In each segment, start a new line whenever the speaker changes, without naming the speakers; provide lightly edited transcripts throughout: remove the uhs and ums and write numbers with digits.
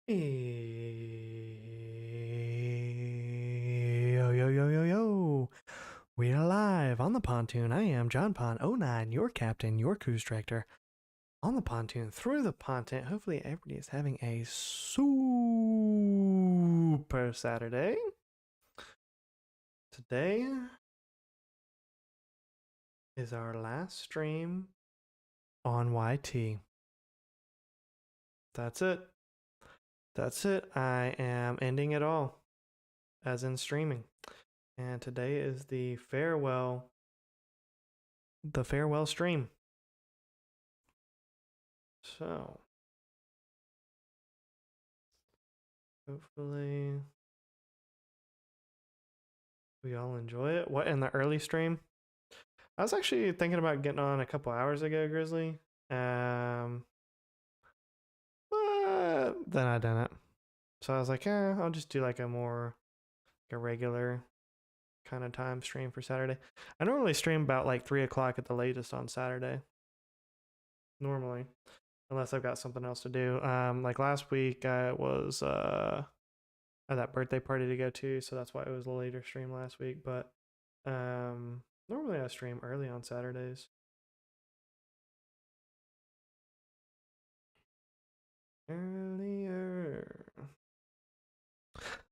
Yo, yo, yo, yo, yo. We are live on the pontoon. I am JonPon09, your captain, your cruise director. On the pontoon, through the pontoon. Hopefully, everybody is having a super Saturday. Today is our last stream on YT. That's it. That's it. I am ending it all, as in streaming. And today is the farewell stream. So, hopefully we all enjoy it. What, in the early stream? I was actually thinking about getting on a couple hours ago, Grizzly. But then I didn't. So I was like, I'll just do like a regular kind of time stream for Saturday. I normally stream about like 3 o'clock at the latest on Saturday. Normally. Unless I've got something else to do. Like last week I was I had that birthday party to go to, so that's why it was a later stream last week. But normally I stream early on Saturdays. Earlier.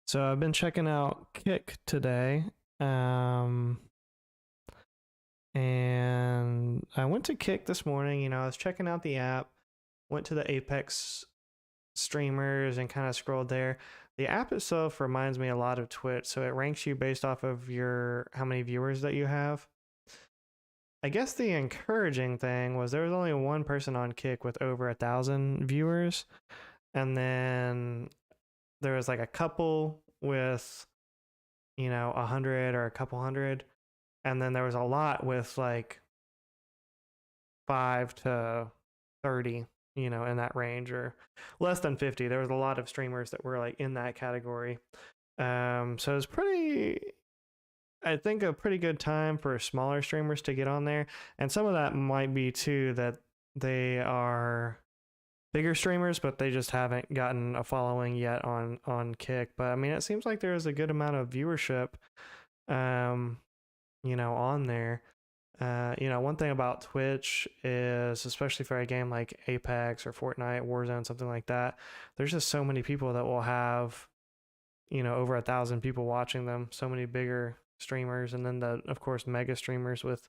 So I've been checking out Kick today. And I went to Kick this morning. You know, I was checking out the app, went to the Apex streamers and kind of scrolled there. The app itself reminds me a lot of Twitch, so it ranks you based off of how many viewers that you have. I guess the encouraging thing was there was only one person on Kick with over 1,000 viewers, and then there was like a couple with 100 or a couple hundred, and then there was a lot with like 5 to 30, in that range, or less than 50. There was a lot of streamers that were like in that category. So it was I think a pretty good time for smaller streamers to get on there. And some of that might be too that they are bigger streamers, but they just haven't gotten a following yet on Kick. But I mean, it seems like there's a good amount of viewership, on there. One thing about Twitch is, especially for a game like Apex or Fortnite, Warzone, something like that, there's just so many people that will have, over 1,000 people watching them, so many bigger streamers, and then of course, mega streamers with,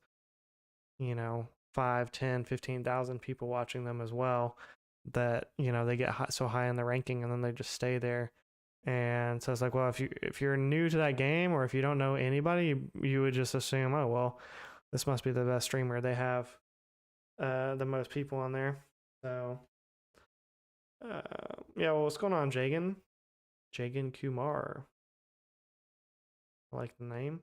5, 10, 15,000 people watching them as well, that, they get so high in the ranking and then they just stay there. And so it's like, well, if you're new to that game, or if you don't know anybody, you would just assume, oh, well, this must be the best streamer. They have the most people on there. So, yeah, well, what's going on, Jagan? Jagan Kumar. I like the name.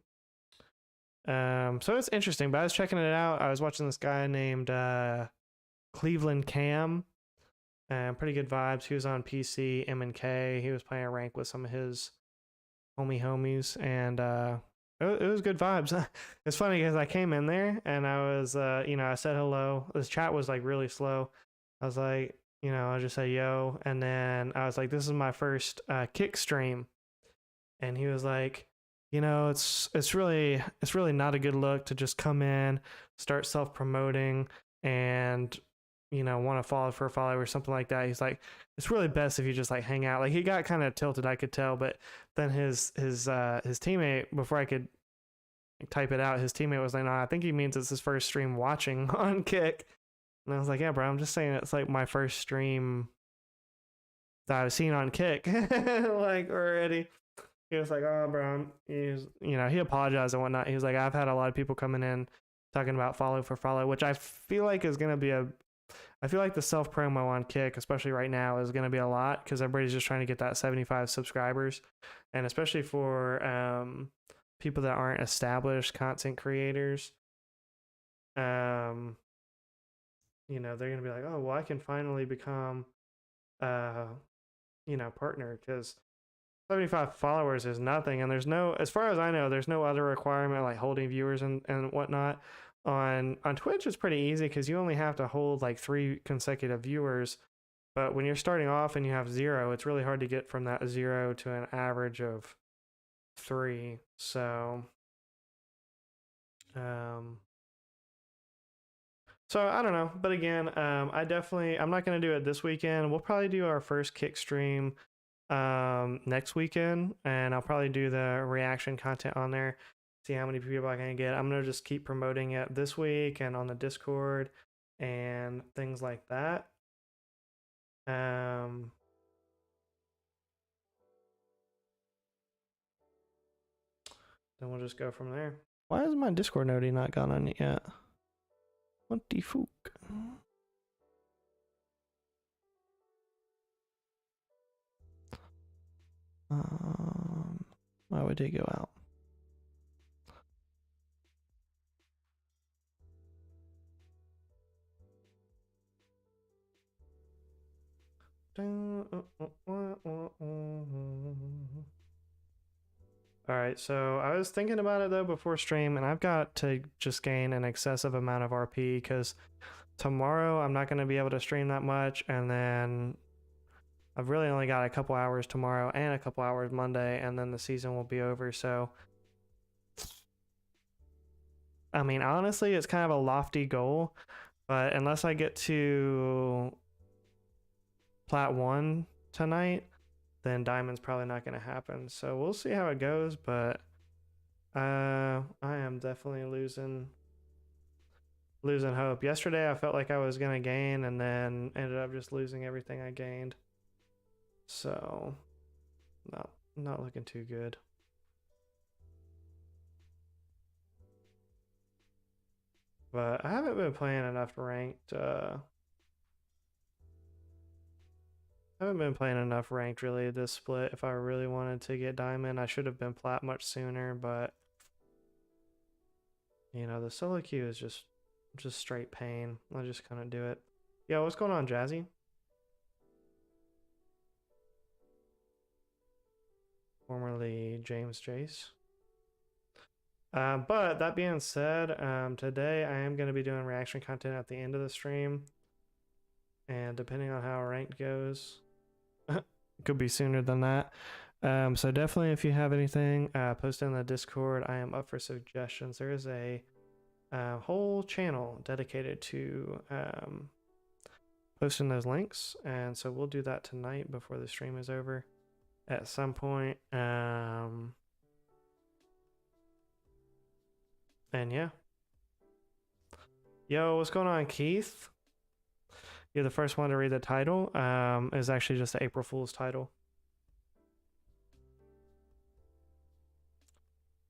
So it's interesting, but I was checking it out. I was watching this guy named Cleveland Cam. Pretty good vibes. He was on PC, M&K. He was playing a rank with some of his homies, and it was good vibes. It's funny because I came in there and I was, I said hello. This chat was like really slow. I was like, I just say yo, and then I was like, this is my first Kick stream, and he was like, it's really not a good look to just come in, start self promoting, and want to follow for a follow or something like that. He's like, it's really best if you just like hang out. Like, he got kind of tilted, I could tell, but then his teammate, before I could type it out, his teammate was like, no, I think he means it's his first stream watching on Kick. And I was like, yeah, bro, I'm just saying it's like my first stream that I've seen on Kick. Like, already. He was like, oh, bro, he apologized and whatnot. He was like, I've had a lot of people coming in talking about follow for follow, which I feel like is going to be I feel like the self promo on Kick, especially right now, is going to be a lot because everybody's just trying to get that 75 subscribers. And especially for people that aren't established content creators, they're going to be like, oh, well, I can finally become, partner, because 75 followers is nothing. And there's no, as far as I know, there's no other requirement like holding viewers and whatnot. On Twitch, it's pretty easy because you only have to hold like 3 consecutive viewers But when you're starting off and you have 0, it's really hard to get from that 0 to an average of 3. So, so I don't know. But again, I'm not going to do it this weekend. We'll probably do our first kick stream next weekend, and I'll probably do the reaction content on there, see how many people I can get. I'm going to just keep promoting it this week and on the Discord and things like that. Then we'll just go from there. Why is my Discord node not gone on it yet? What the fuck? Why would they go out? Alright, so I was thinking about it though before stream, and I've got to just gain an excessive amount of RP because tomorrow I'm not going to be able to stream that much, and then I've really only got a couple hours tomorrow and a couple hours Monday, and then the season will be over. So, I mean, honestly, it's kind of a lofty goal, but unless I get to Plat 1 tonight, then Diamond's probably not going to happen. So we'll see how it goes, but I am definitely losing hope. Yesterday I felt like I was going to gain and then ended up just losing everything I gained. So not looking too good. But I haven't been playing enough ranked really this split. If I really wanted to get diamond, I should have been plat much sooner, but you know, the solo queue is just straight pain. I just couldn't do it. Yo, what's going on, Jazzy? Formerly James Jace. But that being said, today I am going to be doing reaction content at the end of the stream, and depending on how ranked goes, could be sooner than that. So definitely, if you have anything, post in the Discord. I am up for suggestions. There is a whole channel dedicated to posting those links, and so we'll do that tonight before the stream is over at some point. And yeah. Yo, what's going on, Keith? You're the first one to read the title. It's actually just the April Fool's title.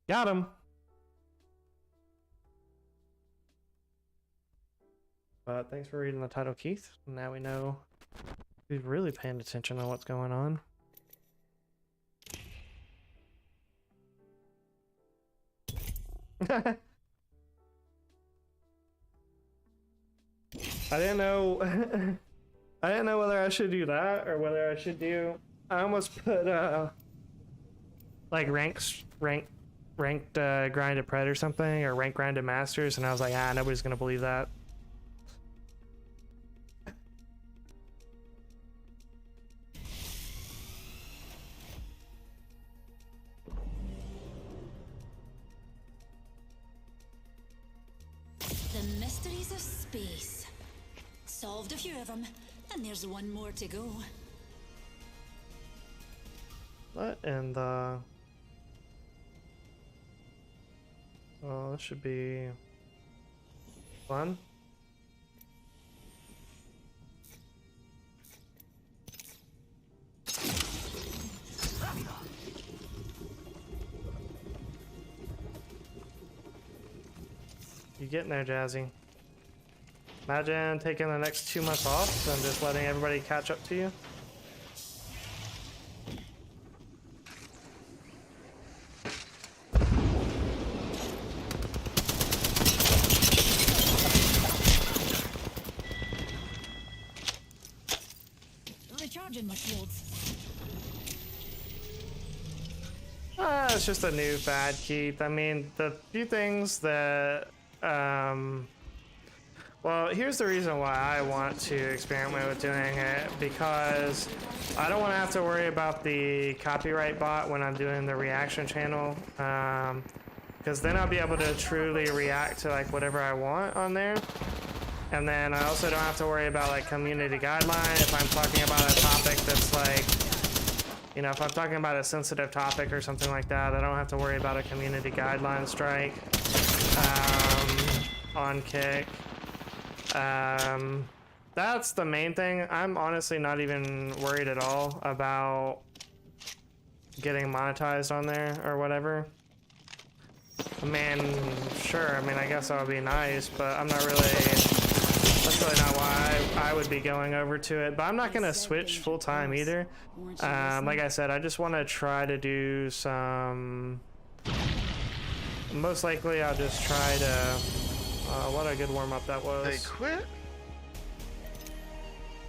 Got him. But thanks for reading the title, Keith. Now we know who's really paying attention to what's going on. I didn't know I didn't know whether I should do that or whether I should do, I almost put like ranked grinded pred or something, or rank grinded masters, and I was like, nobody's gonna believe that.
The mysteries of space. Solved a few of them, and there's one more to go.
What in the... Oh, this should be fun. You getting there, Jazzy? Imagine taking the next 2 months off and just letting everybody catch up to you.
Recharging my shields.
It's just a new fad, Keith. I mean, the few things that Well, here's the reason why I want to experiment with doing it, because I don't want to have to worry about the copyright bot when I'm doing the reaction channel, because then I'll be able to truly react to like whatever I want on there. And then I also don't have to worry about like community guideline if I'm talking about a topic that's like, you know, if I'm talking about a sensitive topic or something like that, I don't have to worry about a community guideline strike on Kick. That's the main thing. I'm honestly not even worried at all about getting monetized on there or whatever. I mean, sure, I mean, I guess that would be nice, but I'm not really, that's really not why I would be going over to it. But I'm not going to switch full time either. Like I said, I just want to try to do some, most likely I'll just try to, what a good warm-up that was.
They quit?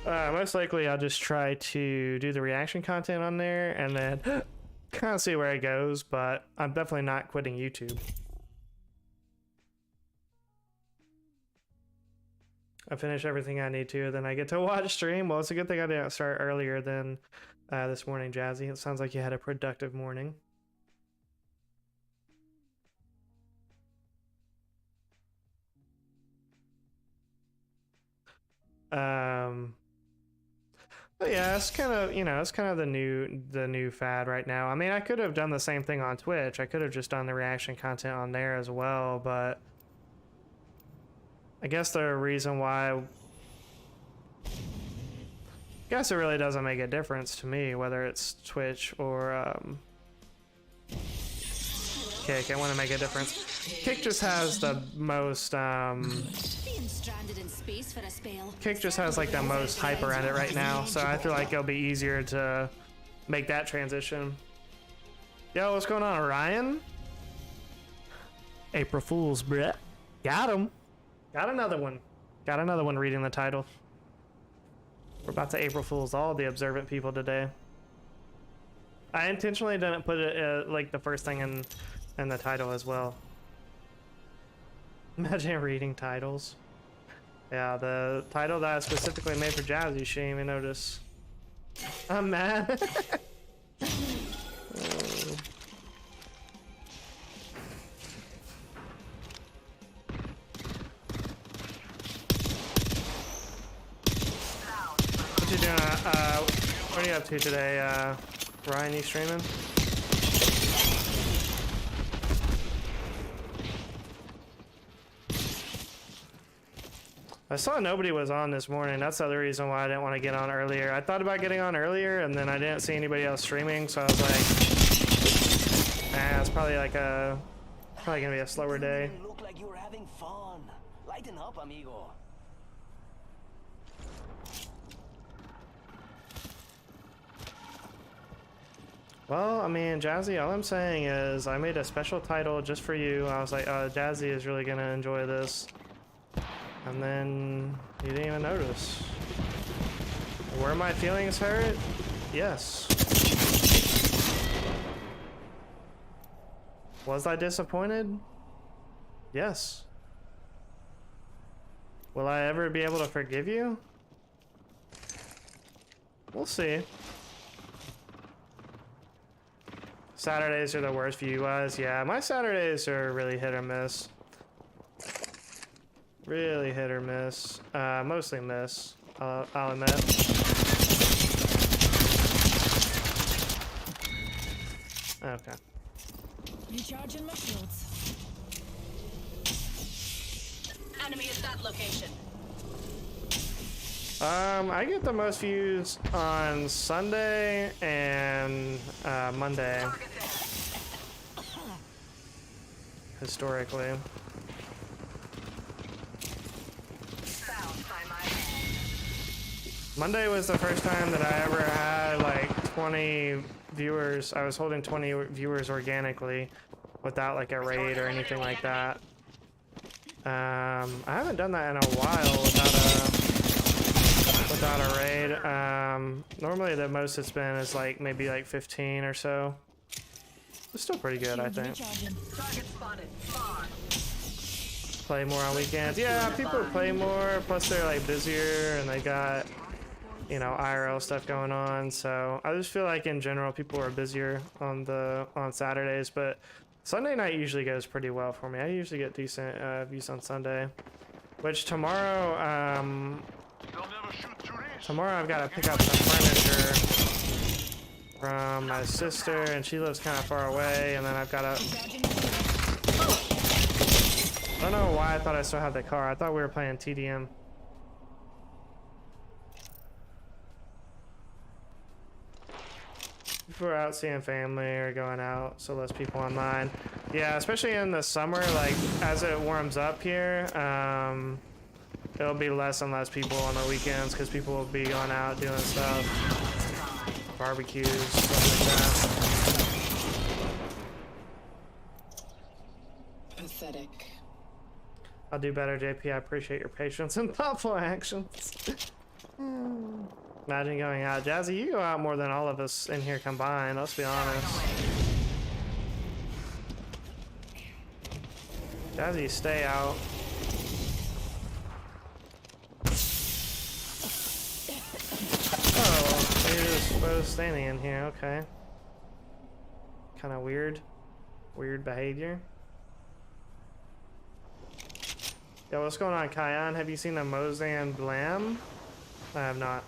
Most likely I'll just try to do the reaction content on there and then kind of see where it goes, but I'm definitely not quitting YouTube. I finish everything I need to, then I get to watch stream. Well, it's a good thing I didn't start earlier than this morning, Jazzy. It sounds like you had a productive morning. But yeah, it's kind of, you know, it's kind of the new fad right now. I mean, I could have done the same thing on Twitch. I could have just done the reaction content on there as well, but I guess the reason why, I guess it really doesn't make a difference to me whether it's Twitch or Kick. It wouldn't make a difference. Kick just has the most
Being stranded in space for a spell.
Kick just has like the most hype around it right now, so I feel like it'll be easier to make that transition. Yo, what's going on, Ryan? April Fools, bruh. Got him. Got another one. Got another one reading the title. We're about to April Fools all the observant people today. I intentionally didn't put it like the first thing in the title as well. Imagine reading titles. Yeah, the title that I specifically made for Jazzy, she didn't even notice. I'm mad. What you doing? What are you up to today, Ryan? You streaming? I saw nobody was on this morning. That's the other reason why I didn't want to get on earlier. I thought about getting on earlier, and then I didn't see anybody else streaming, so I was like, nah, it's probably like probably gonna be a slower day.
Look like you were having fun. Lighten up, amigo.
Well, I mean, Jazzy, all I'm saying is I made a special title just for you. I was like, Jazzy is really gonna enjoy this. And then you didn't even notice. Were my feelings hurt? Yes. Was I disappointed? Yes. Will I ever be able to forgive you? We'll see. Saturdays are the worst for you guys. Yeah, my Saturdays are really hit or miss. Really hit or miss. Mostly miss, I'll admit. Okay.
Recharging my shields.
Enemy at that location.
I get the most views on Sunday and Monday. Historically. Monday was the first time that I ever had like 20 viewers. I was holding 20 viewers organically without like a raid or anything like that. I haven't done that in a while without a raid. Normally the most it's been is like maybe like 15 or so. It's still pretty good, I think.
Target spotted. Far.
play more on weekends. Yeah, people play more, plus they're like busier and they got, you know, IRL stuff going on. So I just feel like in general people are busier on Saturdays, but Sunday night usually goes pretty well for me. I usually get decent views on Sunday. Which tomorrow I've got to pick up some furniture from my sister, and she lives kind of far away, and then I've got to... I don't know why I thought I still had the car. I thought we were playing TDM. People are out seeing family or going out, so less people online. Yeah, especially in the summer, like as it warms up here, it'll be less and less people on the weekends because people will be going out doing stuff, barbecues, stuff like that.
Pathetic.
I'll do better, JP. I appreciate your patience and thoughtful actions. Imagine going out. Jazzy, you go out more than all of us in here combined, let's be honest. Jazzy, stay out. Oh, you're just both standing in here, okay. Kind of weird. Weird behavior. Yo, what's going on, Kyan? Have you seen a Mozan Blam? I have not.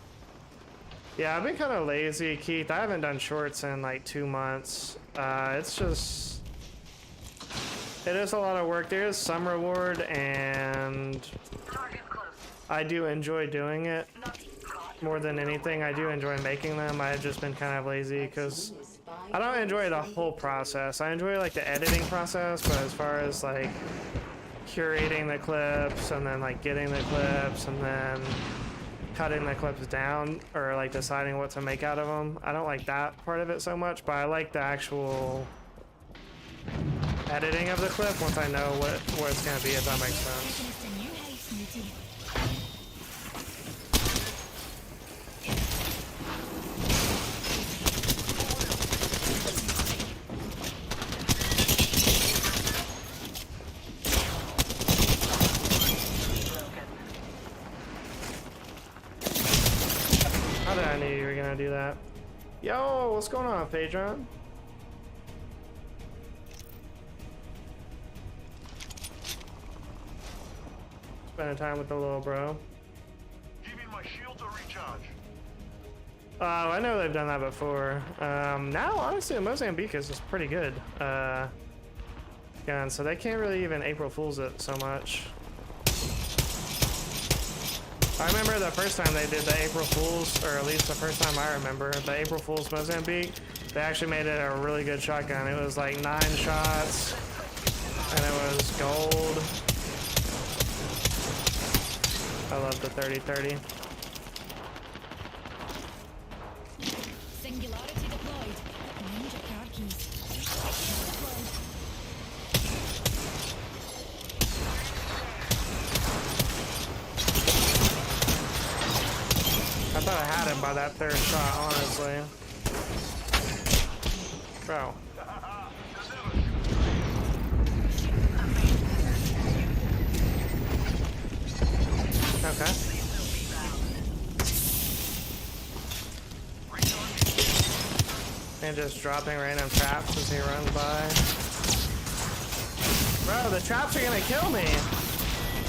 Yeah, I've been kind of lazy, Keith. I haven't done shorts in like 2 months. It's just... It is a lot of work. There is some reward, and I do enjoy doing it more than anything. I do enjoy making them. I've just been kind of lazy because I don't enjoy the whole process. I enjoy like the editing process, but as far as like curating the clips and then like getting the clips and then cutting the clips down or like deciding what to make out of them, I don't like that part of it so much, but I like the actual editing of the clip once I know what it's gonna be, if that makes sense. I knew you were gonna do that. Yo, what's going on, Phaedron? Spending time with the little bro.
Give me my shield to recharge.
Oh, I know they've done that before. Now, honestly, Mozambique is pretty good. Gun, so they can't really even April Fool's it so much. I remember the first time they did the April Fools, or at least the first time I remember, the April Fools Mozambique, they actually made it a really good shotgun. It was like 9 shots, and it was gold. I love the 30-30.
Singularity deployed. Ninja car keys.
I thought I had him by that 3rd shot, honestly. Bro. Okay. And just dropping random traps as he runs by. Bro, the traps are gonna kill me!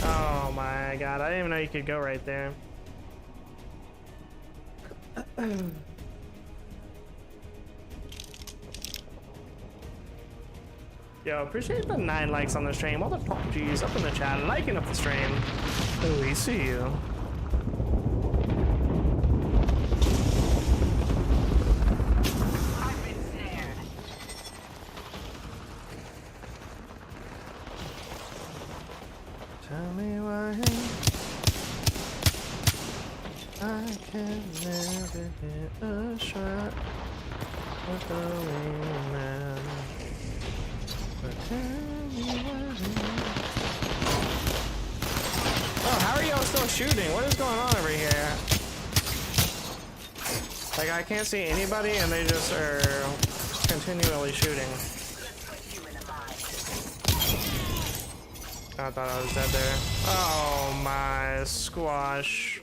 Oh my god, I didn't even know you could go right there. Yo, appreciate the 9 likes on the stream. All the top G's up in the chat, liking up the stream. Oh, we see you.
I've been snared.
Tell me why I can never hit a shot with a wingman. But tell me why. Oh, how are y'all still shooting? What is going on over here? Like, I can't see anybody and they just are continually shooting. I thought I was dead there. Oh my squash.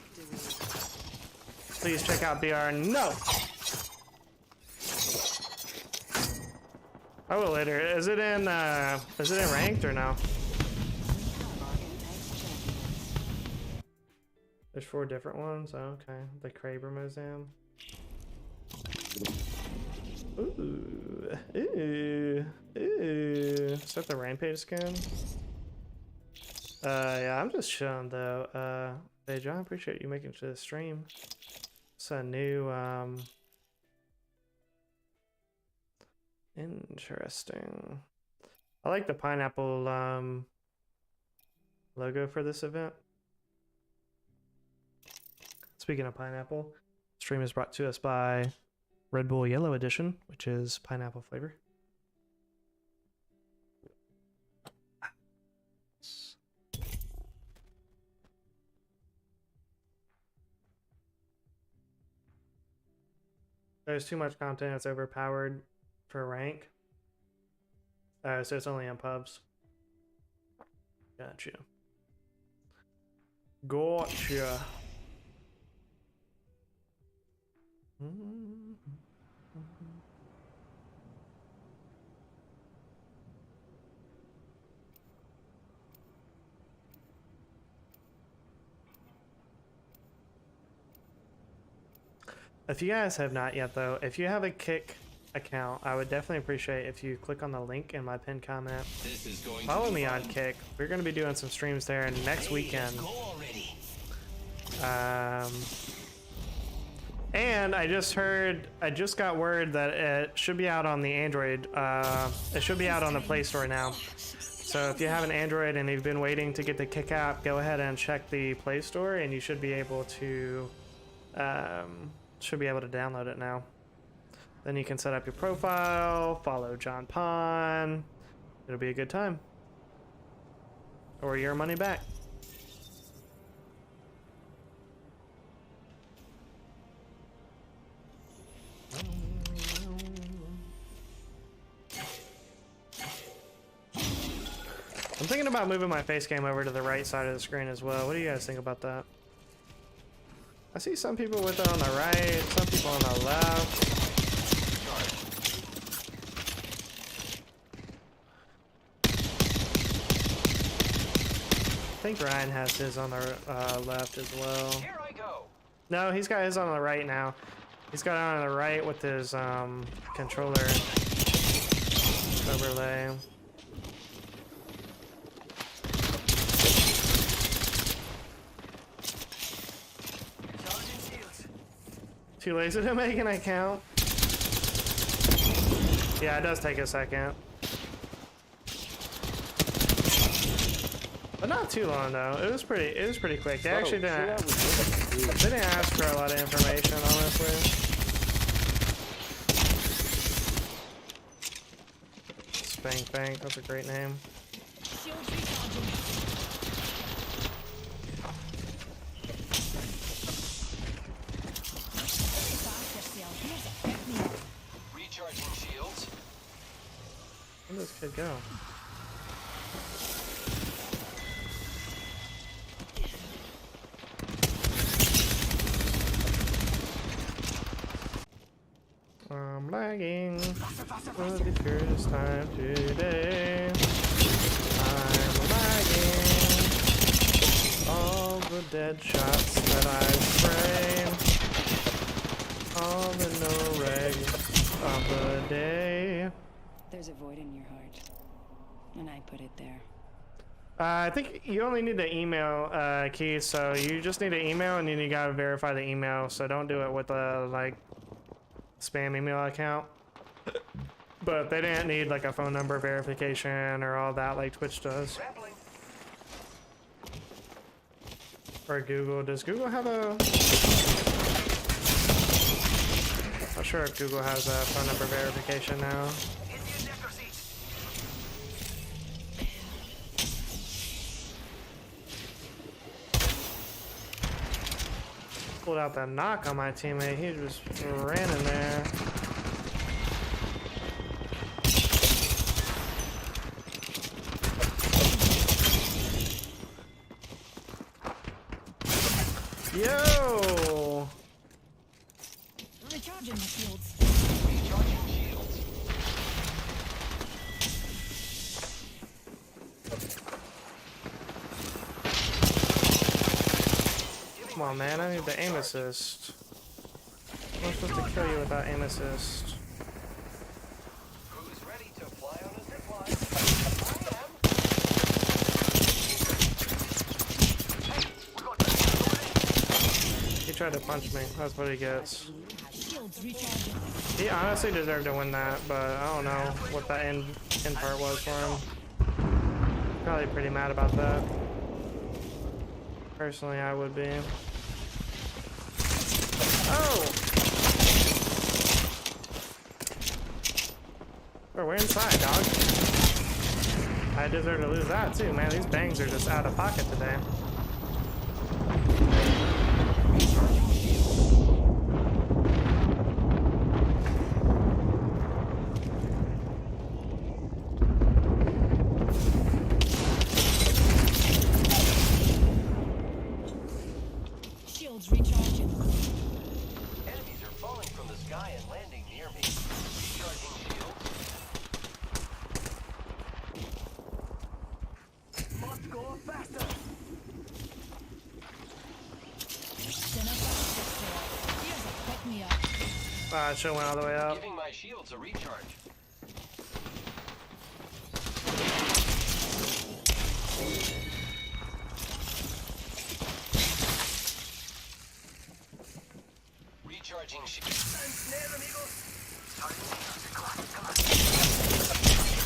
Please check out BR. No! I will later. Is it in ranked or no? There's 4 different ones. Oh, okay. The Kraber Museum. Ooh. Ooh. Ooh. Is that the Rampage skin? Yeah, I'm just chilling though. Hey John, appreciate you making it to the stream. It's a new, interesting. I like the pineapple, logo for this event. Speaking of pineapple, stream is brought to us by Red Bull Yellow Edition, which is pineapple flavor. There's too much content, it's overpowered for rank. So it's only on pubs. Gotcha. Gotcha. If you guys have not yet though, if you have a Kick account, I would definitely appreciate if you click on the link in my pinned comment. Follow me on Kick. We're going to be doing some streams there next weekend. And I just got word that it should be out on the Android. It should be out on the Play Store now. So if you have an Android and you've been waiting to get the Kick app, go ahead and check the Play Store and you should be able to download it now. Then you can set up your profile, follow JonPon. It'll be a good time. Or your money back. I'm thinking about moving my face cam over to the right side of the screen as well. What do you guys think about that? I see some people with it on the right, some people on the left. I think Ryan has his on the left as well.
Here I go.
No, he's got his on the right now. He's got it on the right with his controller overlay. Too lazy to make an account. Yeah, it does take a second. But not too long though. It was pretty quick. They actually didn't ask for a lot of information, honestly. Spank Bank, that's a great name.
Recharging shields.
Where did this kid go? I'm lagging for the first time today. I'm lagging. All the dead shots that I sprayed. All the no reg of the day.
There's a void in your heart, and I put it there.
I think you only need the email key, so you just need an email and then you gotta verify the email. So don't do it with a like spam email account. But they didn't need like a phone number verification or all that like Twitch does. Or Google. Does Google have a... Not sure if Google has a phone number verification now. Pulled out the knock on my teammate. He just ran in there. go!
Recharging my shields.
Recharging shields.
Come on, man, I need the aim assist. I'm not supposed to kill you without aim assist.
Who's ready to fly on a zip line?
He tried to punch me. That's what he gets.
Shields recharging.
He honestly deserved to win that, but I don't know what that end part was for him. Probably pretty mad about that. Personally, I would be. Oh! Bro, we're inside, dog. I deserve to lose that too, man. These bangs are just out of pocket today.
Shields recharging.
Enemies are falling from the sky and landing near me. Recharging shields. Must go faster.
Here's a pick me up.
It should have went all the way up.
Giving my shields a recharge. Recharging shields.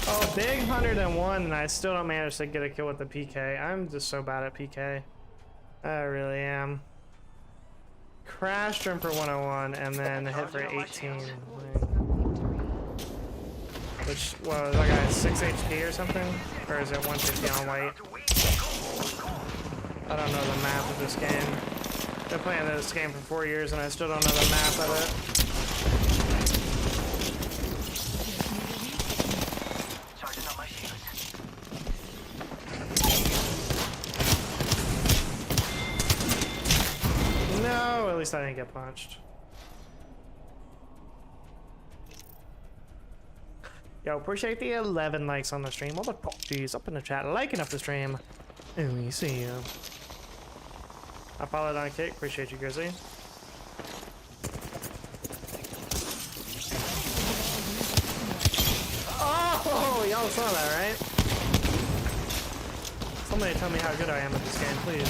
Oh, big 101, and I still don't manage to get a kill with the PK. I'm just so bad at PK. I really am. Crashed him for 101 and then hit for 18. Which, what was that guy, 6 HP or something? Or is it 150 on white? I don't know the map of this game. Been playing this game for 4 years and I still don't know the map of it.
Charging up my shields.
No, at least I didn't get punched. Yo, appreciate the 11 likes on the stream. All the poppies up in the chat, liking up the stream. And we see you. I followed on kick. Appreciate you, Grizzly. Oh, y'all saw that, right? Somebody tell me how good I am at this game, please.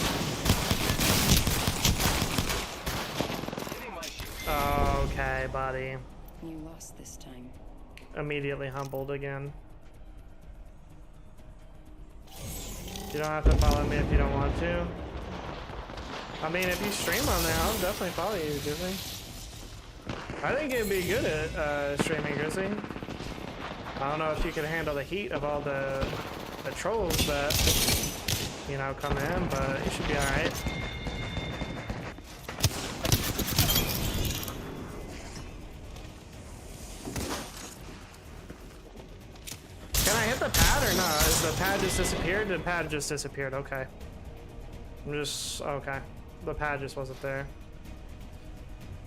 Okay, buddy.
You lost this time.
Immediately humbled again. You don't have to follow me if you don't want to. I mean, if you stream on there, I'll definitely follow you, Grizzly. I think it'd be good at streaming, Grizzly. I don't know if you could handle the heat of all the trolls that, you know, come in, but you should be alright. Can I hit the pad or not? Is the pad just disappeared? The pad just disappeared, okay. Okay. The pad just wasn't there.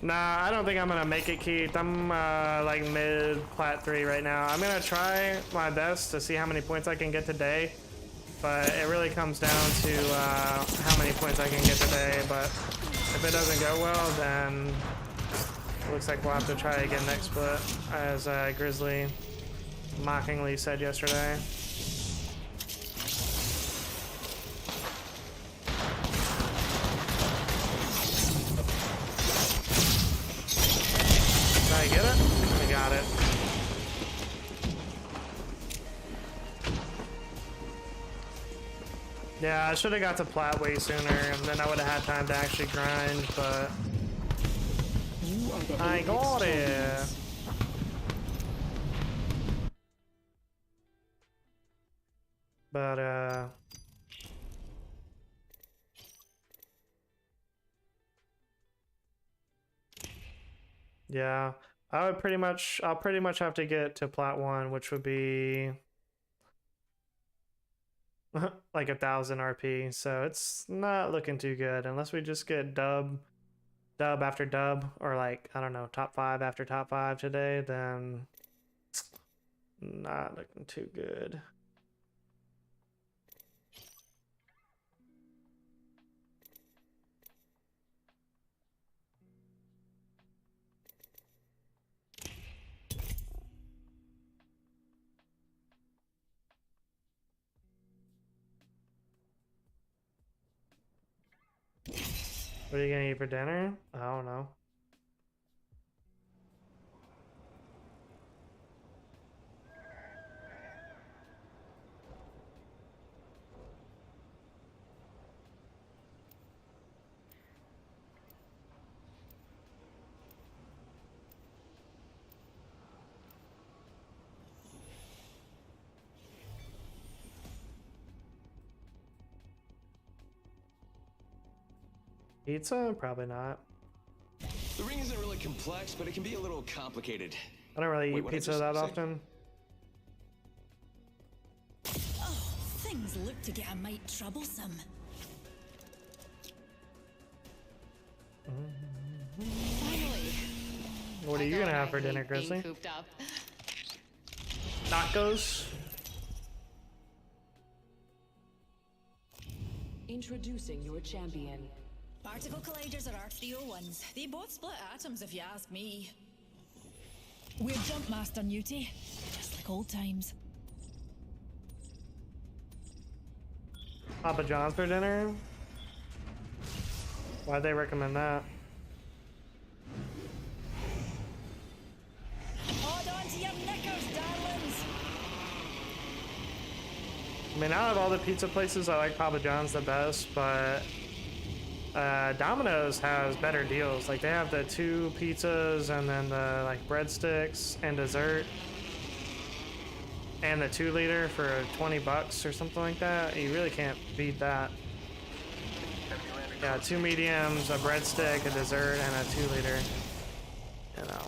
Nah, I don't think I'm gonna make it, Keith. I'm like mid plat 3 right now. I'm gonna try my best to see how many points I can get today, but it really comes down to how many points I can get today. But if it doesn't go well, then it looks like we'll have to try again next split, as Grizzly mockingly said yesterday. Did I get it? I got it. Yeah, I should have got to plat way sooner, and then I would have had time to actually grind, but
You are the
I got it.
champions.
But yeah, I'll pretty much have to get to plat 1, which would be like 1,000 RP, so it's not looking too good unless we just get dub after dub, or like, I don't know, top 5 after top 5 today, then not looking too good. What are you gonna eat for dinner? I don't know. Pizza? Probably not.
The ring isn't really complex, but it can be a little complicated.
I don't really
Wait,
eat
what did
pizza
you
that
say?
often.
Oh, things look to get a mite troublesome. Finally.
What are you gonna have for dinner, Grizzly? Tacos?
Introducing your champion.
Particle colliders are R301s. They both split atoms, if you ask me. We're jump master Newty, just like old times.
Papa John's for dinner? Why'd they recommend that?
Hold on to your knickers, darlings.
I mean, out of all the pizza places, I like Papa John's the best, but Domino's has better deals. Like, they have the 2 pizzas and then the like breadsticks and dessert, and the 2-liter for $20 or something like that. You really can't beat that. Yeah, 2 mediums, a breadstick, a dessert, and a 2-liter. You know,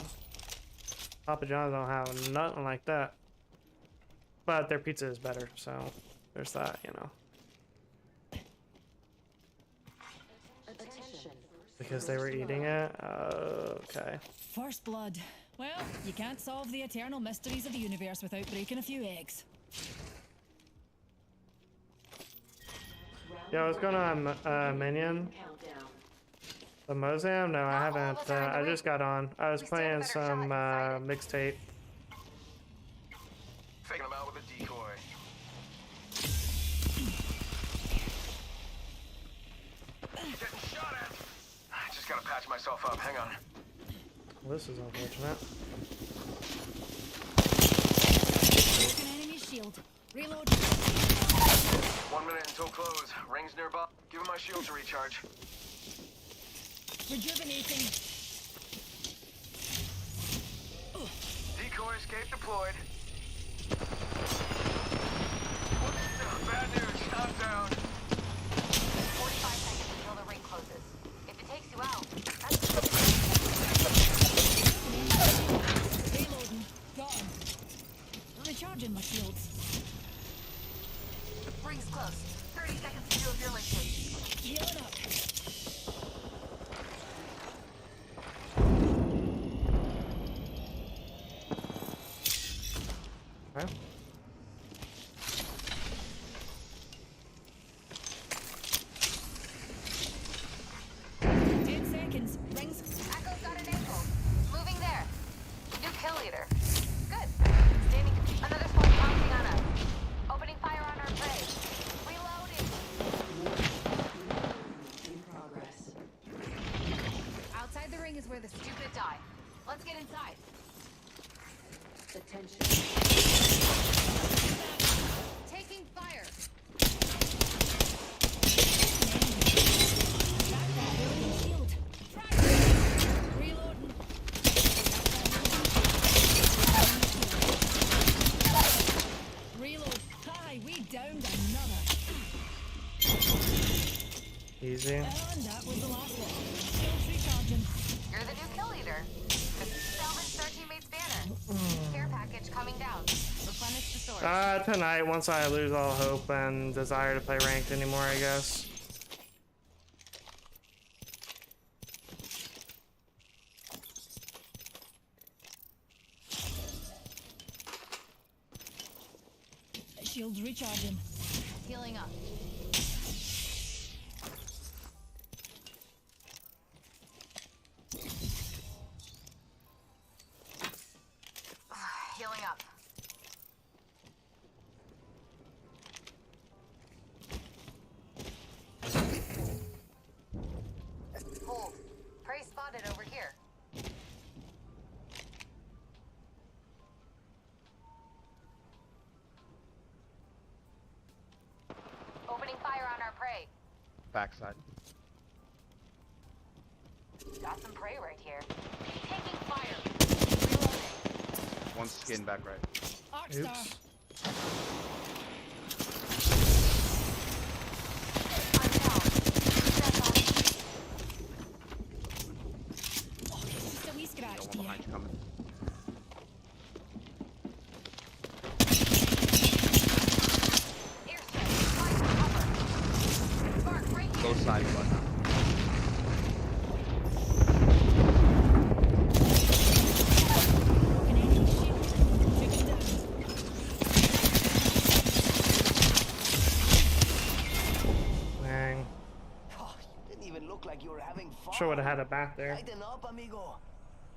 Papa John's don't have nothing like that, but their pizza is better, so there's that, you know. Because they were eating it? Okay.
First blood. Well, you can't solve the eternal mysteries of the universe without breaking a few eggs.
Yeah, what's going on, Minion? The Mozam? No, I haven't. I just got on. I was playing some mixtape.
Faking him out with a decoy. Getting shot at. I just gotta patch myself up. Hang on.
Well, this is unfortunate.
Broken enemy shield. Reload.
1 minute until close. Rings nearby. Give him my shield to recharge.
Rejuvenating.
Decoy escape deployed. Bad news. I'm down.
45 seconds until the ring closes. If it takes you out, that's...
Reloading. Got him. Recharging my shields.
Ring's close. 30 seconds to do a your linkage.
Healing up.
Okay.
10 seconds. Rings.
Echo's got an ankle. Moving there. New kill leader. Good. Standing. Another squad pouncing on us. Opening fire on our prey. Reloading.
In progress.
Outside the ring is where the stupid die. Let's get inside.
Attention.
Taking fire.
Shield. Reloading. Reload. Hi, we downed another.
Easy.
And that was the last one. Shields recharging.
You're the new kill leader. Salvage our teammate's banner. Care package coming down. Replenish the sword.
Tonight, once I lose all hope and desire to play ranked anymore, I guess.
Shields recharging.
Healing up. Healing up. Hold. Prey spotted over here. Opening fire on our prey.
Backside.
Got some prey right here. Taking fire. Reloading.
One skin back right.
Arcstar.
Oops.
I'm down.
Oh, it's just a wee scratch,
Got one
dear.
behind you coming.
Ear strike. Fire cover. Spark right here.
Both sides, but
Broken enemy shield. Took it down.
Dang.
Oh, you didn't even look like you were having fun.
Sure would have had it back there.
Lighten up, amigo.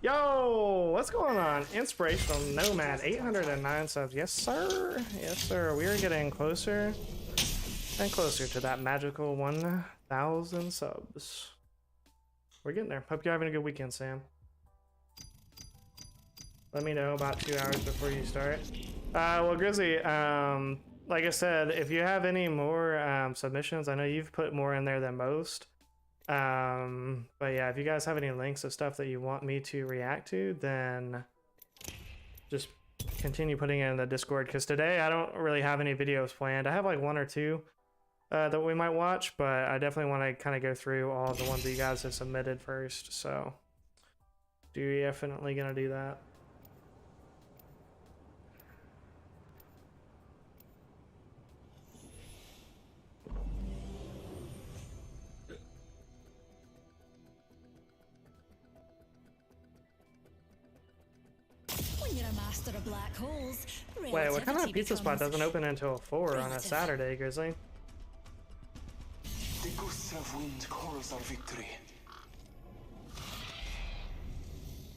Yo, what's going on? Inspirational Nomad, 809 subs. Yes, sir. Yes, sir. We are getting closer and closer to that magical 1,000 subs. We're getting there. Hope you're having a good weekend, Sam. Let me know about 2 hours before you start. Well, Grizzly, like I said, if you have any more submissions, I know you've put more in there than most. But yeah, if you guys have any links of stuff that you want me to react to, then just continue putting it in the Discord, because today I don't really have any videos planned. I have like 1 or 2 that we might watch, but I definitely want to kind of go through all the ones that you guys have submitted first, so definitely gonna do that.
When you're a master of black holes,
Wait, what kind of
relativity
pizza spot
becomes
doesn't open until 4 on a
relative.
Saturday, Grizzly?
The gusts of wind chorus our victory.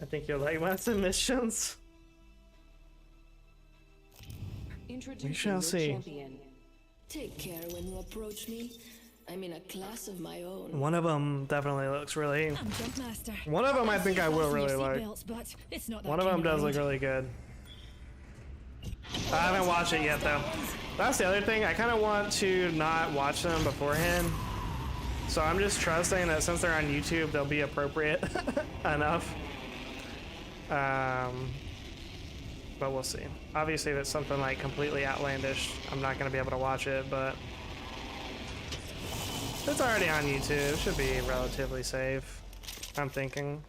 I think you'll like my submissions.
Introducing
We shall
your
see.
champion.
Take care when you approach me. I'm in a class of my own.
One of them definitely looks really...
I'm Jumpmaster.
One of them I think I will
Fasten your
really like.
seatbelts, but it's not that
One of them
kind
does
road.
look really good. I haven't watched it yet though. That's the other thing. I kind of want to not watch them beforehand. So I'm just trusting that since they're on YouTube, they'll be appropriate enough. But we'll see. Obviously, if it's something like completely outlandish, I'm not going to be able to watch it, but it's already on YouTube. It should be relatively safe, I'm thinking.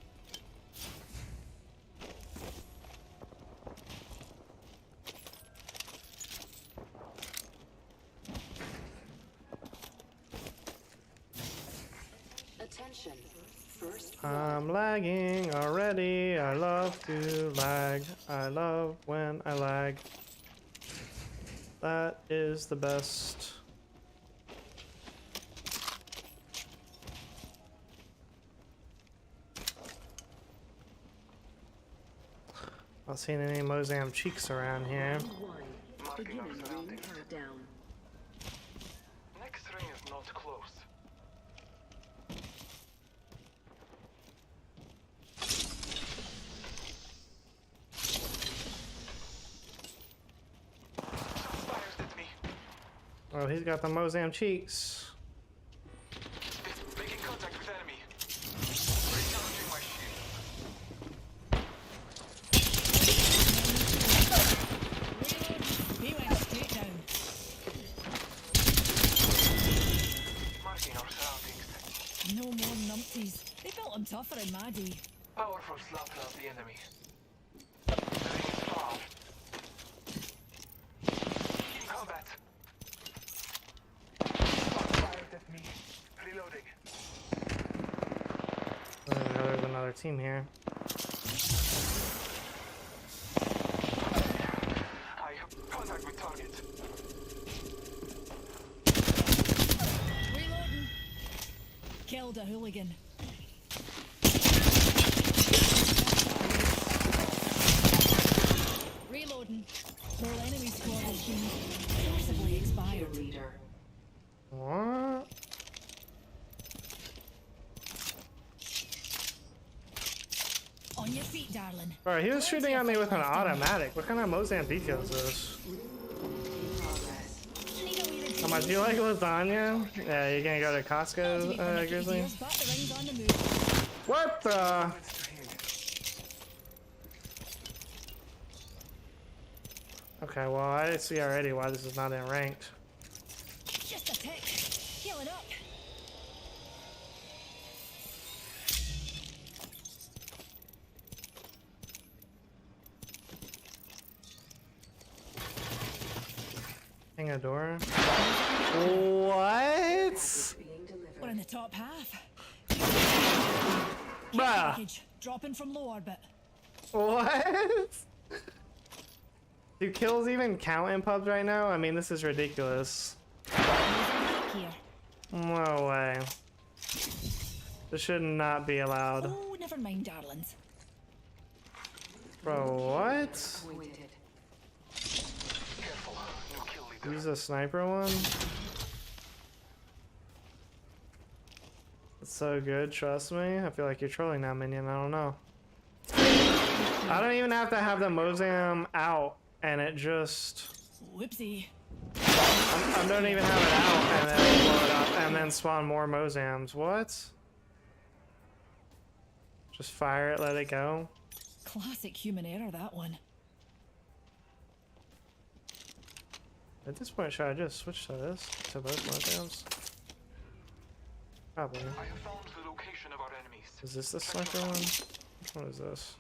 Attention. First
I'm lagging already. I love to lag. I love when I lag. That is the best. Not seeing any Mozam cheeks around here.
Marking our surroundings.
down.
Next ring is not close. Some fires at me.
Oh, he's got the Mozam cheeks.
Making contact with enemy. Recharging my shield.
He went straight down.
Marking our surroundings.
No more numpties. They built them tougher in my day.
Powerful slaughter of the enemy. The ring is far.
another team here.
I have contact with target.
Reloading. Killed a hooligan. Reloading. Their enemy squad has been forcibly expired.
What?
On your feet, darling.
Bro, he was shooting at me with an automatic. What kind of Mozambique vehicle is this?
Need a wee
How much do you like lasagna? Yeah, you're gonna go to Costco, Grizzly?
but the ring's on the move.
What the? Okay, well, I see already why this is not in ranked.
Just a tick. Heal it up.
Pingadora? What?
We're in the top half.
Bruh.
Package dropping from low orbit.
What? Do kills even count in pubs right now? I mean, this is ridiculous.
Here.
No way. This should not be allowed.
Oh, never mind, darlings.
Bro, what?
Careful. New kill leader.
Use a sniper one? It's so good, trust me. I feel like you're trolling now, minion. I don't know. I don't even have to have the Mozam out, and it just...
Whoopsie.
I don't even have it out, and then blow it up, and then spawn more Mozams. What? Just fire it, let it go?
Classic human error, that one.
At this point, should I just switch to this? To both Mozams? Probably.
I have found the location of our enemies.
Is this the sniper one? Which one is this?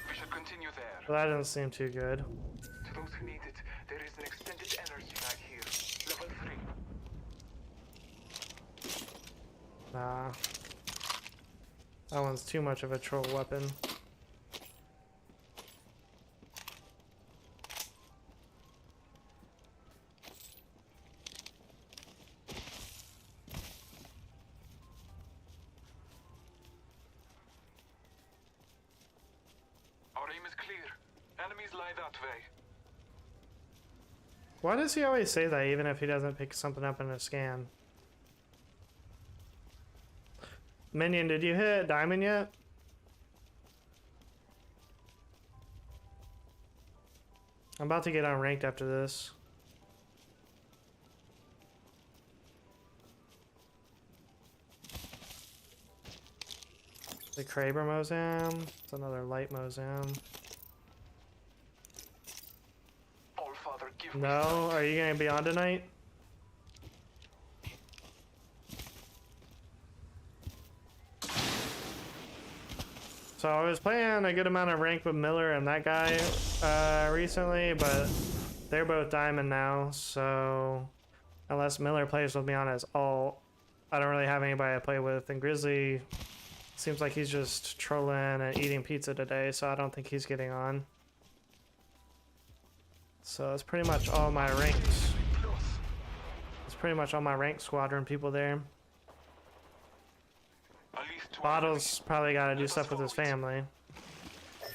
We should continue there.
Well, that doesn't seem too good.
To those who need it, there is an extended energy mag here. Level 3.
Nah. That one's too much of a troll weapon.
Our aim is clear. Enemies lie that way.
Why does he always say that even if he doesn't pick something up in a scan? Minion, did you hit diamond yet? I'm about to get on ranked after this. The Kraber Mozam. It's another light Mozam.
All Father, give me
No, are you gonna be on tonight? So I was playing a good amount of rank with Miller and that guy recently, but they're both diamond now, so unless Miller plays with me on his ult, I don't really have anybody to play with. And Grizzly seems like he's just trolling and eating pizza today, so I don't think he's getting on. So it's pretty much all my ranks. It's pretty much all my rank squadron people there.
at least 2
Bottle's probably got to do stuff with his family.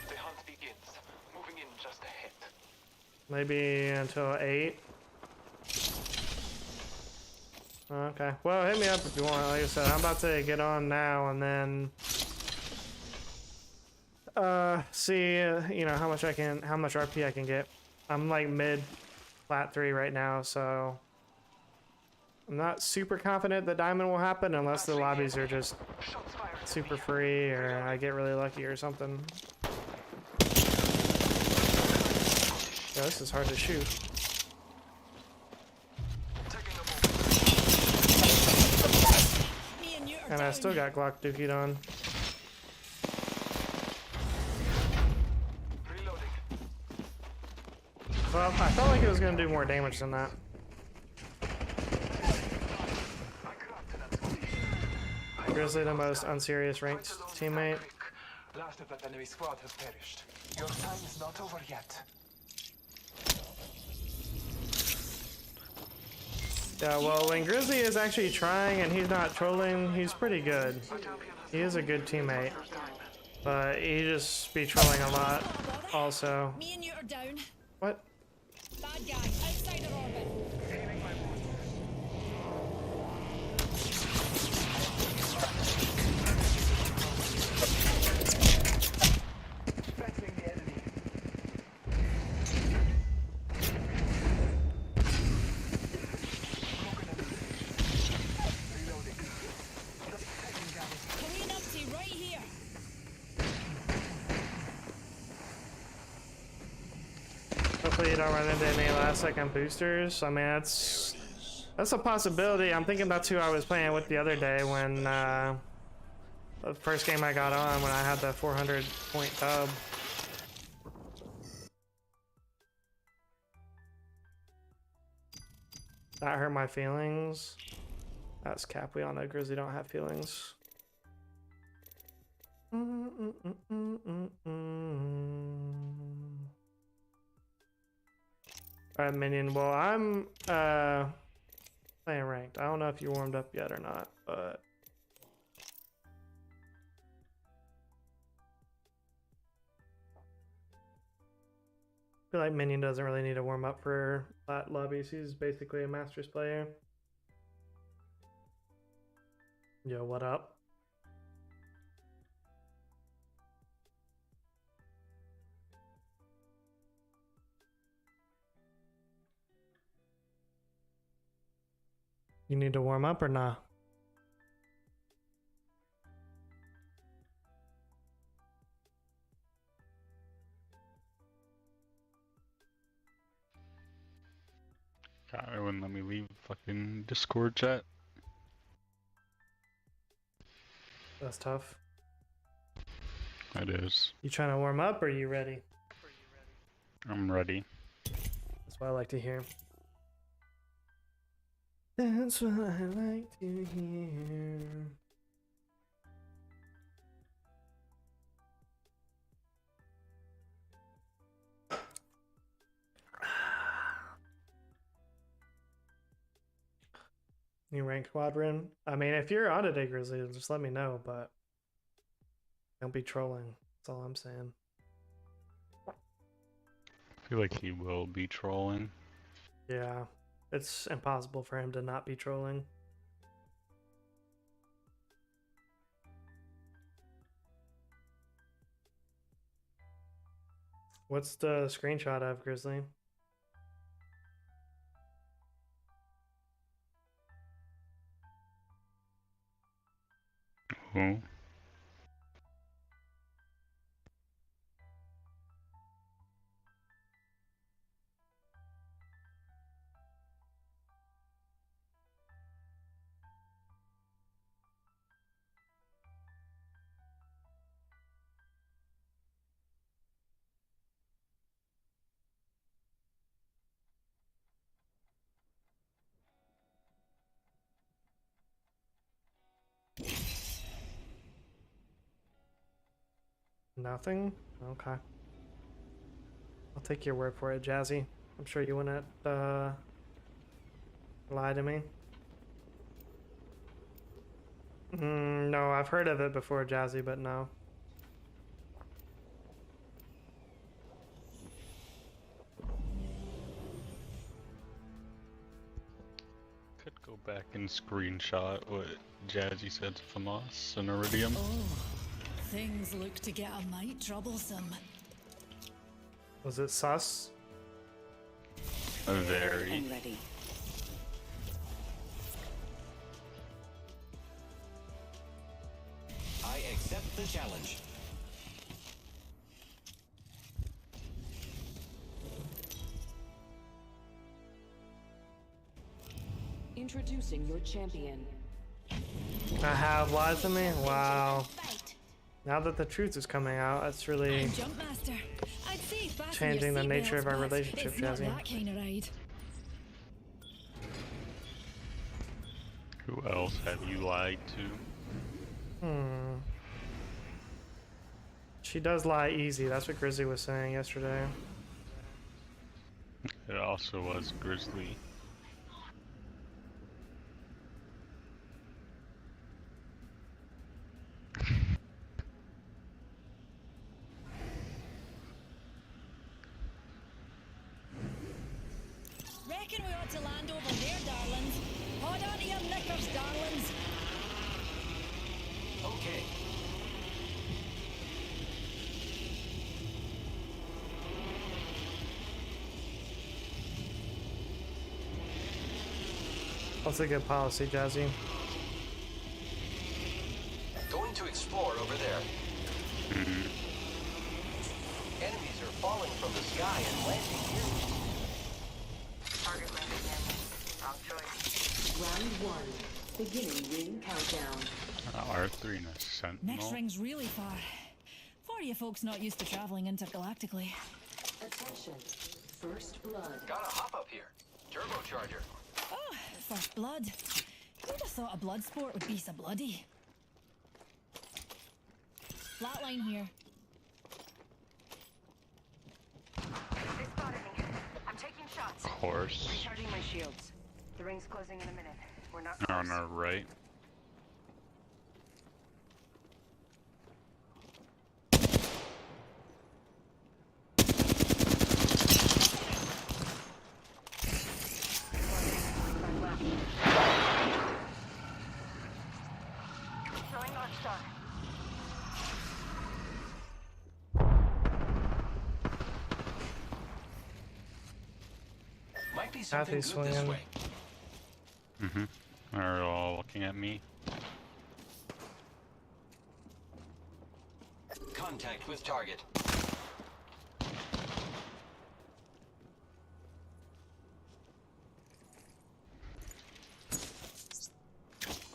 The hunt begins. Moving in just ahead.
Maybe until 8. Okay. Well, hit me up if you want. Like I said, I'm about to get on now and then see you know how much RP I can get. I'm like mid flat 3 right now, so I'm not super confident that diamond will happen unless the lobbies are just
Shots fired.
super free or I get really lucky or something. Yeah, this is hard to shoot.
Taking a move.
Me and you are
And I
down.
still got Glock dookied on.
Reloading.
Well, I felt like it was going to do more damage than that. Grizzly the most unserious ranked teammate.
Last of that enemy squad has perished. Your time is not over yet.
Yeah, well, when Grizzly is actually trying and he's not trolling, he's pretty good. He is a good teammate. But he just be trolling a lot also.
Me and you are down.
What?
Bad guy, outside of orbit. Community right here.
Hopefully you don't run into any last second boosters. I mean, that's a possibility. I'm thinking that's who I was playing with the other day when the first game I got on when I had the 400 point dub. That hurt my feelings. That's cap. We all know Grizzly don't have feelings. Alright, Minion. Well, I'm playing ranked. I don't know if you warmed up yet or not, but I feel like Minion doesn't really need to warm up for flat lobbies. He's basically a Masters player. Yo, what up? You need to warm up or nah?
God, it wouldn't let me leave fucking Discord chat.
That's tough.
It is.
You trying to warm up or you ready?
I'm ready.
That's what I like to hear. That's what I like to hear. New rank squadron. I mean, if you're on today, Grizzly, just let me know, but don't be trolling. That's all I'm saying.
I feel like he will be trolling.
Yeah, it's impossible for him to not be trolling. What's the screenshot of, Grizzly?
Who?
Nothing? Okay. I'll take your word for it, Jazzy. I'm sure you wouldn't lie to me. No, I've heard of it before, Jazzy, but no.
Could go back and screenshot what Jazzy said to FAMAS and Iridium.
Oh, things look to get a mite troublesome.
Was it sus?
Very.
I'm ready.
I accept the challenge.
Introducing your champion.
I have lied to me? Wow. Now that the truth is coming out, that's really
Jumpmaster. I'd say fasten
changing
your
the nature of our
seatbelts, but
relationship,
it's not
Jazzy.
that kind of ride.
Who else have you lied to?
She does lie easy. That's what Grizzly was saying yesterday.
It also was Grizzly.
Reckon we ought to land over there, darlings. Hold on to your knickers, darlings.
Okay.
That's a good policy, Jazzy.
Going to explore over there. Enemies are falling from the sky and landing near me.
Target landing in. Wrong choice.
Round 1. Beginning ring countdown.
R3 and a Sentinel.
Next ring's really far. For you folks not used to traveling intergalactically.
Attention. First blood.
Gotta hop up here. Turbocharger.
Oh, first blood. Who'd have thought a blood sport would be so bloody? Flatline here.
They spotted me. I'm taking shots.
Horse
Recharging my shields. The ring's closing in a minute. We're not
on
close.
our right.
Throwing North Star.
Might be something
Kathy's
good this
swinging.
way.
They're all looking at me.
Contact with target.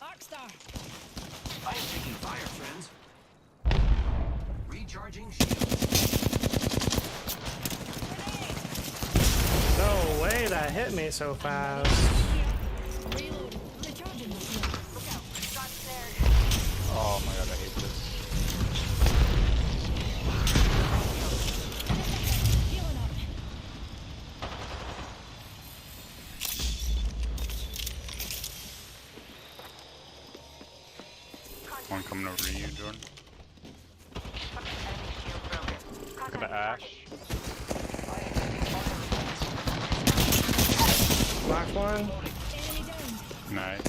Arcstar.
I am taking fire, friends. Recharging shields.
No way that hit me so fast.
Reload. Recharging the shield.
Look out. Shots there.
Oh my god, I hate this.
Healing up.
One coming over to you, Jordan.
Enemy shield broken.
Look at the ash.
Black one.
Enemy down.
Nice.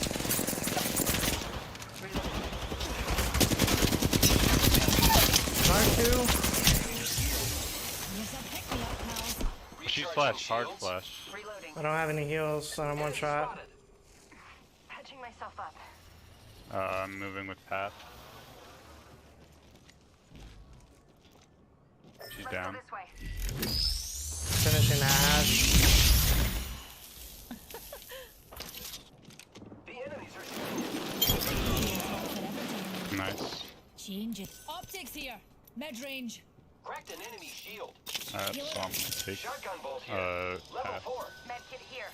Black two.
Yes, I picked me up, pals.
She's
Recharging
flash, hard
shields.
flash.
Reloading.
I don't have any heals, so I'm one
Enemy
shot.
spotted.
Patching myself up.
I'm moving with Path. She's
Let's
down.
go this way.
Finishing Ash.
The enemies are
Nice.
Change it. Optics here. Mid-range.
cracked an enemy shield.
So I'm gonna take
Shotgun bolt here. Level
Path.
4.
Medkit here.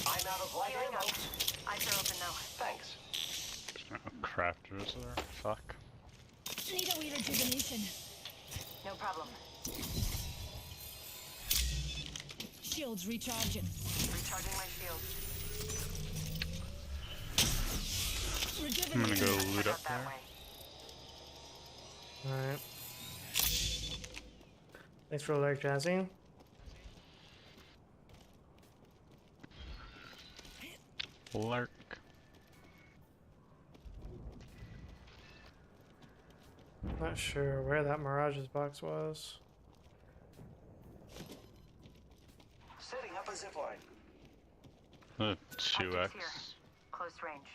I'm out of light
Healing
ammo.
up. Eyes are open though.
Thanks.
Crafters there. Fuck.
Need a wee rejuvenation.
No problem.
Shields recharging.
Recharging my shield.
I'm gonna
Rejuvenating.
go loot
Not
up
that
there.
way.
Alright. Thanks for the alert, Jazzy.
Lark.
Not sure where that Mirage's box was.
Setting up a zipline.
2x.
Optics here. Close range.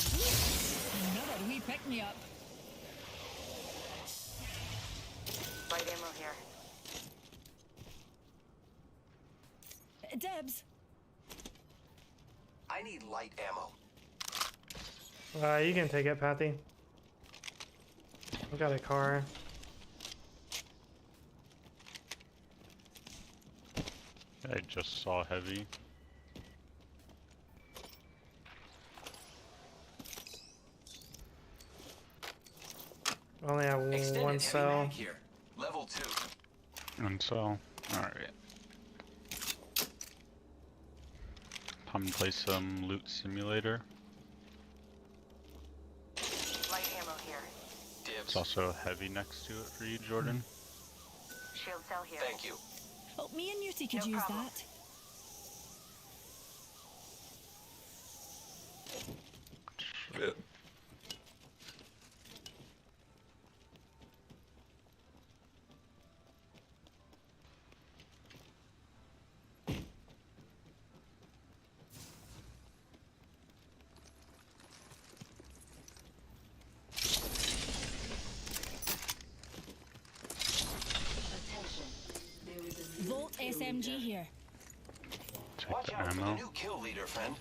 Another wee pick-me-up.
Light ammo here.
Debs.
I need light ammo.
You can take it, Pathy. I got a car.
I just saw heavy.
I only have
Extended
one
heavy
cell.
mag here. Level 2.
And so, alright. Time to play some loot simulator.
Light ammo here.
There's
Dibs.
also heavy next to it for you, Jordan.
Shield cell here.
Thank you.
Well, me and Newty could
No
use
problem.
that. Volt SMG here.
Take
Watch
the
out for the
ammo.
new kill leader, friend.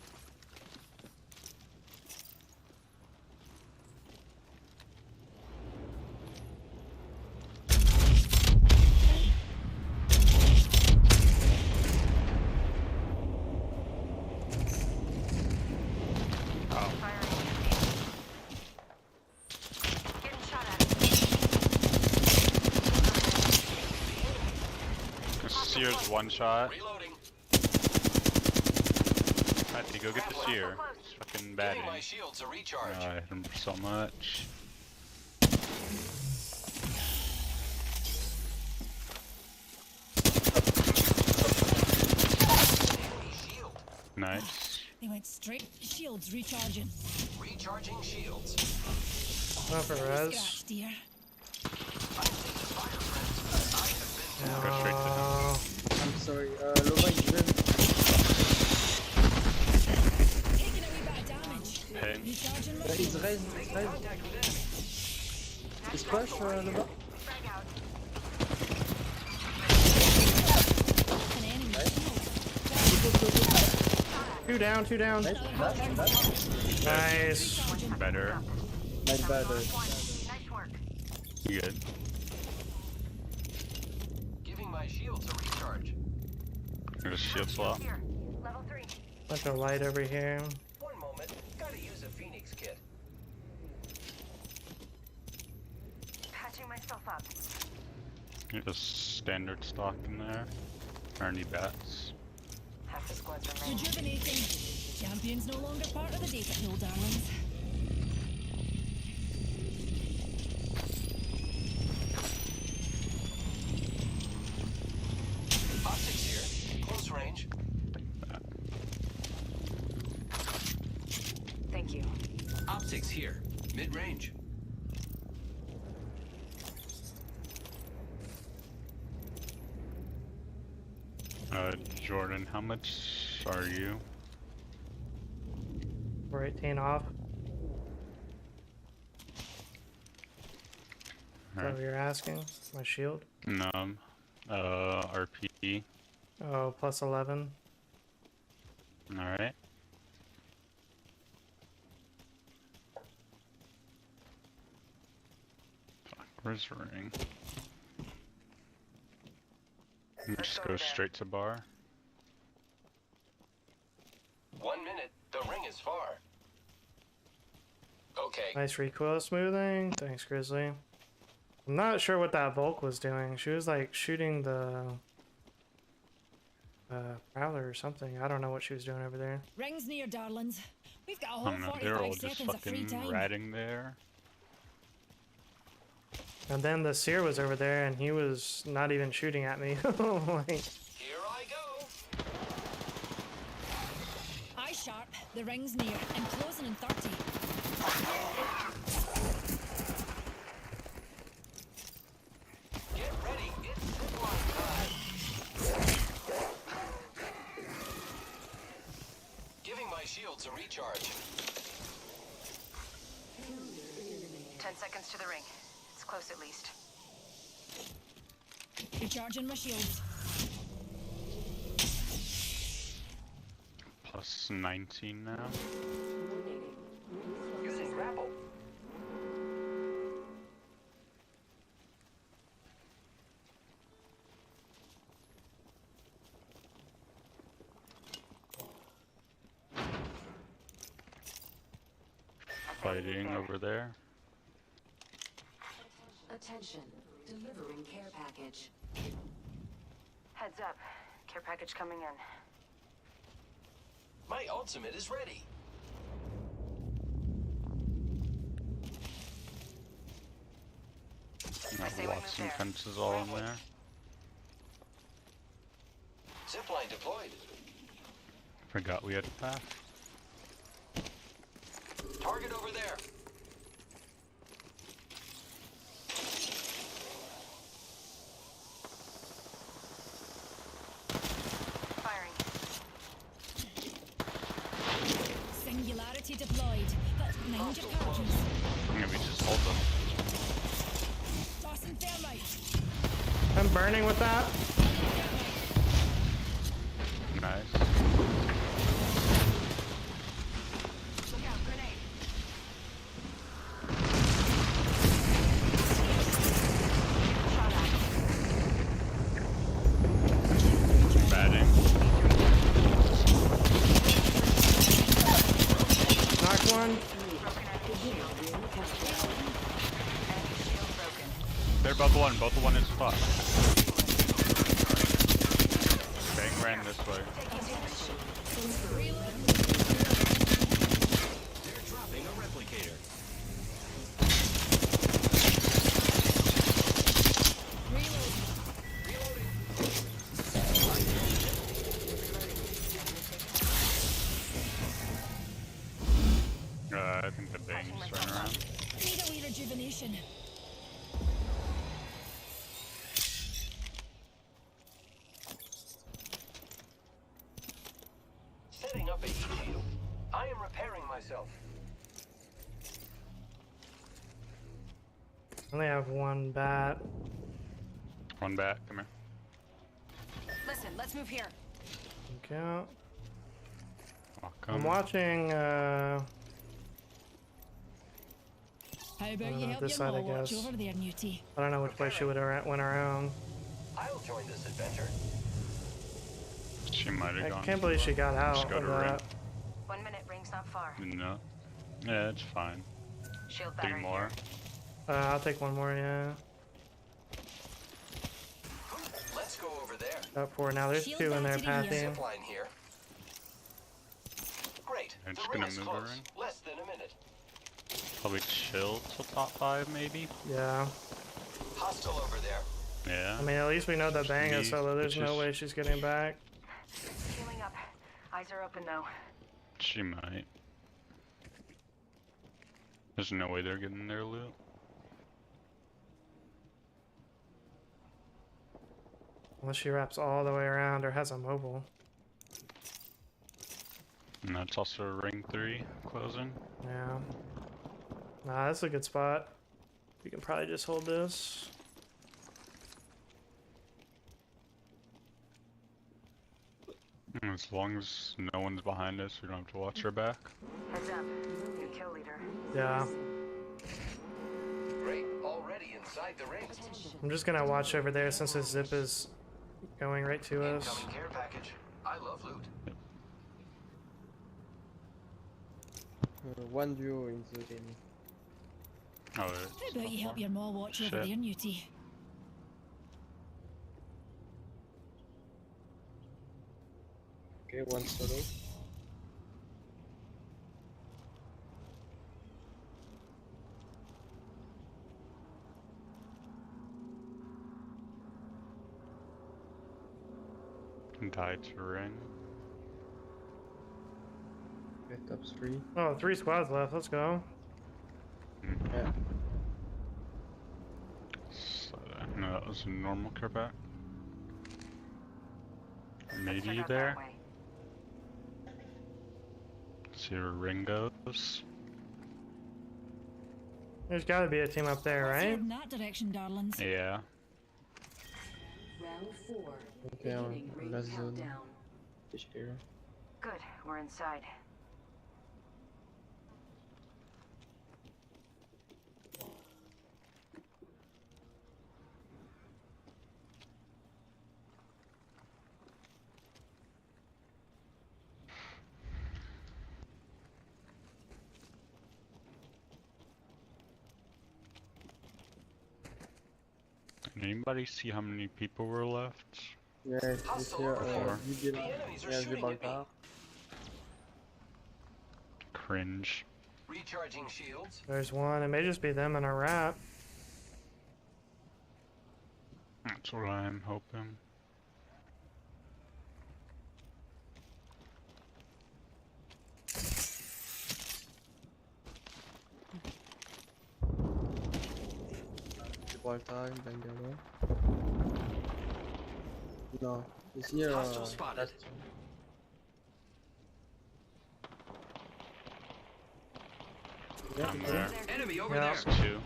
Getting shot at.
Sear's one shot.
Reloading.
Matthew, go get the seer. It's fucking bad.
Giving my shields a recharge.
I hit him so much.
Enemy shield.
Nice.
They went straight. Shields recharging.
Recharging shields.
Not for res.
Scratch, dear.
Go straight to him.
Oh,
I'm sorry, Lova is dead.
Taking a wee bit of damage.
Pain.
Recharging my
He's
shields.
raised, he's raised.
Contact with enemy.
He's crash, Lova.
Frag out.
An enemy shield.
two down, two down.
Nice, nice, nice.
Nice.
Better.
Not bad.
Nice work.
You good?
Giving my shields a recharge.
There's a shield slot.
Here. Level 3.
Bunch of light over here.
One moment. Gotta use a Phoenix kit.
Patching myself up.
There's a standard stock in there. Or any bats.
Half the squad's remaining.
Rejuvenating. Champion's no longer part of the data pool, darlings.
Optics here. Close range.
Thank you.
Optics here. Mid-range.
Jordan, how much are you?
We're 18 off. Is that
Alright.
what you're asking? My shield?
No. RP.
Oh, plus 11.
Alright. Fuck, where's the ring? Just go straight to bar.
1 minute. The ring is far. Okay.
Nice recoil smoothing. Thanks, Grizzly. I'm not sure what that Volk was doing. She was like shooting the Prowler or something. I don't know what she was doing over there.
Rings near, darlings. We've got a
I
whole
don't know, they're all
45
just
seconds of free
fucking
time.
ratting there.
And then the Seer was over there and he was not even shooting at me. Like,
Here I go.
Eye sharp. The ring's near. I'm closing in 30.
Get ready. It's zipline time. Giving my shields a recharge.
10 seconds to the ring. It's close at least.
Recharging my shields.
Plus 19 now.
Using grapple.
fighting over there.
Attention. Delivering care package. Heads up. Care package coming in.
My ultimate is ready.
Got Watson fences all in there.
Zipline deployed.
Forgot we had a path.
Target over there.
Firing.
Singularity deployed. But mind your carriages.
Yeah, we just hold them.
Tossing thermite.
I'm burning with that.
Nice.
Look out, grenade. Shot at.
Batting.
Knocked one.
Broken enemy shield. Enemy shield broken.
They're both one. Both one is spot. Bang ran this way.
They're dropping a replicator.
I think the bang's right around.
Need a wee rejuvenation.
Setting up a heat shield. I am repairing myself.
I only have one bat.
One back, come here.
Listen, let's move here.
Okay.
Welcome.
I'm watching.
How about you help
this
your
side, I
mole watch
guess.
over there, Newty?
I don't know which way she would have went around.
I'll join this adventure.
She might have
I
gone.
can't believe she got
Just
out
go
of
to ring.
that.
1 minute, ring's not far.
No. Yeah, it's fine.
Shield
3
battery
more.
here.
I'll take one more. Yeah.
Let's go over there.
Got 4 now. There's
Shield
2 in there,
battery here.
Pathy.
Zipline here. Great.
I'm
The
just
ring
gonna
is
move
close.
the ring.
Less than a minute.
Probably chill till top 5, maybe.
Yeah.
Hostile over there.
Yeah.
I mean, at least we know that Bang is solo. There's no
Bitches.
way she's getting back.
Healing up. Eyes are open though.
She might. There's no way they're getting their loot.
Unless she wraps all the way around or has a mobile.
And that's also ring 3 closing.
Yeah. Nah, that's a good spot. We can probably just hold this.
As long as no one's behind us, we don't have to watch her back.
Heads up. New kill leader.
Yeah.
Great. Already inside the ring.
I'm just gonna watch over there since his zip is going right to us.
Incoming care package. I love loot.
One duo in the game.
Oh,
How about you help your mole watch over
Shit.
there, Newty?
Okay, one solo.
died to ring.
Okay, top 3.
Oh, 3 squads left. Let's go.
Yeah.
So, no, that was a normal care pack. Maybe
Check out
there.
that way.
See where ring goes.
There's got to be a team up there,
Let's
right?
head in that direction, darlings.
Yeah.
Round 4.
Okay,
Beginning ring
last zone.
countdown.
Fish here.
Good, we're inside.
Anybody see how many people were left?
Yeah, it's here. You did.
The enemies are
Yeah, the
shooting at me.
bunker.
Cringe.
Recharging shields.
There's one. It may just be them in a wrap.
That's what I'm hoping.
One time, then the other. No, it's here.
Hostile spotted.
I'm there.
Enemy over
Yeah.
There's two.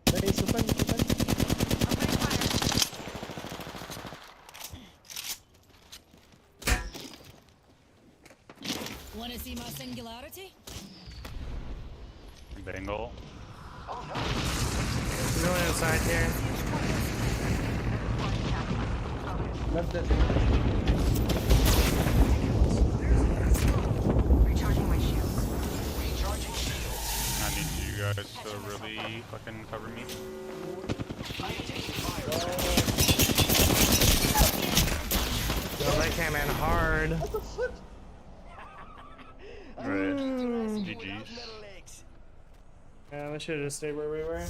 Hey, it's open, it's open.
Wanna see my singularity?
Bengal.
I'm going inside here.
Left it.
Recharging my shields.
Recharging shields.
I need you guys to really fucking cover me.
I am taking fire.
Yo, they came in hard.
Right. GG's.
Yeah, we should have just stayed where we were.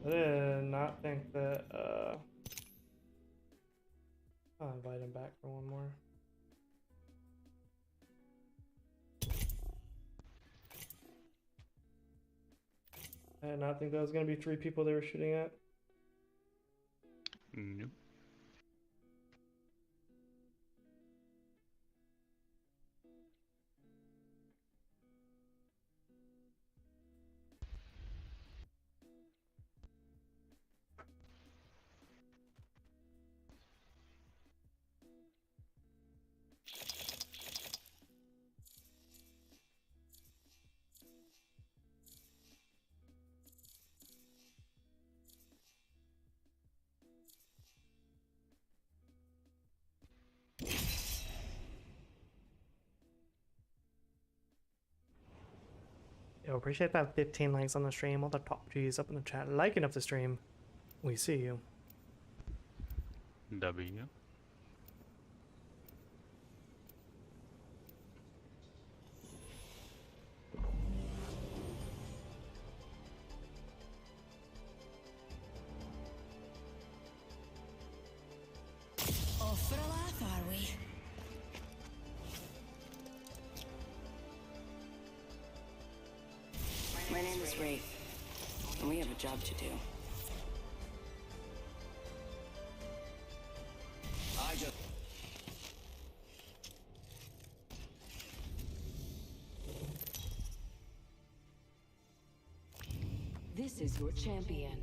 I did not think that, I'll invite him back for one more. I did not think that was going to be 3 people they were shooting at.
Nope.
Yo, appreciate that 15 likes on the stream. All the top G's up in the chat. Liking up the stream. We see you.
W.
Off for a laugh, are we?
My name is Wraith, and we have a job to do.
I just.
This is your champion.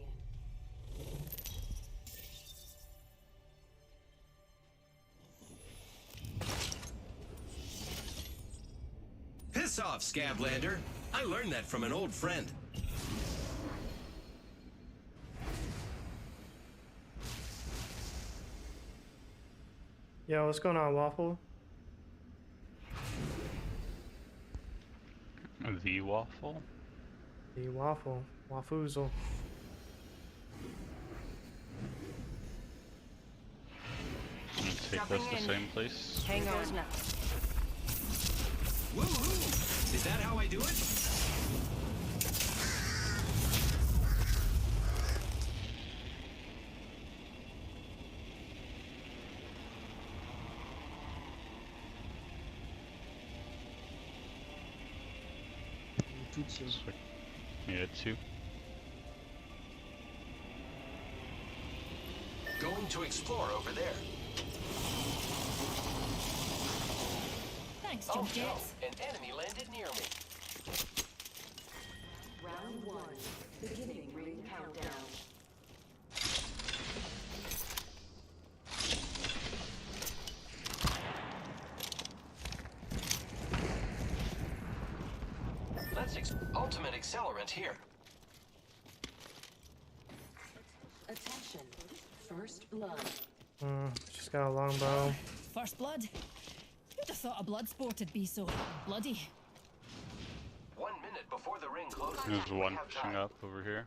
Piss off, Scablander. I learned that from an old friend.
Yo, what's going on, Waffle?
The waffle.
The Waffle. Wafoozle.
Take us the same place.
Hang on.
Woohoo! Is that how I do it?
Yeah, 2.
Going to explore over there.
Thanks,
Oh
jump
no,
jets.
an enemy landed near me.
Round 1. Beginning ring countdown.
Ultimate accelerant here.
First blood.
She's got a longbow.
First blood. Who'd have thought a blood sport would be so bloody?
1 minute before the ring closes.
There's
We
one
have
pushing
time.
up over here.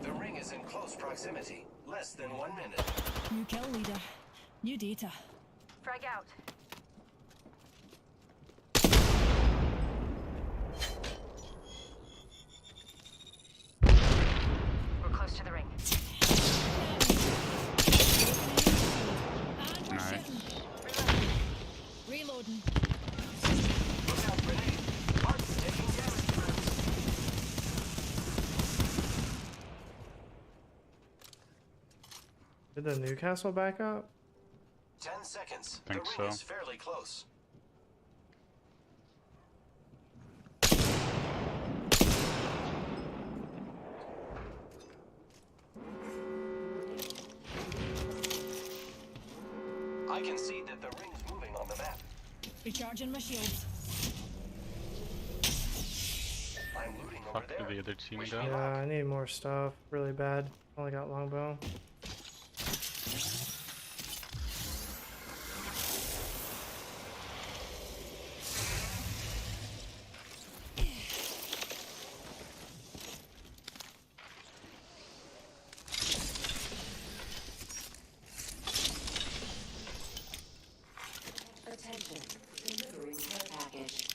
The ring is in close proximity. Less than 1 minute.
New kill leader. New data.
Frag out. We're close to the ring.
And we're
Nice.
shooting. Reloading.
Look out, grenade. Mark's taking damage, friends.
Did the Newcastle back up?
10 seconds.
Think
the ring
so.
is fairly close. I can see that the ring's moving on the map.
Recharging my shields.
I'm looting over
Fuck did
there.
the other team
Wish
go?
me
Yeah,
luck.
I need more stuff. Really bad. Only got longbow.
Attention. Delivering care package.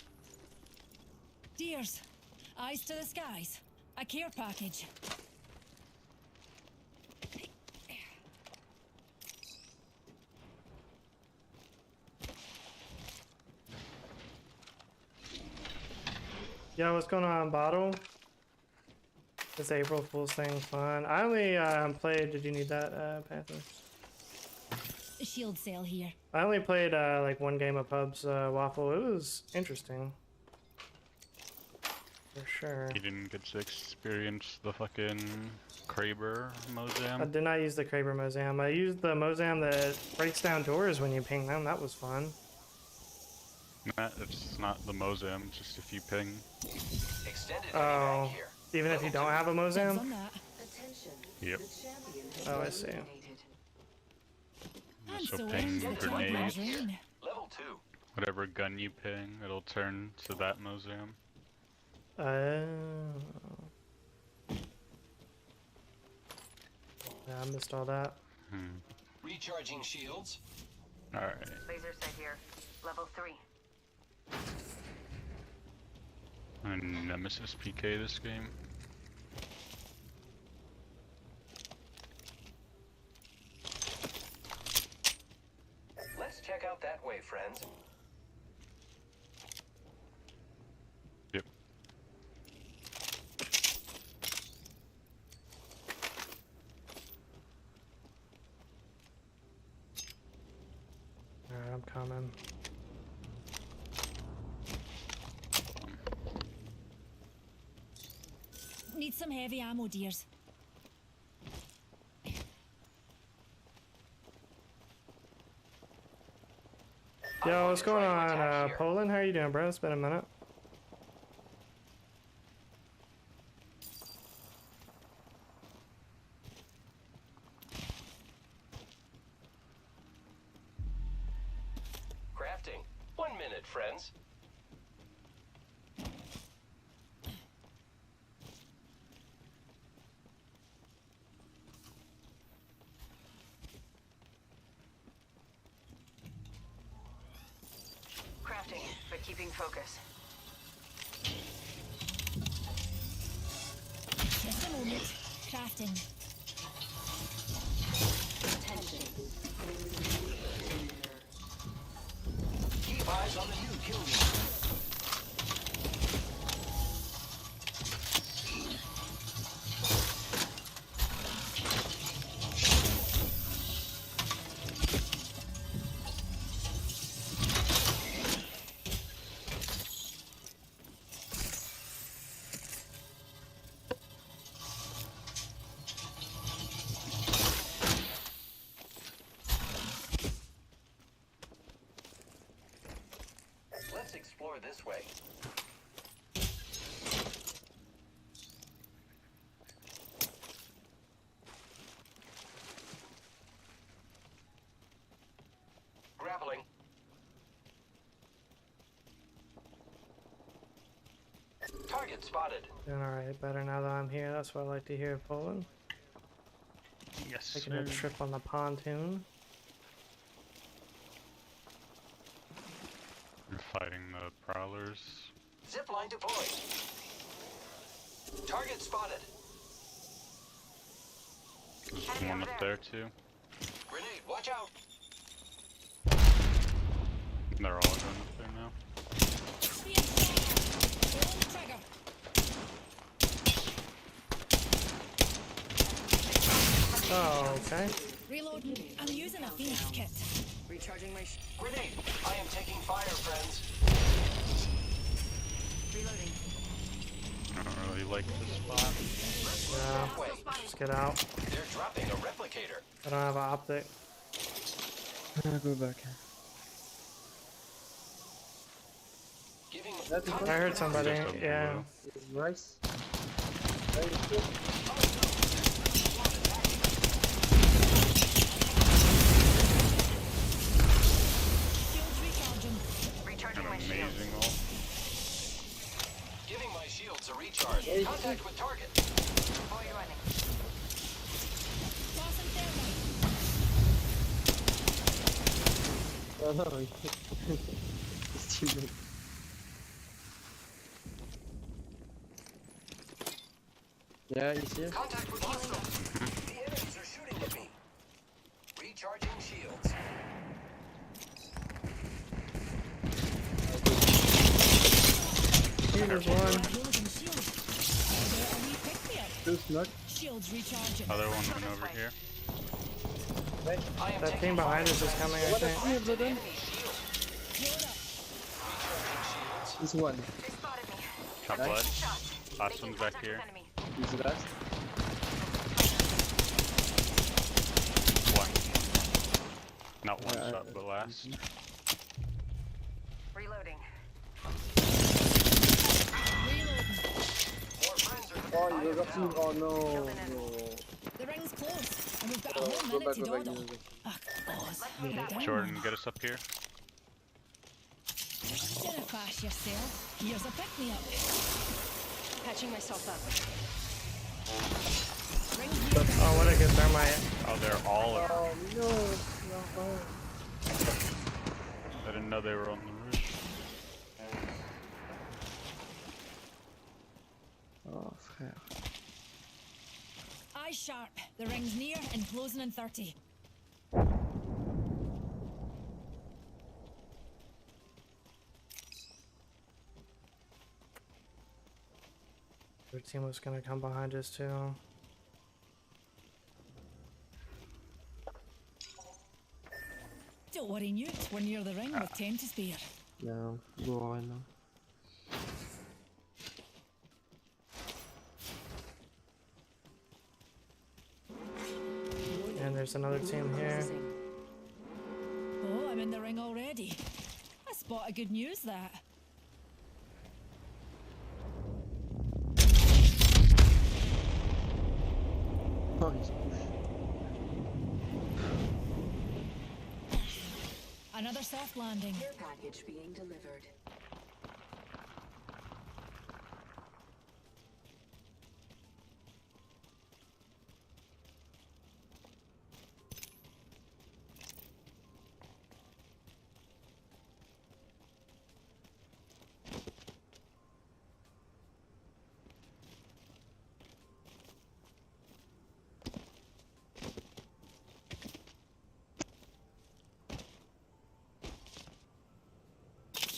Deers. Eyes to the skies. A care package.
Yo, what's going on, Bottle? This April Fool's thing fun. I only played. Did you need that, Panther?
Shield cell here.
I only played like one game of Pub's Waffle. It was interesting. For sure.
He didn't get to experience the fucking Kraber
I
Mozam.
did not use the Kraber Mozam. I used the Mozam that breaks down doors when you ping them. That was fun.
Nah, it's not the Mozam, just if you ping.
Extended heavy
Oh,
mag here.
even if you don't have a
Dibs
Mozam?
on that.
Attention.
Yep.
The champion has
Oh, I
been
see.
eliminated.
And
So
so
ping
ends the
grenades.
Champions reign.
Level 2.
Whatever gun you ping, it'll turn to that Mozam.
Yeah, I missed all that.
Recharging shields.
Alright.
Laser sight here. Level 3.
And Nemesis PK this game.
Let's check out that way, friends.
Yep.
Alright, I'm coming.
Need some heavy ammo, dears.
Yo, what's going
trying to
on,
attack here.
Poland? How you doing, bro? It's been a minute.
Crafting. 1 minute, friends.
Crafting, but keeping focus.
Just a moment. Crafting.
Attention.
Keep eyes on the new kill leader. this way. Grappling. Target spotted.
Doing alright, better now that I'm here. That's what I like to hear, Poland.
Yes,
Taking
sir.
a trip on the pontoon.
You're fighting the prowlers.
Zipline deployed. Target spotted.
There's one up there too.
Grenade, watch out.
They're all going up there now.
Trigger.
Oh, okay.
Reloading. I'm using a Phoenix kit.
Recharging my
Grenade. I am taking fire, friends.
reloading.
I don't really like this spot.
Yeah, just get out.
They're dropping a replicator.
I don't have an optic.
Go back.
Giving
That's
I heard somebody.
Just a
Yeah.
blue.
Rice. Very good.
Shields recharging.
Recharging
An
my shield.
amazing ult.
Giving my shields a recharge. Contact with target.
Deploy running.
Tossing thermite.
Oh no. It's too big. Yeah, he's here.
Contact with hostiles. The enemies are shooting at me. Recharging shields.
Here's one.
Reloading shield. A wee pick-me-up.
Too snug.
Shields recharging.
Other one went over here.
I am
That
taking
thing behind us
fire,
is coming, I
What a
think.
clear, brother.
enemy shield.
Load up.
Recharging shields.
This one.
They spotted me.
Top
Nice.
left.
Shot.
Last
Making
one's back
contact
here.
with enemy.
He's the last.
One. Not one
Yeah,
shot, but last.
Reloading.
Reloading.
More friends are
Oh, you're rushing. Oh no.
The ring's close, and we've got a
Oh,
whole
go
minute
back,
to
go back.
dawdle. Ah, boss. Lay down.
Jordan, get us up here.
Dinna pass yourself. Here's a pick-me-up.
Patching myself up.
Ring's near.
Oh, what a good thermite.
Oh, they're all up.
Oh no. No.
I didn't know they were on the roof.
Oh, frère.
Eyes sharp. The ring's near and closing in 30.
Their team was gonna come behind us too.
Don't worry, Newt. We're near the ring with 10 to spare.
No, go on now.
And there's another team here.
Oh, I'm in the ring already. A spot of good news, that.
Oh, he's push.
Another soft landing.
Care package being delivered.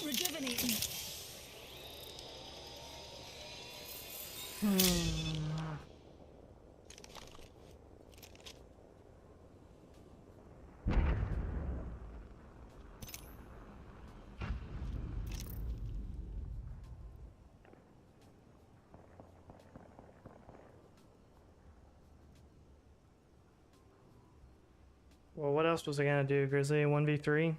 Rejuvenating.
Well, what else was I gonna do, Grizzly? 1v3?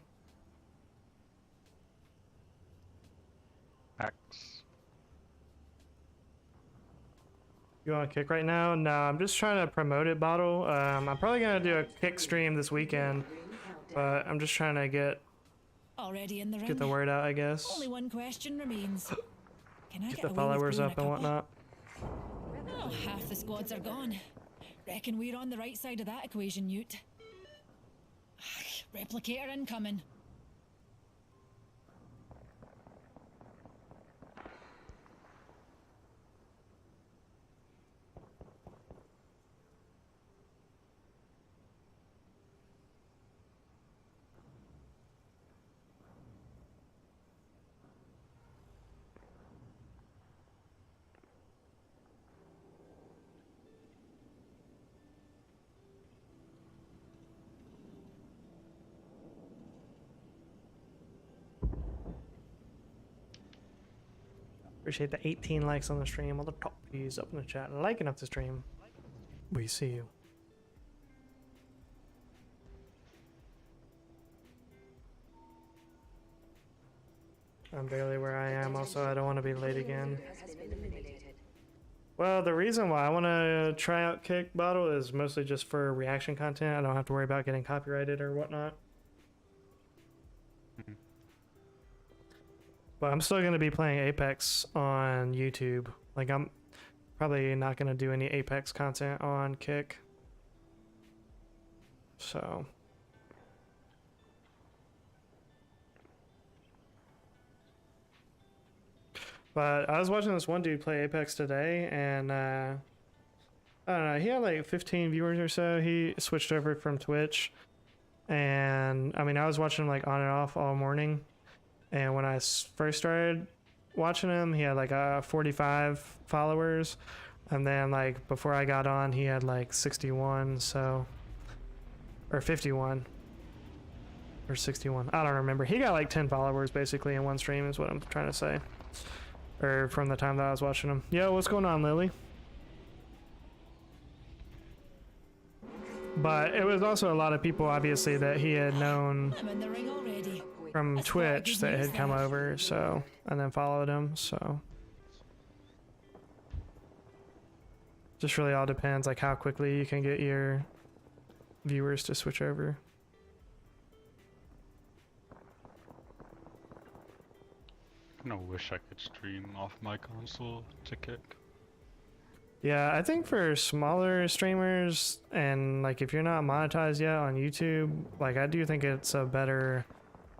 You want to kick right now? No, I'm just trying to promote it, Bottle. I'm probably gonna do a kick stream this weekend, but I'm just trying to get
Already in the ring.
the word out, I guess.
Only one question remains. Can I
Get
get
the
away with
followers
brewing
up
a
and
cuppa?
whatnot.
Oh, half the squads are gone. Reckon we're on the right side of that equation, Newt. Replicator incoming.
Appreciate the 18 likes on the stream. All the top views up in the chat. Liking up the stream. We see you. I'm barely where I am. Also, I don't want to be late again. Well, the reason why I want to try out Kick Bottle is mostly just for reaction content. I don't have to worry about getting copyrighted or whatnot. But I'm still going to be playing Apex on YouTube. Like, I'm probably not going to do any Apex content on Kick. So. But I was watching this one dude play Apex today, and I don't know, he had like 15 viewers or so. He switched over from Twitch, and I mean, I was watching him like on and off all morning. And when I first started watching him, he had like 45 followers, and then like before I got on, he had like 61, so, or 51 or 61. I don't remember. He got like 10 followers basically in one stream is what I'm trying to say. Or from the time that I was watching him. Yo, what's going on, Lily? But it was also a lot of people, obviously, that he had known
I'm in the ring already.
from
That's
Twitch
not
that
good
had come
news,
over, so, and then followed him, so. Just really all depends, like, how quickly you can get your viewers to switch over.
I kinda wish I could stream off my console to Kick.
Yeah, I think for smaller streamers and like if you're not monetized yet on YouTube, like I do think it's a better,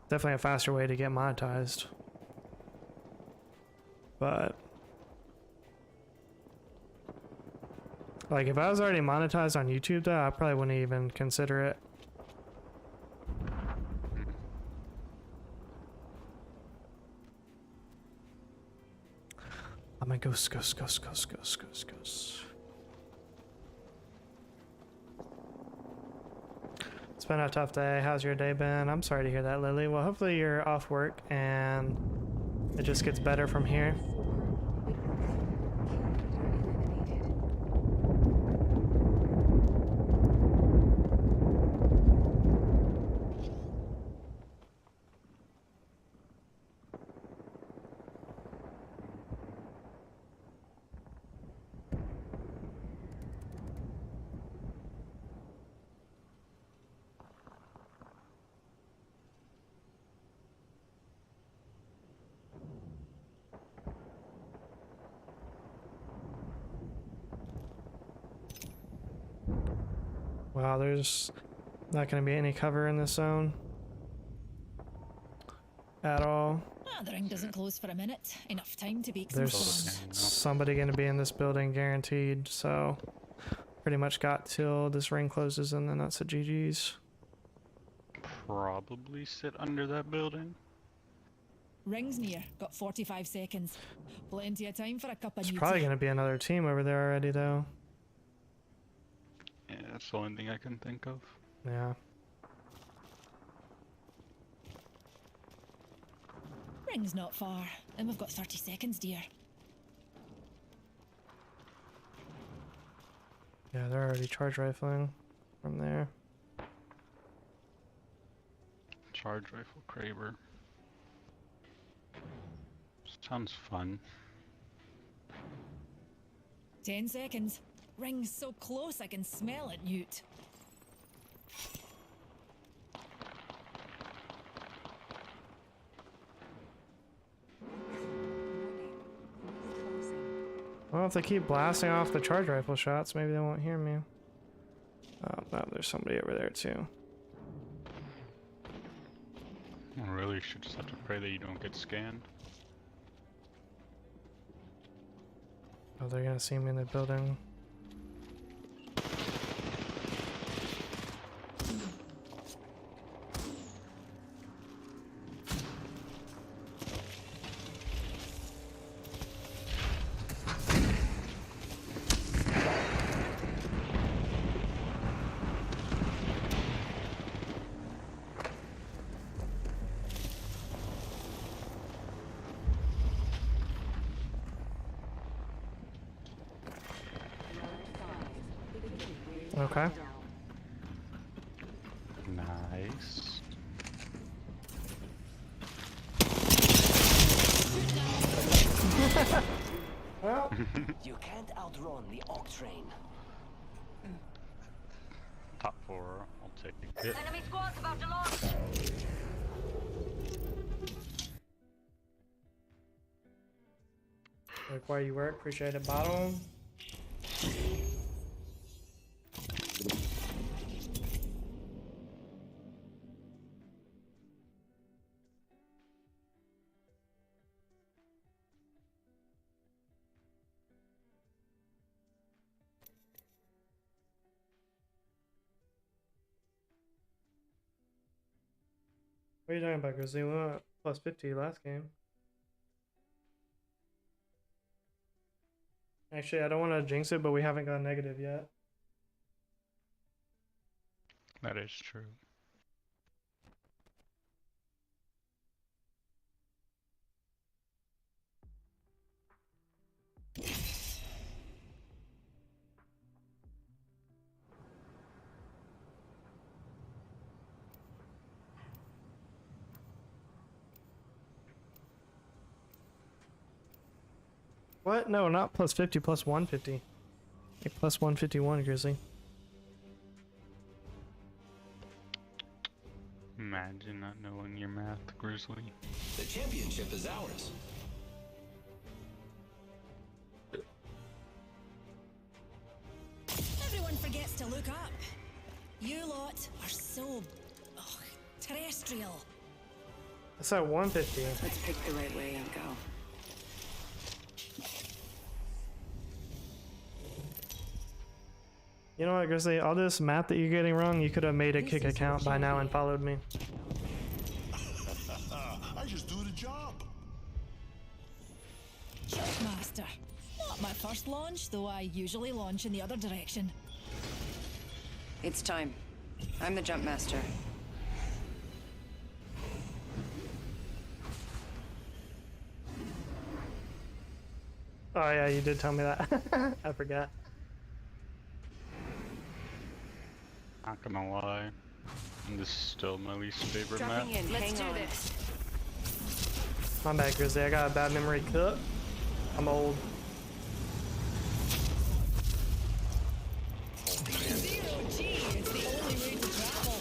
definitely a faster way to get monetized. But like if I was already monetized on YouTube though, I probably wouldn't even consider it. I'm gonna ghost. It's been a tough day. How's your day been? I'm sorry to hear that, Lily. Well, hopefully you're off work and it just gets better from here. Wow, there's not going to be any cover in this zone at all.
Ah, the ring doesn't close for a minute. Enough time to bake
There's
some fun.
somebody going to be in this building guaranteed, so pretty much got till this ring closes and then that's a GG's.
Probably sit under that building.
Ring's near. Got 45 seconds. Plenty of time for a cup of
It's
Newty.
probably going to be another team over there already though.
Yeah, that's the only thing I can think of.
Yeah.
Ring's not far, and we've got 30 seconds, dear.
Yeah, they're already charge rifling from there.
Charge rifle Kraber. Sounds fun.
10 seconds. Ring's so close I can smell it, Newt.
Well, if they keep blasting off the charge rifle shots, maybe they won't hear me. Oh, no, there's somebody over there too.
I really should just have to pray that you don't get scanned.
Oh, they're gonna see me in the building. Okay.
Nice.
Well,
You can't outrun the Ock train.
Top 4, I'll take it.
Enemy squad's about to launch.
like where you work, appreciate it, bottom. What are you talking about, Grizzly? We went plus 50 last game. Actually, I don't want to jinx it, but we haven't gone negative yet.
That is true.
What? No, not plus 50, plus 150. Like plus 151, Grizzly.
Imagine not knowing your math, Grizzly.
The championship is ours.
Everyone forgets to look up. You lot are so terrestrial.
That's at 150.
Let's pick the right way and go.
You know what, Grizzly? All this math that you're getting wrong, you could have made a kick account by now and followed me.
I just do the job.
Master. Not my first launch, though I usually launch in the other direction.
It's time. I'm the jump master.
Oh yeah, you did tell me that. I forgot.
Not gonna lie, this is still my least favorite
Dropping
map.
in.
Let's
Hang
do
on.
this.
My bad, Grizzly. I got a bad memory. Cut. I'm old.
Zero G is the only way to travel.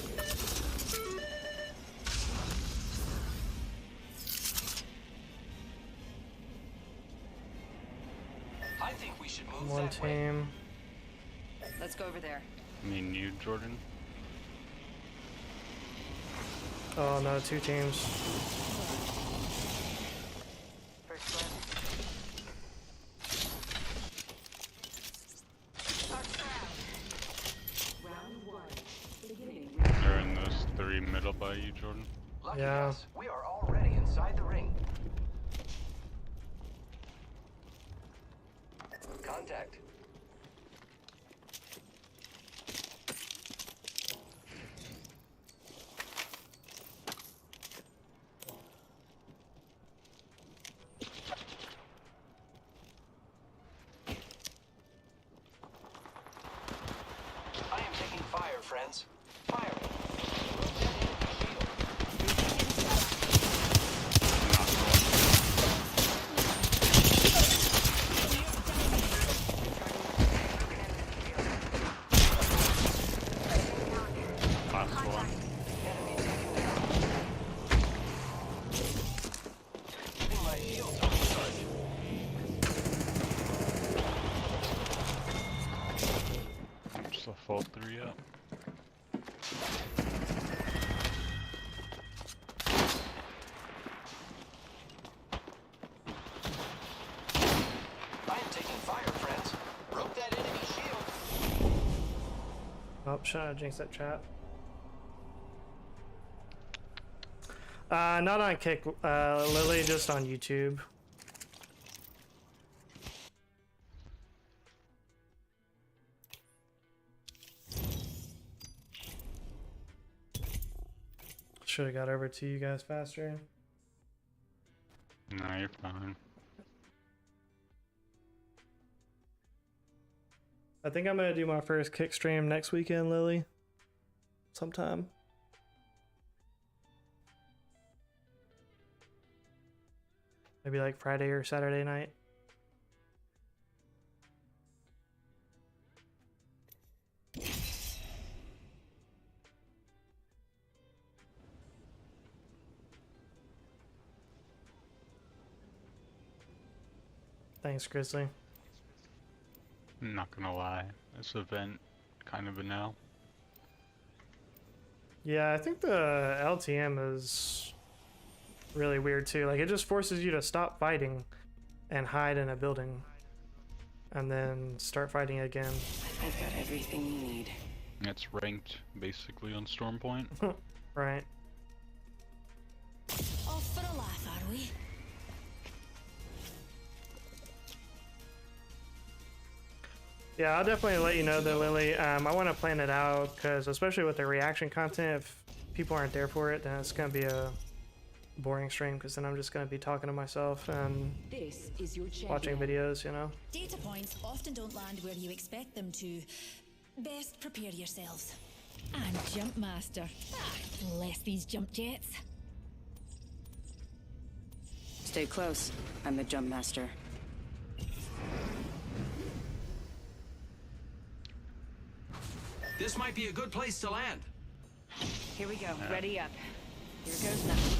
I think we should move
One
that way.
team.
Let's go over there.
Me and you, Jordan.
Oh no, 2 teams.
First blood.
They're in those 3 middle by you, Jordan.
Lucky
Yeah.
us, we are already inside the ring. Contact. I am taking fire, friends. Fire.
full 3 up.
I am taking fire, friends. Broke that enemy shield.
Oh, should I jinx that trap? Not on Kick, Lily, just on YouTube. Should have got over to you guys faster.
Nah, you're fine.
I think I'm gonna do my first Kick stream next weekend, Lily. Sometime. Maybe like Friday or Saturday night. Thanks, Grizzly.
I'm not gonna lie, this event kind of banal.
Yeah, I think the LTM is really weird too. Like, it just forces you to stop fighting and hide in a building and then start fighting again.
I've got everything you need.
It's ranked basically on Storm Point.
Right.
Off for a laugh, are we?
Yeah, I'll definitely let you know though, Lily. I want to plan it out because, especially with the reaction content, if people aren't there for it, then it's gonna be a boring stream because then I'm just gonna be talking to myself and
This is your
watching videos, you know.
Data points often don't land where you expect them to. Best prepare yourselves. And Jump Master. Ah, bless these jump jets.
Stay close. I'm the jump master.
This might be a good place to land.
Here we go. Ready up. Here goes nothing.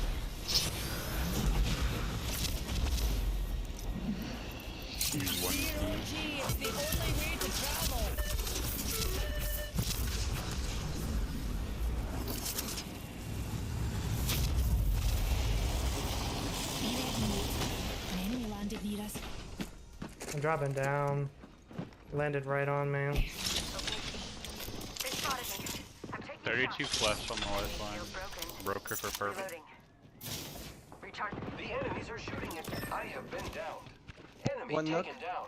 Use one.
Zero G is the only way to travel. An enemy landed near us.
I'm dropping down. Landed right on me.
They spotted me. I'm taking
32
shots.
flesh on the lifeline.
Broken.
Broker for purple.
Reloading. Recharge.
The enemies are shooting at me. I have been downed. Enemy
One knock.
taken down.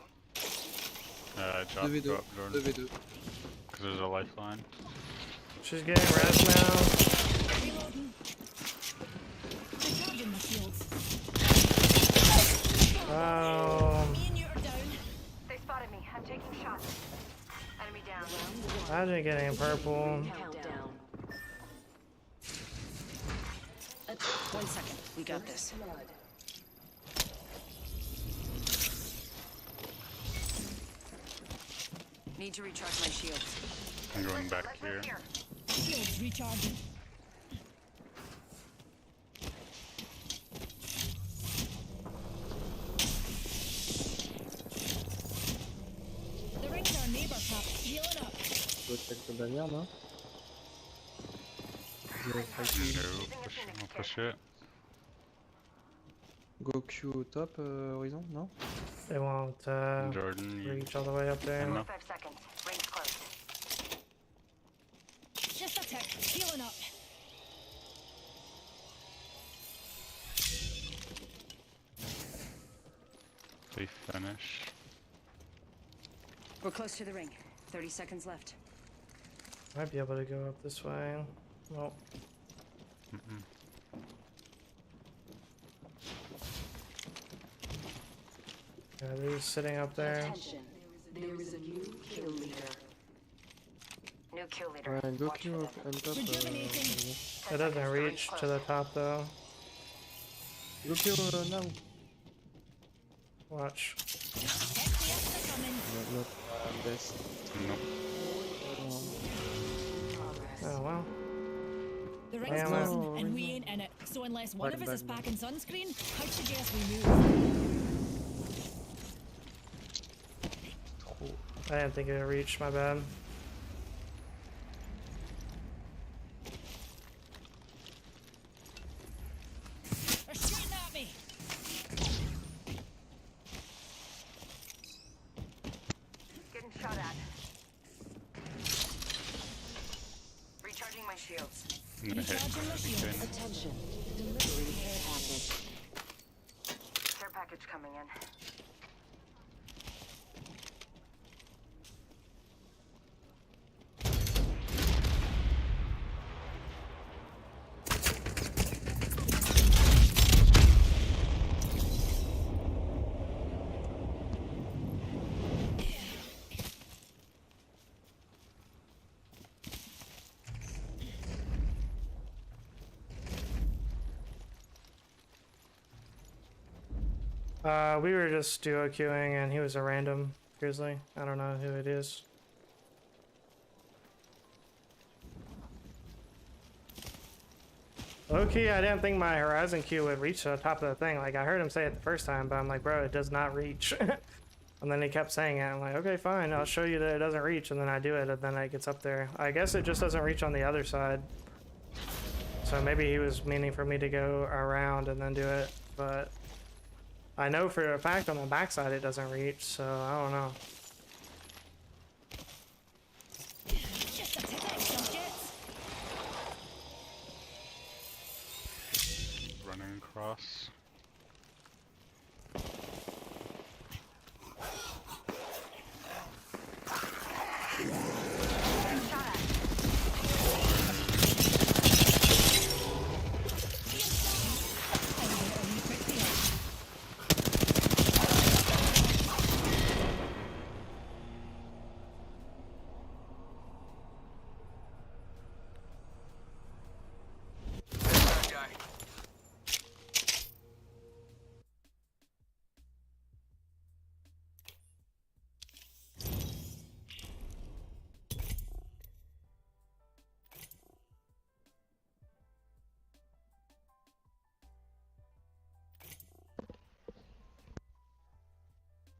Drop,
2v2.
drop, Jordan.
2v2.
Because there's a lifeline.
She's getting res now.
Reloading. Recharging my shields.
Oh,
Me and you are down.
They spotted me. I'm taking shots. Enemy down.
imagine getting purple.
Countdown. 1 second. We got this. Need to recharge my shields.
I'm going back here.
Shields recharging. The ring's our neighbor pup. Healing up.
Go check the bannière, non? Zero fight.
No, I'll push it.
Go Q au top, Horizon, non?
They won't
Jordan, you
reach all the way up there.
No.
5 seconds. Rings close.
Just a tick. Healing up.
they finish.
We're close to the ring. 30 seconds left.
Might be able to go up this way. Well,
Mm-mm.
yeah, they're just sitting up there.
Attention. There is a new kill leader.
New kill leader.
Ouais, go
Watch
Q
for
up
them.
on top.
Rejuvenating.
It doesn't reach to the top though.
Go Q now.
Watch.
FPS are coming.
Not best.
Nope.
Oh well.
The ring's
Damn it.
closing, and we ain't in it. So unless one of us is
Back.
packing sunscreen, I'd suggest we move.
I didn't think it reached, my bad.
shields.
Recharging my shields.
Attention. Delivery care package.
Care package coming in.
We were just duo queuing and he was a random grizzly. I don't know who it is. Okay, I didn't think my horizon queue would reach the top of the thing. Like I heard him say it the first time, but I'm like, bro, it does not reach. And then he kept saying it. I'm like, okay, fine, I'll show you that it doesn't reach. And then I do it, and then it gets up there. I guess it just doesn't reach on the other side. So maybe he was meaning for me to go around and then do it, but I know for a fact on the backside it doesn't reach, so I don't know.
Just a ticket, subjects.
Running across.
That guy.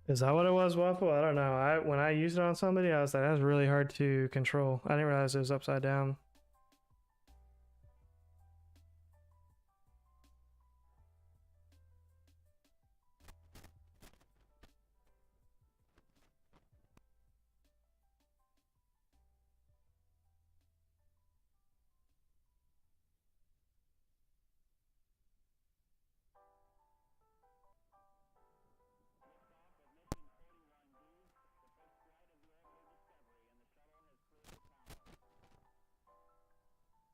Is that what it was, Waffle? I don't know. When I used it on somebody, I was like, that's really hard to control. I didn't realize it was upside down.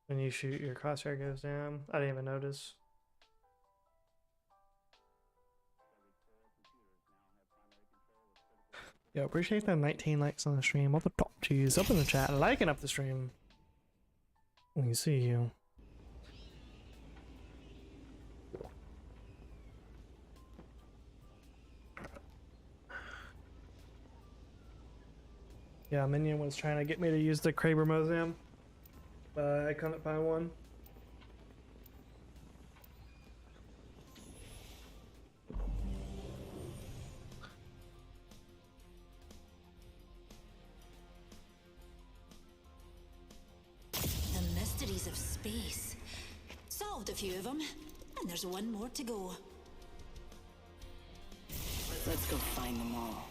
When you shoot, your crosshair goes down. I didn't even notice. Yo, appreciate the 19 likes on the stream. All the top cheese up in the chat, liking up the stream. We see you. Yeah, Minion was trying to get me to use the Kraber Mausoleum, but I couldn't find one.
The mysteries of space. Solved a few of them, and there's one more to go.
Let's go find them all.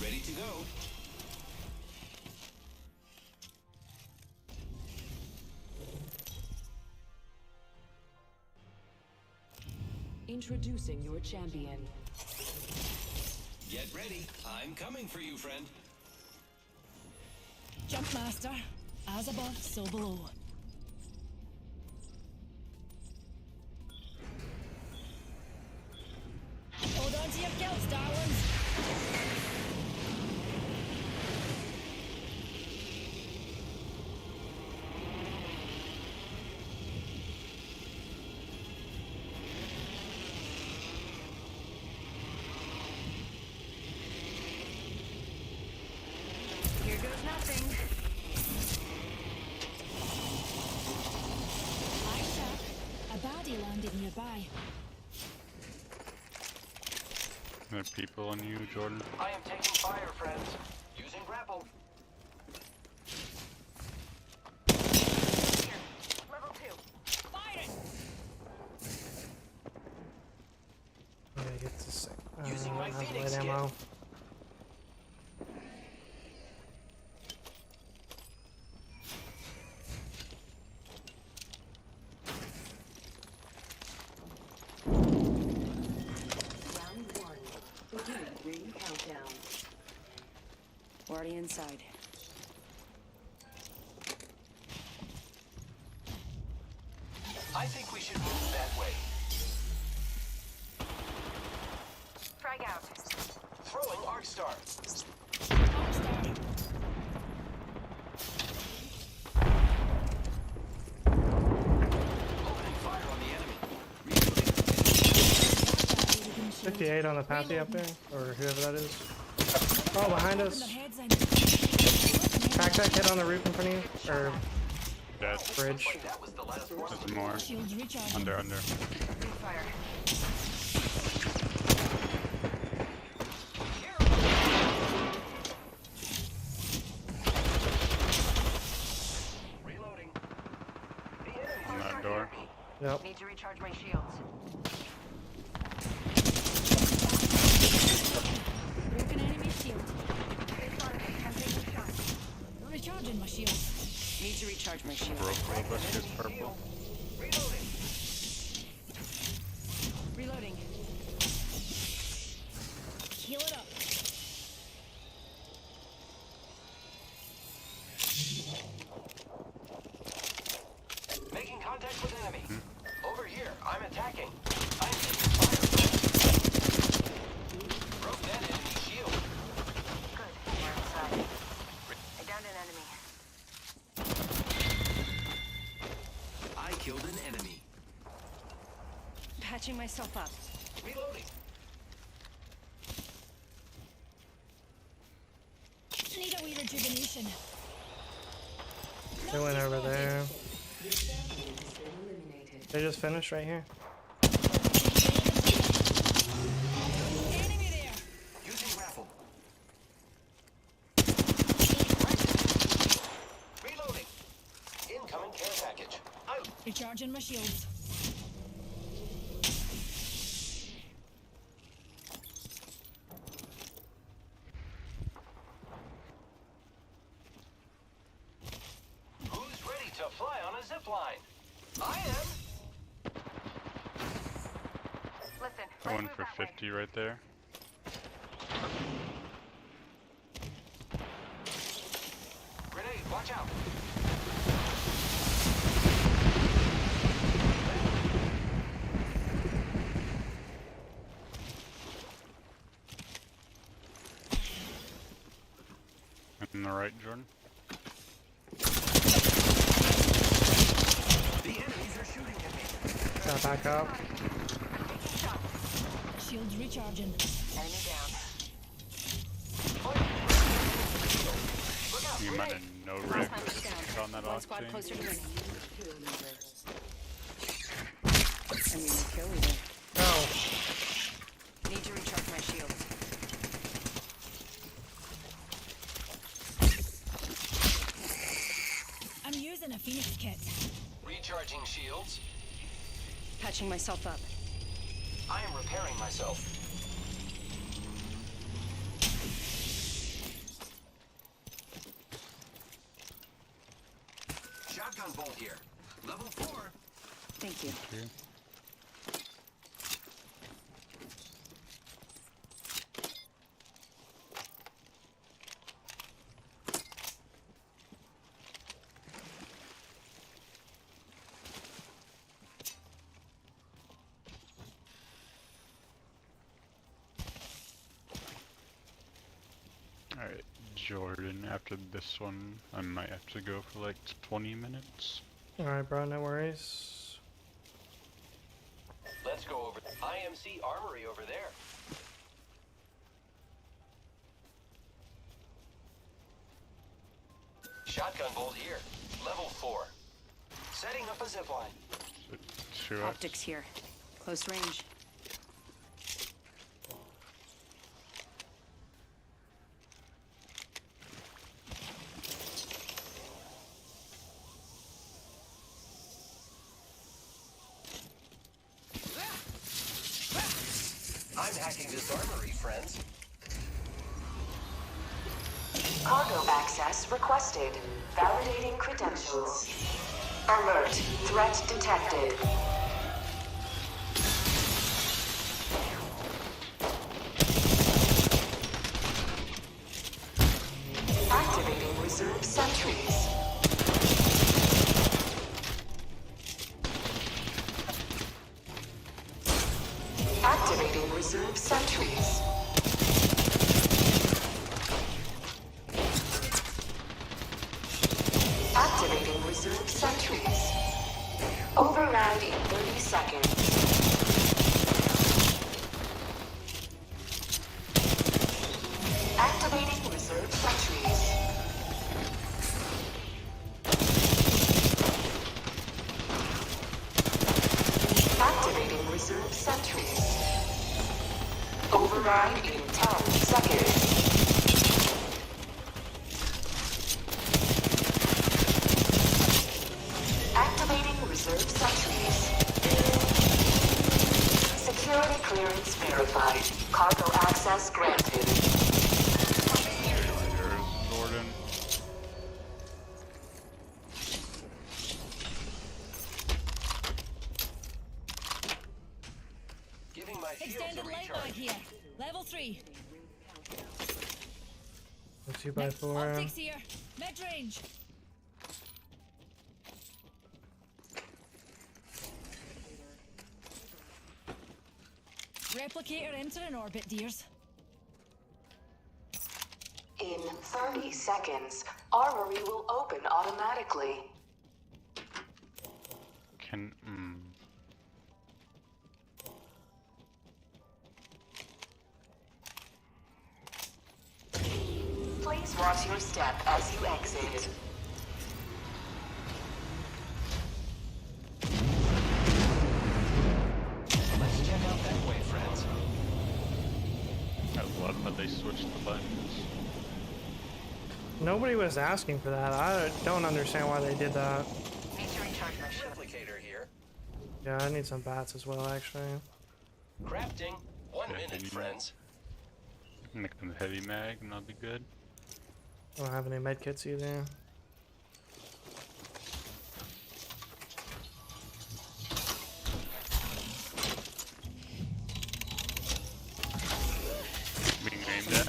Ready to go.
Introducing your champion.
Get ready. I'm coming for you, friend.
Jump master, as above, so below. Hold on to your kilts, darlings.
Here goes nothing.
Hi, Shaq. A baddie landed nearby.
There are people on you, Jordan.
I am taking fire, friends. Using grapple.
Here. Level 2.
Fire it!
Yeah, get this.
Using my
I don't have
Phoenix
light
kit.
ammo.
Already inside.
I think we should move that way.
Frag out.
Throwing Arc Star. Opening fire on the enemy. Reloading.
58 on the pathy up there, or whoever that is. Oh, behind us. Crack that kid on the roof in front of you, or
Dead.
bridge.
That was the last one.
There's more.
Shields recharging.
Under.
Fire.
Reloading. The
On
enemy's
that door.
Yep.
Need to recharge my shields.
Broken enemy shield. Recharging my shield.
Need to recharge my shield.
Broke a little bit. His purple.
Reloading.
Reloading.
Heal it up.
Making contact with enemy. Over here. I'm attacking. I'm taking fire. Broke that enemy shield.
Good. We're inside. I downed an enemy.
I killed an enemy.
Patching myself up.
Reloading.
Need a wee rejuvenation.
They went over there. They just finished right here.
Enemy there.
Using raffle. Reloading. Incoming care package. Out.
Recharging my shields.
Who's ready to fly on a zip line? I am.
Listen.
I
let's
went
move
for
that way.
50 right there.
Grenade, watch out.
In the right, Jordan.
The enemies are shooting at me.
Got back up.
Shields recharging.
Enemy down.
Look out,
You might
grenade.
have no rig
Hunter's down.
on that
One squad
octane.
closer to winning. I mean, a kill leader.
No.
Need to recharge my shield.
I'm using a Phoenix kit.
Recharging shields.
Patching myself up.
I am repairing myself. Shotgun bolt here. Level 4.
Thank you.
Here. Alright, Jordan, after this one, I might have to go for like 20 minutes.
Alright, bro, no worries.
Let's go over IMC Armory over there. Shotgun bolt here. Level 4. Setting up a zipline.
Sure.
Optics here. Close range.
I'm hacking this armory, friends.
Cargo access requested. Validating credentials. Alert. Threat detected. Activating reserve sentries. Activating reserve sentries. Override in 30 seconds. Activating reserve sentries. Activating reserve sentries. Override in 10 seconds. Activating reserve sentries. Security clearance verified. Cargo access granted.
There's Jordan.
Giving my shields
Extended
a
light
recharge.
mag here. Level 3.
A 2x4.
Optics here. Mid range. Replicator entering orbit, dears.
In 30 seconds, armory will open automatically.
Can
Please watch your step as you exit.
Let's check out that way, friends.
I love how they switched the buttons.
Nobody was asking for that. I don't understand why they did that.
Need to recharge my shield.
Replicator here.
Yeah, I need some bats as well, actually.
Crafting. 1
Yeah,
minute,
heavy
friends.
Make them heavy mag and that'll be good.
I don't have any medkits either.
Being aimed at.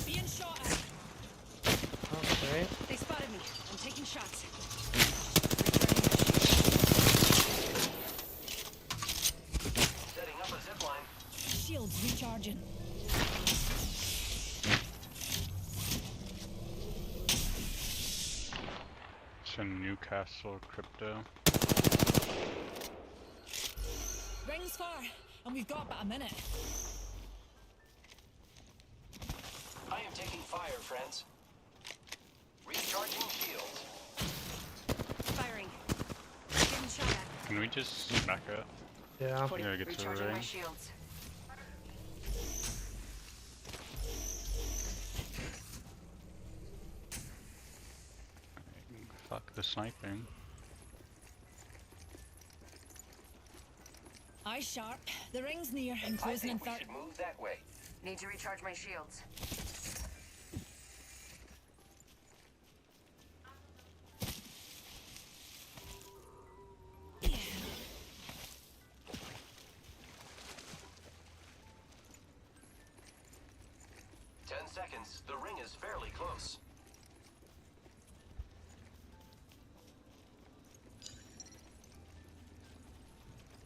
Being shot at.
Oh, great.
They spotted me. I'm taking shots.
Setting up a zip line.
Shields recharging.
It's in Newcastle crypto.
Rings far, and we've got about a minute.
I am taking fire, friends. Recharging shields.
Firing. Getting shot at.
Can we just back up?
Yeah.
We gotta get to the
Recharging my
ring.
shields.
Fuck the sniping.
Eyes sharp. The ring's near and
I
closing in
think we
30.
should move that way.
Need to recharge my shields.
Seconds. The ring is fairly close.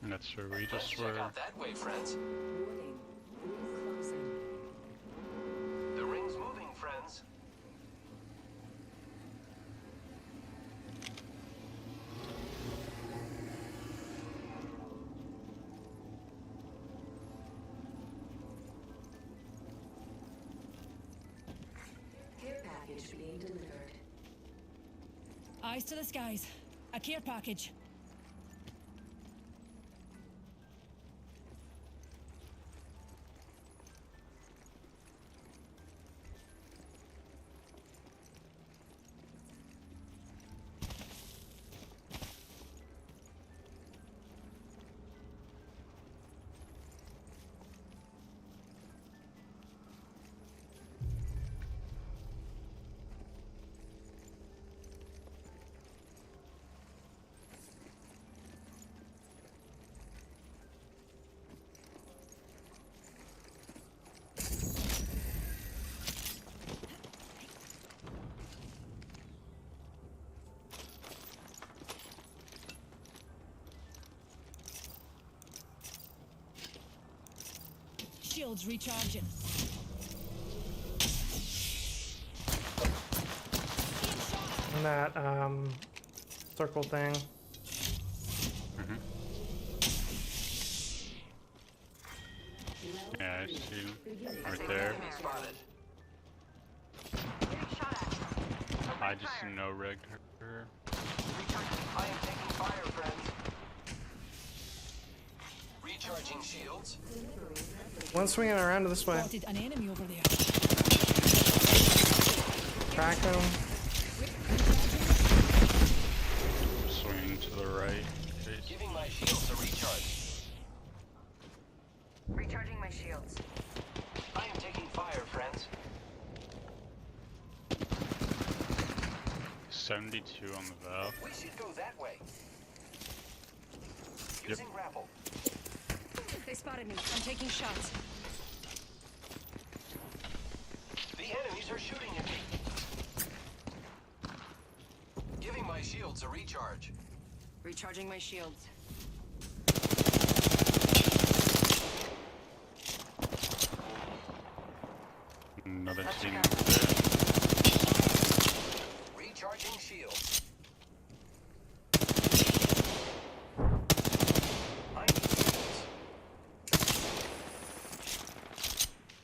And that's where we
Let's
just
check
were.
out that way, friends.
Warning. Ring closing.
The ring's moving, friends.
Care package being delivered.
Eyes to the skies. A care package. shields recharging.
And that circle thing.
Yeah, I see him. Right there.
Spotted.
Getting shot at.
I
Opening
just
fire.
no-regged her.
I am taking fire, friends. Recharging shields.
One swinging around this way.
Spotted an enemy over there.
Crack him.
Swinging to the right.
Giving my shields a recharge.
Recharging my shields.
I am taking fire, friends.
72 on the valve.
We should go that way.
Yep.
Using grapple.
They spotted me. I'm taking shots.
The enemies are shooting at me. Giving my shields a recharge.
Recharging my shields.
Another
Let's
team
go.
over there.
Recharging shields. I need shields.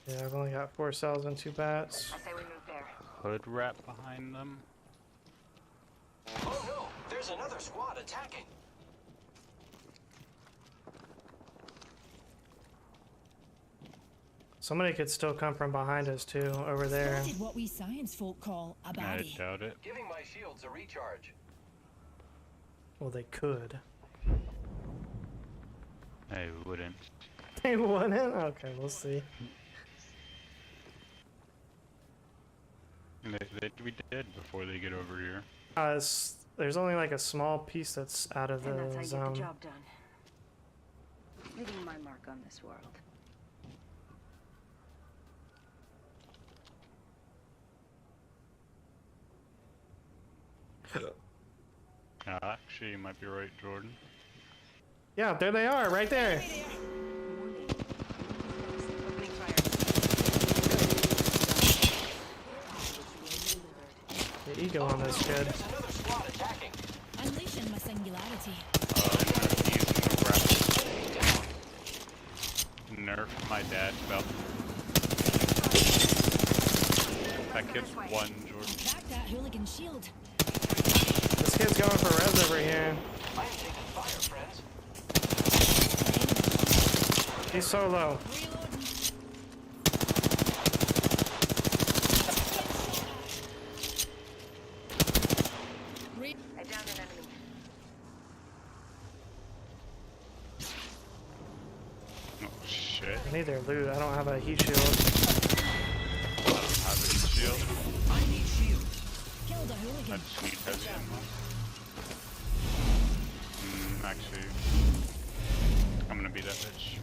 Yeah, I've only got 4 cells and 2 bats.
I say we move there.
Hood wrap behind them.
Oh no, there's another squad attacking.
Somebody could still come from behind us too, over there.
Spotted what we science folk call a
I
baddie.
doubt it.
Giving my shields a recharge.
Well, they could.
I wouldn't.
They wouldn't? Okay, we'll see.
They'd be dead before they get over here.
There's only like a small piece that's out of
And that's how
the
you get
zone.
the job done. Leaving my mark on this world.
Actually, you might be right, Jordan.
Yeah, there they are, right there.
Opening fire.
The ego on this kid.
There's another squad attacking.
Unleashing my singularity.
Nerf my dad's belt. That kid's one, Jordan.
Crack that hooligan shield.
This kid's going for res over here.
I am taking fire, friends.
He's so low.
Reloading.
I downed an enemy.
Oh shit.
I need their loot. I don't have a heat shield.
I don't have a shield.
I need shields.
Killed a
I
hooligan.
just need heavy ammo. Actually, I'm gonna be that bitch.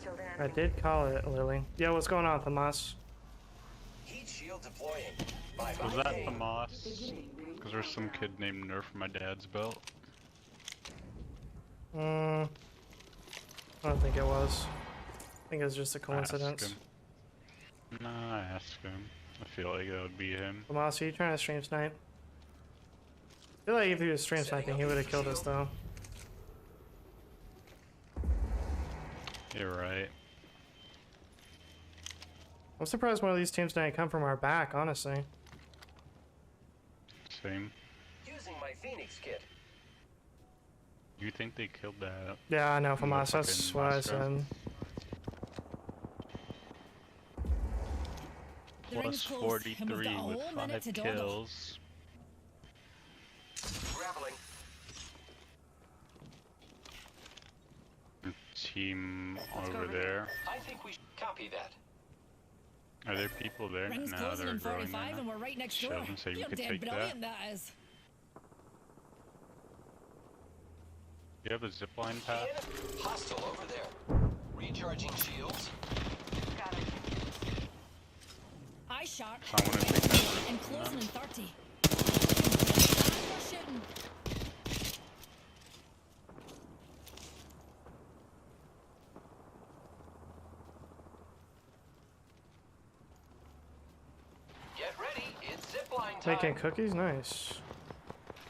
Killed an
I
enemy.
did call it, Lily. Yeah, what's going on, Tomas?
Heat shield deploying. Bye
Was
bye.
that the Moss? Because there's some kid named Nerf my dad's belt.
I don't think it was. I think it was just a coincidence.
Ask him. Nah, I asked him. I feel like that would be him.
Tomas, are you trying to stream snipe? I feel like if he was stream sniping, he would have killed us though.
You're right.
I'm surprised one of these teams didn't come from our back, honestly.
Same.
Using my Phoenix kit.
You think they killed that?
Yeah, I know, Tomas,
fucking
that's what I
Moscow.
said.
The ring's
Plus
closed, and we've
43
got a
with
whole minute
5
to dawdle.
kills.
Grappling.
Team over
over
there.
I think we should copy that.
Are there people there?
Ring's
No,
closing
they're
in
growing
45 and
now.
we're right next
Shove
door.
and say we
You're
could
dead
take that.
brilliant, that is.
You have a zipline path?
Hostile over there. Recharging shields.
Got it.
Eye sharp.
I wanna take that route
And
from
closing
them.
in 30. We're shooting.
Taking cookies? Nice.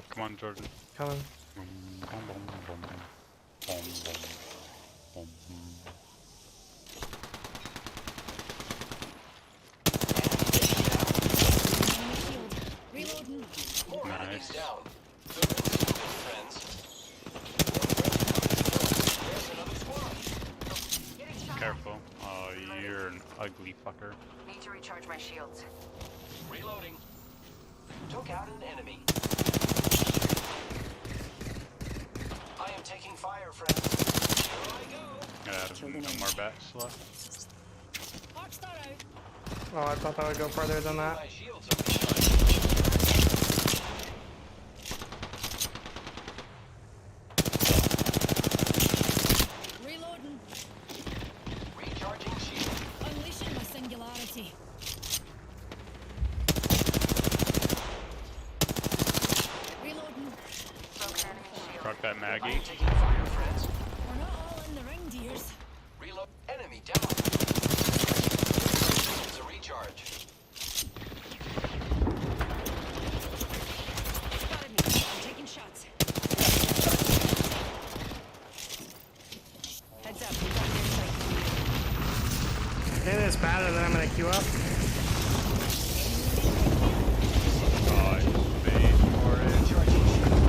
Come on, Jordan.
Coming.
Boom, boom, boom, boom, boom. Boom, boom, boom, boom.
Reloading.
More
Nice.
enemies down. The ring's moving, friends. There's another squad.
Getting shot.
Careful. Oh, you're an ugly fucker.
Need to recharge my shields.
Reloading. Took out an enemy. I am taking fire, friends. Here I go.
No more bats left.
Arc star out.
Oh, I thought that would go further than that.
My shields are recharged.
Reloading.
Recharging shield.
Unleashing my singularity. Reloading.
Broken enemy shield.
Rock that
I
Maggie.
am taking fire, friends.
We're not all in the ring, dears.
Reload. Enemy down. Shields to recharge.
Spotted me. I'm taking shots. Heads up. We got an airstrike.
It is better than I'm gonna queue up.
Oh, I paid for it.
Recharging shield.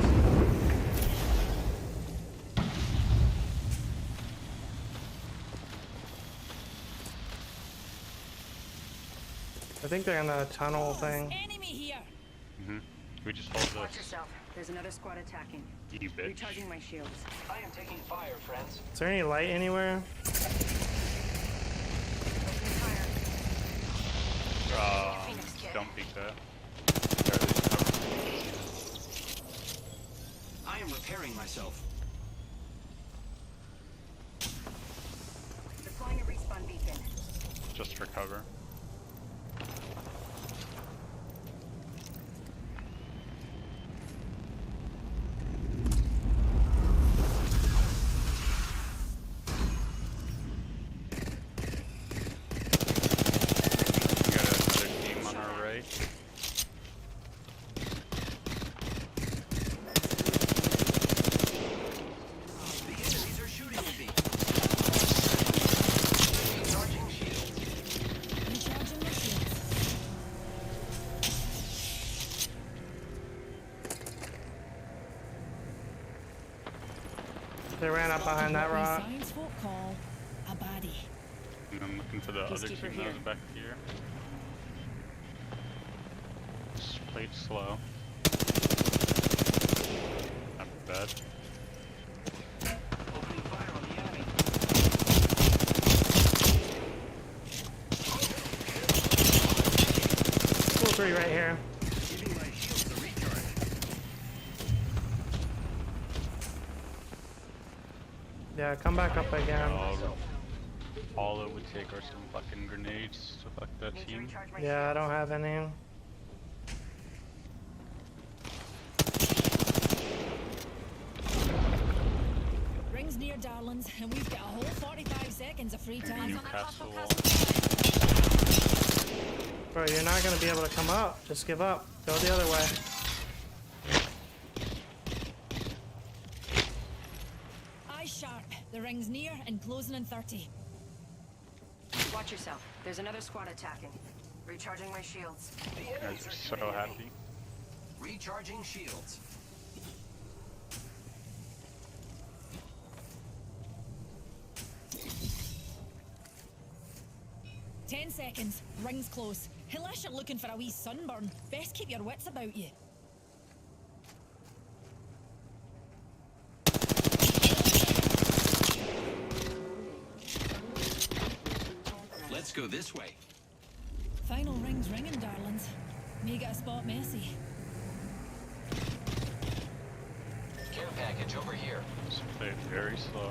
I think they're in the tunnel thing.
Enemy here.
We just hold
Watch
this.
yourself. There's another squad attacking.
You bitch.
Recharging my shields.
I am taking fire, friends.
Is there any light anywhere?
Opening fire. Phoenix kit.
Don't peek that. There it is.
I am repairing myself.
Deploying a respawn beacon.
Just for cover. We got another team on our right.
The enemies are shooting at me. Recharging shield.
Recharging my shields.
They ran up behind that
What we
rock.
science folk call a baddie.
And I'm looking for the other
Peacekeeper
team that was
here.
back here. Just played slow. Not bad.
Opening fire on the enemy.
2-3 right here.
Giving my shields a recharge.
Yeah, come back up again.
All it would take are some fucking grenades to fuck that
Need to
team.
recharge my
Yeah, I don't have any.
Rings near, darlings, and we've got a whole 45 seconds of free time.
Newcastle wall.
Bro, you're not gonna be able to come up. Just give up. Go the other way.
Eyes sharp. The ring's near and closing in 30.
Watch yourself. There's another squad attacking. Recharging my shields.
The
I'm
enemies are
so
shooting at me.
happy.
Recharging shields.
Ten seconds. Ring's close. Unless you're looking for a wee sunburn, best keep your wits about you.
Let's go this way.
Final ring's ringing, darlings. May get a spot messy.
Care package over here.
Just play it very slow.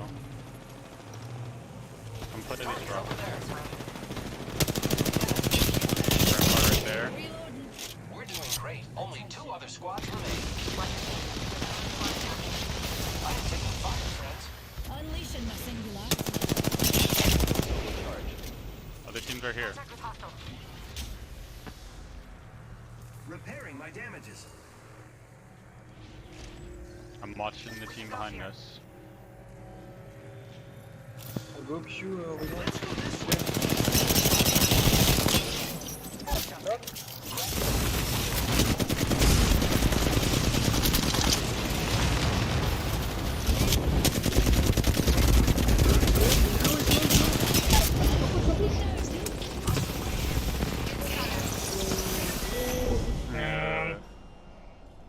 I'm putting
Target
it drop.
over there.
Grandma right there.
Reloading.
We're doing great. Only 2 other squads remain. I am taking fire, friends.
Unleashing my singularity.
Recharge.
Other teams are here.
Contact with hostile.
Repairing my damages.
I'm watching the team behind us.
I'll go Q Horizon.
Let's go this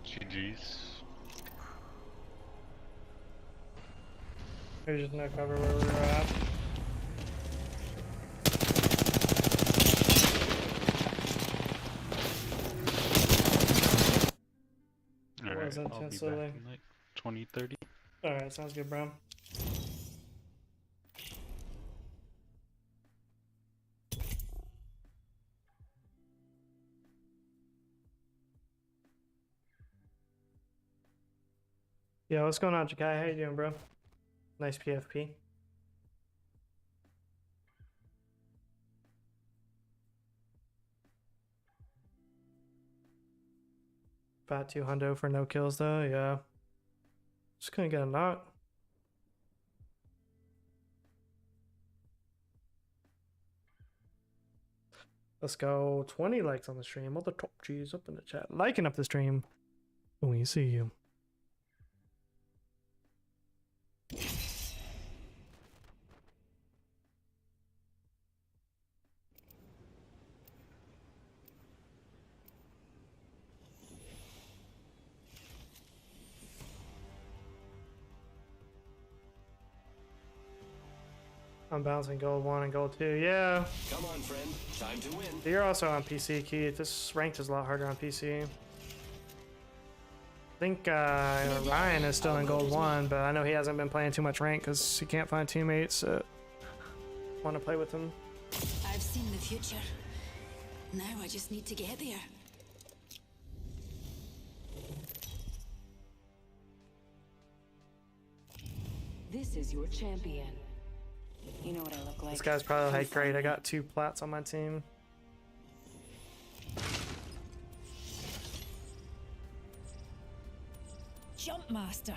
GG's.
There's just no cover where we were at.
Alright,
Wasn't
I'll be
too silly.
back in like 20, 30.
Alright, sounds good, bro. Yeah, what's going on, Jakai? How you doing, bro? Nice PFP. Fat 2 hundo for no kills though, yeah. Just couldn't get a knock. Let's go. 20 likes on the stream. All the top G's up in the chat. Liking up the stream. We see you. I'm bouncing gold 1 and gold 2. Yeah.
Come on, friend. Time to win.
You're also on PC, Keith. This ranked is a lot harder on PC. I think Ryan is still in gold 1, but I know he hasn't been playing too much rank because he can't find teammates that want to play with him.
I've seen the future. Now I just need to get there.
This is your champion. You know what I look like.
This guy's probably like, great, I got 2 plats on my team.
Jump Master.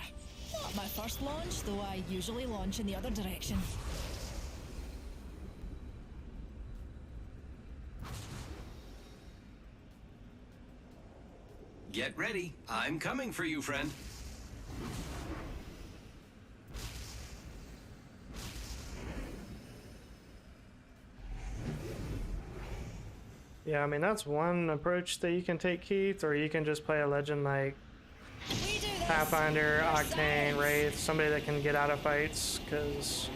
Not my first launch, though I usually launch in the other direction.
Get ready. I'm coming for you, friend.
Yeah, I mean, that's one approach that you can take, Keith, or you can just play a legend like Pathfinder, Octane, Wraith, somebody that can get out of fights, because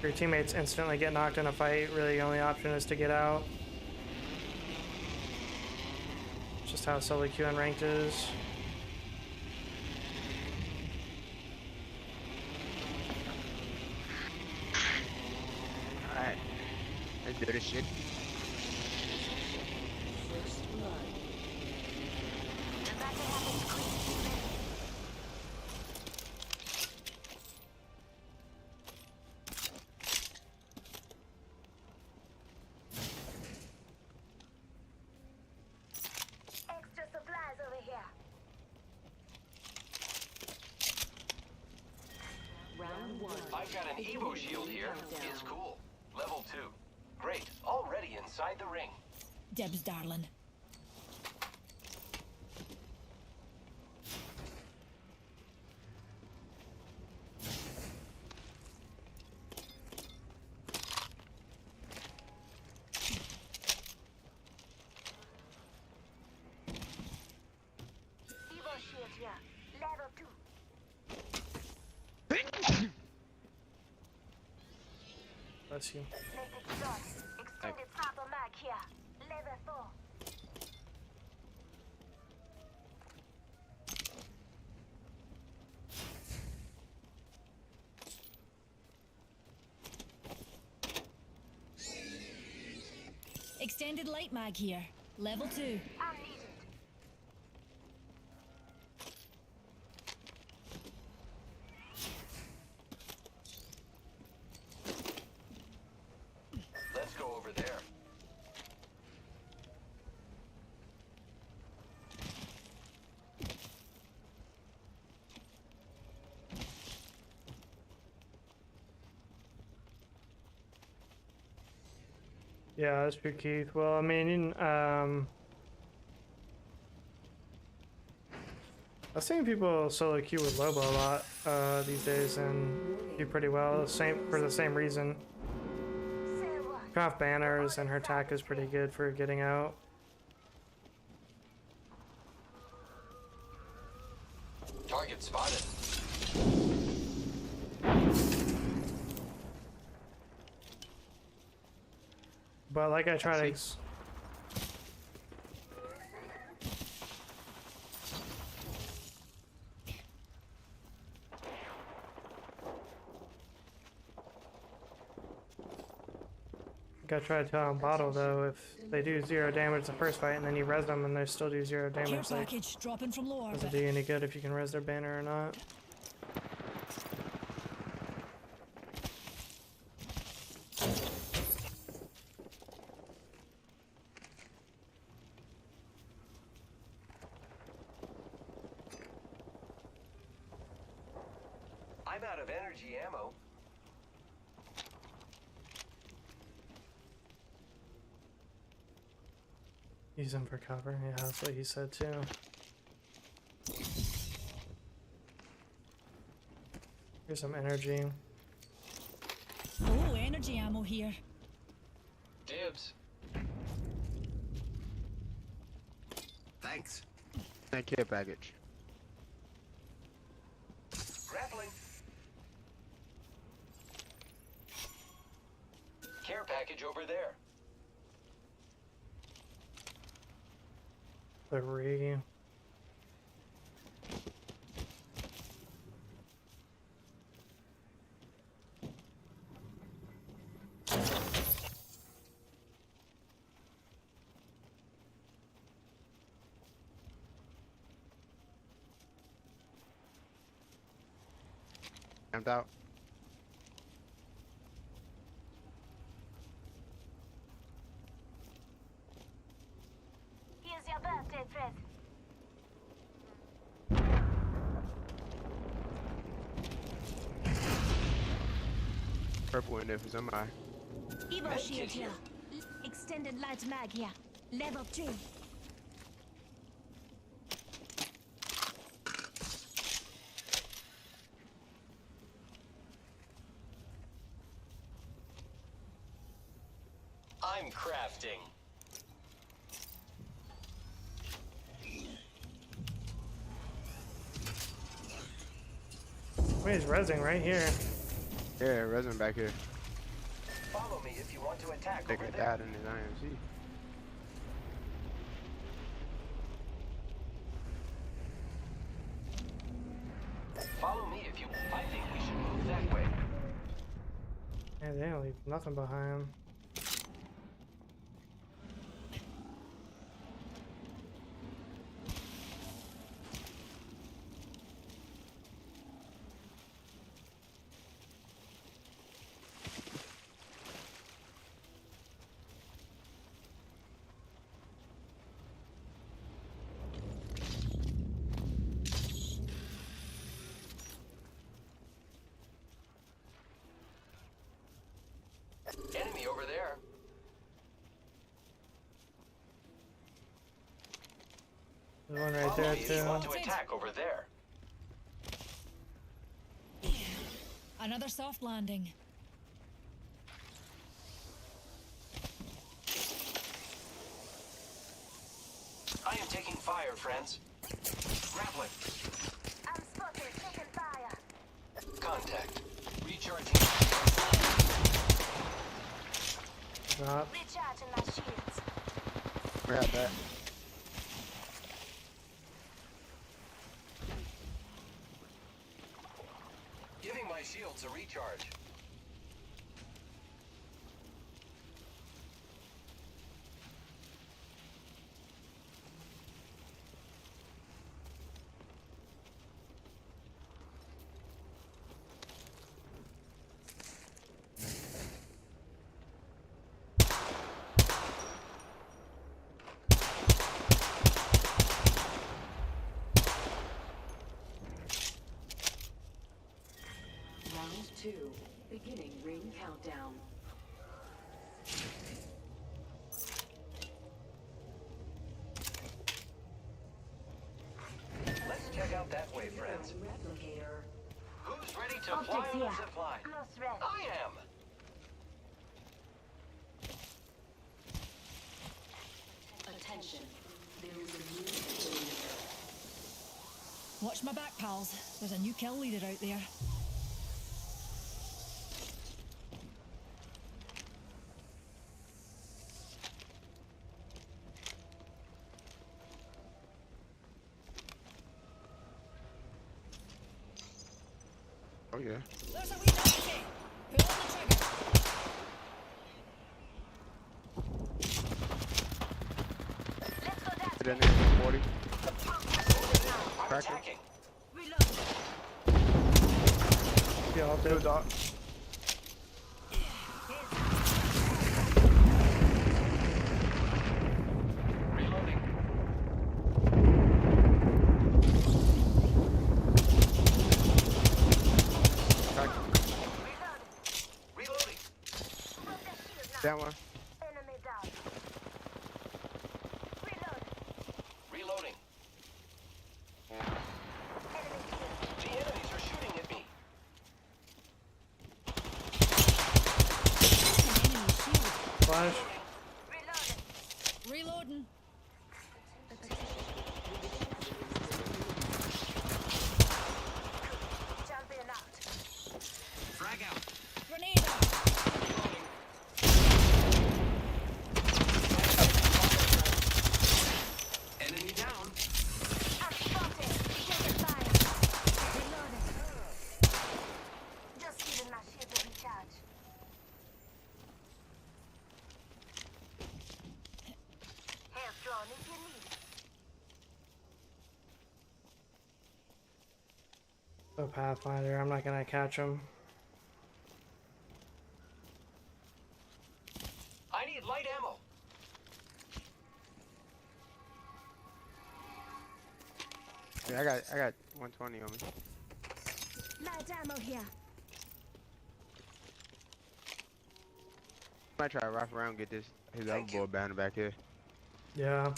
your teammates instantly get knocked in a fight. Really, the only option is to get out. It's just how solo queue and ranked is.
Alright. Let's do this shit.
Extra supplies over here.
Round 1.
I've got an Evo shield here. It's cool. Level 2. Great. Already inside the ring.
Dibs, darling.
Evo shield here. Level 2.
Bless you.
Electric shot. Extended sniper mag here. Level 4.
Extended light mag here. Level 2.
I'm needed.
Let's go over there.
Yeah, that's true, Keith. Well, I mean, I've seen people solo queue with Lobo a lot these days and do pretty well. Same for the same reason. Craft banners and her attack is pretty good for getting out.
Target spotted.
But like I try to. I try to tell them bottle though, if they do 0 damage the first fight and then you res them and they still do 0
Care
damage, like,
package dropping from low
does it
orbit.
do any good if you can res their banner or not?
I'm out of energy ammo.
Use them for cover, yeah, that's what he said too. Here's some energy.
Oh, energy ammo here.
Dibs.
Thanks. Thank you, package.
Grappling. Care package over there.
3.
Camped out.
Here's your birthday present.
Purple in there for somebody.
Evo shield here. Extended light mag here. Level 2.
I'm crafting.
Wait, he's resing right here.
Yeah, resin back here.
Follow me if you want to attack
Take
over
a
there.
dad in his IMC.
Follow me if you. I think we should move that way.
Yeah, they don't leave nothing behind.
Enemy over there.
There's one right
Follow
there
me if you want
too.
to attack over there.
Another soft landing.
I am taking fire, friends. Grappling.
I'm spotted. Taking fire.
Contact. Recharging.
Drop.
Recharging my shields.
Grab that.
Giving my shields a recharge.
Round 2. Beginning ring countdown.
Deploy on the zip line. I am.
Attention. There is a new kill leader.
Watch my back, pals. There's a new kill leader out there.
Oh yeah.
There's a wee doggy. Pull on the trigger.
Put that in 40.
I'm
Cracker.
attacking.
Yeah, I'll do it.
Dot.
Reloading.
Cracker.
Reloading.
That one.
Reloading. The enemies are shooting at me.
Enemy shield.
Flash.
Reloading.
Frag out.
Grenade out.
Enemy down.
A Pathfinder. I'm not gonna catch him.
I need light ammo.
Yeah, I got 120 on me.
Light ammo here.
Might try to wrap around and get this his other
Thank you.
boy bound back here.
Yeah.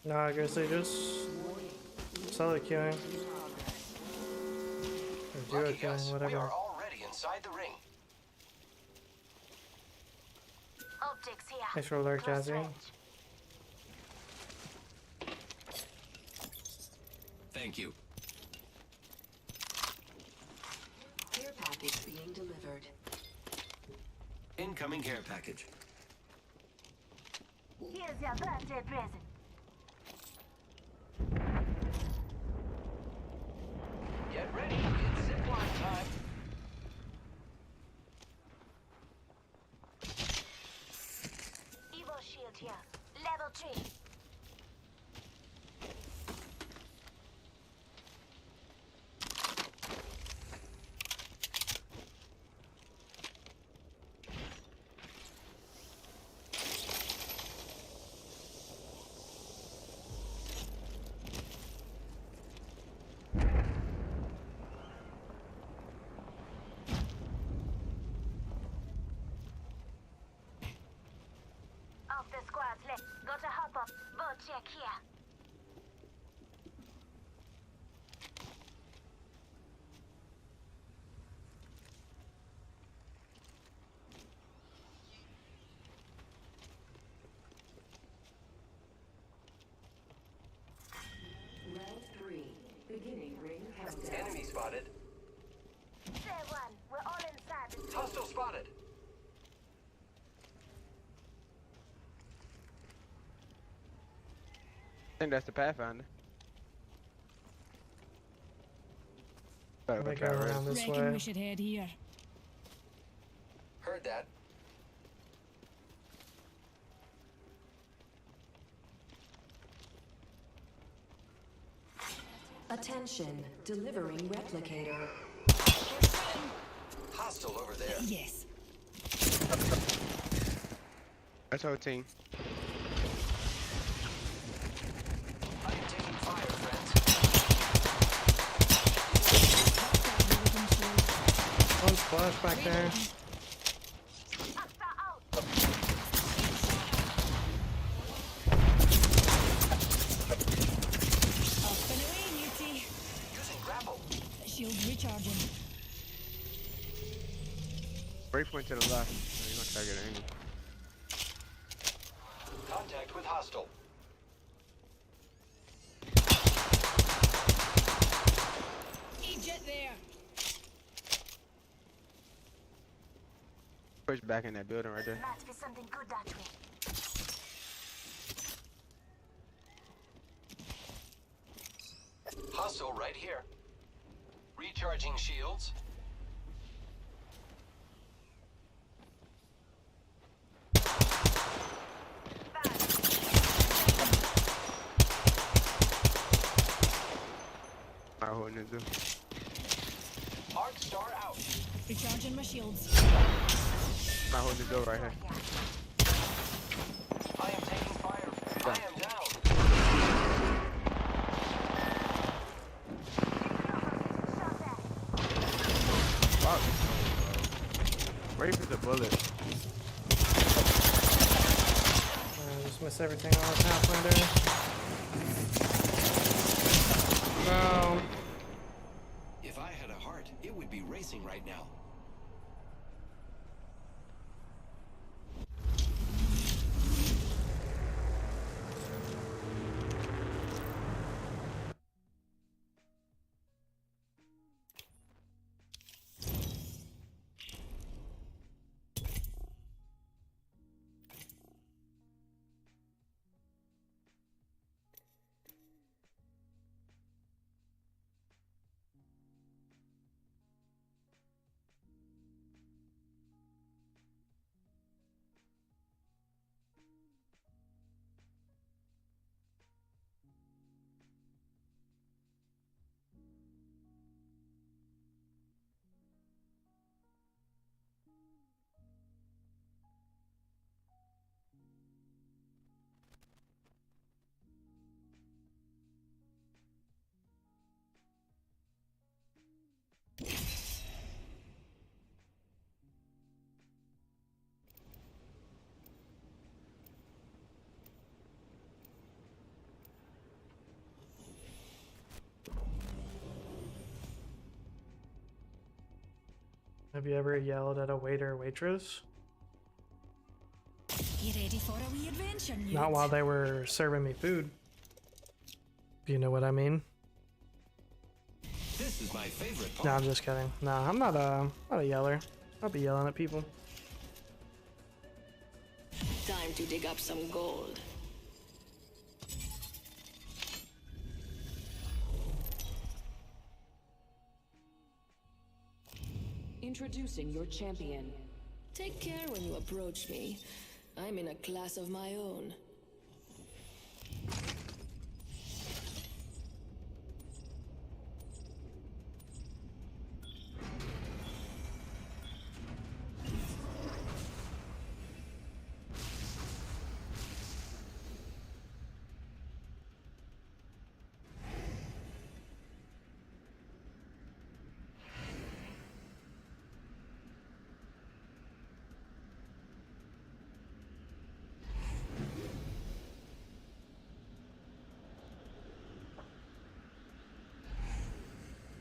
No, I guess they just solo queuing. Or duo
Lucky us,
queuing,
we
whatever.
are already inside the ring.
Optics here.
Thanks for alert,
Close
Jazzy.
range.
Thank you.
Care package being delivered.
Incoming care package.
Here's your birthday present.
Get ready. It's zipline time.
Evo shield here. Level 3. Of the squad's left. Go to hop up. Boat check here.
Round 3. Beginning ring countdown.
Enemy spotted.
Say one. We're all inside the
Hostile spotted.
I think that's the Pathfinder. Better
I
go
think
try
go
to
around this
Reckon
way.
we should head here.
Heard that.
Attention. Delivering replicator.
Hostile over there.
Yes.
That's our team.
I am taking fire, friends.
One splash back there.
Recharging.
Break point to the left. You're gonna try to get an angle.
Contact with hostile.
Egypt there.
Push back in that building right there.
Must be something good that way.
Hostile right here. Recharging shields.
Not holding it too.
Arc star out.
Recharging my shields.
Not holding the door right here.
I am taking fire. I am down.
Fuck. Wait for the bullet.
Just miss everything on the Pathfinder. No.
If I had a heart, it would be racing right now.
Have you ever yelled at a waiter or waitress?
You ready for a wee adventure, Newt?
Not while they were serving me food. If you know what I mean.
This is my favorite part.
No, I'm just kidding. No, I'm not a yeller. I'll be yelling at people.
Time to dig up some gold.
Introducing your champion.
Take care when you approach me. I'm in a class of my own.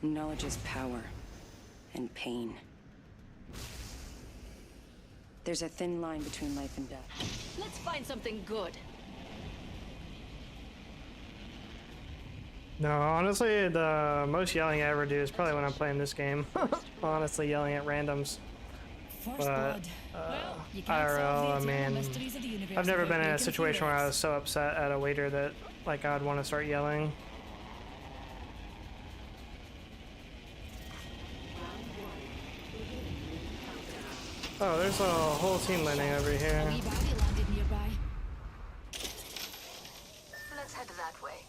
Knowledge is power and pain. There's a thin line between life and death.
Let's find something good.
No, honestly, the most yelling I ever do is probably when I'm playing this game. Honestly, yelling at randoms.
First
But,
blood. Well, you can't solve
IRL,
the
I
eternal
mean,
mysteries of the universe
I've never
without
been in a
making
situation where I
few
was so upset at a waiter that, like, I'd want to start yelling. Oh, there's a whole team landing over
A
here.
wee baddie landed nearby.
Let's head that way.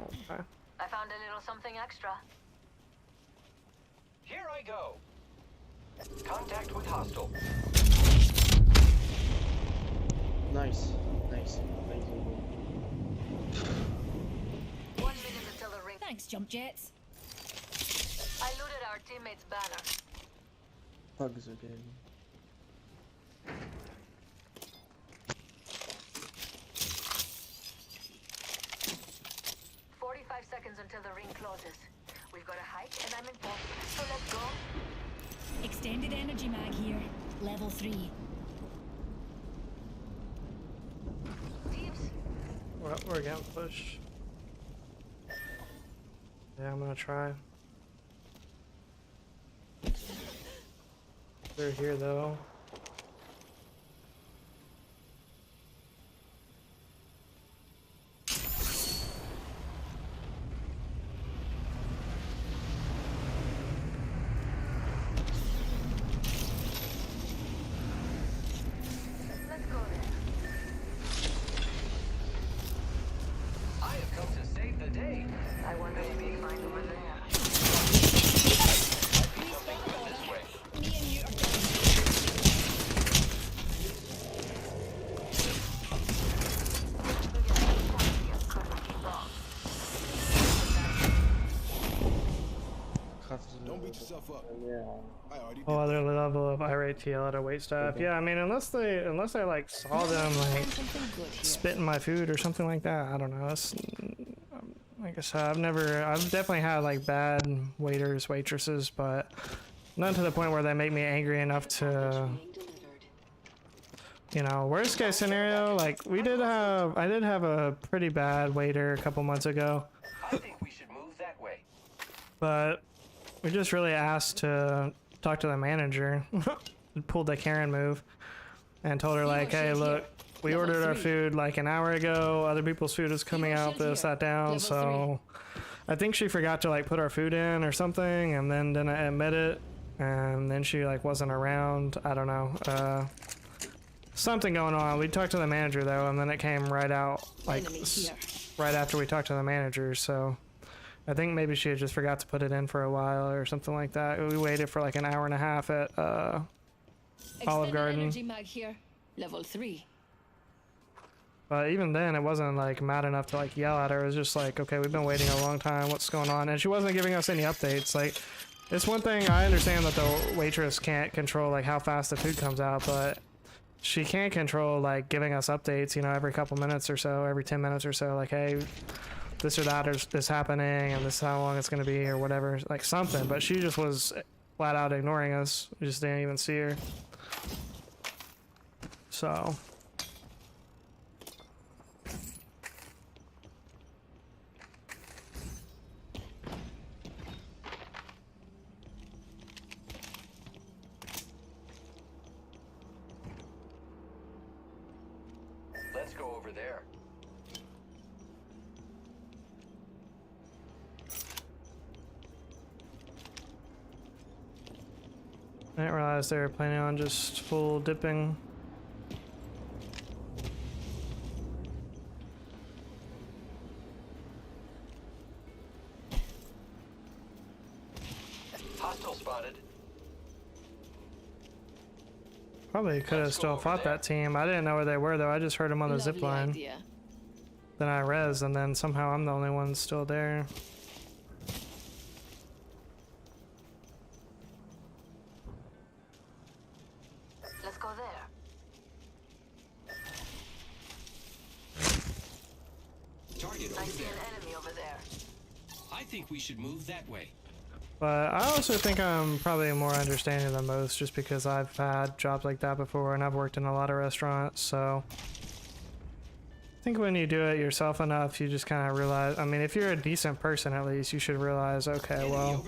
Okay.
I found a little something extra.
Here I go. Contact with hostile.
Nice. Nice.
1 minute until the ring.
Thanks, jump jets.
I looted our teammate's banner.
Hugs again.
"45 seconds until the ring closes. We've got a hike and I'm in port, so let's go.
Extended energy mag here. Level 3.
Thieves.
We're getting pushed. Yeah, I'm gonna try. They're here though.
Let's go there.
I have come to save the day.
I wonder what we find over there.
Might be something good this way.
Me and you are done.
Don't beat yourself up.
Yeah.
I already did.
Oh, other level of irate TL at a wait staff. Yeah, I mean, unless I like saw them like spitting my food or something like that. I don't know. It's, like I said, I've definitely had like bad waiters, waitresses, but not to the point where they make me angry enough to, you know, worst case scenario. Like I did have a pretty bad waiter a couple months ago,
I think we should move that way.
but we just really asked to talk to the manager. Pulled the Karen move and told her like, hey, look, we ordered our food like an hour ago. Other people's food is coming out. This, that, down. So I think she forgot to like put our food in or something, and then didn't admit it. And then she like wasn't around. I don't know. Something going on. We talked to the manager though, and then it came right out like right after we talked to the manager. So I think maybe she had just forgot to put it in for a while or something like that. We waited for like an hour and a half at Olive Garden.
Energy mag here. Level 3.
But even then, it wasn't like mad enough to like yell at her. It was just like, okay, we've been waiting a long time. What's going on? And she wasn't giving us any updates. Like, it's one thing, I understand that the waitress can't control like how fast the food comes out, but she can control like giving us updates, you know, every couple minutes or so, every 10 minutes or so, like, hey, this or that is this happening and this is how long it's going to be or whatever, like something. But she just was flat out ignoring us. We just didn't even see her. So
Let's go over there.
I didn't realize they were planning on just full dipping.
Hostile spotted.
Probably could have still fought that team. I didn't know where they were though. I just heard them on the zip
Lovely
line.
idea.
Then I res, and then somehow I'm the only one still there.
Let's go there.
Target
I
over
see
there.
an enemy over there.
I think we should move that way.
But I also think I'm probably more understanding than most just because I've had jobs like that before and I've worked in a lot of restaurants, so I think when you do it yourself enough, you just kind of realize, I mean, if you're a decent person at least, you should realize, okay, well,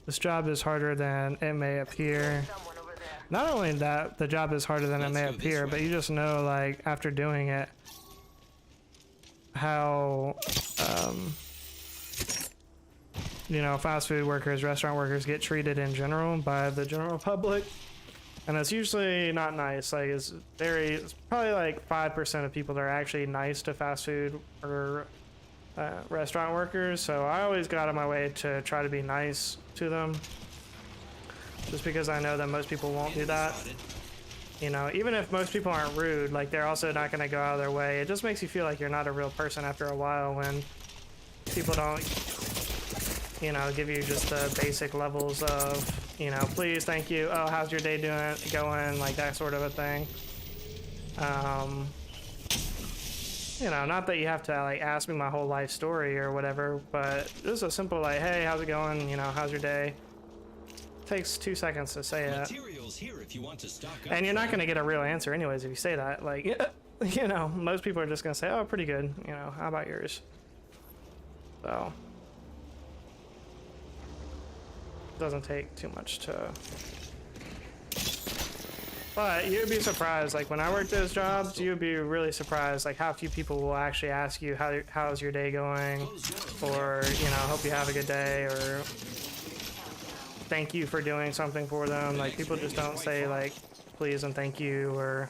this job is harder than it may appear.
Someone over there.
Not only that, the job is harder than it may appear, but you just know, like, after doing it, how, you know, fast food workers, restaurant workers get treated in general by the general public. And it's usually not nice. Like, it's probably like 5% of people that are actually nice to fast food or restaurant workers. So I always go out of my way to try to be nice to them. Just because I know that most people won't do that. You know, even if most people aren't rude, like, they're also not going to go out of their way. It just makes you feel like you're not a real person after a while when people don't, you know, give you just the basic levels of, you know, please, thank you, oh, how's your day going, like that sort of a thing. you know, not that you have to like ask me my whole life story or whatever, but just a simple like, hey, how's it going? You know, how's your day? Takes 2 seconds to say it.
Here if you want to stock up.
And you're not going to get a real answer anyways if you say that. Like, you know, most people are just going to say, oh, pretty good. You know, how about yours? So, doesn't take too much to... But you'd be surprised, like when I worked those jobs, you'd be really surprised like how few people will actually ask you how's your day going, or you know, hope you have a good day, or thank you for doing something for them. Like people just don't say like please and thank you, or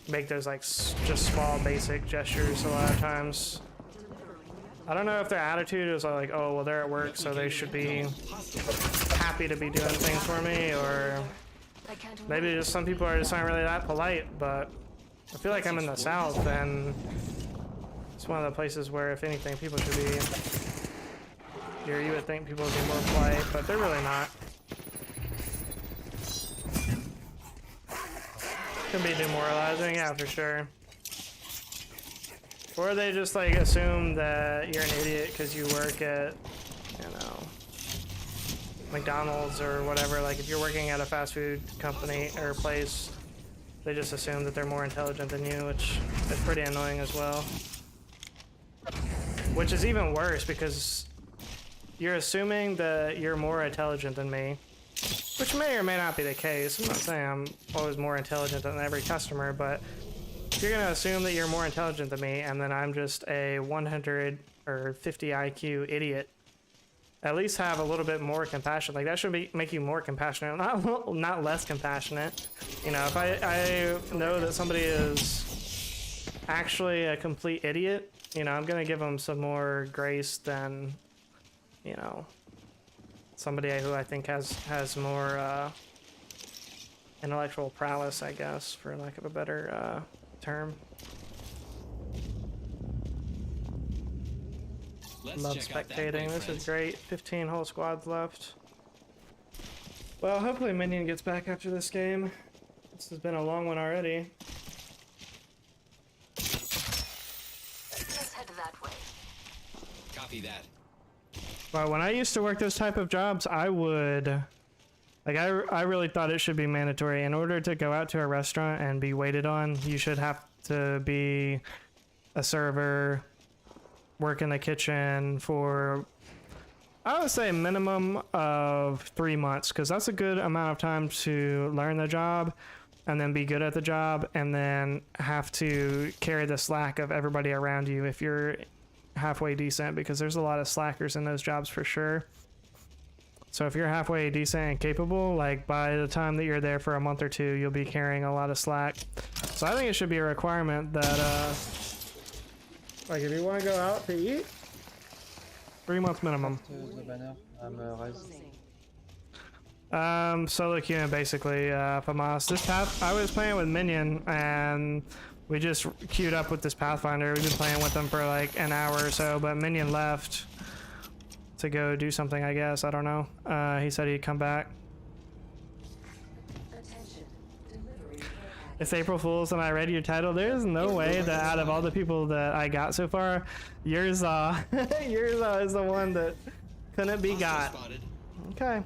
make those like just small basic gestures a lot of times. I don't know if their attitude is like, oh well, they're at work so they should be happy to be doing things for me, or maybe just some people are just not really that polite. But I feel like I'm in the South, and it's one of the places where, if anything, people should be. Here, you would think people would be more polite, but they're really not. Can be demoralizing, yeah, for sure. Or they just like assume that you're an idiot because you work at, you know, McDonald's or whatever. Like if you're working at a fast food company or place, they just assume that they're more intelligent than you, which is pretty annoying as well. Which is even worse because you're assuming that you're more intelligent than me, which may or may not be the case. I'm not saying I'm always more intelligent than every customer, but if you're gonna assume that you're more intelligent than me and then I'm just a 100 or 50 IQ idiot, at least have a little bit more compassion. Like that should make you more compassionate, not less compassionate. You know, if I know that somebody is actually a complete idiot, you know, I'm gonna give them some more grace than, you know, somebody who I think has more intellectual prowess, I guess, for lack of a better term. Love spectating. This is great. 15 whole squads left. Well, hopefully Minion gets back after this game. This has been a long one already.
Let's head that way.
Copy that.
Well, when I used to work those type of jobs, I would... Like, I really thought it should be mandatory. In order to go out to a restaurant and be waited on, you should have to be a server, work in the kitchen for, I would say, a minimum of 3 months, because that's a good amount of time to learn the job and then be good at the job, and then have to carry the slack of everybody around you if you're halfway decent, because there's a lot of slackers in those jobs for sure. So if you're halfway decent and capable, like by the time that you're there for a month or two, you'll be carrying a lot of slack. So I think it should be a requirement that, like if you want to go out to eat, 3 months minimum. Solo queuing basically, FAMAS. This path, I was playing with Minion and we just queued up with this Pathfinder. We've been playing with them for like an hour or so, but Minion left to go do something, I guess. I don't know. He said he'd come back. It's April Fool's and I read your title. There's no way that out of all the people that I got so far, yours is the one that couldn't be got. Okay.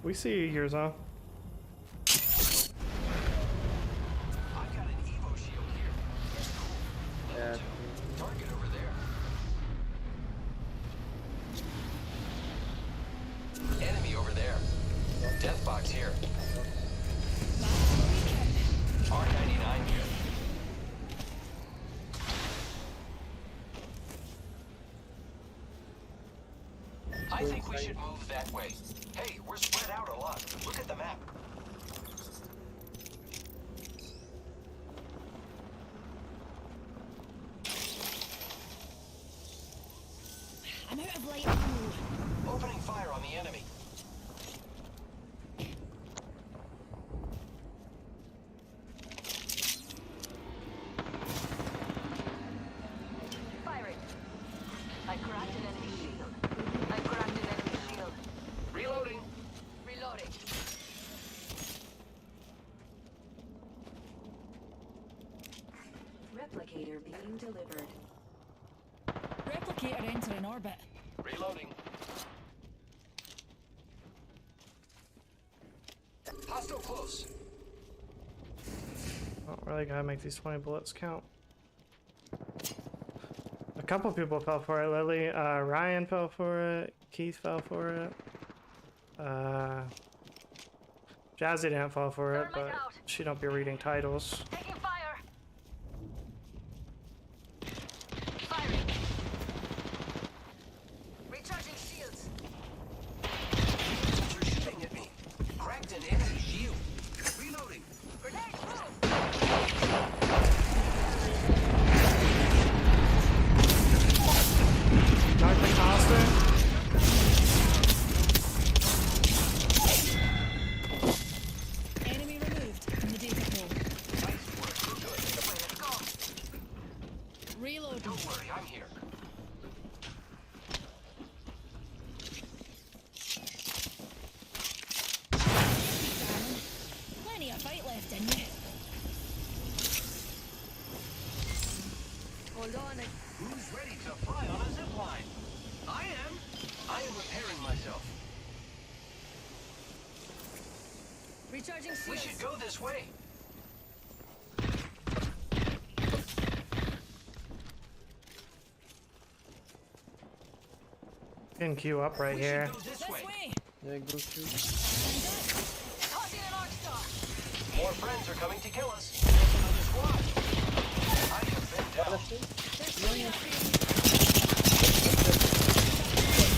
We see you, yours off.
I've got an Evo shield here.
Yeah.
Target over there. Enemy over there. Death box here. R99 here. I think we should move that way. Hey, we're spread out a lot. Look at the map.
I'm out of light ammo.
Opening fire on the enemy.
Firing. I cracked an enemy shield. I cracked an enemy shield.
Reloading.
Reloading.
Replicator being delivered.
Replicator entering orbit.
Reloading. Hostile close.
Oh, really gotta make these 20 bullets count. A couple people fell for it. Lily, Ryan fell for it. Keith fell for it. Jazzy didn't fall for it, but she don't be reading titles.
Taking fire. Firing. Recharging shields.
You're shooting at me. Cracked an enemy shield. Reloading.
Grenade move.
Dr. Costa?
Enemy removed from the data pool.
Nice work. We're good.
Let's go.
Reload.
Don't worry, I'm here.
Plenty of fight left in you.
Hold on.
Who's ready to fly on a zip line? I am. I am repairing myself.
Recharging
We
shields.
should go this way.
Can queue up right
We
here.
should go this
This
way.
way.
Yeah, go through.
Tossing an arc star.
More friends are coming to kill us. There's another squad. I have been down.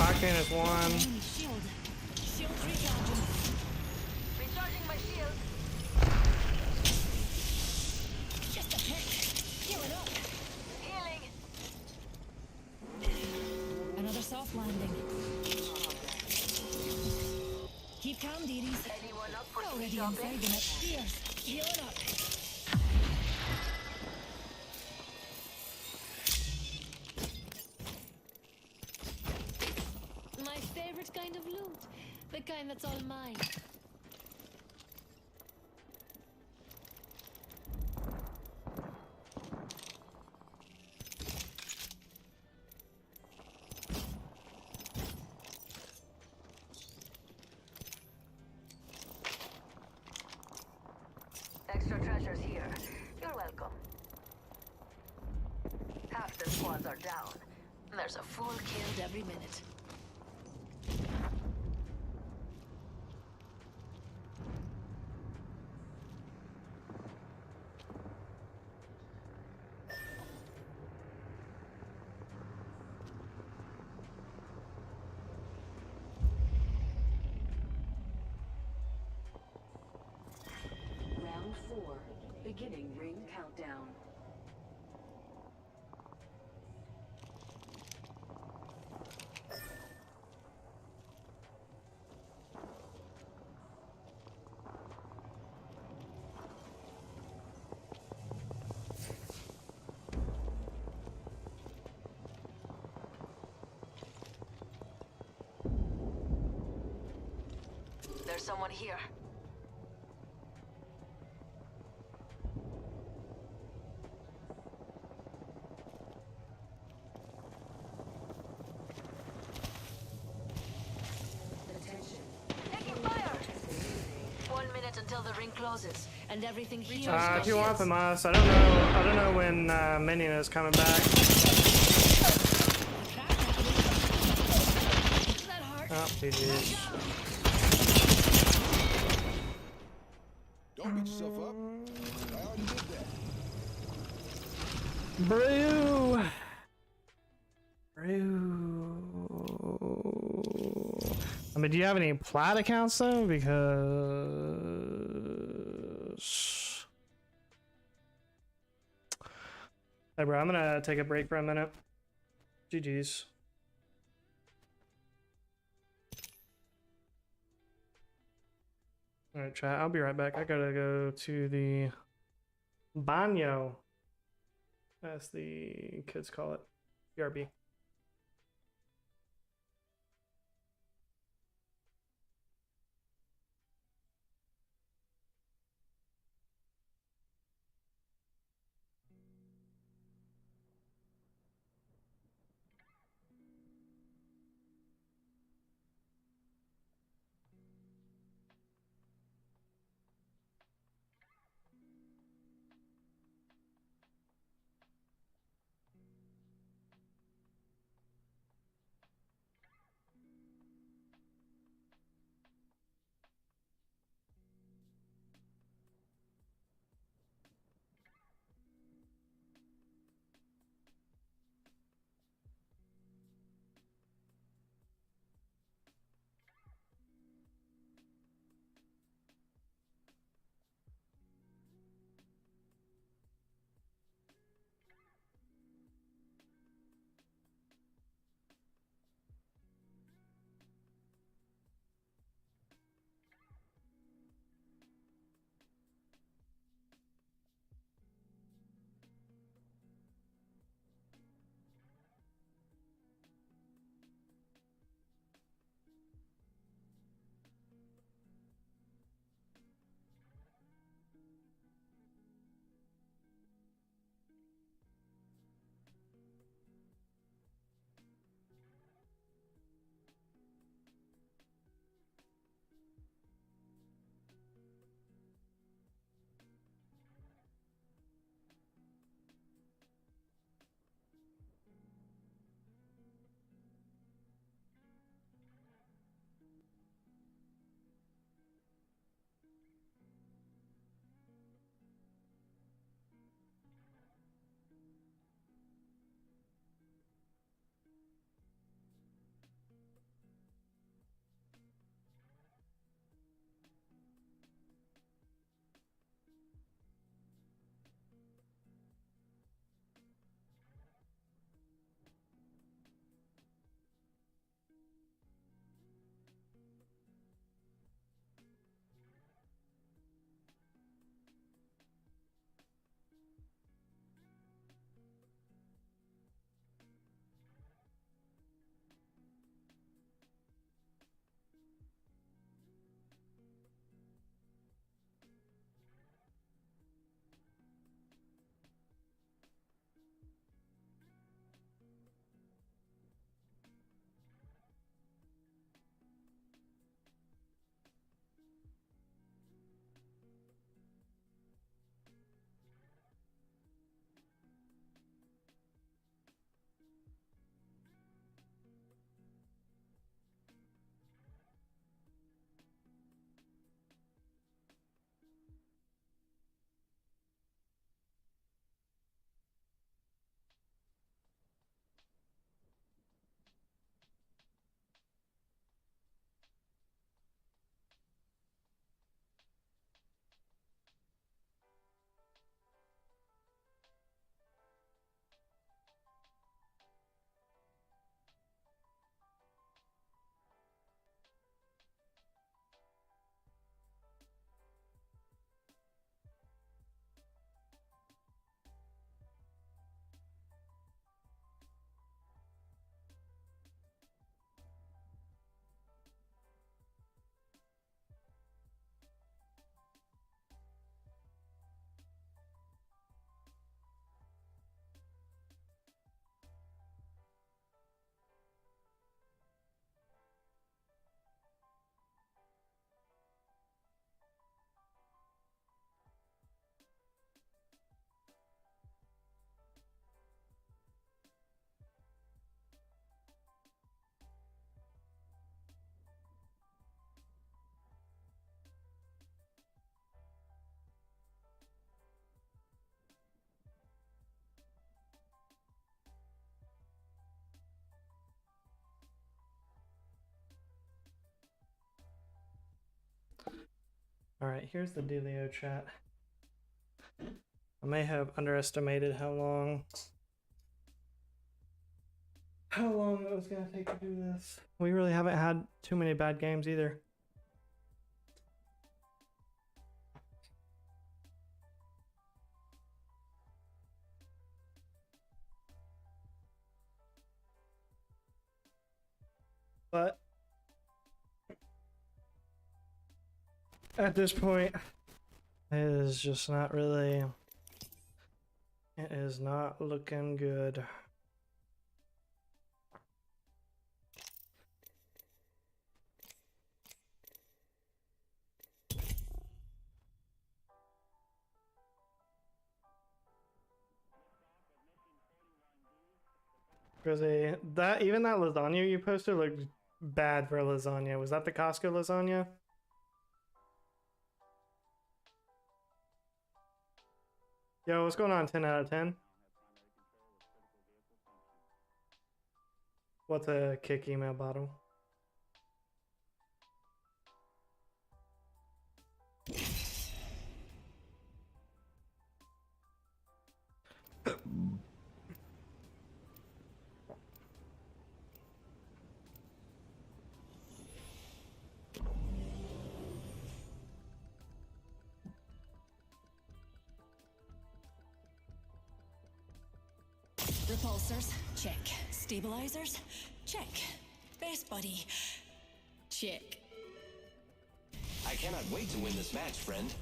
Octane is one.
Enemy shield. Shields recharging.
Recharging my shield.
Just a tick. Healing up.
Healing.
Another soft landing. Keep calm, dearies.
Anyone up for
We're
some
already
shopping?
inside the next gears. Healing up.
My favorite kind of loot. The kind that's all mine.
Extra treasures here. You're welcome. Half the squads are down. There's a full
Killed every minute.
Round 4. Beginning ring countdown.
There's someone here.
Attention.
Taking fire. 1 minute until the ring closes, and everything here.
If you want from us, I don't know when Minion is coming back.
That hurt.
Oh, GG's.
Don't beat yourself up. I already did that.
Brew. Brew. I mean, do you have any plat accounts though? Because hey, bro, I'm gonna take a break for a minute. GG's. All right, chat. I'll be right back. I gotta go to the baño, as the kids call it. BRB. All right, here's the dealio, chat. I may have underestimated how long it was gonna take to do this. We really haven't had too many bad games either. But at this point, it is just not really. It is not looking good. Grizzly, that even that lasagna you posted looked bad for lasagna. Was that the Costco lasagna? Yo, what's going on? 10 out of 10. What's a kick email bottle?
Repulsors, check. Stabilizers, check. Best buddy, check.
I cannot wait to win this match, friend.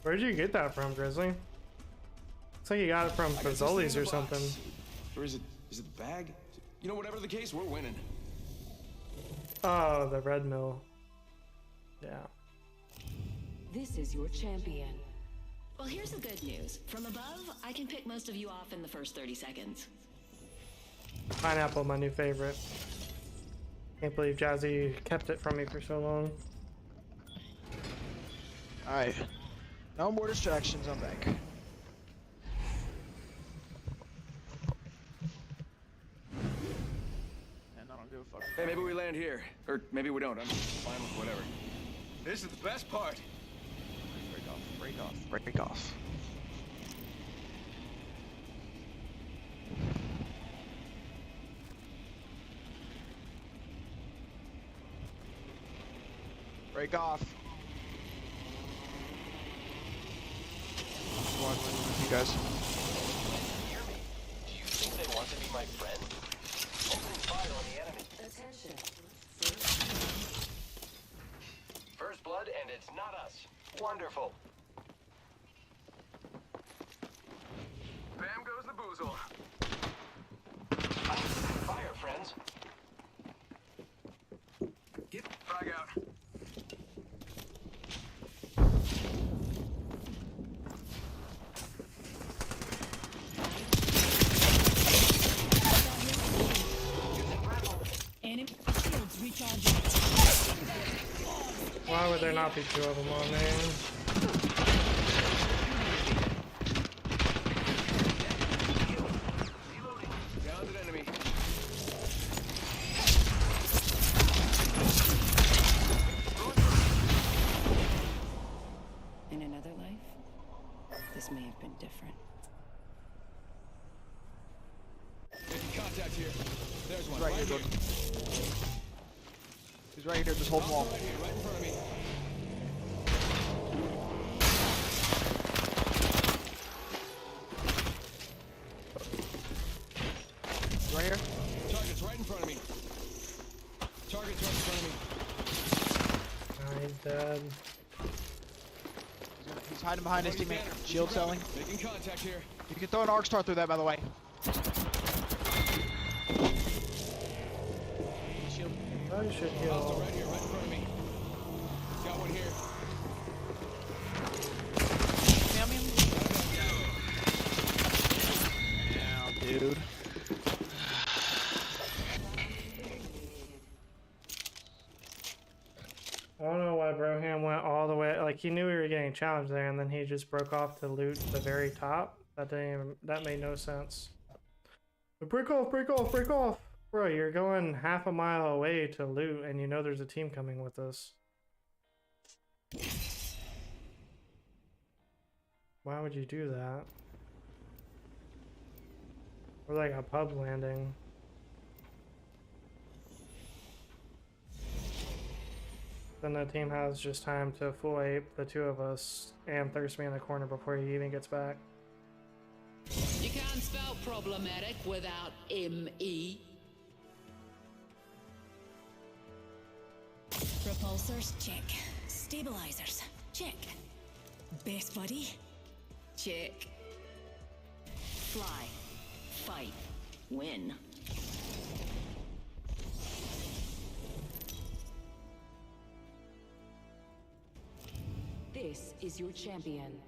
Where'd you get that from, Grizzly? Looks like you got it from Fazoli's or something.
Or is it the bag? You know, whatever the case, we're winning.
Oh, the Red Mill. Yeah.
This is your champion.
Well, here's the good news. From above, I can pick most of you off in the first 30 seconds.
Pineapple, my new favorite. Can't believe Jazzy kept it from me for so long.
Alright. No more distractions, I'm back. And I don't give a fuck.
Hey, maybe we land here. Or maybe we don't. I'm fine with whatever. This is the best part.
Break off, break off, break off. Break off. One with you guys.
Hear me? Do you think they want to be my friend? Opening fire on the enemy.
Attention.
First blood, and it's not us. Wonderful.
Bam goes the boozle.
I'm opening fire, friends.
Get frag out.
Enemy shields recharging.
Why would there not be two of them on there?
Downed an enemy.
In another life, this may have been different.
Making contact here. There's one.
Right here,
here.
He's right here, just hold him off.
Right here, right in front of me.
He's right here.
Target's right in front of me. Target's right in front of me.
He's dead.
He's hiding behind his teammate. Shield selling.
Making contact here.
You can throw an arc star through that, by the way. Shield.
Oh, you should
Hostile
heal.
right here, right in front of me. Got one here.
Damn, dude.
I don't know why Broham went all the way. Like, he knew we were getting challenged there, and then he just broke off to loot the very top. That didn't even, that made no sense. But break off, break off, break off! Bro, you're going half a mile away to loot, and you know there's a team coming with us. Why would you do that? Or like a pub landing. Then the team has just time to full ape the two of us and thirst me in the corner before he even gets back.
You can't spell problematic without M-E. Repulsors, check. Stabilizers, check. Best buddy, check.
Fly, fight, win.
This is your champion.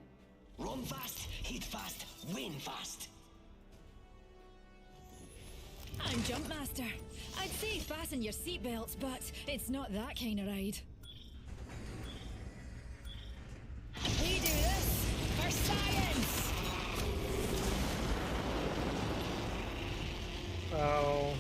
Run fast, hit fast, win fast.
I'm Jumpmaster. I'd say fasten your seatbelts, but it's not that kind of ride. We do this for science!
Oh.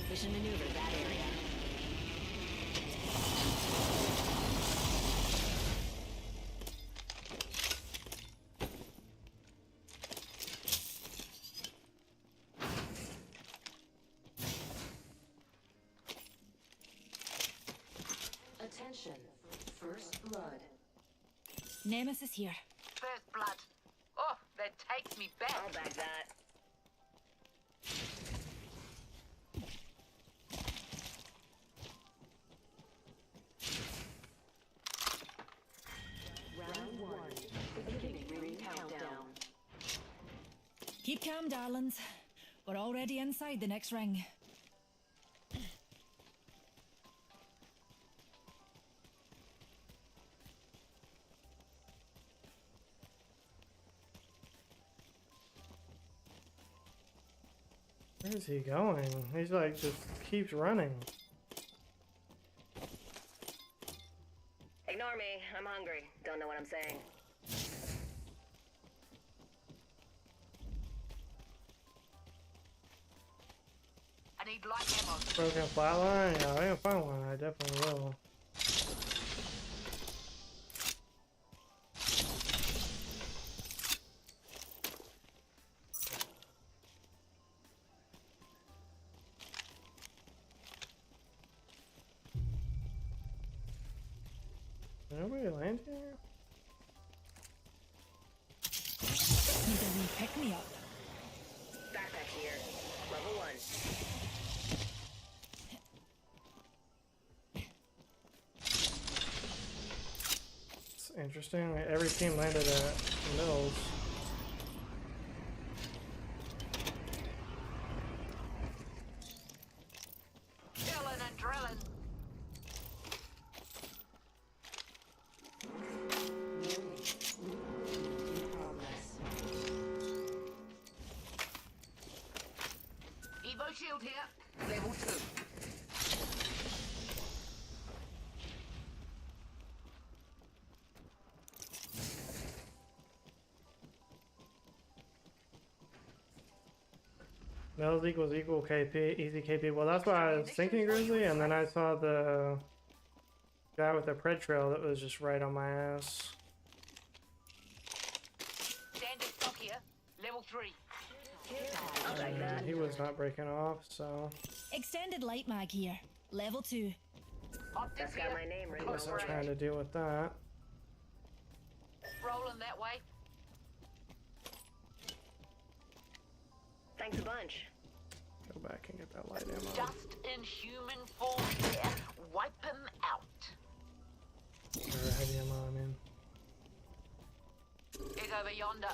We should maneuver that area.
Attention. First blood.
Nemesis here.
First blood. Oh, that takes me back.
I'll back that.
Round 1. Beginning ring countdown.
Keep calm, darlings. We're already inside the next ring.
Where is he going? He's like just keeps running.
Ignore me. I'm hungry. Don't know what I'm saying.
I need light ammo.
Broken flatline? Yeah, I can find one. I definitely will. Did nobody land here?
Need a wee pick-me-up.
Backpack here. Level 1.
It's interesting. Every team landed at Mills.
Drilling and drilling. Evo shield here. Level 2.
Mills equals equal KP, easy KP. Well, that's what I was thinking, Grizzly, and then I saw the guy with the pred trail that was just right on my ass.
Standard stock here. Level 3.
And he was not breaking off, so
Extended light mag here. Level 2.
Optics
That's
here.
got my name written
I
all
was
over
trying
it.
to deal with that.
Rolling that way.
Thanks a bunch.
Go back and get that light ammo.
Just in human form here. Wipe him out.
Or heavy ammo, I mean.
He's over yonder.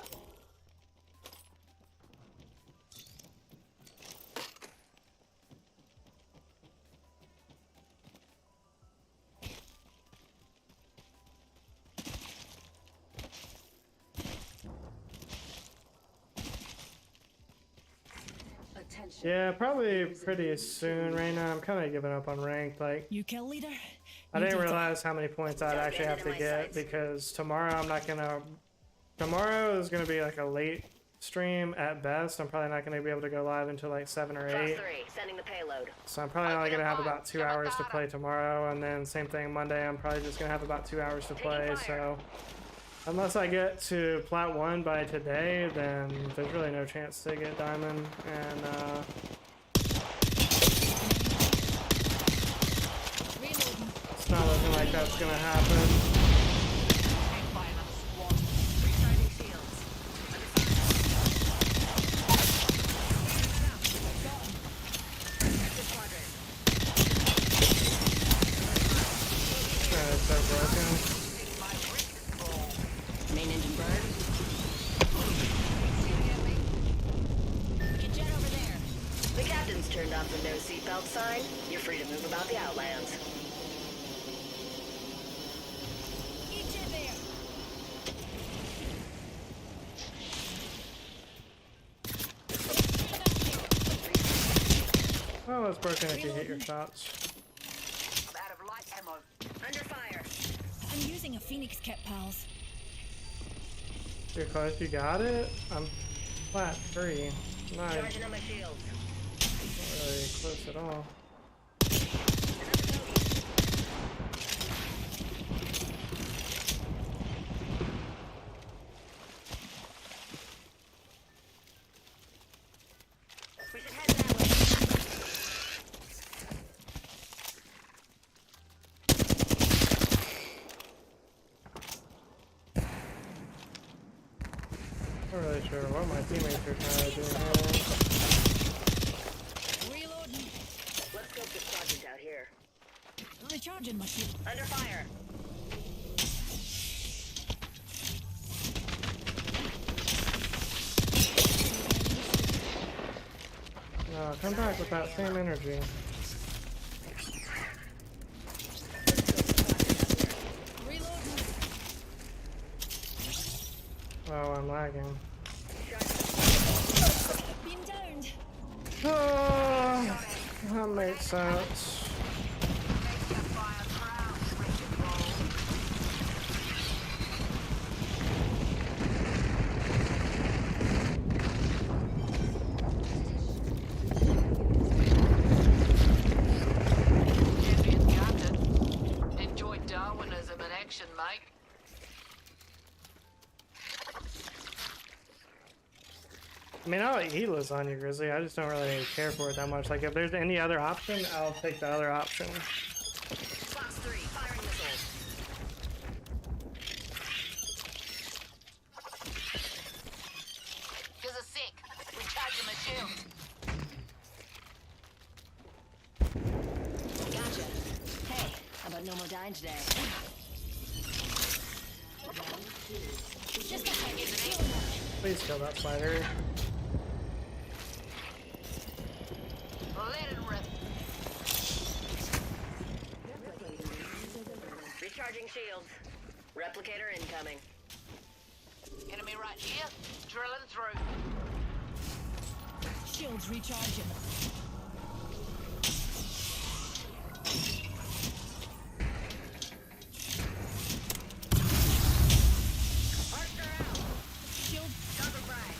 Attention.
Yeah, probably pretty soon right now. I'm kind of giving up on ranked. Like,
You kill leader?
I
You
didn't
did it.
realize how many points I'd actually have to get because tomorrow I'm not gonna. Tomorrow is gonna be like a late stream at best. I'm probably not gonna be able to go live until like 7 or 8.
Sending the payload.
So I'm probably only gonna have about 2 hours to play tomorrow, and then same thing Monday. I'm probably just gonna have about 2 hours to play. So unless I get to plat 1 by today, then there's really no chance to get diamond. And it's not looking like that's gonna happen. It's so broken.
Main engine burned.
Get jet over there.
The captain's turned off the no seatbelt sign. You're free to move about the Outlands.
Get jet there.
Oh, it's broken if you hit your shots.
I'm out of light ammo. Under fire.
I'm using a Phoenix kit, pals.
You're close, you got it? I'm flat 3. Nice.
Charging on my shields.
Not really close at all.
We should head that way.
Not really sure what my teammates are trying to do here.
Reloading.
Let's scope this project out here.
Recharging my shield.
Under fire.
No, come back with that same energy.
Reloading.
Oh, I'm lagging.
Beam downed.
Oh, that makes sense.
Enjoy Darwinism in action, mate.
I mean, I'll eat lasagna grizzly. I just don't really care for it that much. Like, if there's any other option, I'll take the other option.
Fox 3, firing missiles. Gives a sick. Recharging my shield.
Gotcha. Hey, how about no more dying today?
Just a second.
Please kill that spider.
Let it rip. Recharging shields. Replicator incoming. Enemy right here. Drilling through.
Shields recharging.
Archer out.
Shield.
Cover frag.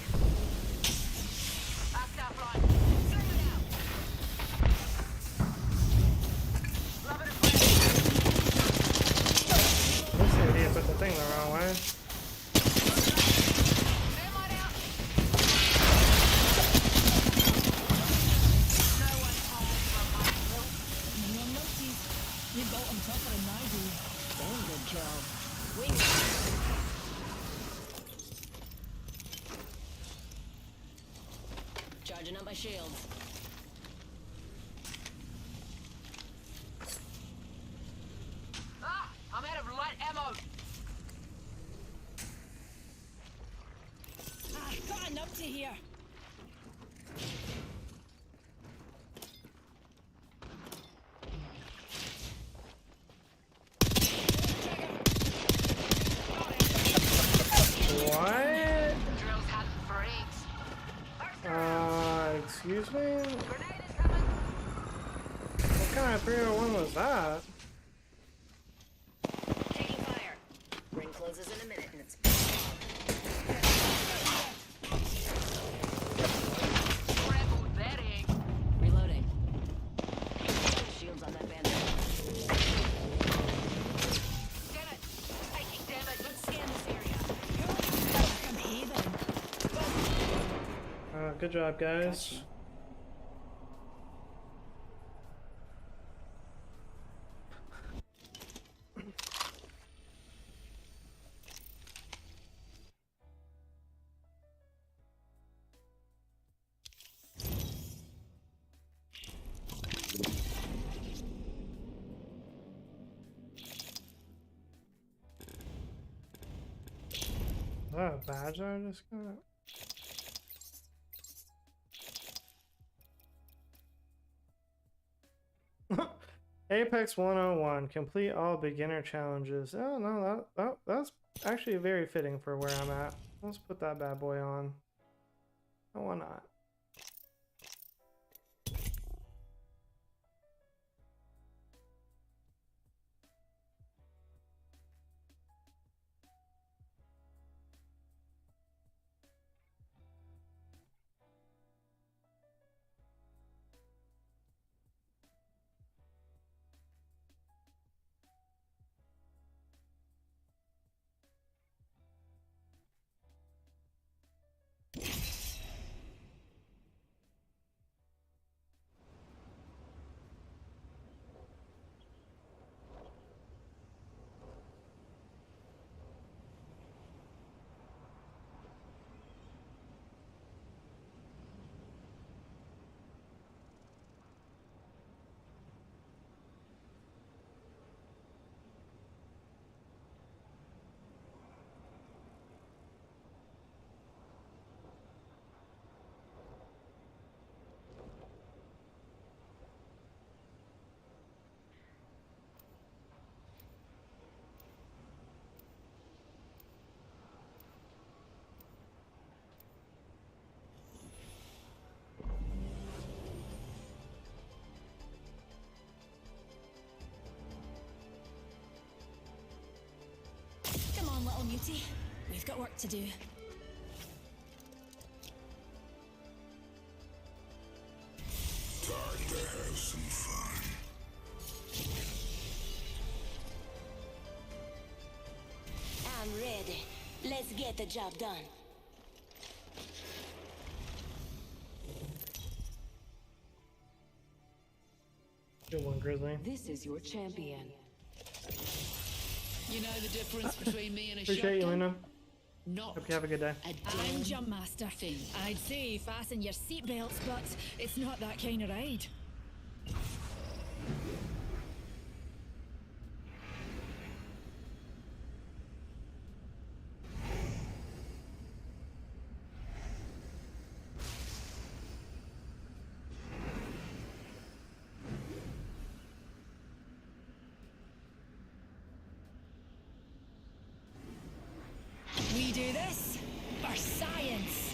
Hostile flying. Send it out. Love it.
This idiot put the thing the wrong way.
Thermite out.
No notice. You got him tougher than I do.
Damn good kill. Charging up my shields.
Ah, I'm out of light ammo.
Got an up to here.
What?
Drills hunting for eggs.
Excuse me?
Grenade is coming.
What kind of 301 was that? Good job, guys.
Gotcha.
Is that a badge I just got? Apex 101. Complete all beginner challenges. Oh no, that's actually very fitting for where I'm at. Let's put that bad boy on. Oh, why not?
Come on, little mutie. We've got work to do.
Time to have some fun.
I'm ready. Let's get the job done.
Good one, Grizzly.
This is your champion.
You know the difference between me and a
Appreciate you, Lena.
Not
Hope you have a good day.
I'm Jumpmaster. I'd say fasten your seatbelts, but it's not that kind of ride. We do this for science.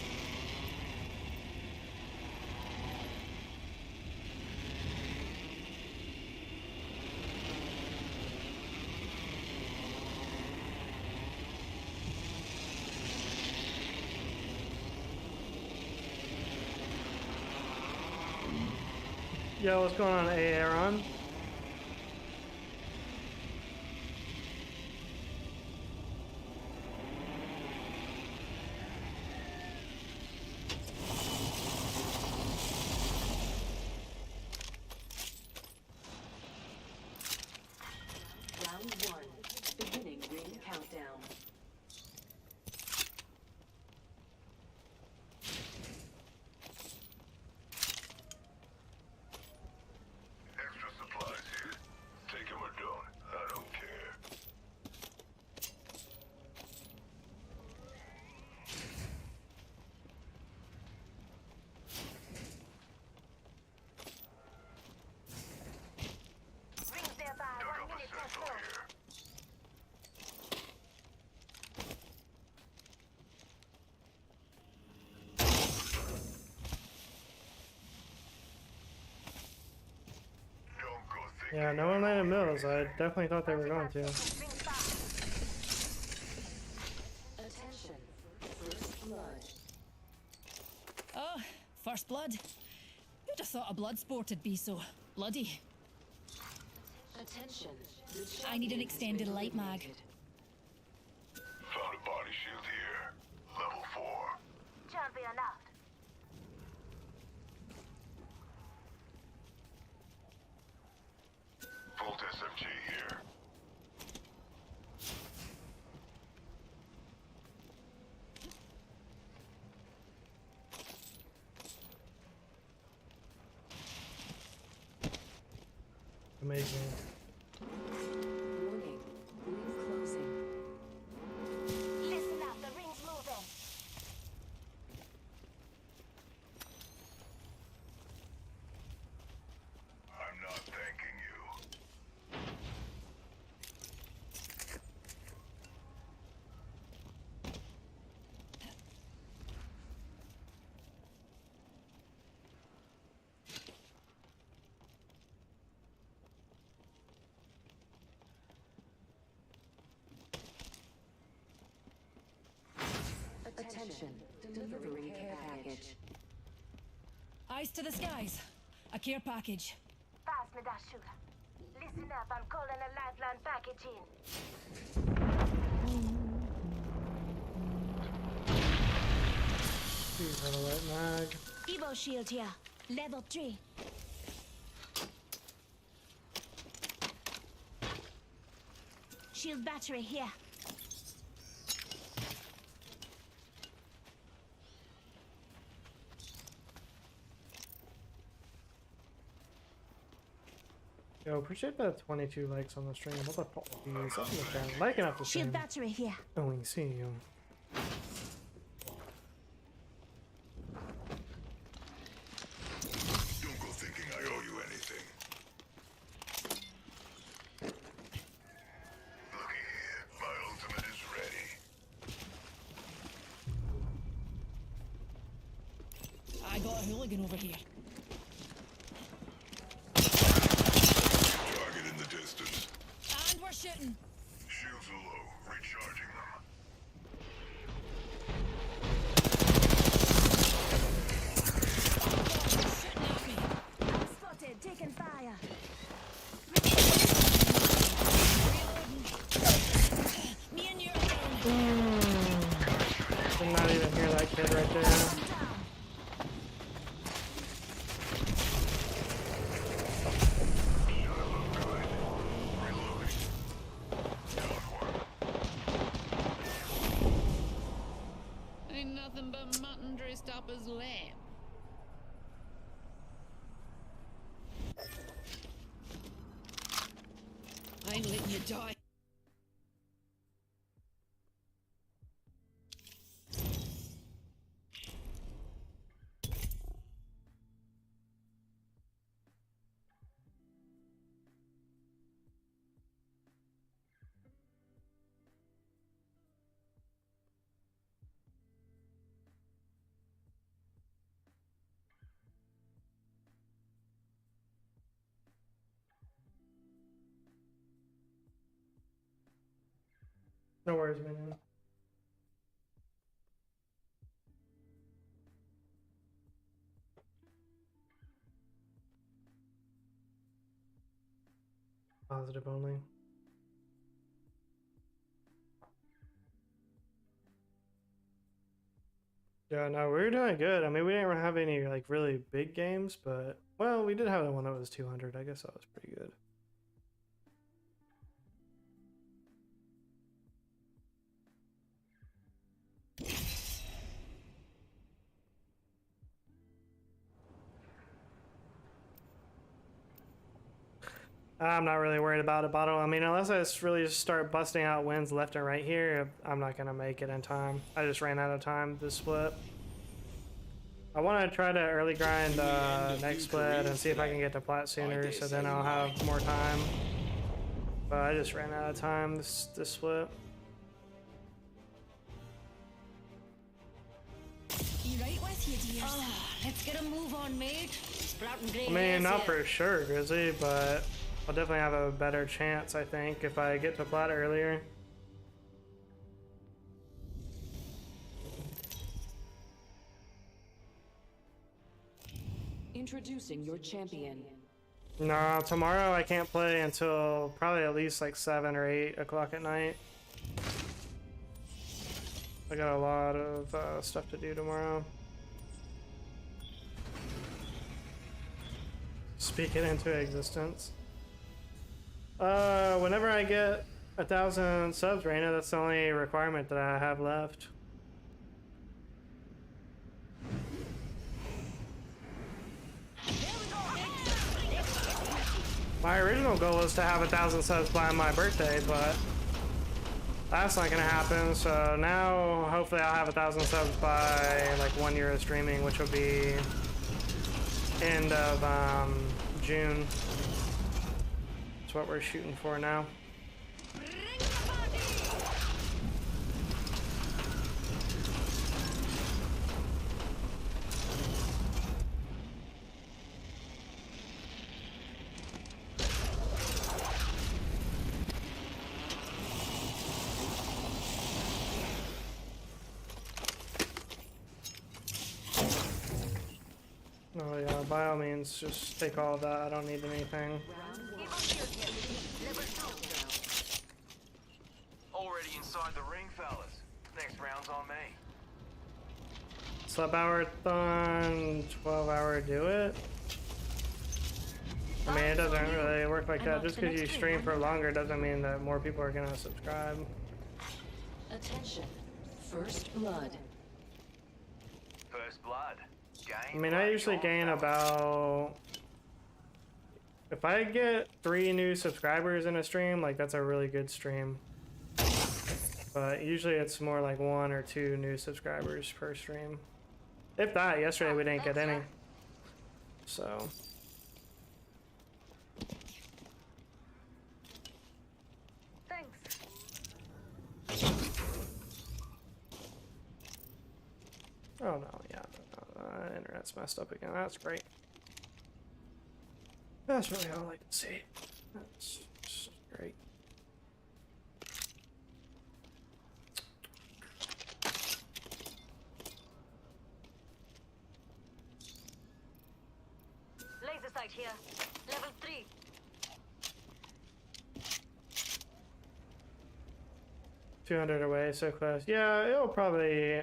Yo, what's going on, Aaron?
Round 1. Beginning ring countdown.
Extra supplies here. Take 'em or don't. I don't care.
Rings nearby.
Dug
1
up a
minute to
central
fill.
here. Don't go thinking.
Yeah, no one landed Mills. I definitely thought they were going to.
Rings by.
Attention. First blood.
Oh, first blood. Who'd have thought a blood sport'd be so bloody?
Attention.
I need an extended light mag.
Found a body shield here. Level 4.
Champion out.
Amazing.
Warning. Ring closing.
Listen up, the ring's moving.
I'm not thanking you.
Attention. Delivering care package.
Eyes to the skies. A care package.
Fast, Nadashu. Listen up, I'm calling a lifeline package in.
Please have a light mag.
Evo shield here. Level 3. Shield battery here.
Yo, appreciate the 22 likes on the stream. What the fuck? Liking up the stream.
Shield battery here.
Oh, we can see you.
Don't go thinking I owe you anything. Looky here, my ultimate is ready.
I got a hooligan over here.
Target in the distance.
And we're shooting.
Shields are low, recharging them.
Shooting at me.
I'm spotted, taking fire.
Me and you are down.
Did not even hear that kid right there.
Ain't nothing but mutton dressed up as lamb. I ain't letting you die.
No worries, man. Positive only. Yeah, no, we were doing good. I mean, we didn't have any like really big games, but well, we did have the one that was 200. I guess that was pretty good. I'm not really worried about a bottle. I mean, unless I really just start busting out wins left and right here, I'm not going to make it in time. I just ran out of time this split. I want to try to early grind next split and see if I can get to plat sooner, so then I'll have more time. But I just ran out of time this split.
You right with you, dears? Oh, let's get a move on, mate.
I mean, not for sure, Grizzly, but I'll definitely have a better chance, I think, if I get to plat earlier.
Introducing your champion.
No, tomorrow I can't play until probably at least like 7 or 8 o'clock at night. I got a lot of stuff to do tomorrow. Speak it into existence. Whenever I get 1,000 subs, Raina, that's the only requirement that I have left. My original goal was to have 1,000 subs by my birthday, but that's not gonna happen. So now, hopefully, I'll have 1,000 subs by like 1 year of streaming, which will be end of June. That's what we're shooting for now. Oh yeah, by all means, just take all of that. I don't need anything.
Already inside the ring, fellas. Next round's on me.
Sub-hour-thon, 12-hour do it? I mean, it doesn't really work like that. Just because you stream for longer doesn't mean that more people are gonna subscribe.
Attention. First blood.
First blood.
I mean, I usually gain about... If I get 3 new subscribers in a stream, like, that's a really good stream. But usually it's more like 1 or 2 new subscribers per stream. If that, yesterday we didn't get any. So... Oh no, yeah, no, internet's messed up again. That's great. That's really all I like to see. That's just great.
Laser sight here. Level 3.
$200 away, so close. Yeah, it'll probably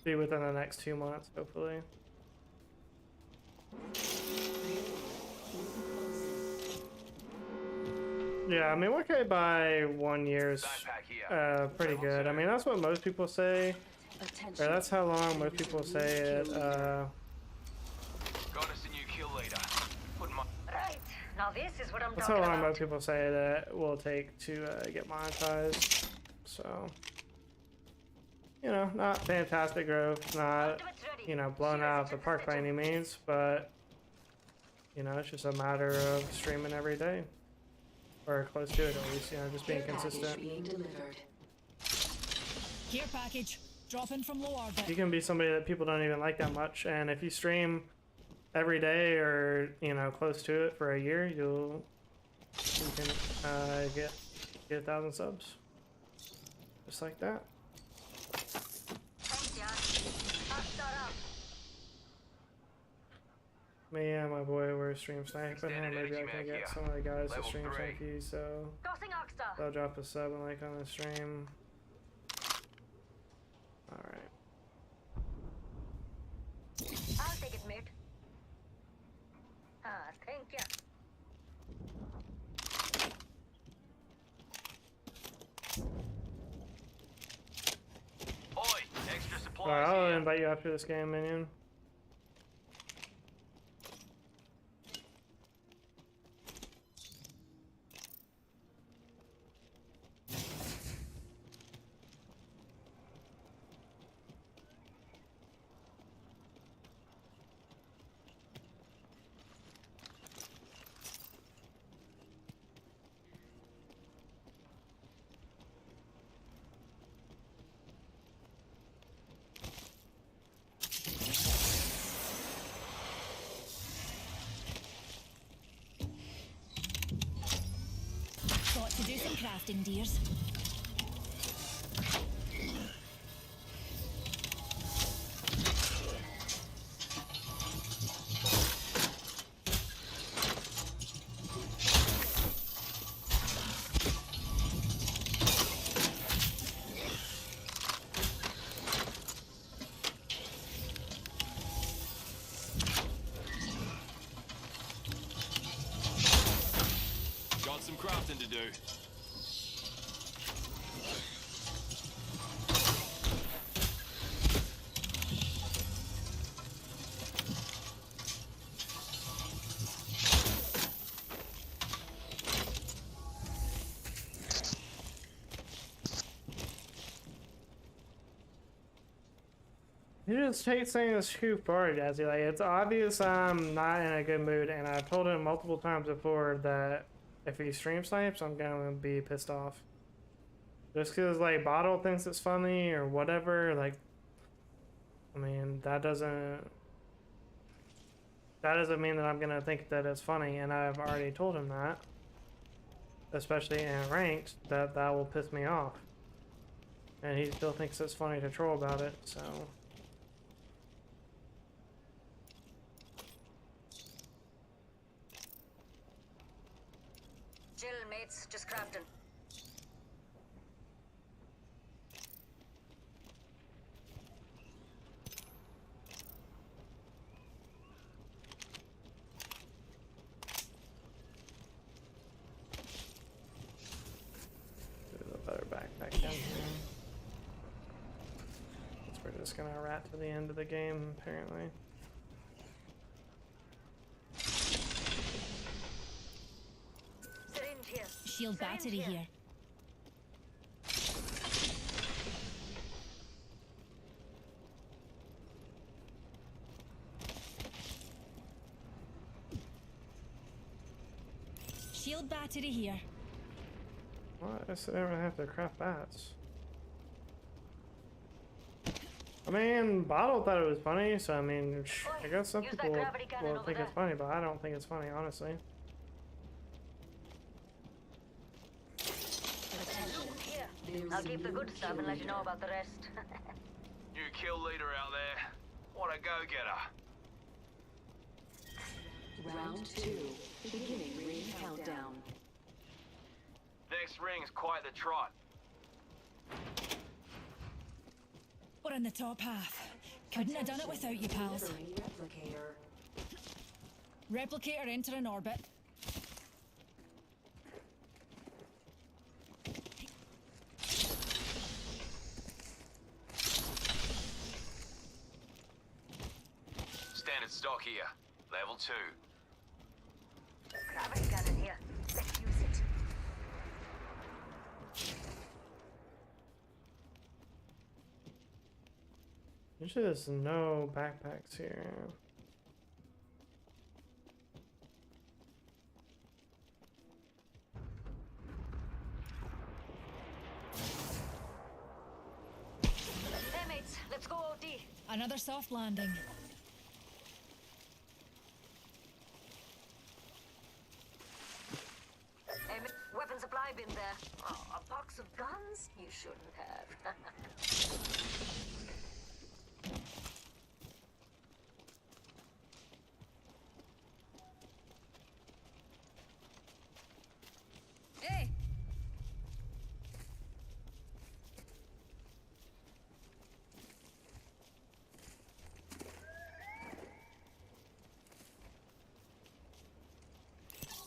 be within the next 2 months, hopefully. Yeah, I mean, 1K by 1 year's pretty good. I mean, that's what most people say. Or that's how long most people say it.
Got us a new kill leader.
Right. Now this is what I'm
That's
talking
how long
about.
most people say that will take to get monetized. So, you know, not fantastic growth, not, you know, blown out of the park by any means, but, you know, it's just a matter of streaming every day. Or close to it at least, you know, just being consistent.
Care package. Dropping from low orbit.
You can be somebody that people don't even like that much, and if you stream every day or, you know, close to it for a year, you can get 1,000 subs. Just like that.
Thanks, Jan. I'll start up.
Me and my boy were stream sniping, or maybe I can get some of the guys to stream snipe you, so
Tossing Oxstar.
they'll drop a sub and like on the stream. Alright.
I'll take it, mate. Ah, thank you.
Oi, extra supplies
Alright, I'll
here.
invite you after this game, minion.
Got to do some crafting, dears.
Got some crafting to do.
You just hate saying this too far, Jazzy. Like, it's obvious I'm not in a good mood, and I've told him multiple times before that if he stream snipes, I'm gonna be pissed off. Just because, like, Bottle thinks it's funny or whatever, like, I mean, that doesn't mean that I'm gonna think that it's funny, and I've already told him that. Especially in ranked, that will piss me off. And he still thinks it's funny to troll about it, so...
Chill, mates. Just crafting.
Better backpack down here. Guess we're just gonna rat to the end of the game, apparently.
Syringe here.
Shield battery here. Shield battery here.
What? I said I don't have to craft bats. I mean, Bottle thought it was funny, so I mean, I guess some people will think it's funny, but I don't think it's funny, honestly.
Here. I'll keep the good stuff and let you know about the rest.
You kill leader out there. What a go-getter.
Round 2. Beginning ring countdown.
Next ring's quite the trot.
We're in the top half. Couldn't have done it without you, pals.
Delivering replicator.
Replicator entering orbit.
Standard stock here. Level 2.
Gravity cannon here. Let's use it.
Usually there's no backpacks here.
Hey mates, let's go OD.
Another soft landing.
Hey, weapon supply bin there. Oh, a box of guns? You shouldn't have.
Hey!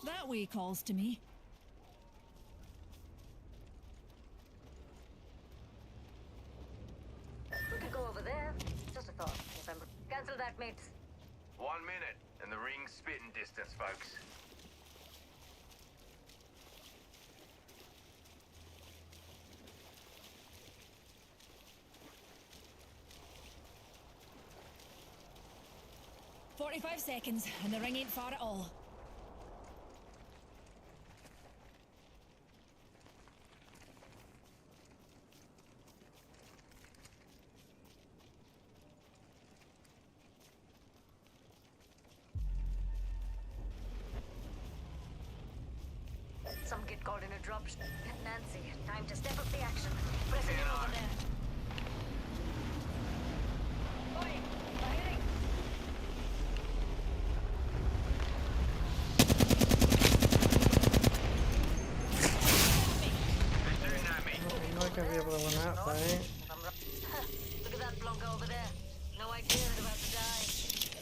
That way calls to me.
We could go over there. Just a thought. Remember. Cancel that, mates.
1 minute, and the ring's spitting distance, folks.
"45 seconds, and the ring ain't far at all."
Some get caught in a drop. Nancy, time to step up the action. Pressing in over there. Oi, firing.
I'm not gonna be able to win that fight.
Look at that Blanca over there. No idea they're about to die.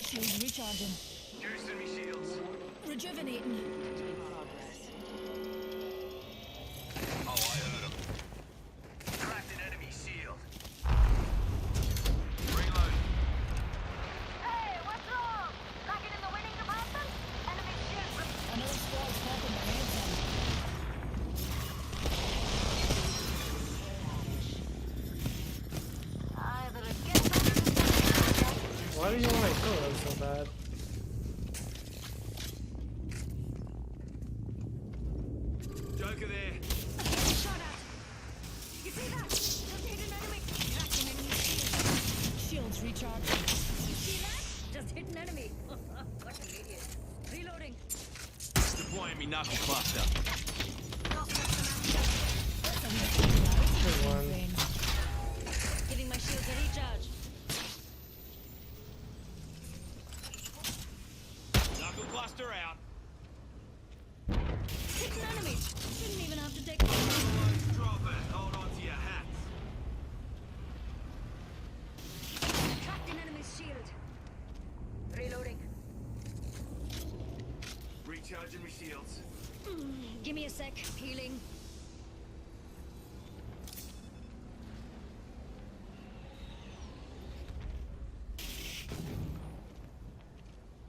Shields recharging.
Juicing me shields.
Rejuvenating.
Oh, I heard him. Cracked an enemy shield. Reload.
Hey, what's wrong? Lacking in the winning department? Enemy shield.
Another squad's popping their heads in.
Either it gets
Why do you want to kill them so bad?
Joker there.
Shot at. You see that? Just hit an enemy. Cracking enemy shield. Shields recharging. You see that? Just hit an enemy. What an idiot. Reloading.
Deploying me knuckle cluster.
Good one.
Giving my shield a recharge.
Knuckle cluster out.
Hit an enemy. Didn't even have to take.
Drop it. Hold on to your hats.
Trapped an enemy's shield. Reloading.
Recharging my shields.
Give me a sec. Healing.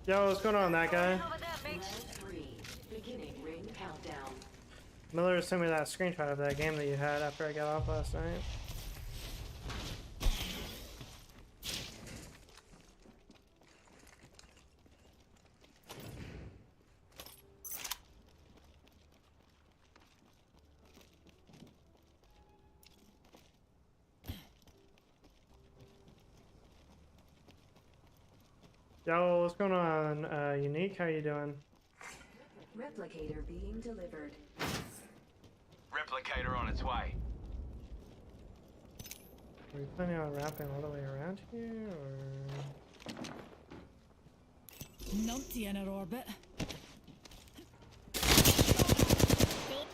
Yo, what's going on, that guy?
Over there, mate.
Round 3. Beginning ring countdown.
Miller sent me that screenshot of that game that you had after I got off last night. Yo, what's going on? Unique, how you doing?
Replicator being delivered.
Replicator on its way.
Are we planning on wrapping all the way around here, or...?
Numpty in our orbit.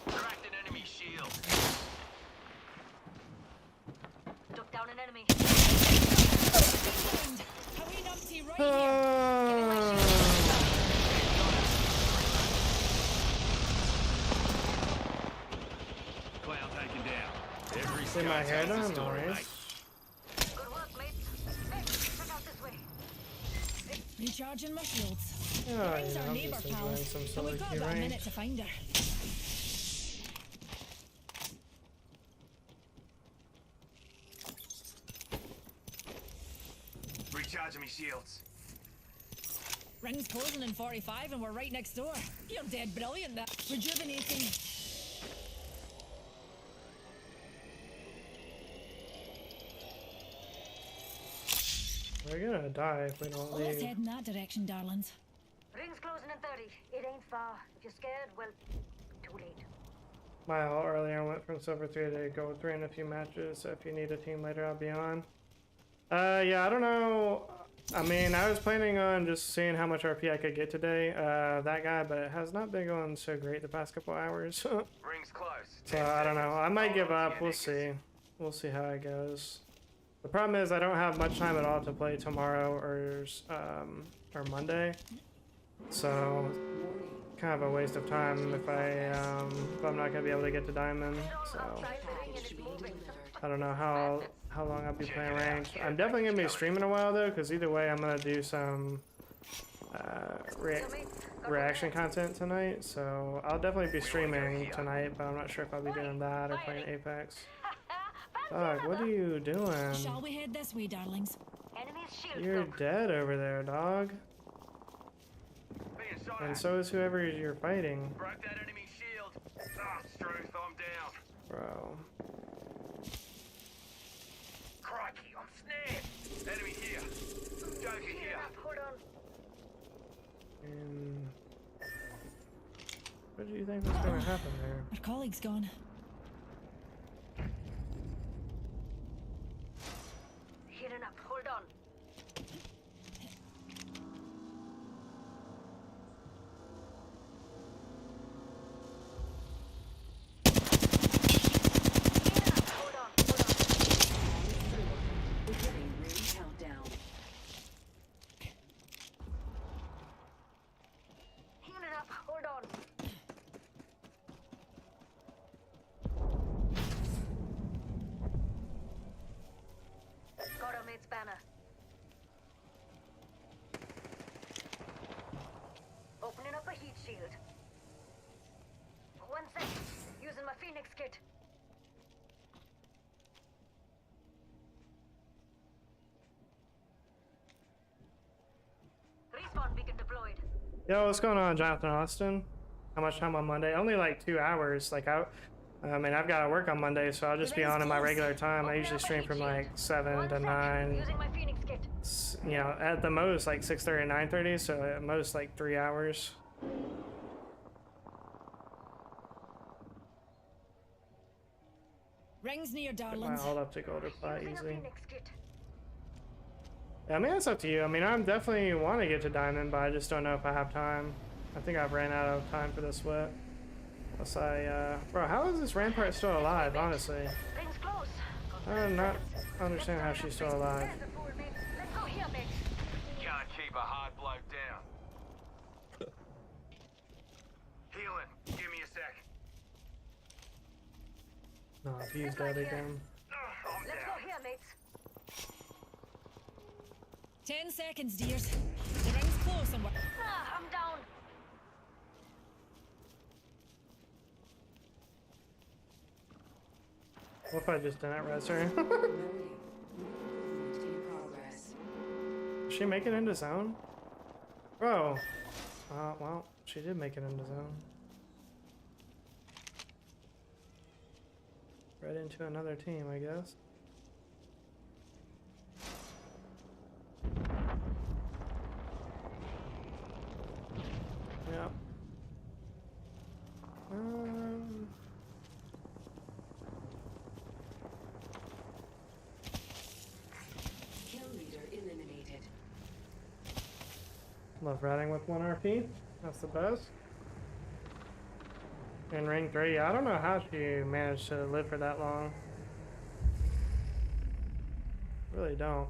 Cracked an enemy shield.
Took down an enemy.
Hurry, Numpty, right here.
Cloud taken down. Every
See my hair done? Nice.
Good work, mate. Hey, check out this way.
Recharging my shields.
Oh,
Rings
yeah,
our neighbour,
obviously
pal.
doing some
And
sort
we've
of
got
key
about a
rank.
minute to find her.
Recharging me shields.
Rings closing in 45 and we're right next door. You're dead brilliant, that. Rejuvenating.
We're gonna die if we don't
Let's
leave.
head in that direction, darlings.
Ring's closing in 30. It ain't far. If you're scared, well, too late.
My ult earlier went from silver 3 to gold 3 in a few matches, so if you need a team later, I'll be on. Yeah, I don't know. I mean, I was planning on just seeing how much RP I could get today, that guy, but it has not been going so great the past couple hours.
Rings close.
So I don't know. I might give up. We'll see. We'll see how it goes. The problem is I don't have much time at all to play tomorrow or Monday, so kind of a waste of time if I'm not gonna be able to get to diamond. So I don't know how long I'll be playing ranked. I'm definitely gonna be streaming a while though, because either way I'm gonna do some reaction content tonight. So I'll definitely be streaming tonight, but I'm not sure if I'll be doing that or playing Apex. Dog, what are you doing?
Shall we head this way, darlings?
Enemy's shield
You're
broke.
dead over there, dog.
Being shot
And
at.
so is whoever you're fighting.
Broke that enemy shield. Ah, Struth, I'm down.
Bro.
Crikey, I'm snared. Enemy here. Joker here.
Hold on.
And what do you think was gonna happen there?
Our colleague's gone.
Healing up. Hold on. Hold on.
Beginning ring countdown.
Healing up. Hold on. Got our mate's banner. Opening up a heat shield. 1 sec. Using my Phoenix kit.
Yo, what's going on, Jonathan Austin? How much time on Monday? Only like 2 hours. Like and I've got to work on Monday, so I'll just be on in my regular time. I usually stream from like 7 to 9.
Using my Phoenix kit.
You know, at the most like 6:30 and 9:30, so at most like 3 hours.
Rings near,
Might
darlings.
hold up to gold or plat
Using a
easy.
Phoenix kit.
Yeah, I mean, it's up to you. I mean, I'm definitely want to get to diamond, but I just don't know if I have time. I think I've ran out of time for this whip. Unless bro, how is this Rampart still alive, honestly?
Rings close.
I do not understand how she's still alive.
There's the fool, mate. Let's go here, mate.
Can't keep a hard bloke down. Healing. Give me a sec.
No, he's dead again.
I'm
Let's
down.
go here, mates.
10 seconds, dears. The ring's close and we're...
Ah, I'm down.
What if I just didn't res her?
Movement in progress.
Is she make it into zone? Bro. Well, she did make it into zone. Right into another team, I guess. Yep.
Kill leader eliminated.
Love riding with 1 RP. That's the best. In ring 3, I don't know how she managed to live for that long. Really don't.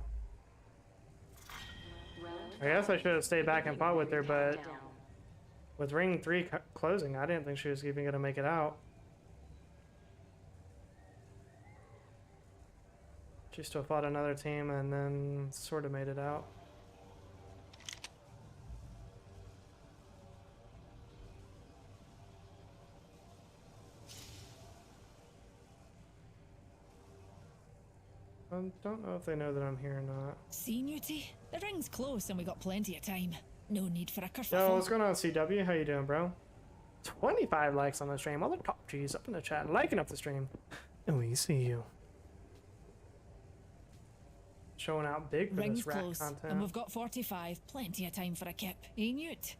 I guess I should have stayed back and fought with her, but with ring 3 closing, I didn't think she was even gonna make it out. She still fought another team and then sort of made it out. I don't know if they know that I'm here or not.
See, Newty? The ring's close and we got plenty of time. No need for a kerfuffle.
Yo, what's going on, CW? How you doing, bro? 25 likes on the stream. All the top G's up in the chat, liking up the stream. And we see you. Showing out big for
Ring's
this rat
close
content.
and we've got 45. Plenty of time for a kip. Eh, Newt?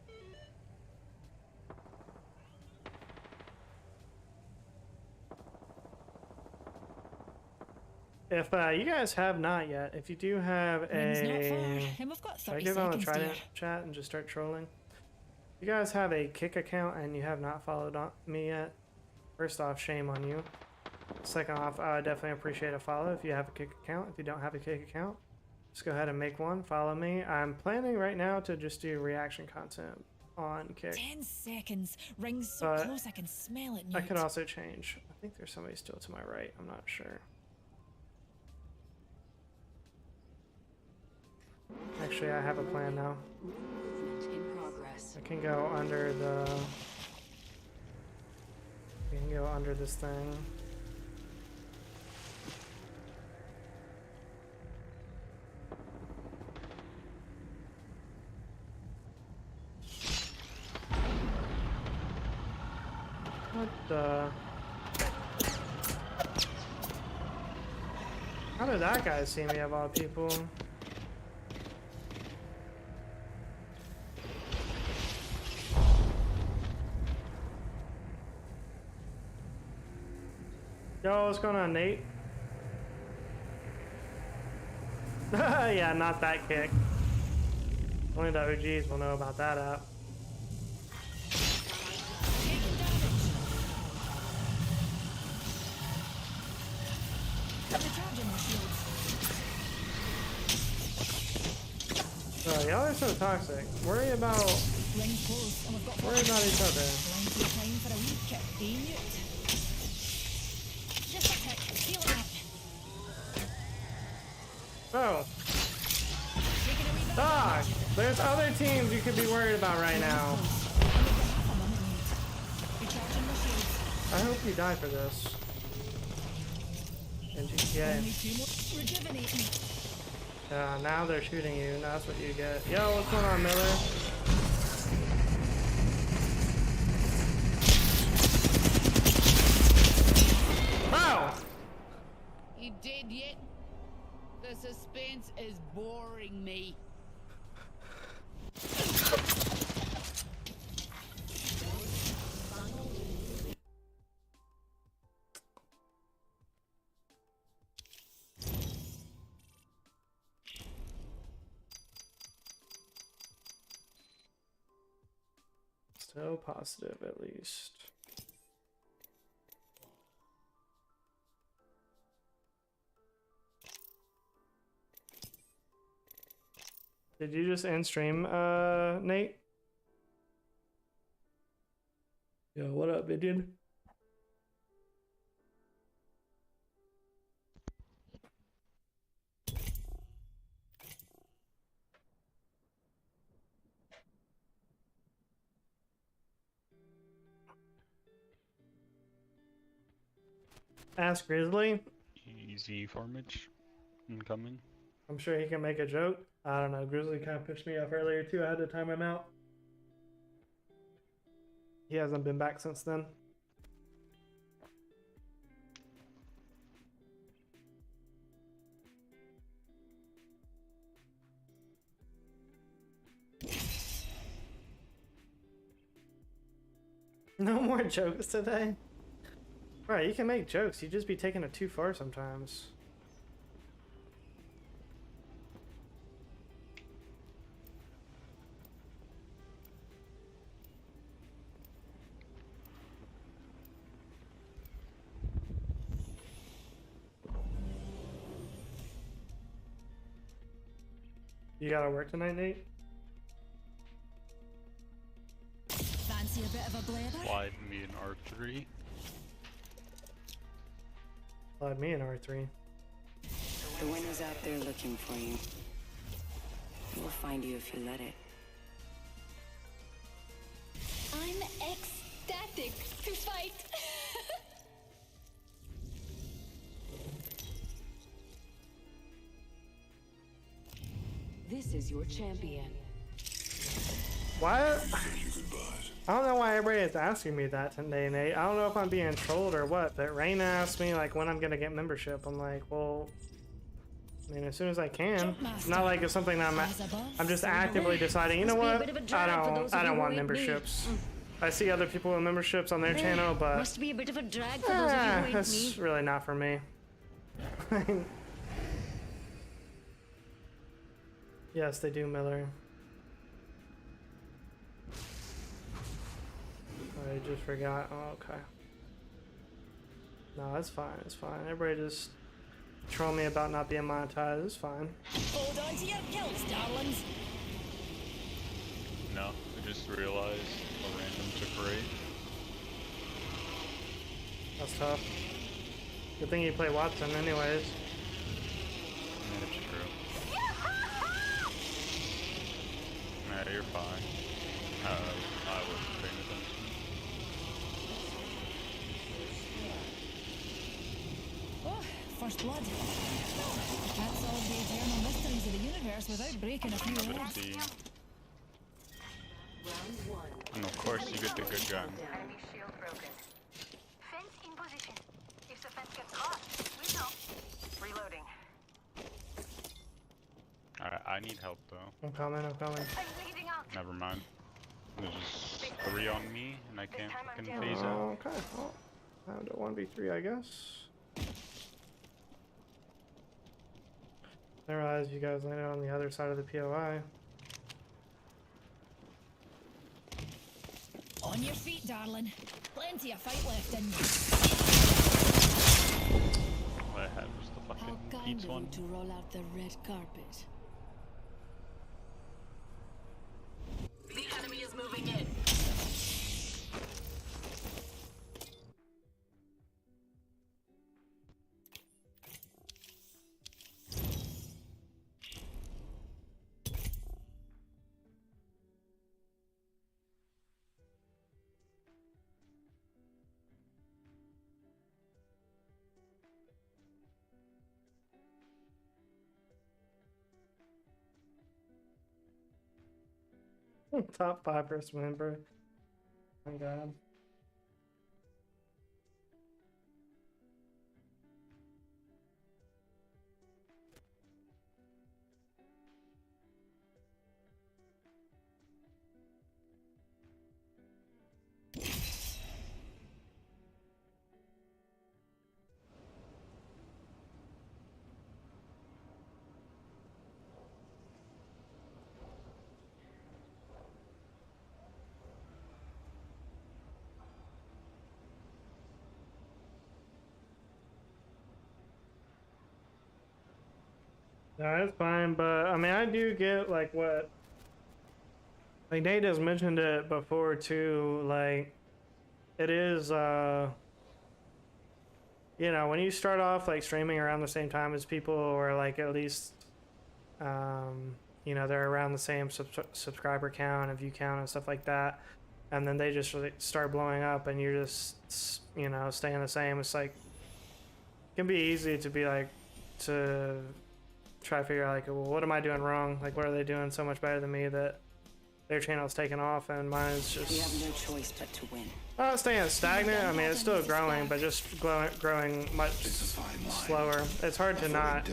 If you guys have not yet, if you do have
Ring's not far,
a...
and we've got
Should I
30
give on the
seconds,
Trident
dear.
chat and just start trolling? If you guys have a Kick account and you have not followed me yet, first off, shame on you. Second off, I definitely appreciate a follow if you have a Kick account. If you don't have a Kick account, just go ahead and make one. Follow me. I'm planning right now to just do reaction content on Kick.
10 seconds. Ring's so
But
close I can smell it,
I
Newt.
could also change. I think there's somebody still to my right. I'm not sure. Actually, I have a plan now.
Movement in progress.
I can go under the... We can go under this thing. What the... How did that guy see me of all people? Yo, what's going on, Nate? Yeah, not that kick. Only the OGs will know about that app.
Recharging my shields.
Bro, y'all are so toxic. Worry about
Ring's close and we've got
each other.
plenty of time for a wee kip. Eh, Newt? Just a tick. Healing up.
Bro,
Taking a wee bit
dog. There's other teams you could be worried about right now.
Recharging my shields.
I hope you die for this. In GTA.
Only 2 more. Rejuvenating.
Now they're shooting you. Now that's what you get. Yo, what's going on, Miller? Oh!
You dead yet? The suspense is boring me.
So positive, at least. Did you just end stream, Nate? Yo, what up, Vidian? Ask Grizzly.
Easy farmage incoming.
I'm sure he can make a joke. I don't know. Grizzly kind of pushed me off earlier too. I had to time him out. He hasn't been back since then. No more jokes today? Right, you can make jokes. You just be taking it too far sometimes. You gotta work tonight, Nate?
Fancy a bit of a blather?
Slide me an R3.
Slide me an R3.
The wind is out there looking for you. It will find you if you let it.
I'm ecstatic to fight.
This is your champion.
What? I don't know why everybody is asking me that today, Nate. I don't know if I'm being trolled or what, but Raina asked me like when I'm gonna get membership. I'm like, well, I mean, as soon as I can. It's not like it's something that I'm just actively deciding. You know what? I don't want memberships. I see other people with memberships on their channel, but
Must be a bit of a drag for those of you who hate
that's
me.
really not for me. Yes, they do, Miller. I just forgot. Oh, okay. No, it's fine. It's fine. Everybody just troll me about not being monetized. It's fine.
Hold on to your kilts, darlings.
No, I just realized a random took raid.
That's tough. Good thing you play Watson, anyways.
Yeah, it's true. Nah, you're fine. I wasn't paying attention.
Oh, first blood. Can't solve the eternal mysteries of the universe without breaking a few
Another
rules.
team. And of course you get the good gun.
Enemy shield broken. Fence in position. If the fence gets caught, we know. Reloading.
Alright, I need help though.
I'm coming. I'm coming.
I'm bleeding out.
Never mind. There's just 3 on me and I can't fucking phase out.
Oh, okay. Well, round to 1v3, I guess. I realized you guys landed on the other side of the POI.
On your feet, darling. Plenty of fight left in you.
All I had was the
How
fucking
kind
pizza
of
one.
you to roll out the red carpet.
The enemy is moving in.
Top 5 first member. Oh my god. No, that's fine, but I mean, I do get like what, like Nate has mentioned it before too. Like, it is, you know, when you start off like streaming around the same time as people, or like at least, you know, they're around the same subscriber count and view count and stuff like that, and then they just really start blowing up, and you're just, you know, staying the same. It's like, it can be easy to be like, to try to figure out like, well, what am I doing wrong? Like, what are they doing so much better than me that their channel's taken off and mine's just...
We have no choice but to win.
Not staying stagnant. I mean, it's still growing, but just growing much slower. It's hard to not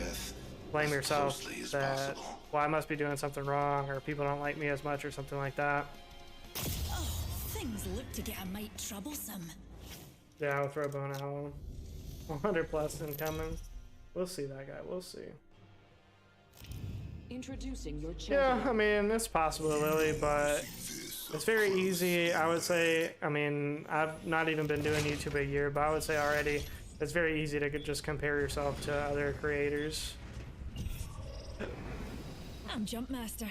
blame yourself that, well, I must be doing something wrong, or people don't like me as much, or something like that.
Oh, things look to get a mite troublesome.
Yeah, I'll throw a bone out. 100 plus incoming. We'll see that guy. We'll see.
Introducing your champion.
Yeah, I mean, it's possible, Lily, but it's very easy. I would say, I mean, I've not even been doing YouTube a year, but I would say already it's very easy to just compare yourself to other creators.
I'm Jump Master.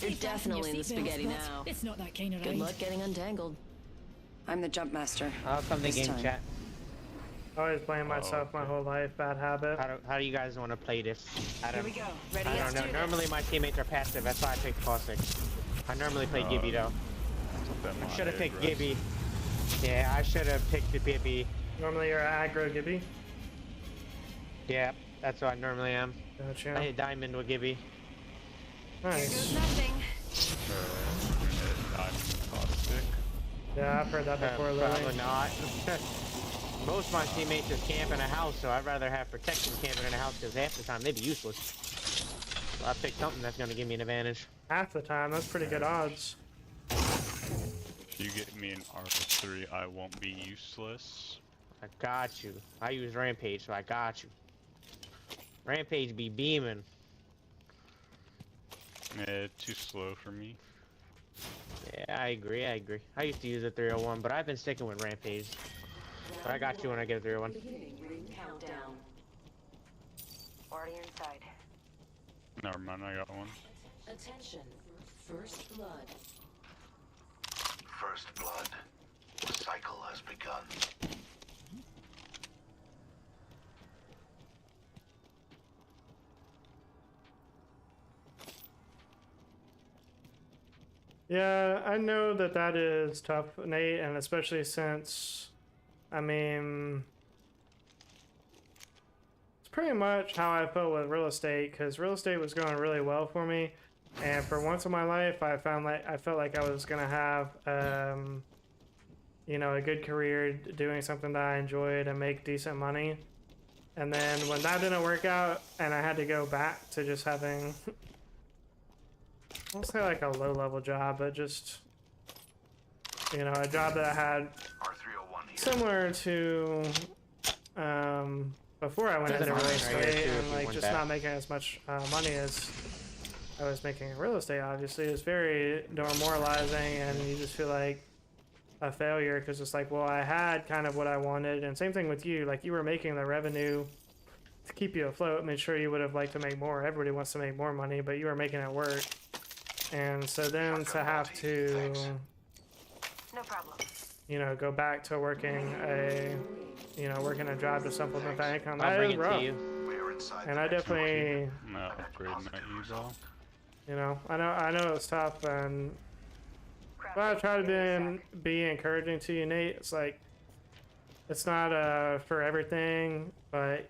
You're definitely in the spaghetti now.
It's not that kind of
Good luck getting untangled.
I'm the jump master.
I'll come to
This
game
time.
chat.
Always playing myself my whole life, bad habit.
How do you guys want to play this?
Here we go. Ready?
I don't know. Normally my teammates are passive. That's why I picked Caustic. I normally play Gibby though. I should have picked Gibby. Yeah, I should have picked the Gibby.
Normally you're an aggro Gibby.
Yeah, that's what I normally am.
Gotcha.
I hit diamond with Gibby.
Nice.
Nothing.
Yeah, I've heard that before, Lily.
Probably not. Most of my teammates just camp in a house, so I'd rather have protection camping in a house because half the time they'd be useless. So I picked something that's going to give me an advantage.
Half the time, that's pretty good odds.
If you get me an R3, I won't be useless.
I got you. I use Rampage, so I got you. Rampage be beaming.
Yeah, too slow for me.
Yeah, I agree. I used to use a 301, but I've been sticking with Rampage. But I got you when I get a 301.
Countdown.
Already inside.
Never mind, I got one.
Attention. First blood.
First blood. The cycle has begun.
Yeah, I know that that is tough, Nate, and especially since, I mean, it's pretty much how I felt with real estate, because real estate was going really well for me, and for once in my life, I felt like I was gonna have, you know, a good career doing something that I enjoyed and make decent money, and then when that didn't work out, and I had to go back to just having. I won't say like a low-level job, but just, you know, a job that I had similar to before I went into real estate, and like just not making as much money as I was making in real estate. Obviously, it's very demoralizing, and you just feel like a failure because it's like, well, I had kind of what I wanted, and same thing with you. Like, you were making the revenue to keep you afloat. I mean, sure, you would have liked to make more. Everybody wants to make more money, but you were making it work. And so then to have to,
No problem.
you know, go back to working a job to supplement that income,
I'll
that
bring
is
it
rough.
to you.
And I definitely,
I'm not upgrading my eval.
you know, I know it's tough, and but I try to be encouraging to you, Nate. It's like, it's not for everything, but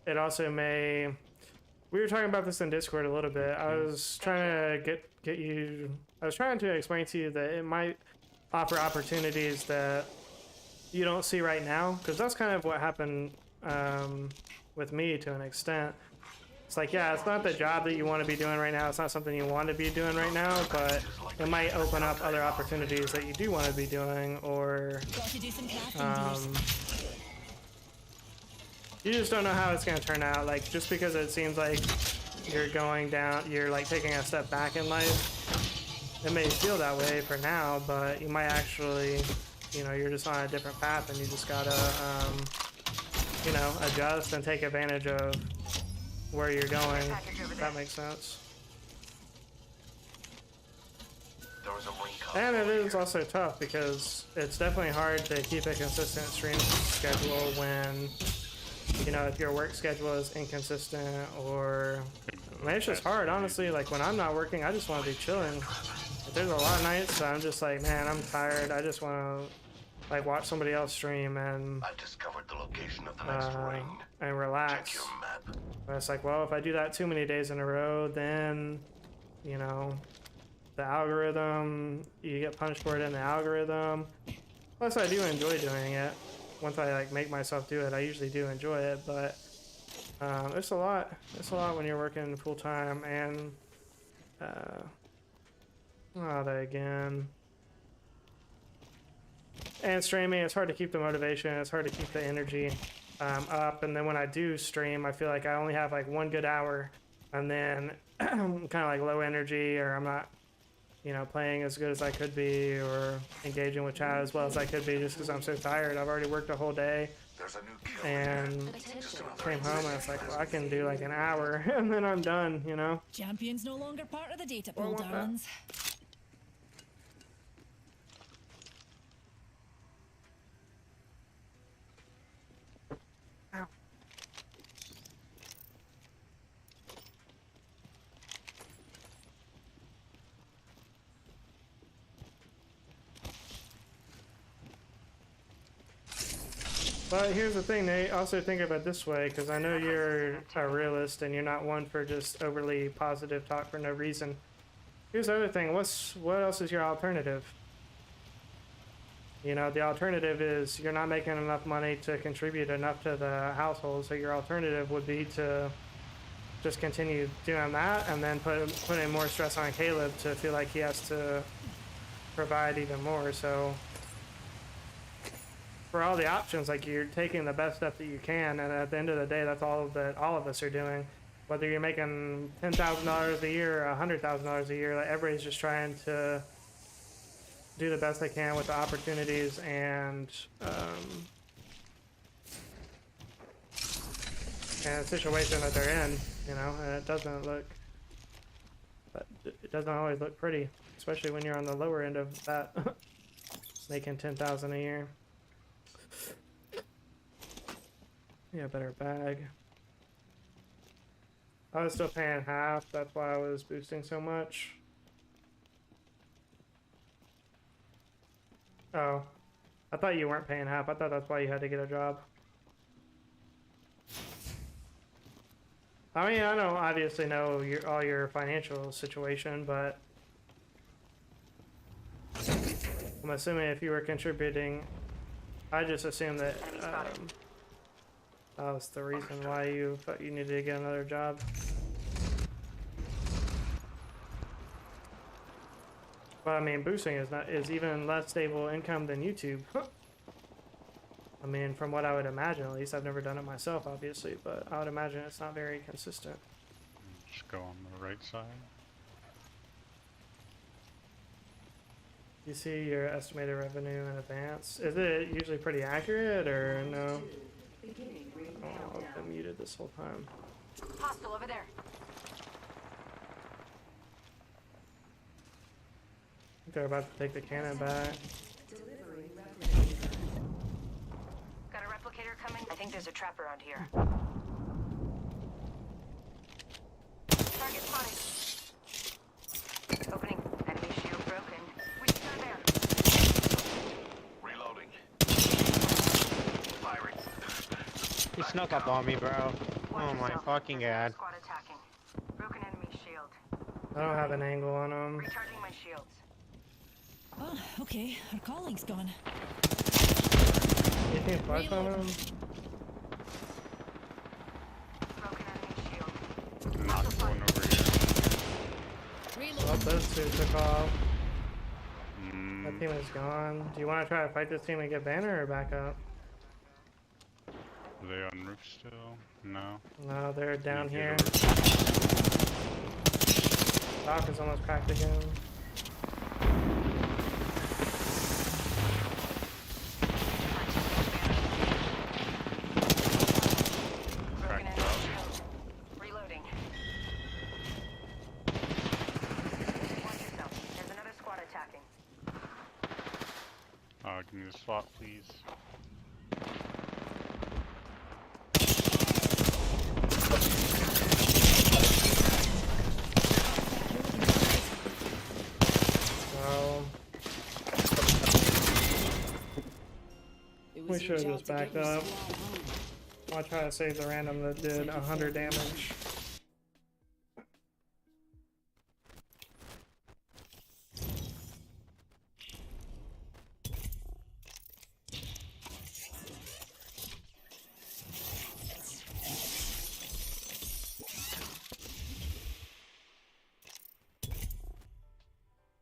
it also may. We were talking about this in Discord a little bit. I was trying to get you. I was trying to explain to you that it might offer opportunities that you don't see right now, because that's kind of what happened with me to an extent. It's like, yeah, it's not the job that you want to be doing right now. It's not something you want to be doing right now, but it might open up other opportunities that you do want to be doing, or you just don't know how it's going to turn out. Like, just because it seems like you're going down, you're like taking a step back in life, it may feel that way for now, but you might actually, you know, you're just on a different path, and you just gotta, you know, adjust and take advantage of where you're going. If that makes sense.
There was a ring
And it
console
is
here.
also tough because it's definitely hard to keep a consistent stream schedule when, you know, if your work schedule is inconsistent or, I mean, it's just hard, honestly. Like when I'm not working, I just want to be chilling. If there's a lot of nights I'm just like, man, I'm tired. I just want to like watch somebody else stream and
I discovered the location of the next ring.
and relax.
Check your map.
But it's like, well, if I do that too many days in a row, then, you know, the algorithm, you get punished for it in the algorithm. Plus, I do enjoy doing it. Once I like make myself do it, I usually do enjoy it. But it's a lot. It's a lot when you're working full time and that again. And streaming, it's hard to keep the motivation. It's hard to keep the energy up. And then when I do stream, I feel like I only have like one good hour, and then kind of like low energy, or I'm not, you know, playing as good as I could be, or engaging with chat as well as I could be, just because I'm so tired. I've already worked a whole day,
There's a new kill.
and came home and it's like, well, I can do like an hour, and then I'm done, you know.
Champion's no longer part of the data
Well, I
pool,
want that.
darlings.
But here's the thing, Nate. Also think of it this way, because I know you're a realist and you're not one for just overly positive talk for no reason. Here's the other thing. What else is your alternative? You know, the alternative is you're not making enough money to contribute enough to the household, so your alternative would be to just continue doing that and then putting more stress on Caleb to feel like he has to provide even more. So for all the options, like, you're taking the best stuff that you can, and at the end of the day, that's all that all of us are doing. Whether you're making $10,000 a year or $100,000 a year, like, everybody's just trying to do the best they can with the opportunities and the situation that they're in, you know. And it doesn't always look pretty, especially when you're on the lower end of that, making $10,000 a year. Yeah, better bag. I was still paying half, that's why I was boosting so much. Oh, I thought you weren't paying half. I thought that's why you had to get a job. I mean, I don't obviously know all your financial situation, but I'm assuming if you were contributing, I just assumed that that was the reason why you thought you needed to get another job. But I mean, boosting is even less stable income than YouTube. I mean, from what I would imagine, at least. I've never done it myself, obviously, but I would imagine it's not very consistent.
Just go on the right side.
You see your estimated revenue in advance. Is it usually pretty accurate, or no? Oh, I've been muted this whole time.
Hostile over there.
I think they're about to take the cannon back.
Got a replicator coming? I think there's a trap around here. Target spotted. Opening. Enemy shield broken. We just got there.
Reloading. Firing.
He snuck up on me, bro. Oh my fucking god.
Squad attacking. Broken enemy shield.
I don't have an angle on them.
Recharging my shields.
Oh, okay. Our colleague's gone.
You can flash on them?
Broken enemy shield.
Not going over here.
Oh, those two took off.
Mm,
That team is gone. Do you want to try to fight this team and get banner, or back up?
are they on roof still? No.
No, they're down
You
here.
get a roof.
Doc is almost cracked again.
Broken enemy shield. Reloading.
Give me the spot, please.
So we should have just backed up. I'll try to save the random that did 100 damage.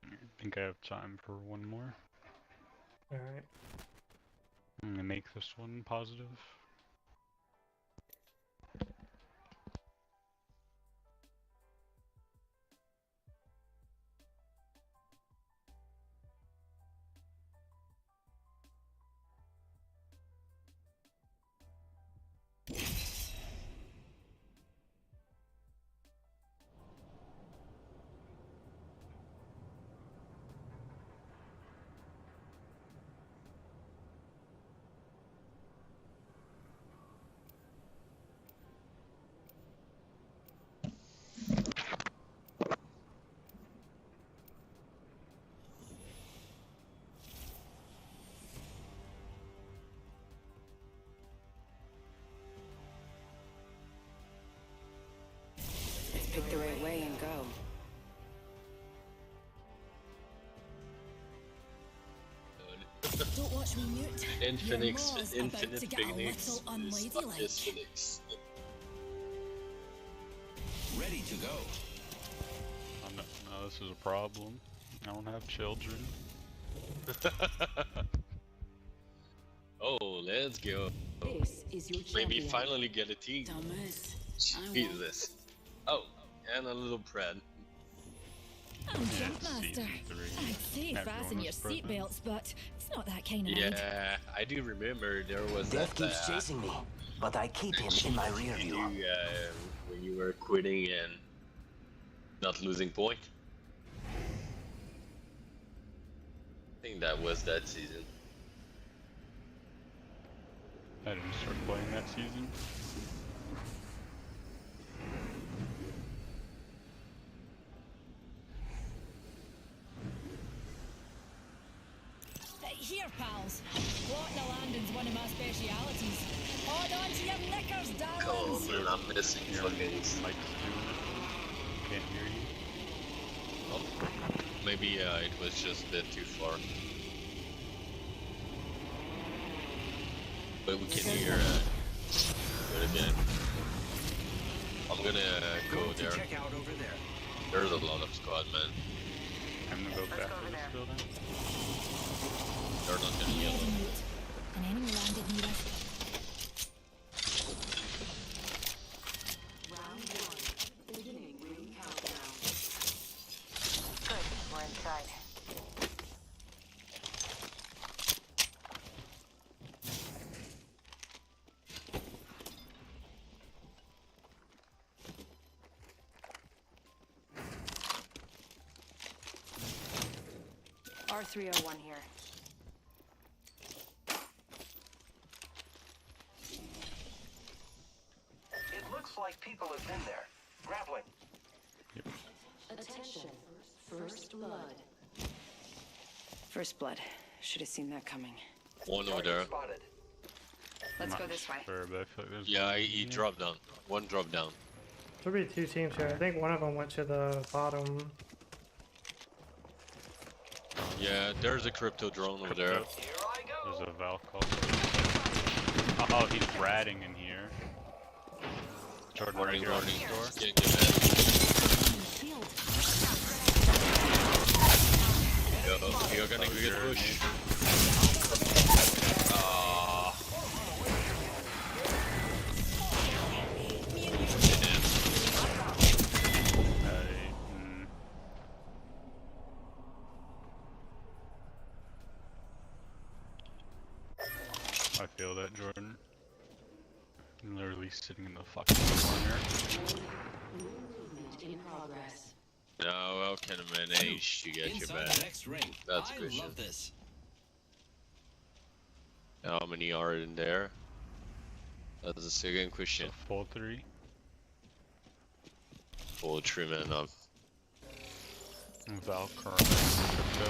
I think I have time for one more.
Alright.
I'm gonna make this one positive.
Pick the right way and go.
Don't watch me mute.
Infinite
Phoenix.
Phoenix. Yes, Phoenix.
Ready to go.
Oh, no, this is a problem. I don't have children.
Oh, let's go.
This is your
Maybe
champion.
finally get a team.
Thomas,
Jesus. Oh, and a little Brad.
I'm Jumpmaster. I'd say fasten your seatbelts, but it's not that kind of night.
Yeah, I do remember there was
Death
that.
keeps chasing me, but I keep him in my rear view.
When you were quitting and not losing point. I think that was that season.
I didn't start playing that season.
Here, pals. Walking the landing's one of my specialities. Hold on to your knickers, darlings.
Oh man, I'm missing fucking.
Mike's doing it. Can't hear you.
Oh, maybe it was just a bit too far. But we can hear it again. I'm gonna go there.
Check out over there.
There's a lot of squad, man.
I'm gonna go back to this building.
They're not gonna yell.
An enemy landed near us.
Round 1. Beginning ring countdown.
Good, we're inside. R301 here.
It looks like people have been there. Grappling.
Attention. First blood. First blood. Should have seen that coming.
One over there.
Spotted.
Let's
I'm
go
not
this way.
sure, but I feel like there's
Yeah, he dropped down. One dropped down.
There'll be 2 teams here. I think one of them went to the bottom.
Yeah, there's a crypto drone over there.
Here I go.
There's a Valkyrie. Oh, he's ratting in here. Jordan, right
Warning,
here on
warning.
this door.
Get mad. Yo, you're gonna get pushed. Ah.
I feel that, Jordan. I'm literally sitting in the fucking corner.
In progress.
Now, how can I manage to get you
Inside
back?
the next ring.
That's
I
good shit.
love this.
How many are in there? That's the second question.
So 4-3.
Full trim and up.
Valkyrie. Crypto.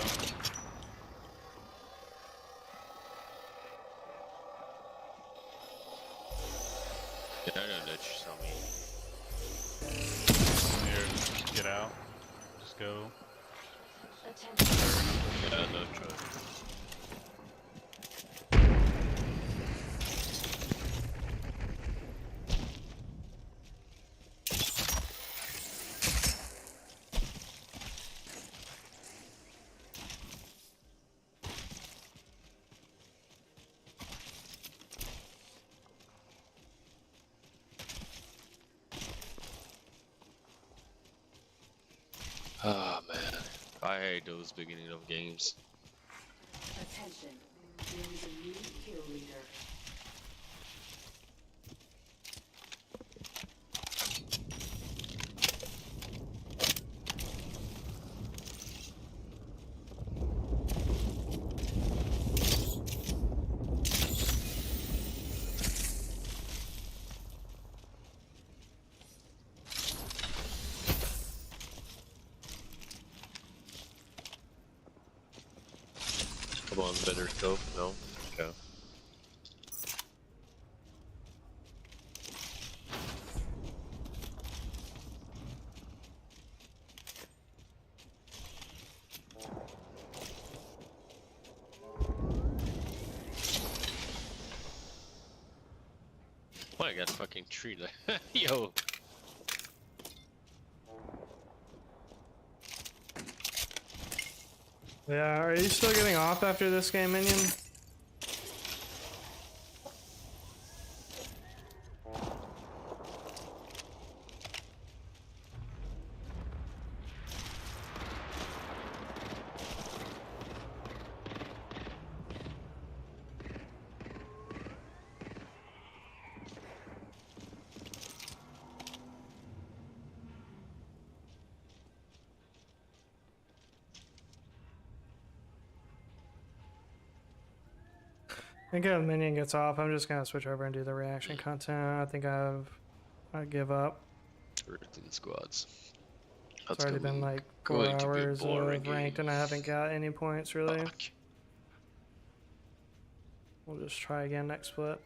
Yeah, I know that you tell me.
Here, just get out. Just go.
Yeah, no try. Ah man, I hate those beginning of games.
Attention. There is a new kill leader.
Come on, better scope. No? Okay. Oh, I got a fucking tree there. Yo!
Yeah, are you still getting off after this game, Minion? I think if Minion gets off, I'm just gonna switch over and do the reaction content. I think I give up.
13 squads.
It's already been like 4 hours of ranked and I haven't got any points really.
Fuck.
We'll just try again next split.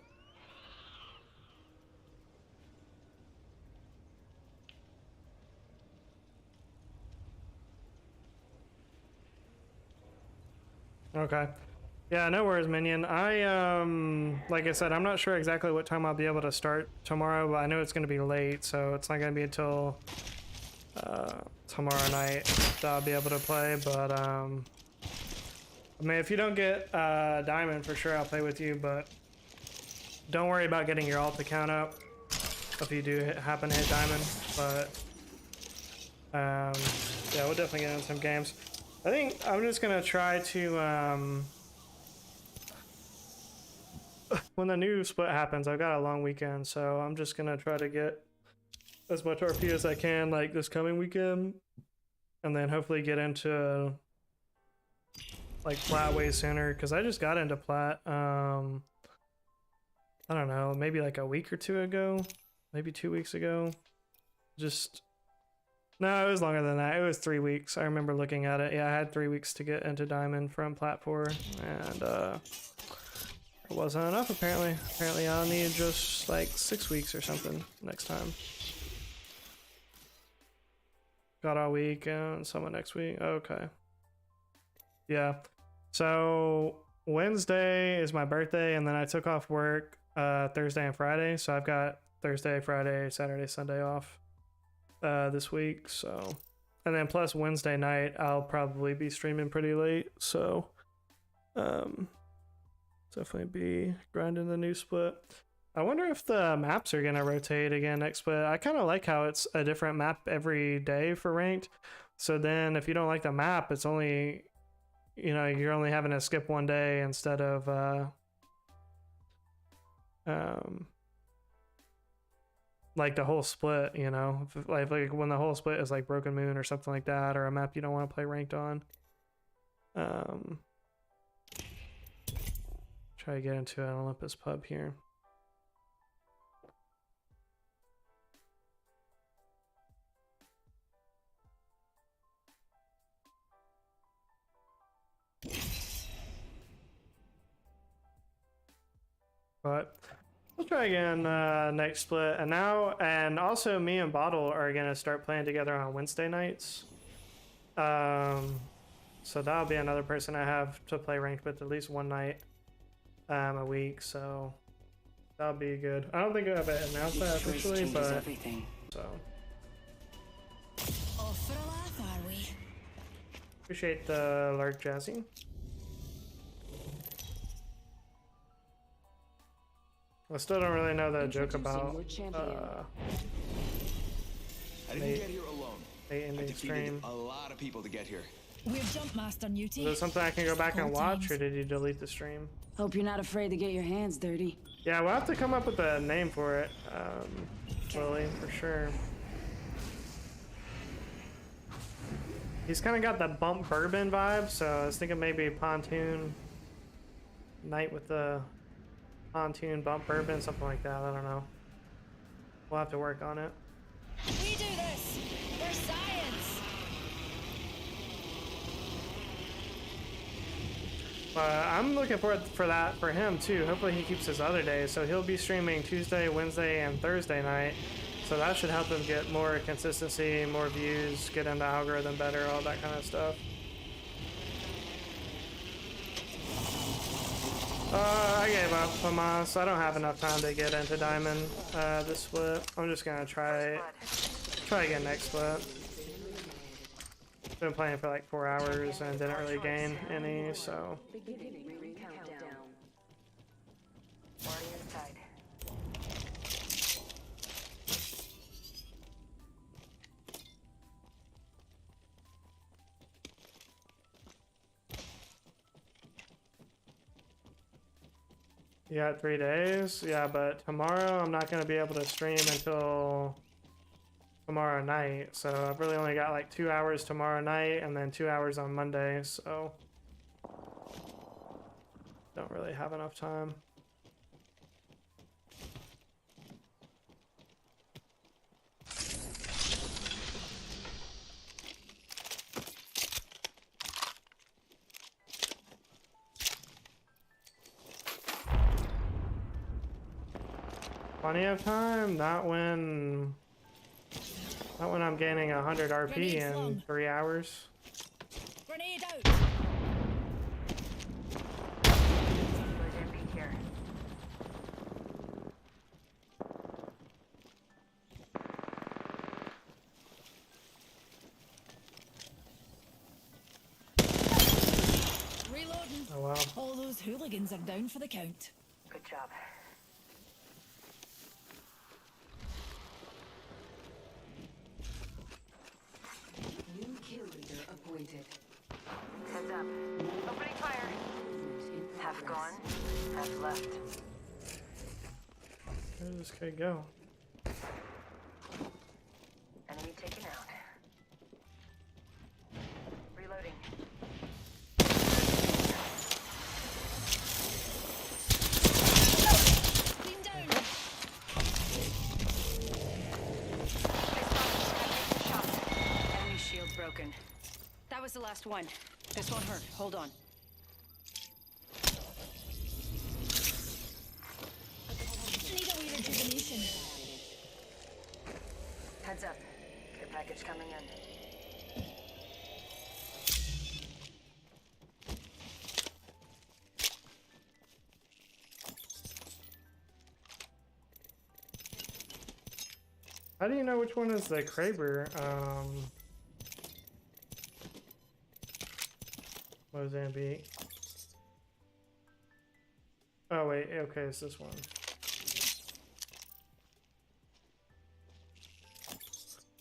Okay. Yeah, no worries, Minion. Like I said, I'm not sure exactly what time I'll be able to start tomorrow, but I know it's going to be late, so it's not going to be until tomorrow night that I'll be able to play. But I mean, if you don't get Diamond, for sure I'll play with you, but don't worry about getting your alt account up if you do happen to hit Diamond. But yeah, we'll definitely get in some games. I think I'm just going to try to... when the new split happens, I've got a long weekend, so I'm just gonna try to get as much RP as I can like this coming weekend, and then hopefully get into like plat way sooner, because I just got into plat I don't know, maybe like a week or two ago, maybe 2 weeks ago. Just no, it was longer than that. It was 3 weeks. I remember looking at it. Yeah, I had 3 weeks to get into Diamond from plat 4, and it wasn't enough apparently. Apparently I'll need just like 6 weeks or something next time. Got all week and someone next week. Okay. Yeah. So Wednesday is my birthday, and then I took off work Thursday and Friday. So I've got Thursday, Friday, Saturday, Sunday off this week. So, and then plus Wednesday night I'll probably be streaming pretty late. So definitely be grinding the new split. I wonder if the maps are gonna rotate again next split. I kind of like how it's a different map every day for ranked. So then if you don't like the map, it's only, you know, you're only having to skip one day instead of like the whole split, you know, like when the whole split is like Broken Moon or something like that, or a map you don't want to play ranked on. Try to get into an Olympus pub here. But we'll try again next split. And also me and Bottle are gonna start playing together on Wednesday nights. So that'll be another person I have to play ranked with at least one night a week. So that'll be good. I don't think I've announced that officially, but
everything.
so
Off for a laugh, are we?
appreciate the alert, Jazzy. I still don't really know the joke about
I didn't get here alone. I
ending
defeated
stream.
a lot of people to get here.
We're jump master Newty.
Is there something I can go back and watch, or did you delete the stream?
Hope you're not afraid to get your hands dirty.
Yeah, we'll have to come up with a name for it, Lily, for sure. He's kind of got that bump bourbon vibe, so I was thinking maybe PONtoon night with the PONtoon bump bourbon, something like that. I don't know. We'll have to work on it.
We do this. We're science.
I'm looking forward for that for him too. Hopefully he keeps his other days. So he'll be streaming Tuesday, Wednesday, and Thursday night. So that should help him get more consistency, more views, get into algorithm better, all that kind of stuff. I gave up, Hamas. I don't have enough time to get into Diamond this split. I'm just gonna try again next split. Been playing for like 4 hours and didn't really gain any, so. You got 3 days? Yeah, but tomorrow I'm not going to be able to stream until tomorrow night. So I've really only got like 2 hours tomorrow night and then 2 hours on Monday. So don't really have enough time. Plenty of time, not when I'm gaining 100 RP in 3 hours.
Grenade out. Reloading.
Oh wow.
All those hooligans are down for the count.
Good job. Heads up. Opening fire. Half gone, half left.
Where did this kid go?
Enemy taken out. Reloading.
Clean down.
Enemy shield broken. That was the last one. This won't hurt. Hold on.
Need a wee rejuvenation.
Heads up. Care package coming in.
How do you know which one is the Kraber? Mozambique. Oh wait, okay, it's this one.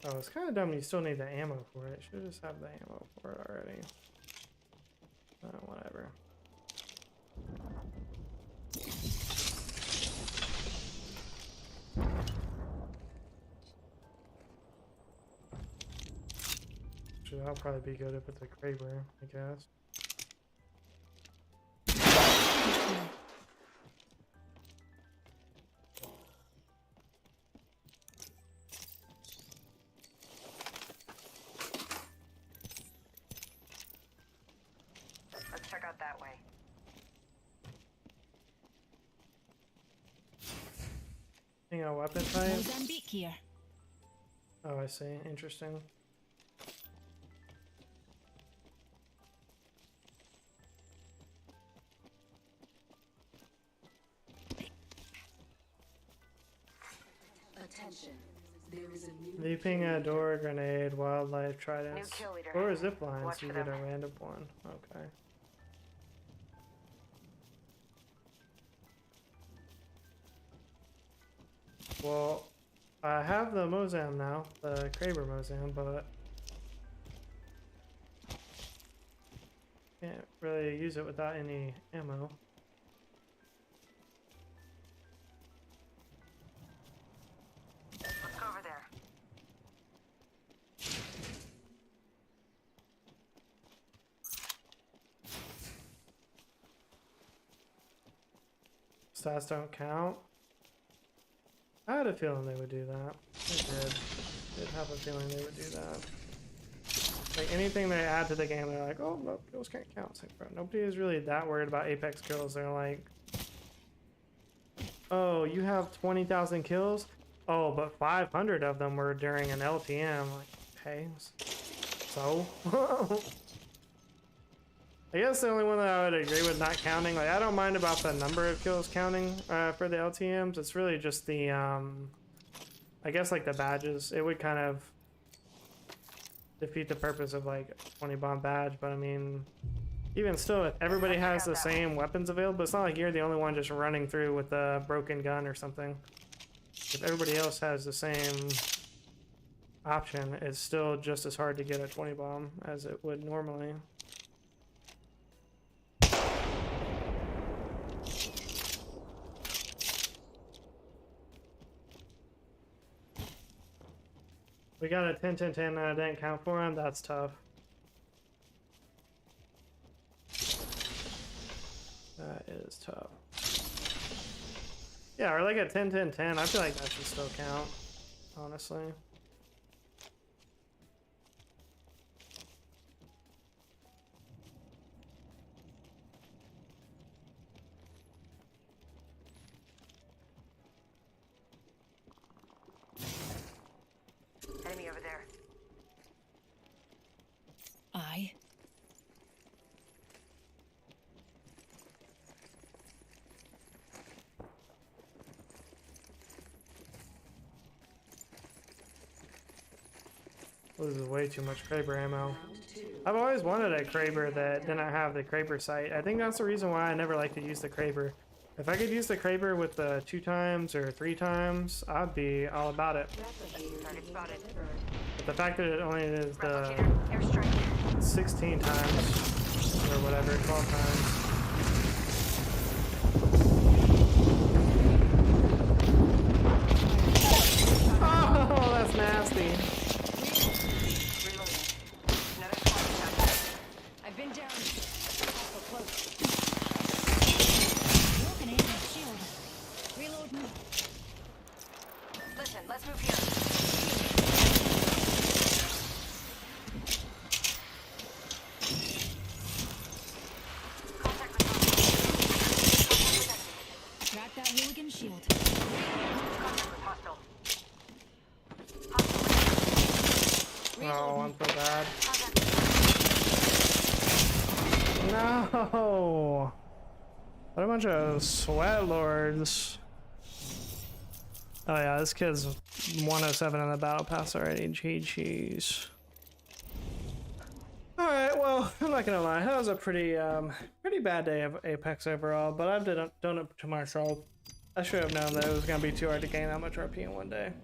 Oh, it's kind of dumb you still need the ammo for it. Should just have the ammo for it already. Whatever. Actually, that'll probably be good if it's a Kraber, I guess.
check out that way.
Hang on, weapon type.
Mozambique here.
Oh, I see. Interesting.
Attention. There is a new
Leaping a door, grenade, wildlife,
New
tridents,
kill leader.
or zip lines.
Watch
You
for
get a
them.
random one. Okay. Well, I have the Mozam now, the Kraber Mozam, but can't really use it without any ammo.
Let's go over there.
Stats don't count. I had a feeling they would do that. I did have a feeling they would do that. Like anything they add to the game, they're like, oh, no, kills can't count. It's like, bro, nobody is really that worried about Apex kills. They're like, oh, you have 20,000 kills? Oh, but 500 of them were during an LTM. Like, okay, so? I guess the only one that I would agree with not counting, like I don't mind about the number of kills counting for the LTMs. It's really just the, I guess like the badges. It would kind of defeat the purpose of like 20 bomb badge, but I mean, even still, if everybody has the same weapons available, it's not like you're the only one just running through with a broken gun or something. If everybody else has the same option, it's still just as hard to get a 20 bomb as it would normally. We got a 10-10-10 and I didn't count for him. That's tough. That is tough. Yeah, or like a 10-10-10. I feel like that should still count, honestly.
Enemy over there.
Aye.
This is way too much Kraber ammo. I've always wanted a Kraber that didn't have the Kraber sight. I think that's the reason why I never like to use the Kraber. If I could use the Kraber with the 2 times or 3 times, I'd be all about it.
Target spotted.
But the fact that it only is the
Replicator, airstrike.
16 times or whatever, 12 times. Oh, that's nasty.
Reloading. Another squad attack.
I've been down. So close. Broken enemy shield. Reloading.
Listen, let's move here. Contact with hostile.
Crack that hooligan shield.
Contact with hostile.
Oh, I'm so bad.
Contact.
No! What a bunch of sweat lords. Oh yeah, this kid's 107 on the battle pass already. GG's. Alright, well, I'm not gonna lie. That was a pretty bad day of Apex overall, but I've done it to myself. I should have known that it was gonna be too hard to gain that much RP in one day.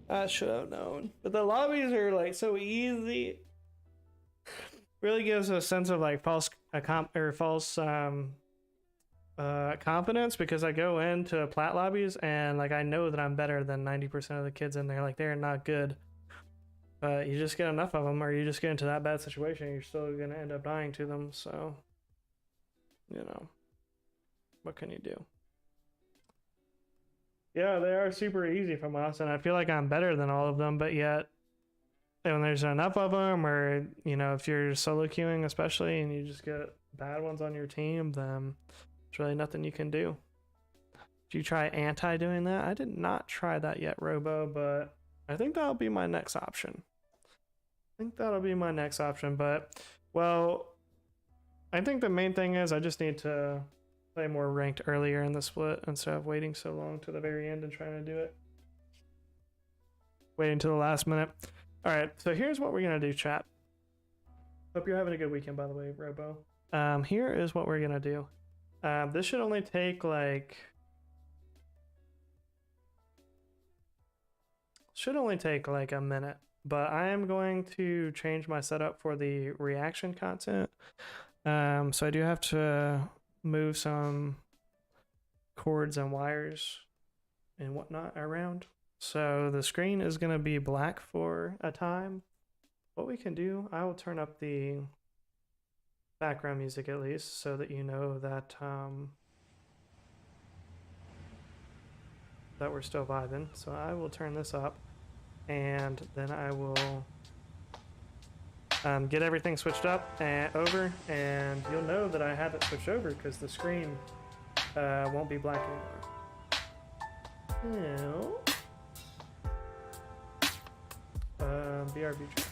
I should have known. But the lobbies are like so easy. Really gives a sense of like false confidence, because I go into plat lobbies and like I know that I'm better than 90% of the kids in there. Like they're not good, but you just get enough of them, or you just get into that bad situation, you're still gonna end up dying to them. So, you know, what can you do? Yeah, they are super easy from us, and I feel like I'm better than all of them, but yet when there's enough of them, or you know, if you're solo queuing especially, and you just get bad ones on your team, then there's really nothing you can do. Did you try anti doing that? I did not try that yet, Robo, but I think that'll be my next option. But well, I think the main thing is I just need to play more ranked earlier in the split instead of waiting so long to the very end and trying to do it. Waiting to the last minute. All right, so here's what we're gonna do, chat. Hope you're having a good weekend, by the way, Robo. Here is what we're gonna do. This should only take like a minute, but I am going to change my setup for the reaction content. So I do have to move some cords and wires and whatnot around. So the screen is going to be black for a time. What we can do, I will turn up the background music at least so that you know that that we're still vibing. So I will turn this up, and then I will get everything switched up and over, and you'll know that I have it switched over because the screen won't be black anymore. BRB track.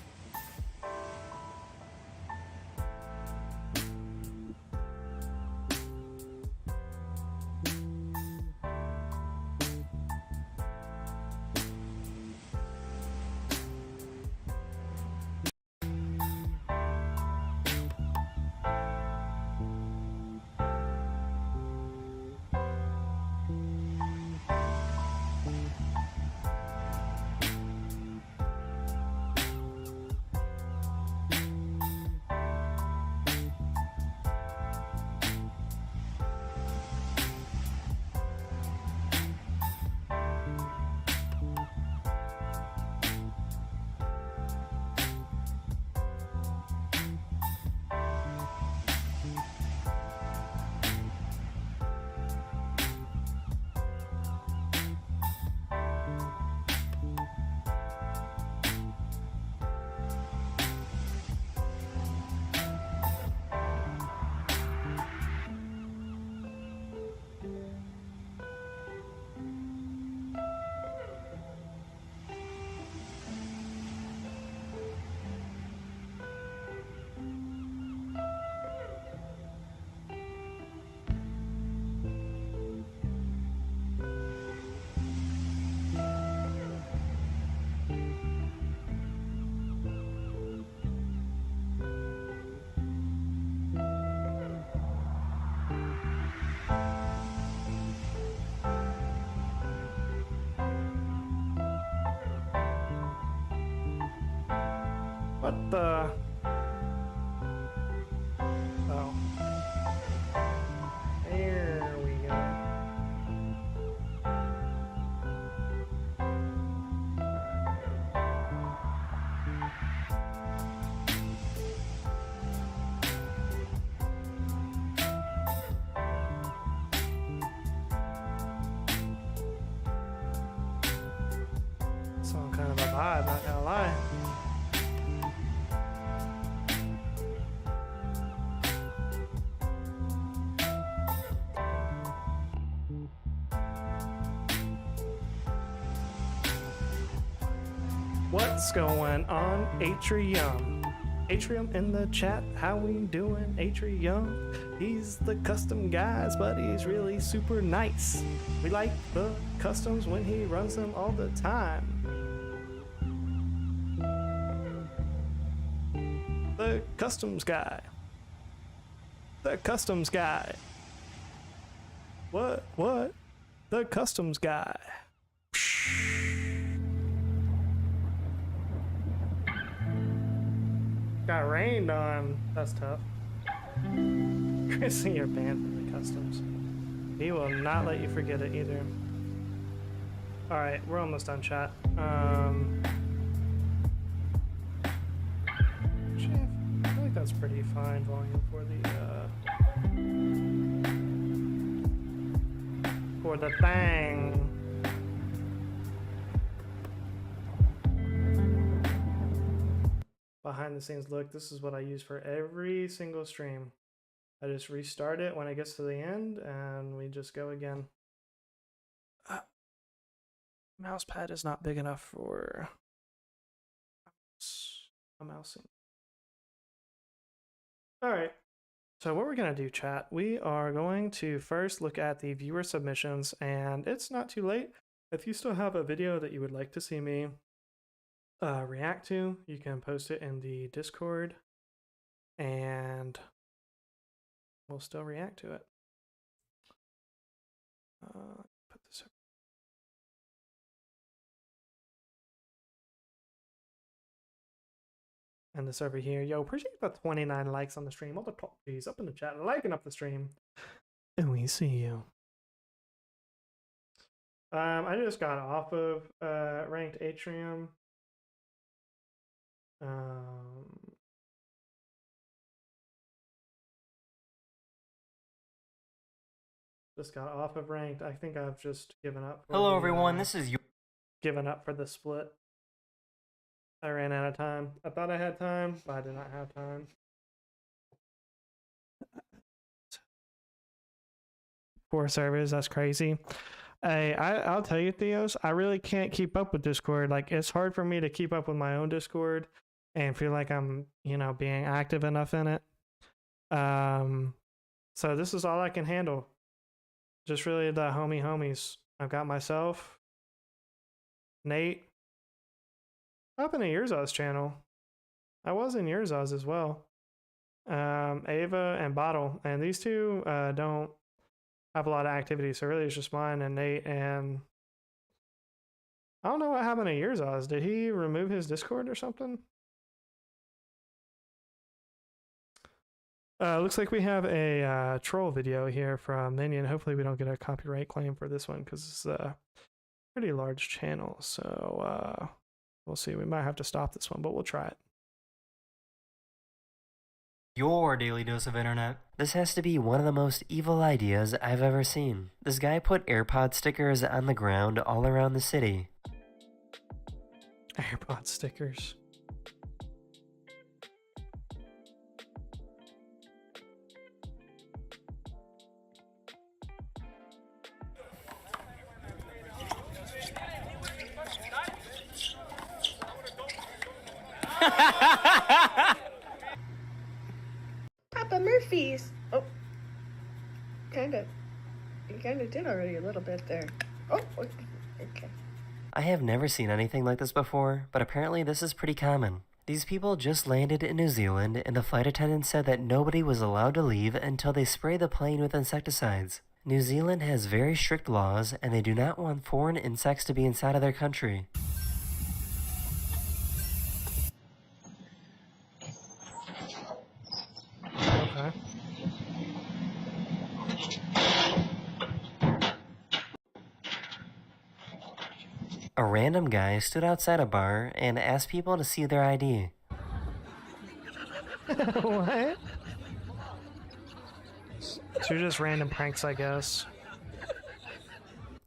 What the? Oh. There we go. Some kind of a vibe, not gonna lie. What's going on, Atrium? Atrium in the chat, how we doing, Atrium? He's the custom guys, but he's really super nice. We like the customs when he runs them all the time. The customs guy. The customs guy. What? The customs guy. Got rained on. That's tough. Chris, you're banned from the customs. He will not let you forget it either. Alright, we're almost done, chat. Actually, I feel like that's pretty fine volume for the thing. behind the scenes look. This is what I use for every single stream. I just restart it when it gets to the end, and we just go again. Mouse pad is not big enough for a mouse. All right. So what we're going to do, chat, we are going to first look at the viewer submissions, and it's not too late. If you still have a video that you would like to see me react to, you can post it in the Discord, and we'll still react to it. Put this up. And this over here. Yo, appreciate the 29 likes on the stream. All the top G's up in the chat, liking up the stream. And we see you. I just got off of ranked Atrium. Just got off of ranked. I think I've just given up.
Hello everyone, this is you.
Given up for the split. I ran out of time. I thought I had time, but I did not have time. 4 servers, that's crazy. I'll tell you, Theos, I really can't keep up with Discord. Like, it's hard for me to keep up with my own Discord and feel like I'm, you know, being active enough in it. So this is all I can handle. Just really the homies. I've got myself, Nate, up in a Yurzaw's channel. I was in Yurzaw's as well. Ava and Bottle, and these two don't have a lot of activity, so really it's just mine and Nate. And I don't know what happened to Yurzaw's. Did he remove his Discord or something? Looks like we have a troll video here from Minion. Hopefully we don't get a copyright claim for this one because it's a pretty large channel. So we'll see. We might have to stop this one, but we'll try it.
Your daily dose of internet. This has to be one of the most evil ideas I've ever seen. This guy put AirPod stickers on the ground all around the city.
AirPod stickers.
Papa Murphy's. Oh, you kinda did already a little bit there. Oh, okay.
I have never seen anything like this before, but apparently this is pretty common. These people just landed in New Zealand, and the flight attendant said that nobody was allowed to leave until they spray the plane with insecticides. New Zealand has very strict laws, and they do not want foreign insects to be inside of their country.
Okay.
A random guy stood outside a bar and asked people to see their ID.
What? So just random pranks, I guess.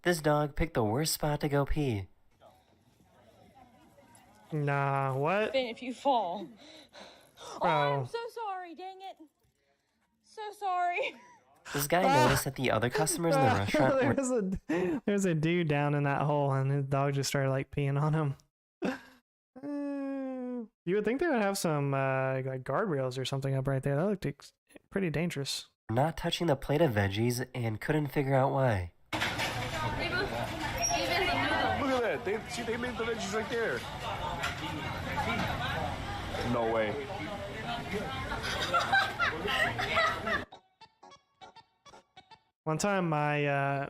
This dog picked the worst spot to go pee.
Nah, what?
Finn, if you fall.
Bro.
Oh, I'm so sorry, dang it. So sorry.
This guy noticed that the other customers in the restaurant were...
There's a dude down in that hole, and his dog just started like peeing on him. You would think they would have some like guardrails or something up right there. That looked pretty dangerous.
not touching the plate of veggies and couldn't figure out why.
Look at that. They leave the veggies right there. No way.
One time my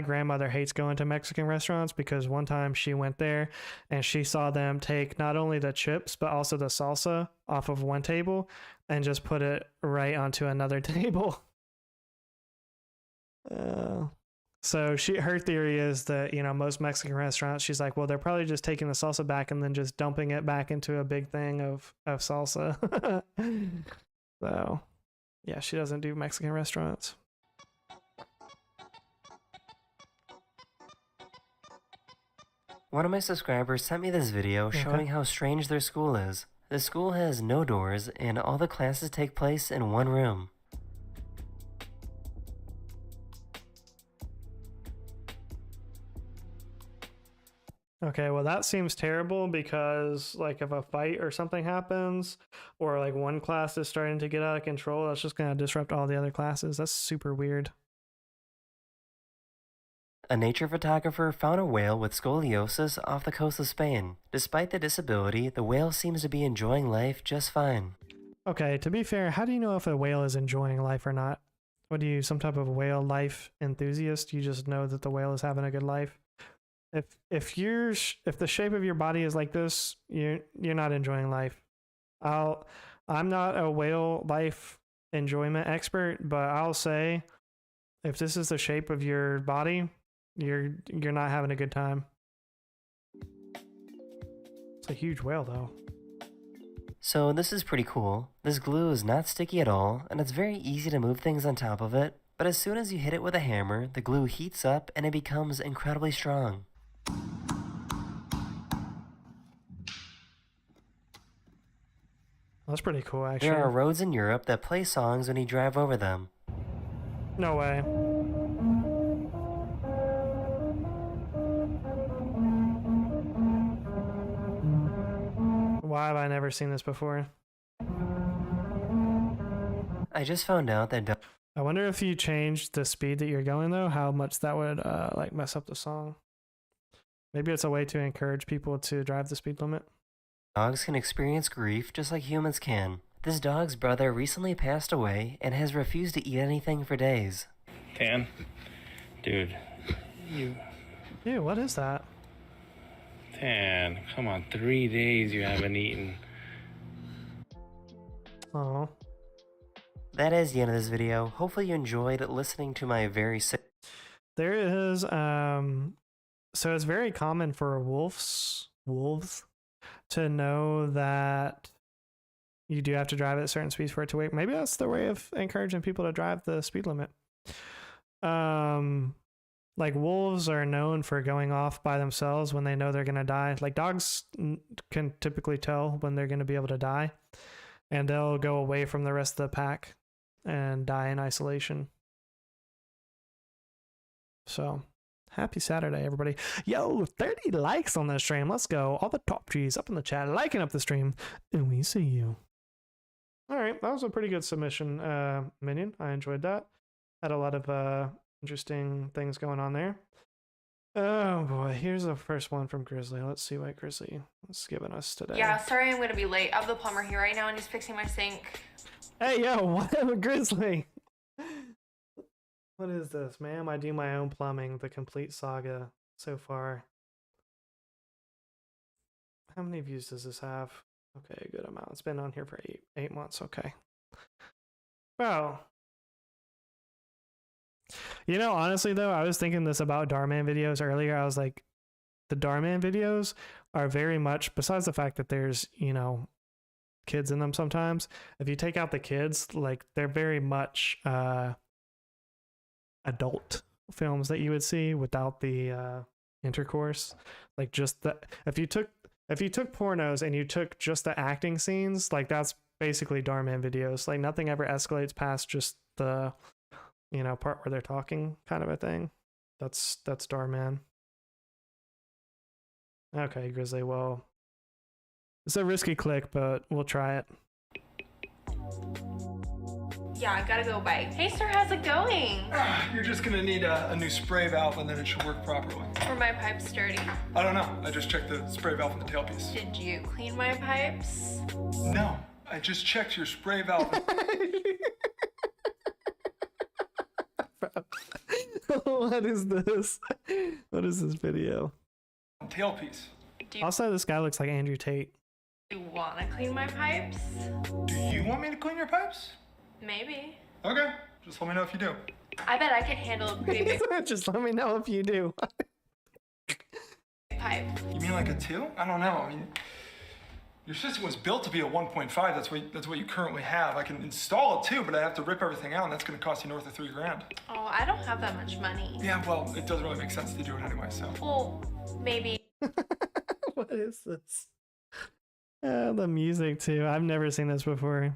grandmother hates going to Mexican restaurants because one time she went there and she saw them take not only the chips but also the salsa off of one table and just put it right onto another table. So her theory is that, you know, most Mexican restaurants, she's like, well, they're probably just taking the salsa back and then just dumping it back into a big thing of salsa. So yeah, she doesn't do Mexican restaurants.
One of my subscribers sent me this video showing how strange their school is. The school has no doors, and all the classes take place in one room.
Okay, well that seems terrible because like if a fight or something happens or like one class is starting to get out of control, that's just going to disrupt all the other classes. That's super weird.
A nature photographer found a whale with scoliosis off the coast of Spain. Despite the disability, the whale seems to be enjoying life just fine.
Okay, to be fair, how do you know if a whale is enjoying life or not? What are you, some type of whale life enthusiast? You just know that the whale is having a good life? If the shape of your body is like this, you're not enjoying life. I'm not a whale life enjoyment expert, but I'll say if this is the shape of your body, you're not having a good time. It's a huge whale though.
So this is pretty cool. This glue is not sticky at all, and it's very easy to move things on top of it, but as soon as you hit it with a hammer, the glue heats up and it becomes incredibly strong.
That's pretty cool, actually.
There are roads in Europe that play songs when you drive over them.
No way. Why have I never seen this before?
I just found out that...
I wonder if you changed the speed that you're going though, how much that would like mess up the song. Maybe it's a way to encourage people to drive the speed limit.
Dogs can experience grief just like humans can. This dog's brother recently passed away and has refused to eat anything for days.
Tan? Dude,
Ew, what is that?
Tan, come on, 3 days you haven't eaten.
Oh.
That is the end of this video. Hopefully you enjoyed listening to my very sick...
There is, so it's very common for wolves to know that you do have to drive at certain speeds for it to wait. Maybe that's the way of encouraging people to drive the speed limit. Like wolves are known for going off by themselves when they know they're going to die. Like dogs can typically tell when they're going to be able to die, and they'll go away from the rest of the pack and die in isolation. So happy Saturday, everybody. Yo, 30 likes on the stream. Let's go. All the top G's up in the chat, liking up the stream, and we see you. All right, that was a pretty good submission, Minion. I enjoyed that. Had a lot of interesting things going on there. Oh boy, here's the first one from Grizzly. Let's see what Grizzly is giving us today.
Yeah, sorry I'm gonna be late. I have the plumber here right now and he's fixing my sink.
Hey, yo, what, Grizzly? What is this, ma'am? I do my own plumbing, the complete saga so far. How many views does this have? Okay, a good amount. It's been on here for eight months. Okay. Well, you know, honestly though, I was thinking this about Darman videos earlier. I was like, the Darman videos are very much, besides the fact that there's, you know, kids in them sometimes, if you take out the kids, like they're very much adult films that you would see without the intercourse. Like just the, if you took pornos and you took just the acting scenes, like that's basically Darman videos. Like nothing ever escalates past just the, you know, part where they're talking kind of a thing. That's Darman. Okay, Grizzly, well, it's a risky click, but we'll try it.
Yeah, I gotta go, bye. Hey sir, how's it going?
You're just gonna need a new spray valve and then it should work properly.
Were my pipes dirty?
I don't know. I just checked the spray valve and the tailpiece.
Did you clean my pipes?
No, I just checked your spray valve.
What is this? What is this video?
Tailpiece.
Also, this guy looks like Andrew Tate.
Do you wanna clean my pipes?
Do you want me to clean your pipes?
Maybe.
Okay, just let me know if you do.
I bet I could handle a pretty big
Just let me know if you do.
pipe.
You mean like a 2? I don't know. I mean, your system was built to be a 1.5. That's what you currently have. I can install a 2, but I have to rip everything out, and that's going to cost you north of $3 grand.
Oh, I don't have that much money.
Yeah, well, it doesn't really make sense to do it anyway, so.
Well, maybe.
What is this? The music too. I've never seen this before.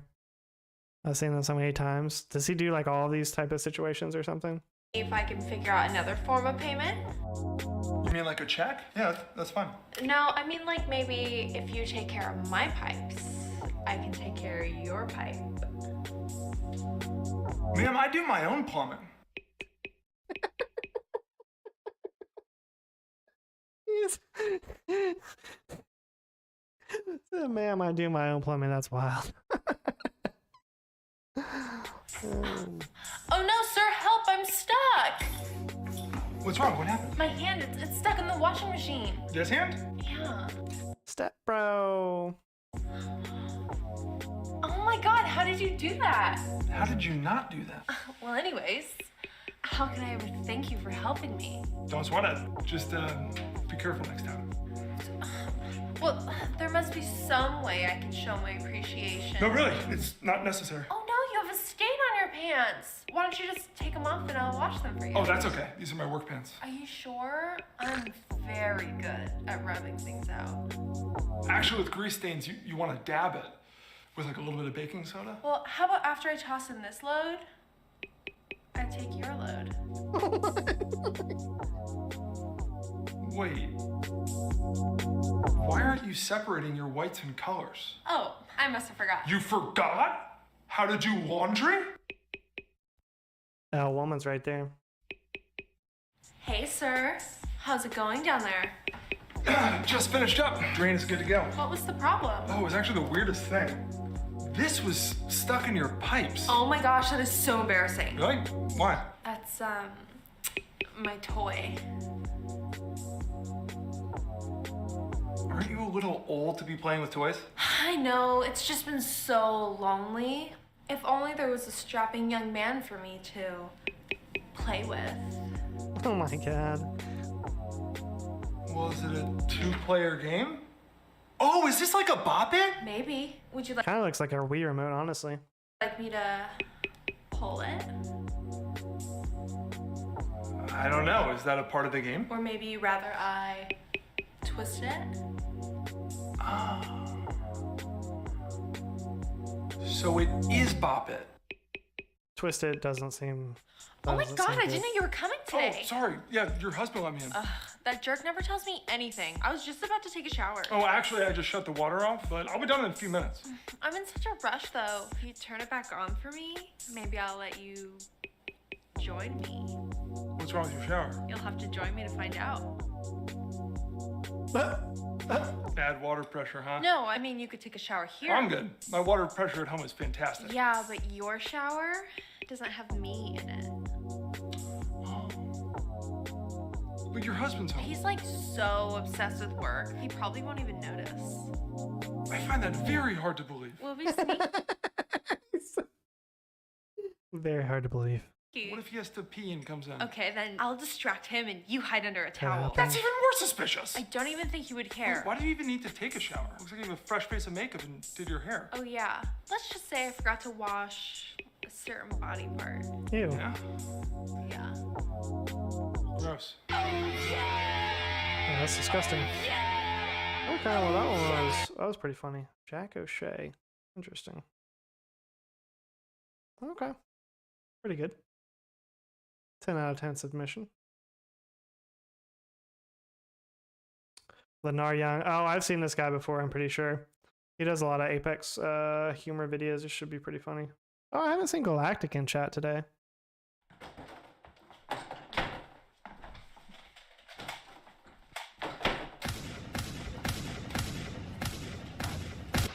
I've seen this so many times. Does he do like all these type of situations or something?
If I can figure out another form of payment.
You mean like a check? Yeah, that's fine.
No, I mean like maybe if you take care of my pipes, I can take care of your pipe.
Ma'am, I do my own plumbing.
Ma'am, I do my own plumbing. That's wild.
Oh no, sir, help, I'm stuck.
What's wrong? What happened?
My hand, it's stuck in the washing machine.
This hand?
Yeah.
Step bro.
Oh my god, how did you do that?
How did you not do that?
Well, anyways, how can I ever thank you for helping me?
Don't sweat it. Just be careful next time.
Well, there must be some way I can show my appreciation.
No, really, it's not necessary.
Oh no, you have a stain on your pants. Why don't you just take them off and I'll wash them for you?
Oh, that's okay. These are my work pants.
Are you sure? I'm very good at rubbing things out.
Actually, with grease stains, you want to dab it with like a little bit of baking soda.
Well, how about after I toss in this load, I take your load?
Wait. Why aren't you separating your whites and colors?
Oh, I must have forgot.
You forgot how to do laundry?
Oh, woman's right there.
Hey, sir. How's it going down there?
Just finished up. Drain is good to go.
What was the problem?
Oh, it was actually the weirdest thing. This was stuck in your pipes.
Oh my gosh, that is so embarrassing.
Really? Why?
That's, my toy.
Aren't you a little old to be playing with toys?
I know, it's just been so lonely. If only there was a strapping young man for me to play with.
Oh my god.
Was it a 2-player game? Oh, is this like a bop it?
Maybe. Would you like
Kind of looks like a Wii remote, honestly.
me to pull it?
I don't know. Is that a part of the game?
Or maybe rather I twist it?
So it is bop it.
Twisted doesn't seem.
Oh my
doesn't
god,
seem
I
good.
didn't know you were coming today.
Oh, sorry. Yeah, your husband let me in.
That jerk never tells me anything. I was just about to take a shower.
Oh, actually, I just shut the water off, but I'll be done in a few minutes.
I'm in such a rush though. If you turn it back on for me, maybe I'll let you join me.
What's wrong with your shower?
You'll have to join me to find out.
Bad water pressure, huh?
No, I mean you could take a shower here.
I'm good. My water pressure at home is fantastic.
Yeah, but your shower doesn't have me in it.
But your husband's home.
He's like so obsessed with work, he probably won't even notice.
I find that very hard to believe.
Will we see?
Very hard to believe.
What if he has to pee and comes in?
Okay, then I'll distract him and you hide under a towel.
That's even more suspicious.
I don't even think he would care.
Why do you even need to take a shower? Looks like you have a fresh face of makeup and did your hair.
Oh yeah. Let's just say I forgot to wash a certain body part.
Ew.
Yeah?
Yeah.
Gross.
Oh, that's disgusting. Okay, well that was pretty funny. Jack O'Shea. Interesting. Okay. Pretty good. 10 out of 10 submission. Lenar Young. Oh, I've seen this guy before, I'm pretty sure. He does a lot of Apex humor videos. It should be pretty funny. Oh, I haven't seen Galactic in chat today.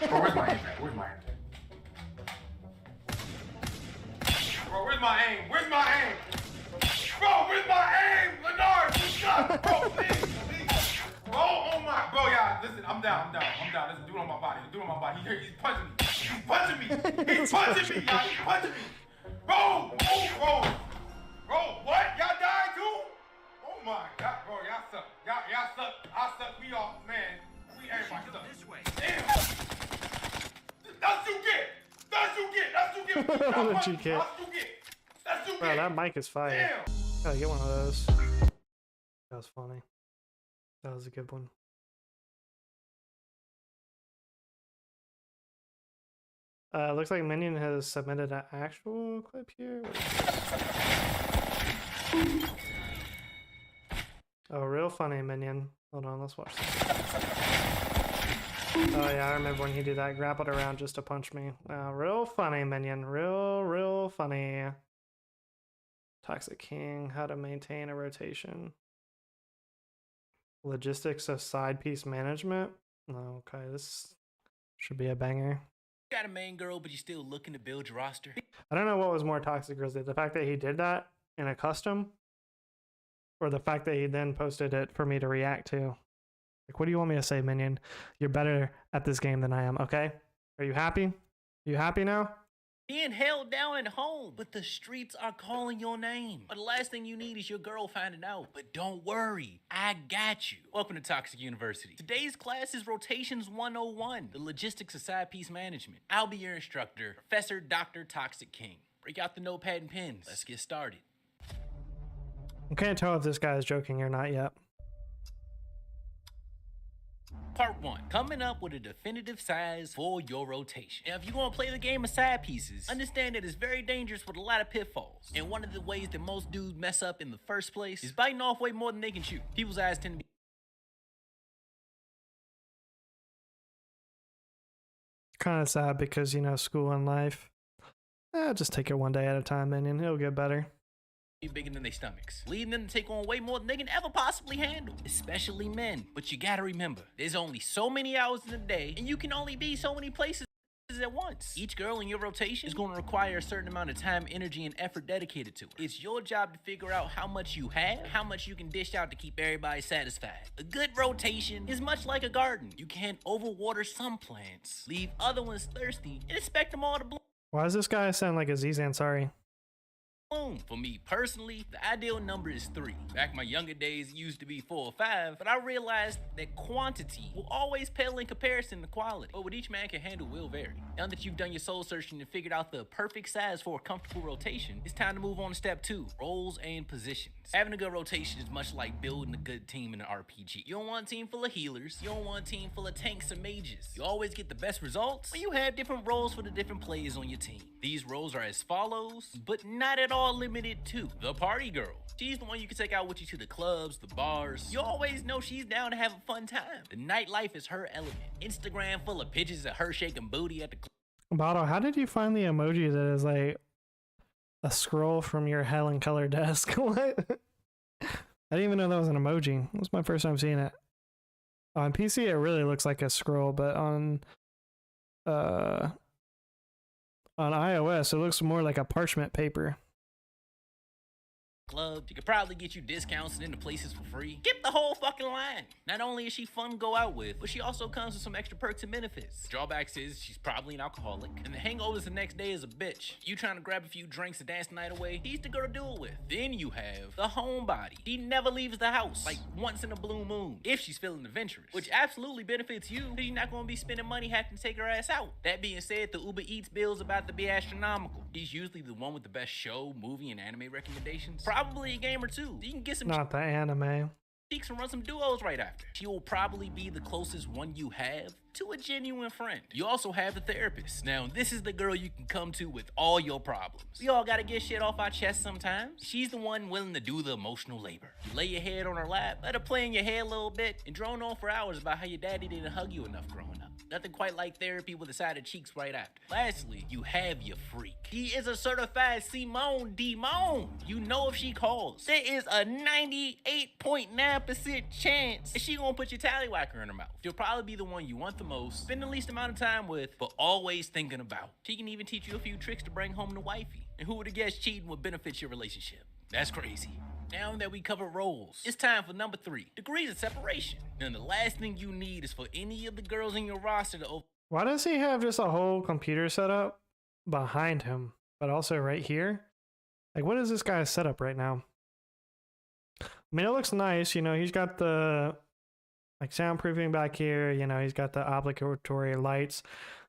Bro, where's my aim? Where's my aim? Bro, where's my aim? Where's my aim? Bro, where's my aim? Leonard, what's up? Bro, please. Bro, oh my. Bro, yeah, listen, I'm down. Listen, do it on my body. He's punching me. He's punching me, y'all. He's punching me. Bro, Bro, what? Y'all died too? Oh my God, bro, y'all suck. Y'all suck. I suck. We all, man. We everybody suck. This way. Damn. That's you get.
What you get? Bro, that mic is fire. Gotta get one of those. That was funny. That was a good one. Looks like Minion has submitted an actual clip here. Oh, real funny, Minion. Hold on, let's watch this. Oh yeah, I remember when he did that, grappled around just to punch me. Real funny, Minion. Real funny. Toxic King, how to maintain a rotation. Logistics of side piece management. Okay, this should be a banger.
Got a main girl, but you're still looking to build your roster.
I don't know what was more toxic, Grizzly. The fact that he did that in a custom, or the fact that he then posted it for me to react to. Like, what do you want me to say, Minion? You're better at this game than I am, okay? Are you happy? You happy now?
Being held down at home, but the streets are calling your name. But the last thing you need is your girl finding out. But don't worry, I got you. Welcome to Toxic University. Today's class is Rotations 101, the logistics of side piece management. I'll be your instructor, Professor Dr. Toxic King. Break out the notepad and pens. Let's get started.
I can't tell if this guy is joking or not yet.
Part 1. Coming up with a definitive size for your rotation. Now, if you're going to play the game of side pieces, understand that it's very dangerous with a lot of pitfalls. And one of the ways that most dudes mess up in the first place is biting off way more than they can chew. People's eyes tend to be
Kind of sad because, you know, school and life. Just take it one day at a time, Minion. It'll get better.
Bigger than their stomachs, leading them to take on way more than they can ever possibly handle, especially men. But you gotta remember, there's only so many hours in a day, and you can only be so many places at once. Each girl in your rotation is going to require a certain amount of time, energy, and effort dedicated to it. It's your job to figure out how much you have, how much you can dish out to keep everybody satisfied. A good rotation is much like a garden. You can't overwater some plants, leave other ones thirsty, and expect them all to bloom.
Why does this guy sound like Aziz Ansari?
For me personally, the ideal number is 3. Back in my younger days, it used to be 4 or 5, but I realized that quantity will always pale in comparison to quality. But what each man can handle will vary. Now that you've done your soul searching and figured out the perfect size for a comfortable rotation, it's time to move on to step 2, roles and positions. Having a good rotation is much like building a good team in an RPG. You don't want a team full of healers, you don't want a team full of tanks and mages. You always get the best results when you have different roles for the different players on your team. These roles are as follows, but not at all limited to the party girl. She's the one you can take out with you to the clubs, the bars. You always know she's down to have a fun time. The nightlife is her element. Instagram full of pictures of her shaking booty at the club.
Bato, how did you find the emoji that is like a scroll from your Helen Keller desk? What? I didn't even know that was an emoji. It was my first time seeing it. On PC, it really looks like a scroll, but on iOS, it looks more like a parchment paper.
Club, she could probably get you discounts into places for free. Skip the whole fucking line. Not only is she fun to go out with, but she also comes with some extra perks and benefits. Drawbacks is she's probably an alcoholic, and the hangovers the next day is a bitch. You trying to grab a few drinks to dance the night away, he's the girl to do it with. Then you have the homebody. She never leaves the house, like once in a blue moon, if she's feeling adventurous, which absolutely benefits you, because you're not going to be spending money having to take her ass out. That being said, the Uber Eats bill's about to be astronomical. She's usually the one with the best show, movie, and anime recommendations. Probably a game or two. You can get some
Not the anime.
cheeks and run some duos right after. She will probably be the closest one you have to a genuine friend. You also have a therapist. Now, this is the girl you can come to with all your problems. We all gotta get shit off our chest sometimes. She's the one willing to do the emotional labor. You lay your head on her lap, let her play in your hair a little bit, and drone on for hours about how your daddy didn't hug you enough growing up. Nothing quite like therapy with a side of cheeks right after. Lastly, you have your freak. He is a certified Simone Demone. You know if she calls, there is a 98.9% chance that she gonna put your tallywhacker in her mouth. She'll probably be the one you want the most, spend the least amount of time with, but always thinking about. She can even teach you a few tricks to bring home to wifey. And who would have guessed cheating would benefit your relationship? That's crazy. Now that we covered roles, it's time for number 3, degrees of separation. And the last thing you need is for any of the girls in your roster to
Why does he have just a whole computer set up behind him, but also right here? Like, what is this guy's setup right now? I mean, it looks nice. You know, he's got the like soundproofing back here. You know, he's got the obligatory lights.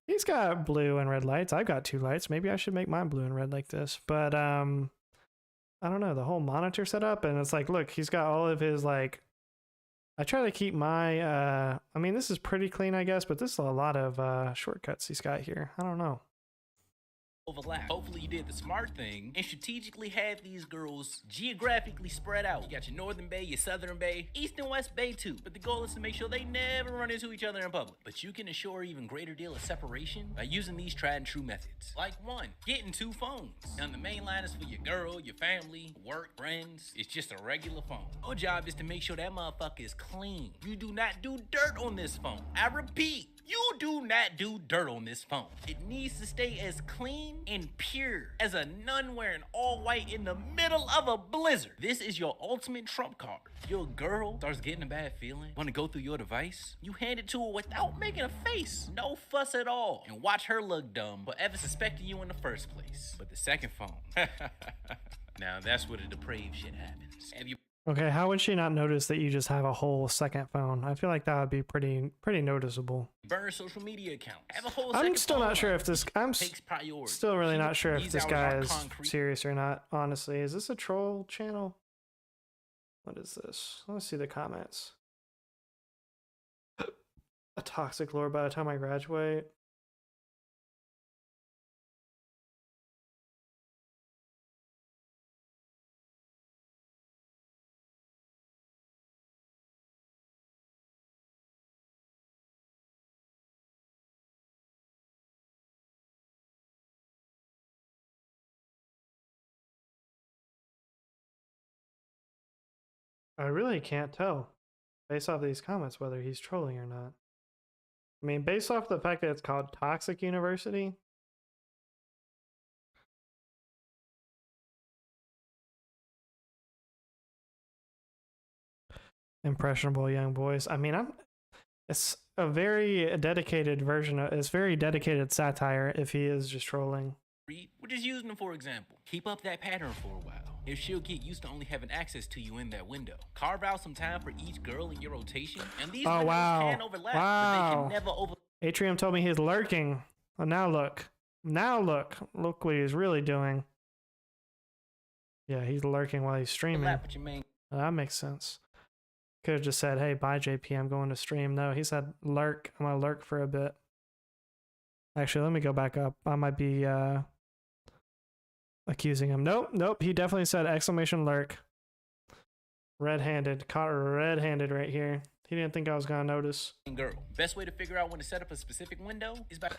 He's got blue and red lights. I've got 2 lights. Maybe I should make mine blue and red like this. But I don't know, the whole monitor setup, and it's like, look, he's got all of his like. I try to keep my. I mean, this is pretty clean, I guess, but this is a lot of shortcuts he's got here. I don't know.
overlap. Hopefully you did the smart thing and strategically had these girls geographically spread out. You got your northern bay, your southern bay, east and west bay too. But the goal is to make sure they never run into each other in public. But you can assure even greater deal of separation by using these tried and true methods. Like 1, getting 2 phones. Now the main line is for your girl, your family, work, friends. It's just a regular phone. Your job is to make sure that motherfucker is clean. You do not do dirt on this phone. I repeat, you do not do dirt on this phone. It needs to stay as clean and pure as a nun wearing all white in the middle of a blizzard. This is your ultimate trump card. Your girl starts getting a bad feeling, want to go through your device, you hand it to her without making a face. No fuss at all. And watch her look dumb for ever suspecting you in the first place. But the second phone, now that's where the depraved shit happens. Have you
Okay, how would she not notice that you just have a whole second phone? I feel like that would be pretty noticeable.
burn a social media account? Have a whole
I'm
second
still
phone
not sure
line.
if this. I'm
Takes priority.
still really not sure if
These
this
hours
guy
are
is
concrete.
serious or not. Honestly, is this a troll channel? What is this? Let's see the comments. A toxic lore by the time I graduate. I really can't tell based off these comments whether he's trolling or not. I mean, based off the fact that it's called Toxic University. Impressionable young boys. I mean, it's a very dedicated version of, it's very dedicated satire if he is just trolling.
We're just using them for example. Keep up that pattern for a while. If she'll get used to only having access to you in that window. Carve out some time for each girl in your rotation. And these windows can overlap, but they can never over.
Atrium told me he's lurking. Oh, now look. Now look. Look what he's really doing. Yeah, he's lurking while he's streaming.
Overlap with your main.
That makes sense. Could have just said, hey, bye, JP. I'm going to stream. No, he said lurk. I'm going to lurk for a bit. Actually, let me go back up. I might be accusing him. Nope. He definitely said exclamation lurk. Red-handed. Caught red-handed right here. He didn't think I was going to notice.
Girl. Best way to figure out when to set up a specific window is by.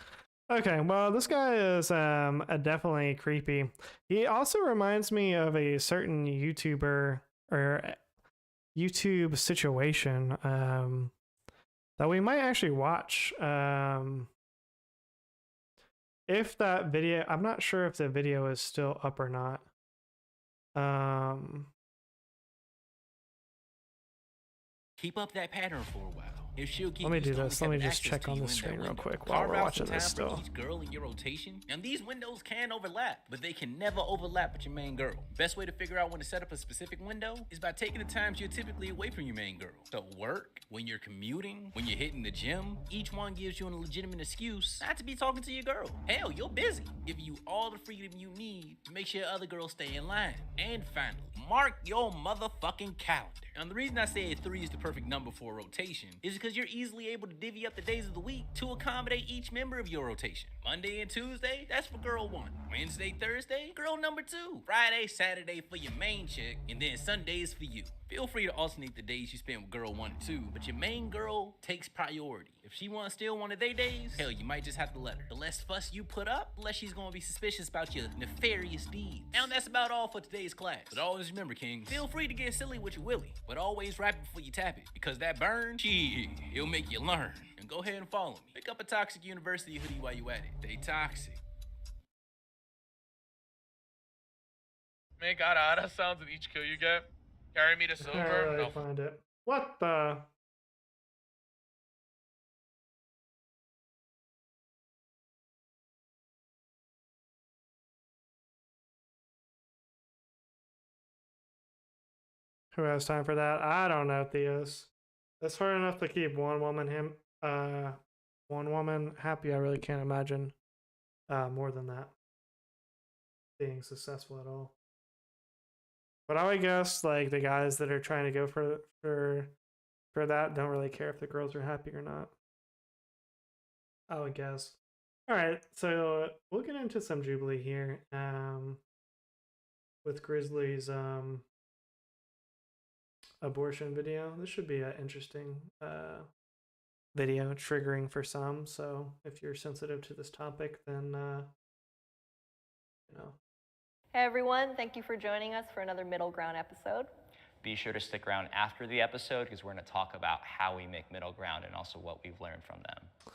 Okay, well, this guy is definitely creepy. He also reminds me of a certain YouTuber or YouTube situation that we might actually watch. If that video, I'm not sure if the video is still up or not.
Keep up that pattern for a while. If she'll get
Let me
used
do
to
this.
only
Let me
having
just
access
check
to
on
you
the
in that
screen real
window.
quick while
Carve
we're
out
watching
some
this
time
still.
for each girl in your rotation. And these windows can overlap, but they can never overlap with your main girl. Best way to figure out when to set up a specific window is by taking the times you're typically away from your main girl. So work, when you're commuting, when you're hitting the gym, each one gives you a legitimate excuse not to be talking to your girl. Hell, you're busy, giving you all the freedom you need to make sure other girls stay in line. And finally, mark your motherfucking calendar. And the reason I say 3 is the perfect number for a rotation is because you're easily able to divvy up the days of the week to accommodate each member of your rotation. Monday and Tuesday, that's for girl 1. Wednesday, Thursday, girl number 2. Friday, Saturday for your main chick, and then Sundays for you. Feel free to alternate the days you spend with girl 1 and 2, but your main girl takes priority. If she wants still one of their days, hell, you might just have to let her. The less fuss you put up, the less she's gonna be suspicious about your nefarious deeds. And that's about all for today's class. But always remember, Kings, feel free to get silly with your willy, but always wrap it before you tap it, because that burn, shit, it'll make you learn. And go ahead and follow me. Pick up a Toxic University hoodie while you at it. Stay toxic.
Make ara sounds with each kill you get. Carry me to
I
silver.
can't really
No.
find it. What the? Who has time for that? I don't know, Theos. It's hard enough to keep one woman happy. I really can't imagine more than that being successful at all. But I would guess like the guys that are trying to go for that don't really care if the girls are happy or not. I would guess. All right, so we'll get into some Jubilee here. With Grizzly's abortion video. This should be an interesting video, triggering for some. So if you're sensitive to this topic, then you know.
Hey everyone, thank you for joining us for another Middle Ground episode.
Be sure to stick around after the episode because we're going to talk about how we make middle ground and also what we've learned from them.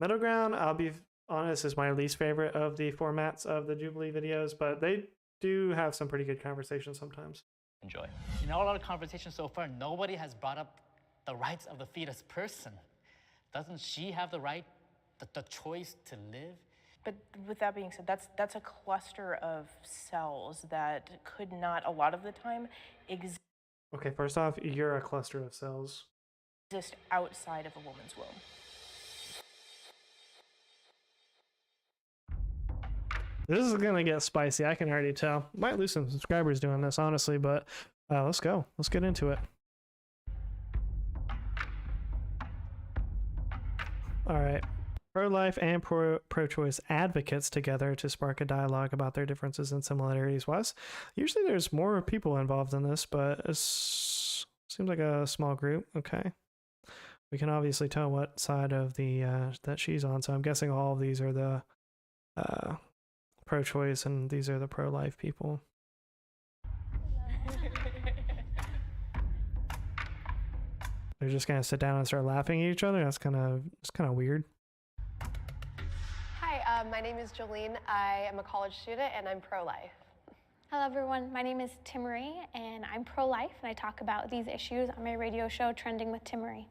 Middle Ground, I'll be honest, is my least favorite of the formats of the Jubilee videos, but they do have some pretty good conversations sometimes.
Enjoy.
In all our conversations so far, nobody has brought up the rights of the fetus person. Doesn't she have the right, the choice to live?
But with that being said, that's a cluster of cells that could not, a lot of the time, exist
Okay, first off, you're a cluster of cells.
outside of a woman's womb.
This is gonna get spicy, I can already tell. Might lose some subscribers doing this, honestly, but let's go. Let's get into it. Alright. Pro-life and pro-choice advocates together to spark a dialogue about their differences and similarities. Usually there's more people involved in this, but it seems like a small group. Okay. We can obviously tell what side of the that she's on, so I'm guessing all of these are the pro-choice and these are the pro-life people. They're just gonna sit down and start laughing at each other. It's kind of weird.
Hi, my name is Jolene. I am a college student and I'm pro-life.
Hello everyone, my name is Timmery and I'm pro-life and I talk about these issues on my radio show Trending with Timmery.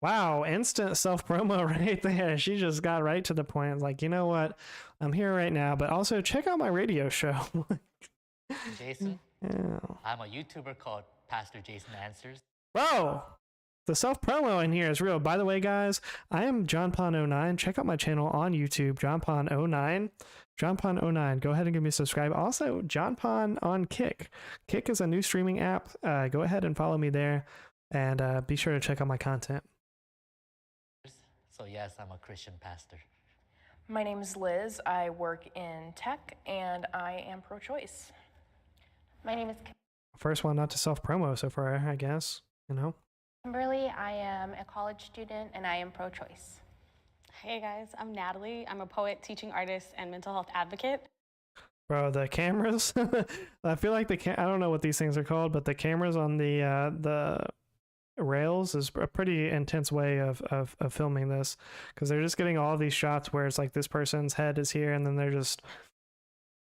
Wow, instant self-promo right there. She just got right to the point. Like, you know what? I'm here right now, but also check out my radio show.
Jason,
yeah.
I'm a YouTuber called Pastor Jason Answers.
Bro, the self-promo in here is real. By the way, guys, I am JonPon09. Check out my channel on YouTube, JonPon09. JonPon09. Go ahead and give me a subscribe. Also, JonPon on Kick. Kick is a new streaming app. Go ahead and follow me there, and be sure to check out my content.
So yes, I'm a Christian pastor.
My name is Liz. I work in tech and I am pro-choice.
My name is
First one not to self-promo so far, I guess. You know.
Kimberly. I am a college student and I am pro-choice.
Hey guys, I'm Natalie. I'm a poet, teaching artist, and mental health advocate.
Bro, the cameras. I feel like I don't know what these things are called, but the cameras on the rails is a pretty intense way of filming this, because they're just getting all these shots where it's like this person's head is here and then they're just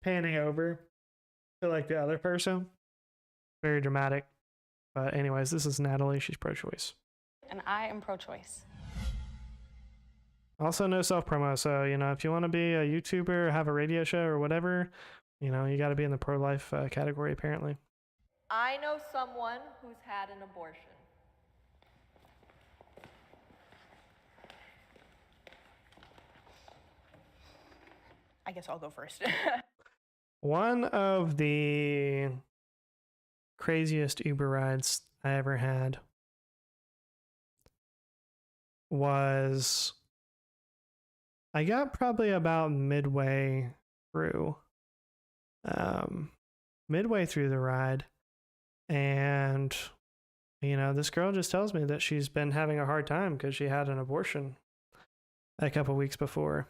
panning over to like the other person. Very dramatic. But anyways, this is Natalie. She's pro-choice.
And I am pro-choice.
Also no self-promo, so you know, if you want to be a YouTuber, have a radio show or whatever, you know, you got to be in the pro-life category apparently.
I know someone who's had an abortion.
I guess I'll go first.
One of the craziest Uber rides I ever had was, I got probably about midway through the ride, and you know, this girl just tells me that she's been having a hard time because she had an abortion a couple weeks before.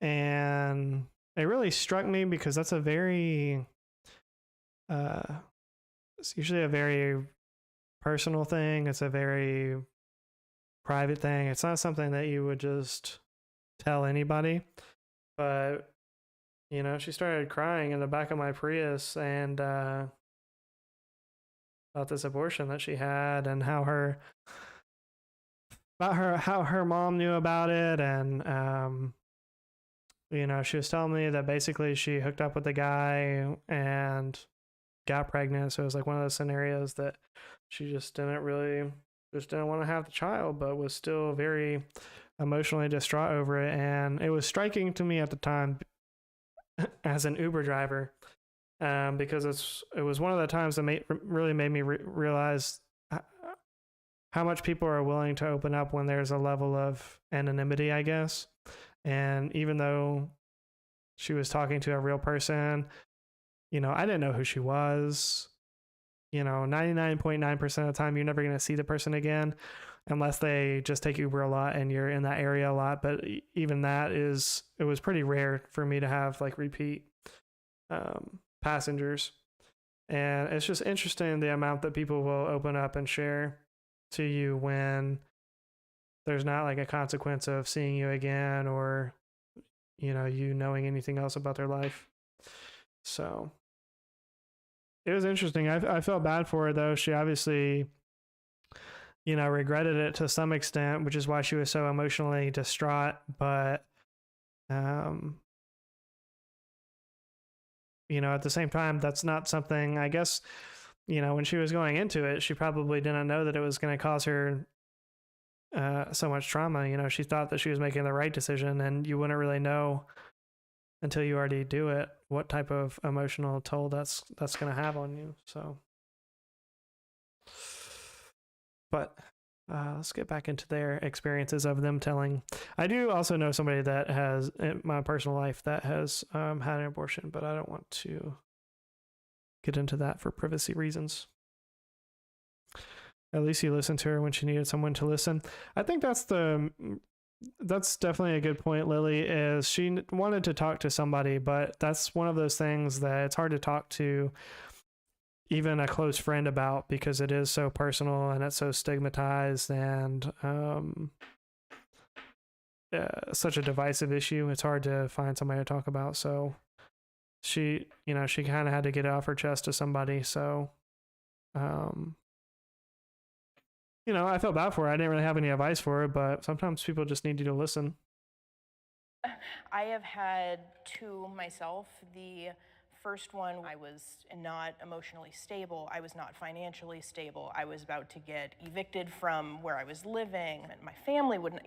And it really struck me because that's a very, it's usually a very personal thing. It's a very private thing. It's not something that you would just tell anybody. But, you know, she started crying in the back of my Prius and about this abortion that she had and how her mom knew about it. And, you know, she was telling me that basically she hooked up with the guy and got pregnant. So it was like one of those scenarios that she just didn't want to have the child, but was still very emotionally distraught over it. And it was striking to me at the time as an Uber driver, because it was one of the times that really made me realize how much people are willing to open up when there's a level of anonymity, I guess. And even though she was talking to a real person, I didn't know who she was. 99.9% of the time, you're never going to see the person again unless they just take Uber a lot and you're in that area a lot. But even that it was pretty rare for me to have like repeat passengers. And it's just interesting the amount that people will open up and share to you when there's not like a consequence of seeing you again or, you knowing anything else about their life. So it was interesting. I felt bad for her though. She obviously, regretted it to some extent, which is why she was so emotionally distraught. But, at the same time, that's not something, I guess, when she was going into it, she probably didn't know that it was going to cause her so much trauma. She thought that she was making the right decision, and you wouldn't really know until you already do it what type of emotional toll that's going to have on you. So, but let's get back into their experiences of them telling. I do also know somebody that has, in my personal life, that has had an abortion, but I don't want to get into that for privacy reasons. At least you listened to her when she needed someone to listen. I think that's definitely a good point, Lily, is she wanted to talk to somebody, but that's one of those things that it's hard to talk to even a close friend about because it is so personal and it's so stigmatized and such a divisive issue. It's hard to find somebody to talk about. So she kind of had to get it off her chest to somebody. So, I felt bad for her. I didn't really have any advice for her, but sometimes people just need you to listen.
I have had two myself. The first one, I was not emotionally stable. I was not financially stable. I was about to get evicted from where I was living, and my family wouldn't,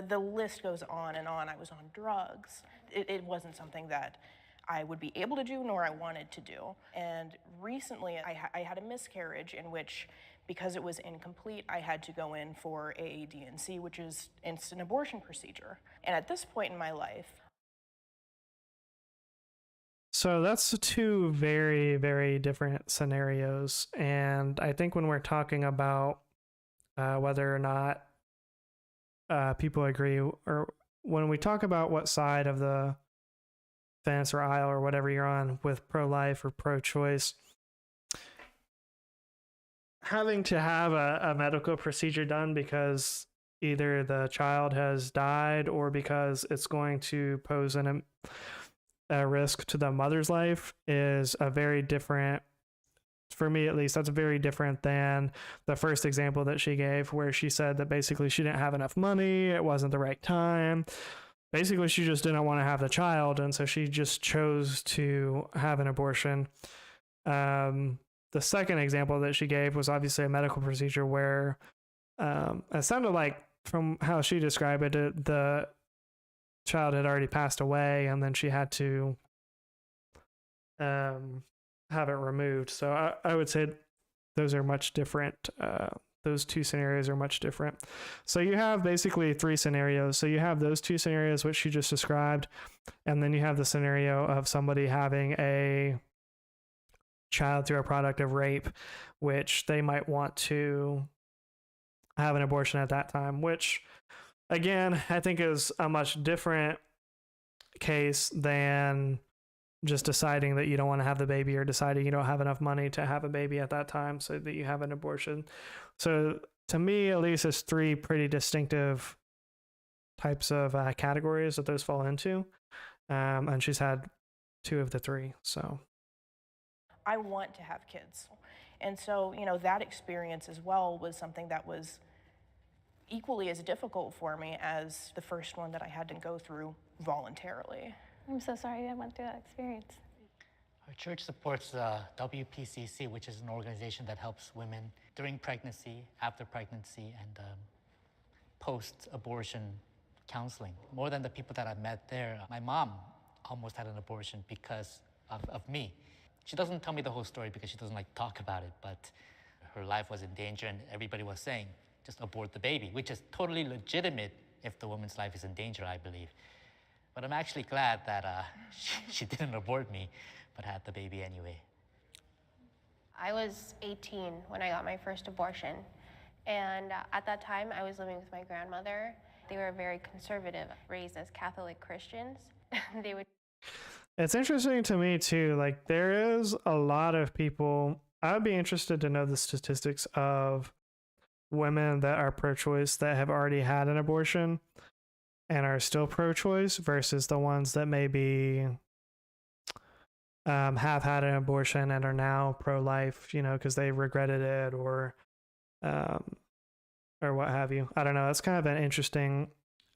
the list goes on and on. I was on drugs. It wasn't something that I would be able to do, nor I wanted to do. And recently, I had a miscarriage in which, because it was incomplete, I had to go in for a D&C, which is instant abortion procedure. And at this point in my life,
so that's two very, very different scenarios. And I think when we're talking about whether or not people agree, or when we talk about what side of the fence or aisle or whatever you're on with pro-life or pro-choice, having to have a medical procedure done because either the child has died or because it's going to pose a risk to the mother's life is a very different, for me at least, that's very different than the first example that she gave, where she said that basically she didn't have enough money, it wasn't the right time. Basically, she just didn't want to have the child, and so she just chose to have an abortion. The second example that she gave was obviously a medical procedure where it sounded like, from how she described it, the child had already passed away, and then she had to have it removed. So I would say those are much different. Those two scenarios are much different. So you have basically three scenarios. So you have those two scenarios, which she just described, and then you have the scenario of somebody having a child through a product of rape, which they might want to have an abortion at that time, which again, I think is a much different case than just deciding that you don't want to have the baby or deciding you don't have enough money to have a baby at that time so that you have an abortion. So to me, at least, it's three pretty distinctive types of categories that those fall into. And she's had two of the three. So
I want to have kids. And so, that experience as well was something that was equally as difficult for me as the first one that I had to go through voluntarily.
I'm so sorry I went through that experience.
Our church supports WPCC, which is an organization that helps women during pregnancy, after pregnancy, and post-abortion counseling. More than the people that I met there, my mom almost had an abortion because of me. She doesn't tell me the whole story because she doesn't like to talk about it, but her life was in danger and everybody was saying, just abort the baby, which is totally legitimate if the woman's life is in danger, I believe. But I'm actually glad that she didn't abort me, but had the baby anyway.
I was 18 when I got my first abortion. And at that time, I was living with my grandmother. They were very conservative, raised as Catholic Christians. They would.
It's interesting to me too. Like, there is a lot of people. I would be interested to know the statistics of women that are pro-choice that have already had an abortion and are still pro-choice versus the ones that maybe have had an abortion and are now pro-life, you know, because they regretted it or what have you. I don't know. That's kind of an interesting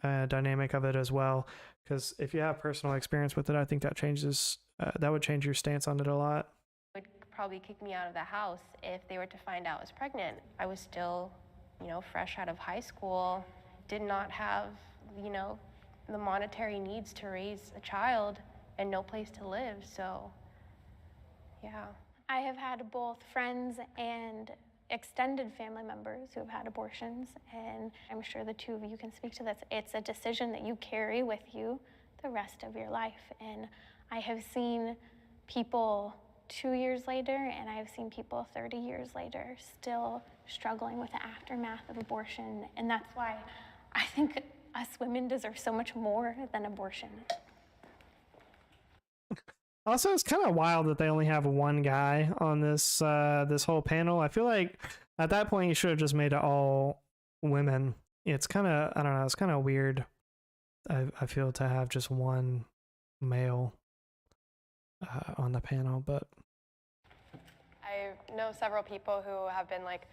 dynamic of it as well, because if you have personal experience with it, I think that changes. That would change your stance on it a lot.
Would probably kick me out of the house if they were to find out I was pregnant. I was still, you know, fresh out of high school, did not have, you know, the monetary needs to raise a child and no place to live. So, yeah.
I have had both friends and extended family members who have had abortions, and I'm sure the two of you can speak to this. It's a decision that you carry with you the rest of your life. And I have seen people 2 years later, and I've seen people 30 years later still struggling with the aftermath of abortion. And that's why I think us women deserve so much more than abortion.
Also, it's kind of wild that they only have one guy on this this whole panel. I feel like at that point you should have just made it all women. It's kind of, I don't know, it's kind of weird. I feel to have just one male on the panel, but
I know several people who have been like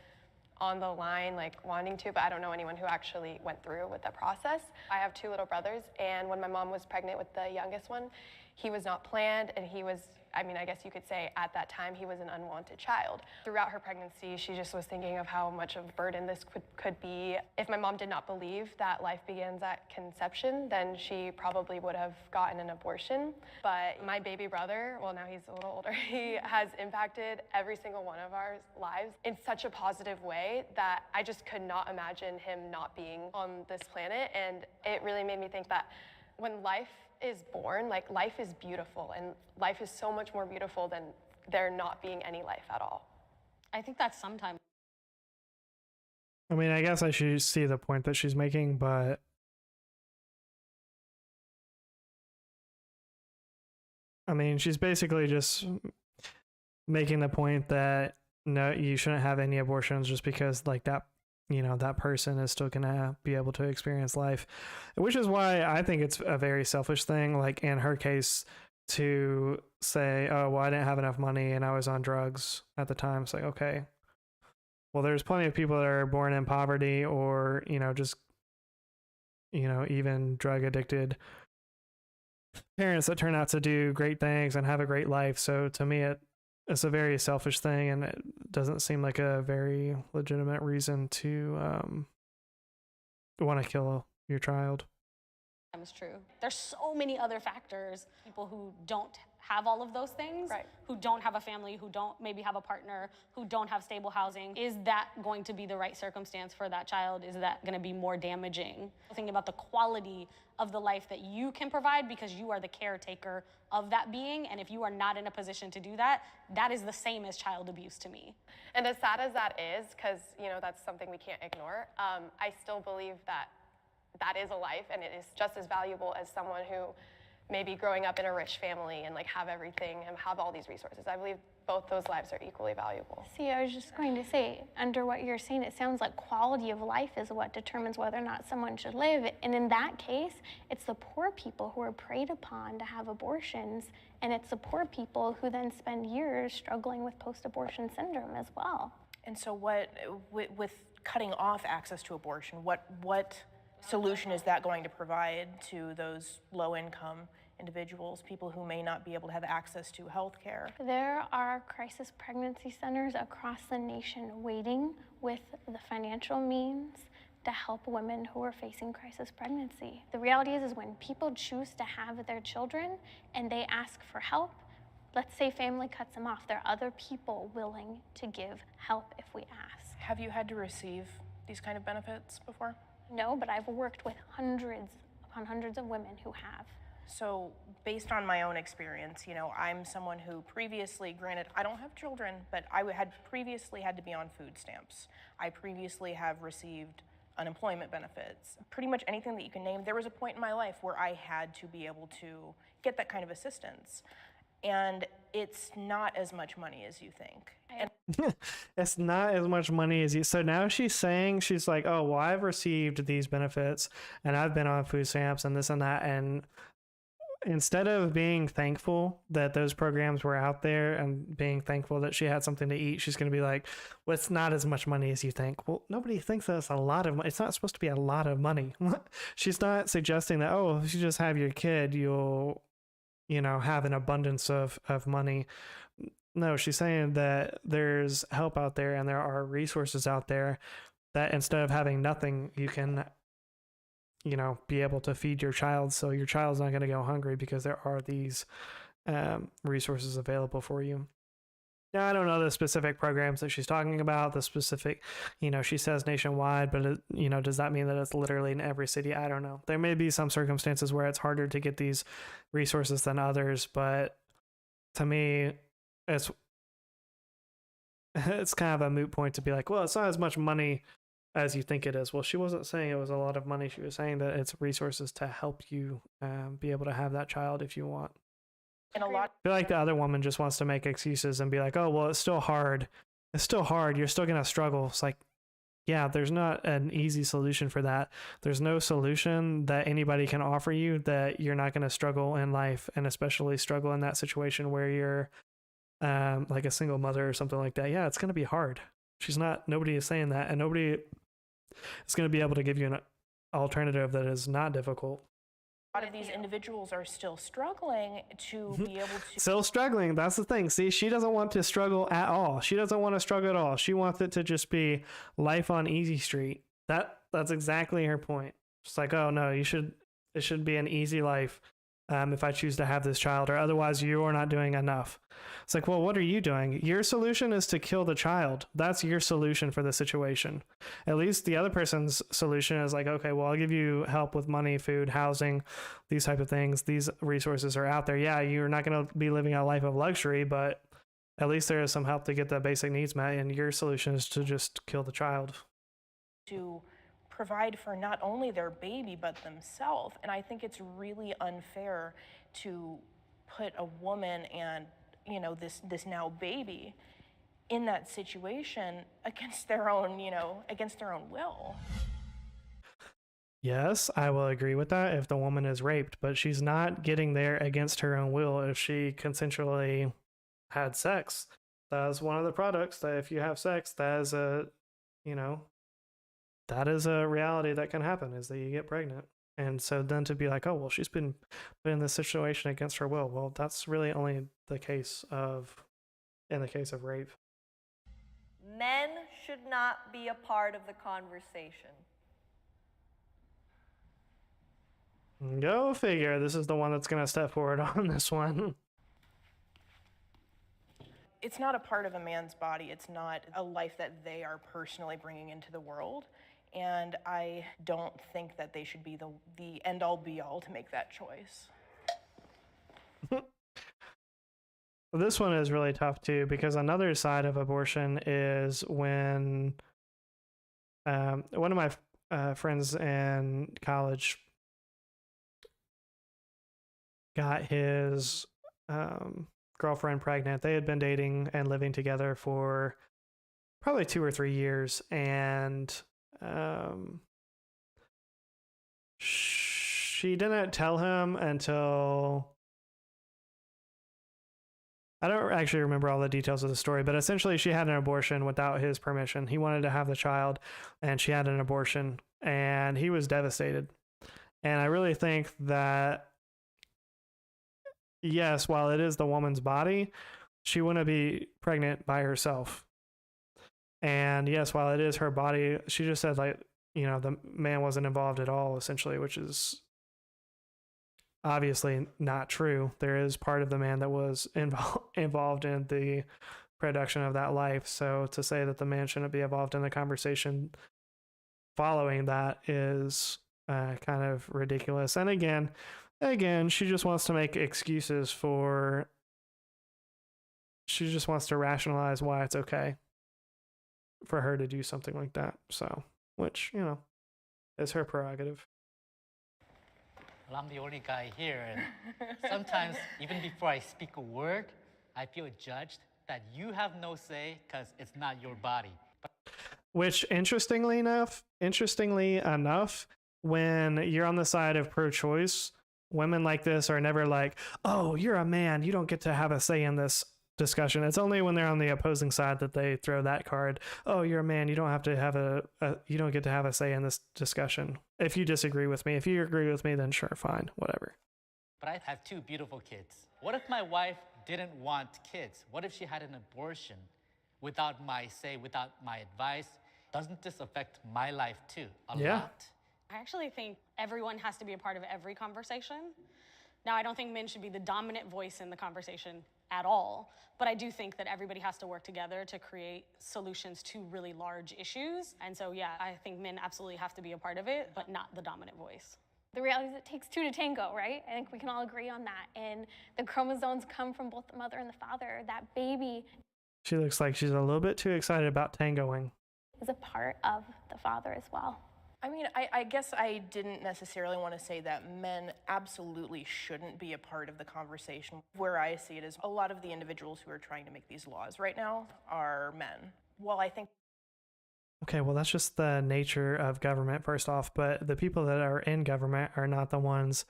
on the line, like wanting to, but I don't know anyone who actually went through with the process. I have two little brothers, and when my mom was pregnant with the youngest one, he was not planned, and he was, I mean, I guess you could say at that time he was an unwanted child. Throughout her pregnancy, she just was thinking of how much of a burden this could be. If my mom did not believe that life begins at conception, then she probably would have gotten an abortion. But my baby brother, well, now he's a little older, he has impacted every single one of our lives in such a positive way that I just could not imagine him not being on this planet. And it really made me think that when life is born, like, life is beautiful, and life is so much more beautiful than there not being any life at all.
I think that sometimes.
I mean, I guess I should see the point that she's making, but I mean, she's basically just making the point that no, you shouldn't have any abortions just because, like, that, you know, that person is still gonna be able to experience life, which is why I think it's a very selfish thing, like in her case, to say, oh, well, I didn't have enough money and I was on drugs at the time. It's like, okay, well, there's plenty of people that are born in poverty or, you know, just, you know, even drug addicted parents that turn out to do great things and have a great life. So to me, it's a very selfish thing, and it doesn't seem like a very legitimate reason to want to kill your child.
It's true. There's so many other factors. People who don't have all of those things, right, who don't have a family, who don't maybe have a partner, who don't have stable housing. Is that going to be the right circumstance for that child? Is that going to be more damaging? Thinking about the quality of the life that you can provide because you are the caretaker of that being, and if you are not in a position to do that, that is the same as child abuse to me.
And as sad as that is, because, you know, that's something we can't ignore, I still believe that that is a life, and it is just as valuable as someone who maybe growing up in a rich family and like have everything and have all these resources. I believe both those lives are equally valuable.
See, I was just going to say, under what you're saying, it sounds like quality of life is what determines whether or not someone should live. And in that case, it's the poor people who are preyed upon to have abortions, and it's the poor people who then spend years struggling with post-abortion syndrome as well.
And so what, with cutting off access to abortion, what solution is that going to provide to those low-income individuals, people who may not be able to have access to health care?
There are crisis pregnancy centers across the nation waiting with the financial means to help women who are facing crisis pregnancy. The reality is when people choose to have their children and they ask for help, let's say family cuts them off, there are other people willing to give help if we ask.
Have you had to receive these kind of benefits before?
No, but I've worked with hundreds upon hundreds of women who have.
So based on my own experience, you know, I'm someone who previously, granted, I don't have children, but I had previously had to be on food stamps. I previously have received unemployment benefits, pretty much anything that you can name. There was a point in my life where I had to be able to get that kind of assistance. And it's not as much money as you think. And
It's not as much money as you. So now she's saying, she's like, oh, well, I've received these benefits and I've been on food stamps and this and that. And instead of being thankful that those programs were out there and being thankful that she had something to eat, she's going to be like, well, it's not as much money as you think. Well, nobody thinks that's a lot of money. It's not supposed to be a lot of money. She's not suggesting that, oh, if you just have your kid, you'll, you know, have an abundance of money. No, she's saying that there's help out there and there are resources out there that instead of having nothing, you can, you know, be able to feed your child. So your child's not going to go hungry because there are these resources available for you. Now, I don't know the specific programs that she's talking about, the specific, you know, she says nationwide, but, it, you know, does that mean that it's literally in every city? I don't know. There may be some circumstances where it's harder to get these resources than others, but to me, it's kind of a moot point to be like, well, it's not as much money as you think it is. Well, she wasn't saying it was a lot of money. She was saying that it's resources to help you be able to have that child if you want.
And a lot.
I feel like the other woman just wants to make excuses and be like, oh, well, it's still hard. It's still hard. You're still going to struggle. It's like, yeah, there's not an easy solution for that. There's no solution that anybody can offer you that you're not going to struggle in life, and especially struggle in that situation where you're like a single mother or something like that. Yeah, it's going to be hard. Nobody is saying that, and nobody is going to be able to give you an alternative that is not difficult.
A lot of these individuals are still struggling to be able to.
Still struggling. That's the thing. See, she doesn't want to struggle at all. She doesn't want to struggle at all. She wants it to just be life on easy street. That's exactly her point. It's like, oh no, it should be an easy life. If I choose to have this child, or otherwise you are not doing enough. It's like, well, what are you doing? Your solution is to kill the child. That's your solution for the situation. At least the other person's solution is like, okay, well, I'll give you help with money, food, housing, these type of things. These resources are out there. Yeah, you're not going to be living a life of luxury, but at least there is some help to get the basic needs met. And your solution is to just kill the child.
To provide for not only their baby but themselves. And I think it's really unfair to put a woman and, you know, this now baby in that situation against their own, you know, against their own will.
Yes, I will agree with that if the woman is raped, but she's not getting there against her own will if she consensually had sex. That is one of the products that if you have sex, that is a, you know, that is a reality that can happen, is that you get pregnant. And so then to be like, oh, well, she's been put in this situation against her will. Well, that's really only in the case of rape.
Men should not be a part of the conversation.
Go figure. This is the one that's going to step forward on this one.
It's not a part of a man's body. It's not a life that they are personally bringing into the world. And I don't think that they should be the end-all be-all to make that choice.
This one is really tough too, because another side of abortion is when one of my friends in college got his girlfriend pregnant. They had been dating and living together for probably 2 or 3 years, and she didn't tell him until, I don't actually remember all the details of the story, but essentially she had an abortion without his permission. He wanted to have the child and she had an abortion, and he was devastated. And I really think that, yes, while it is the woman's body, she wouldn't be pregnant by herself. And yes, while it is her body, she just said, like, you know, the man wasn't involved at all, essentially, which is obviously not true. There is part of the man that was involved in the production of that life. So to say that the man shouldn't be involved in the conversation, following that is kind of ridiculous. And again, she just wants to make excuses for. She just wants to rationalize why it's okay for her to do something like that. So, which, you know, is her prerogative.
Well, I'm the only guy here, and sometimes, even before I speak a word, I feel judged that you have no say because it's not your body.
Which, interestingly enough, when you're on the side of pro-choice, women like this are never like, oh, you're a man, you don't get to have a say in this discussion. It's only when they're on the opposing side that they throw that card. Oh, you're a man, you don't have to have you don't get to have a say in this discussion. If you disagree with me, if you agree with me, then sure, fine, whatever.
But I have 2 beautiful kids. What if my wife didn't want kids? What if she had an abortion without my say, without my advice? Doesn't this affect my life too? A lot?
I actually think everyone has to be a part of every conversation. Now, I don't think men should be the dominant voice in the conversation at all, but I do think that everybody has to work together to create solutions to really large issues. And so, yeah, I think men absolutely have to be a part of it, but not the dominant voice.
The reality is it takes 2 to tango, right? I think we can all agree on that. And the chromosomes come from both the mother and the father. That baby
She looks like she's a little bit too excited about tangoing.
is a part of the father as well.
I mean, I guess I didn't necessarily want to say that men absolutely shouldn't be a part of the conversation. Where I see it is a lot of the individuals who are trying to make these laws right now are men. Well, I think...
Okay, well, that's just the nature of government, first off, but the people that are in government are not the ones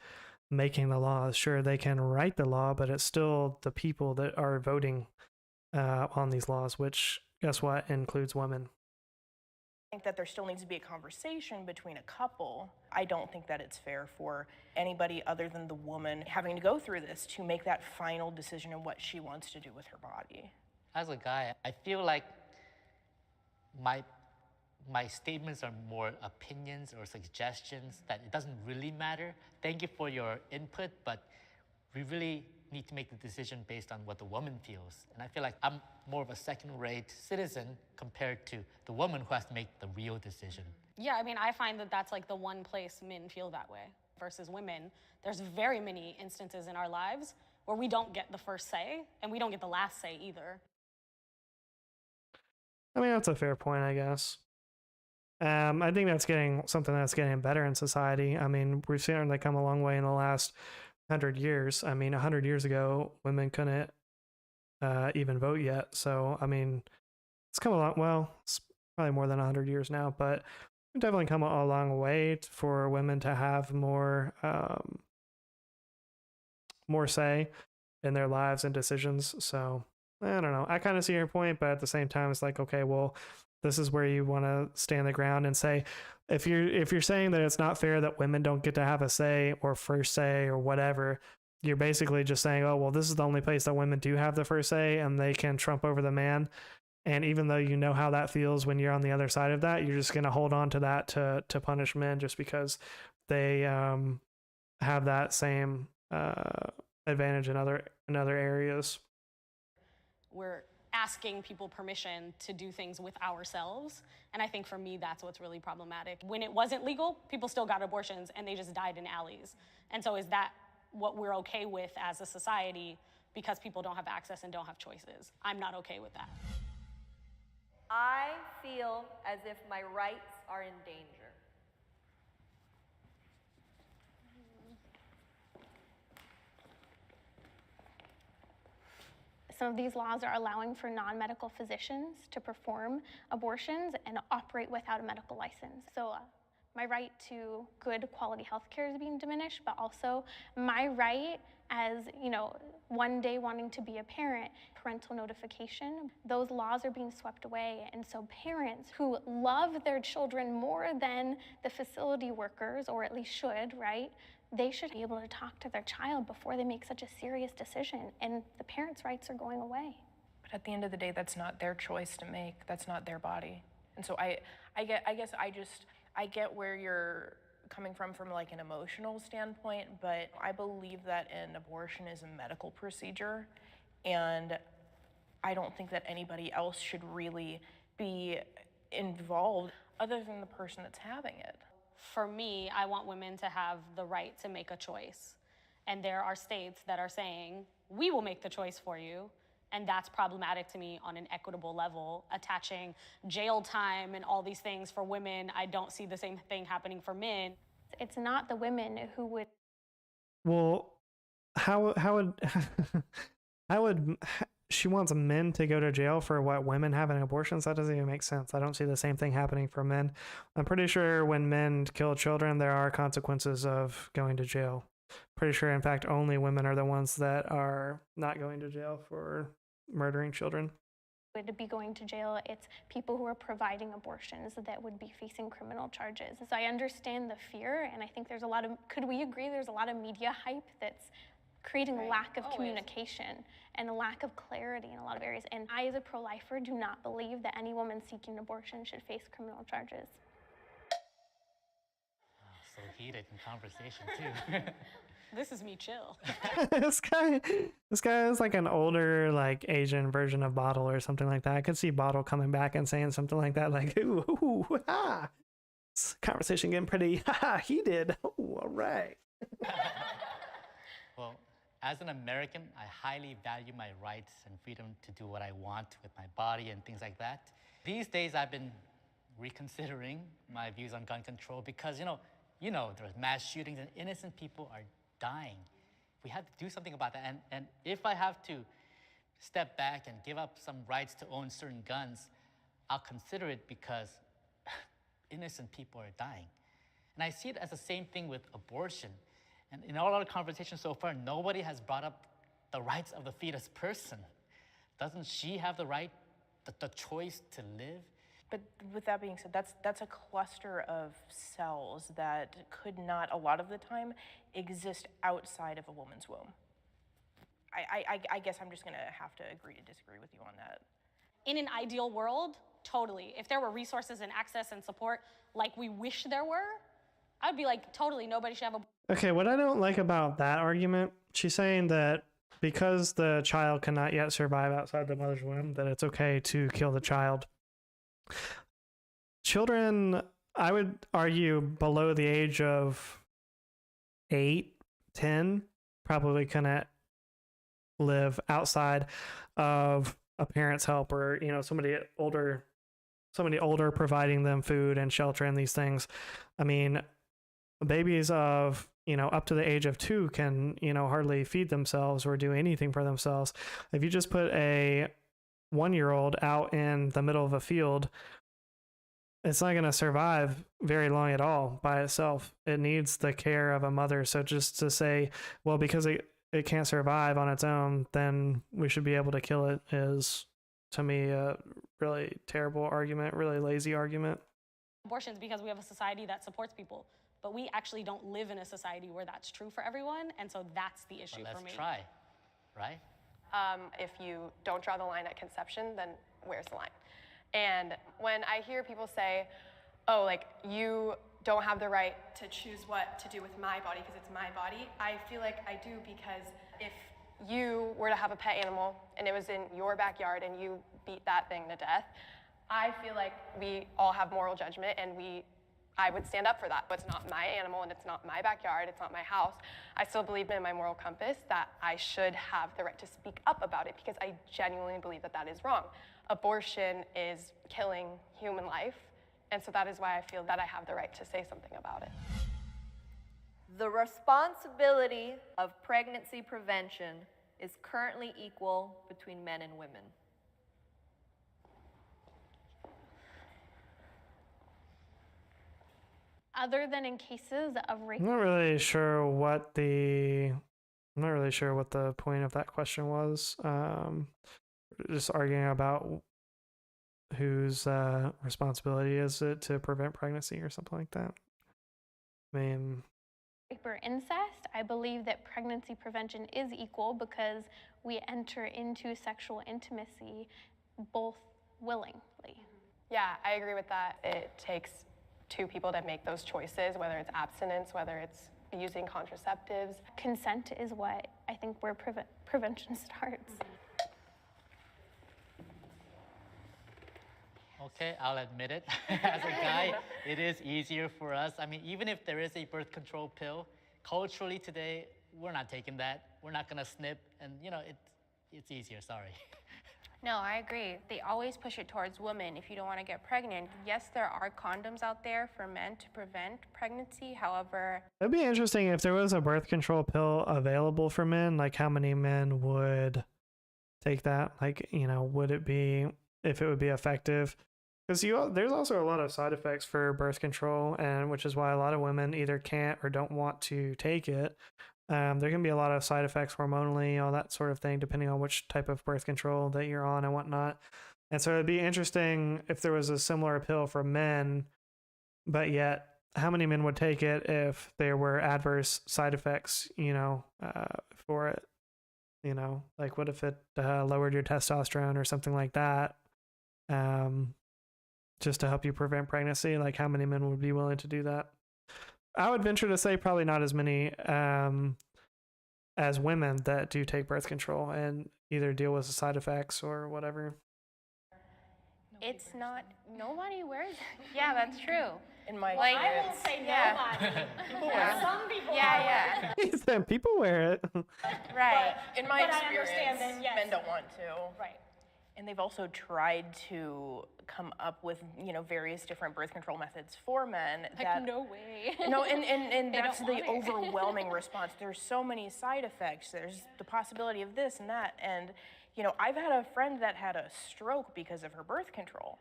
making the laws. Sure, they can write the law, but it's still the people that are voting on these laws, which, guess what, includes women.
I think that there still needs to be a conversation between a couple. I don't think that it's fair for anybody other than the woman having to go through this to make that final decision on what she wants to do with her body.
As a guy, I feel like my statements are more opinions or suggestions, that it doesn't really matter. Thank you for your input, but we really need to make the decision based on what the woman feels. And I feel like I'm more of a second-rate citizen compared to the woman who has to make the real decision.
Yeah, I mean, I find that that's like the one place men feel that way versus women. There's very many instances in our lives where we don't get the first say, and we don't get the last say either.
I mean, that's a fair point, I guess. I think that's something that's getting better in society. I mean, we've certainly come a long way in the last 100 years. I mean, 100 years ago, women couldn't even vote yet. So, I mean, it's come a long, well, it's probably more than 100 years now, but we've definitely come a long way for women to have more say in their lives and decisions. So, I don't know. I kind of see your point, but at the same time, it's like, okay, well, this is where you want to stand the ground and say, if you're saying that it's not fair that women don't get to have a say or first say or whatever, you're basically just saying, oh, well, this is the only place that women do have the first say and they can trump over the man. And even though you know how that feels when you're on the other side of that, you're just going to hold on to that to punish men just because they have that same advantage in other areas.
We're asking people permission to do things with ourselves. And I think for me, that's what's really problematic. When it wasn't legal, people still got abortions and they just died in alleys. And so is that what we're okay with as a society because people don't have access and don't have choices? I'm not okay with that.
I feel as if my rights are in danger.
Some of these laws are allowing for non-medical physicians to perform abortions and operate without a medical license. So my right to good quality health care is being diminished, but also my right as, one day wanting to be a parent, parental notification, those laws are being swept away. And so parents who love their children more than the facility workers, or at least should, right? They should be able to talk to their child before they make such a serious decision, and the parents' rights are going away.
But at the end of the day, that's not their choice to make. That's not their body. And so I get where you're coming from like an emotional standpoint, but I believe that an abortion is a medical procedure, and I don't think that anybody else should really be involved. other than the person that's having it.
For me, I want women to have the right to make a choice. And there are states that are saying, we will make the choice for you. And that's problematic to me on an equitable level. Attaching jail time and all these things for women, I don't see the same thing happening for men.
It's not the women who would.
Well, how would how would she wants men to go to jail for what women having abortions? That doesn't even make sense. I don't see the same thing happening for men. I'm pretty sure when men kill children, there are consequences of going to jail. Pretty sure, in fact, only women are the ones that are not going to jail for murdering children.
Would be going to jail. It's people who are providing abortions that would be facing criminal charges. So I understand the fear, and I think there's a lot of, could we agree there's a lot of media hype that's creating a lack of communication and a lack of clarity in a lot of areas. And I, as a pro-lifer, do not believe that any woman seeking abortion should face criminal charges.
So heated in conversation too.
This is me chill.
this guy is like an older, like Asian version of Bottle or something like that. I could see Bottle coming back and saying something like that, like, ooh, ooh, ah. This conversation getting pretty heated. Ooh, all right.
Well, as an American, I highly value my rights and freedom to do what I want with my body and things like that. These days, I've been reconsidering my views on gun control because, you know, there's mass shootings and innocent people are dying. We have to do something about that. And if I have to step back and give up some rights to own certain guns, I'll consider it because innocent people are dying. And I see it as the same thing with abortion. And in all our conversations so far, nobody has brought up the rights of the fetus person. Doesn't she have the right, the choice to live?
But with that being said, that's a cluster of cells that could not, a lot of the time, exist outside of a woman's womb. I guess I'm just gonna have to agree to disagree with you on that.
In an ideal world, totally. If there were resources and access and support like we wish there were, I would be like, totally, nobody should have a...
Okay, what I don't like about that argument, she's saying that because the child cannot yet survive outside the mother's womb, that it's okay to kill the child. Children, I would argue, below the age of 8, 10, probably cannot live outside of a parent's help or, somebody older providing them food and shelter and these things. I mean, babies of, up to the age of 2 can, hardly feed themselves or do anything for themselves. If you just put a 1-year-old out in the middle of a field, it's not going to survive very long at all by itself. It needs the care of a mother. So just to say, well, because it can't survive on its own, then we should be able to kill it is, to me, a really terrible argument, really lazy argument.
Abortions because we have a society that supports people, but we actually don't live in a society where that's true for everyone, and so that's the issue for me.
Let's try, right?
If you don't draw the line at conception, then where's the line? And when I hear people say, oh, like, you don't have the right to choose what to do with my body because it's my body, I feel like I do, because if you were to have a pet animal and it was in your backyard and you beat that thing to death, I feel like we all have moral judgment and I would stand up for that. But it's not my animal and it's not my backyard, it's not my house. I still believe in my moral compass that I should have the right to speak up about it because I genuinely believe that that is wrong. Abortion is killing human life, and so that is why I feel that I have the right to say something about it.
The responsibility of pregnancy prevention is currently equal between men and women.
Other than in cases of rape.
I'm not really sure what the point of that question was. Just arguing about whose responsibility is it to prevent pregnancy or something like that. I mean,
Rape or incest, I believe that pregnancy prevention is equal because we enter into sexual intimacy both willingly.
Yeah, I agree with that. It takes 2 people to make those choices, whether it's abstinence, whether it's using contraceptives.
Consent is what I think where prevention starts.
Okay, I'll admit it. As a guy, it is easier for us. I mean, even if there is a birth control pill, culturally today, we're not taking that. We're not gonna snip, and you know, it's easier, sorry.
No, I agree. They always push it towards women if you don't want to get pregnant. Yes, there are condoms out there for men to prevent pregnancy. However,
It'd be interesting if there was a birth control pill available for men, like how many men would take that? Like, you know, would it be, if it would be effective? Because there's also a lot of side effects for birth control, and which is why a lot of women either can't or don't want to take it. There can be a lot of side effects hormonally, all that sort of thing, depending on which type of birth control that you're on and whatnot. And so it'd be interesting if there was a similar pill for men, but yet how many men would take it if there were adverse side effects, you know, for it? You know, like what if it lowered your testosterone or something like that, just to help you prevent pregnancy? Like how many men would be willing to do that? I would venture to say probably not as many as women that do take birth control and either deal with the side effects or whatever.
it's not, nobody wears it. Yeah, that's true. In my
Well, I won't say nobody.
People
There
wear
are
it.
some people.
Yeah,
who-
yeah.
He said people wear it.
Right.
But-
In my
but I
experience,
understand then, yes.
men don't want to.
Right.
And they've also tried to come up with, you know, various different birth control methods for men.
Like,
that,
no way.
No, and
They
that's
don't
the
want it.
overwhelming response. There's so many side effects. There's the possibility of this and that. And, you know, I've had a friend that had a stroke because of her birth control.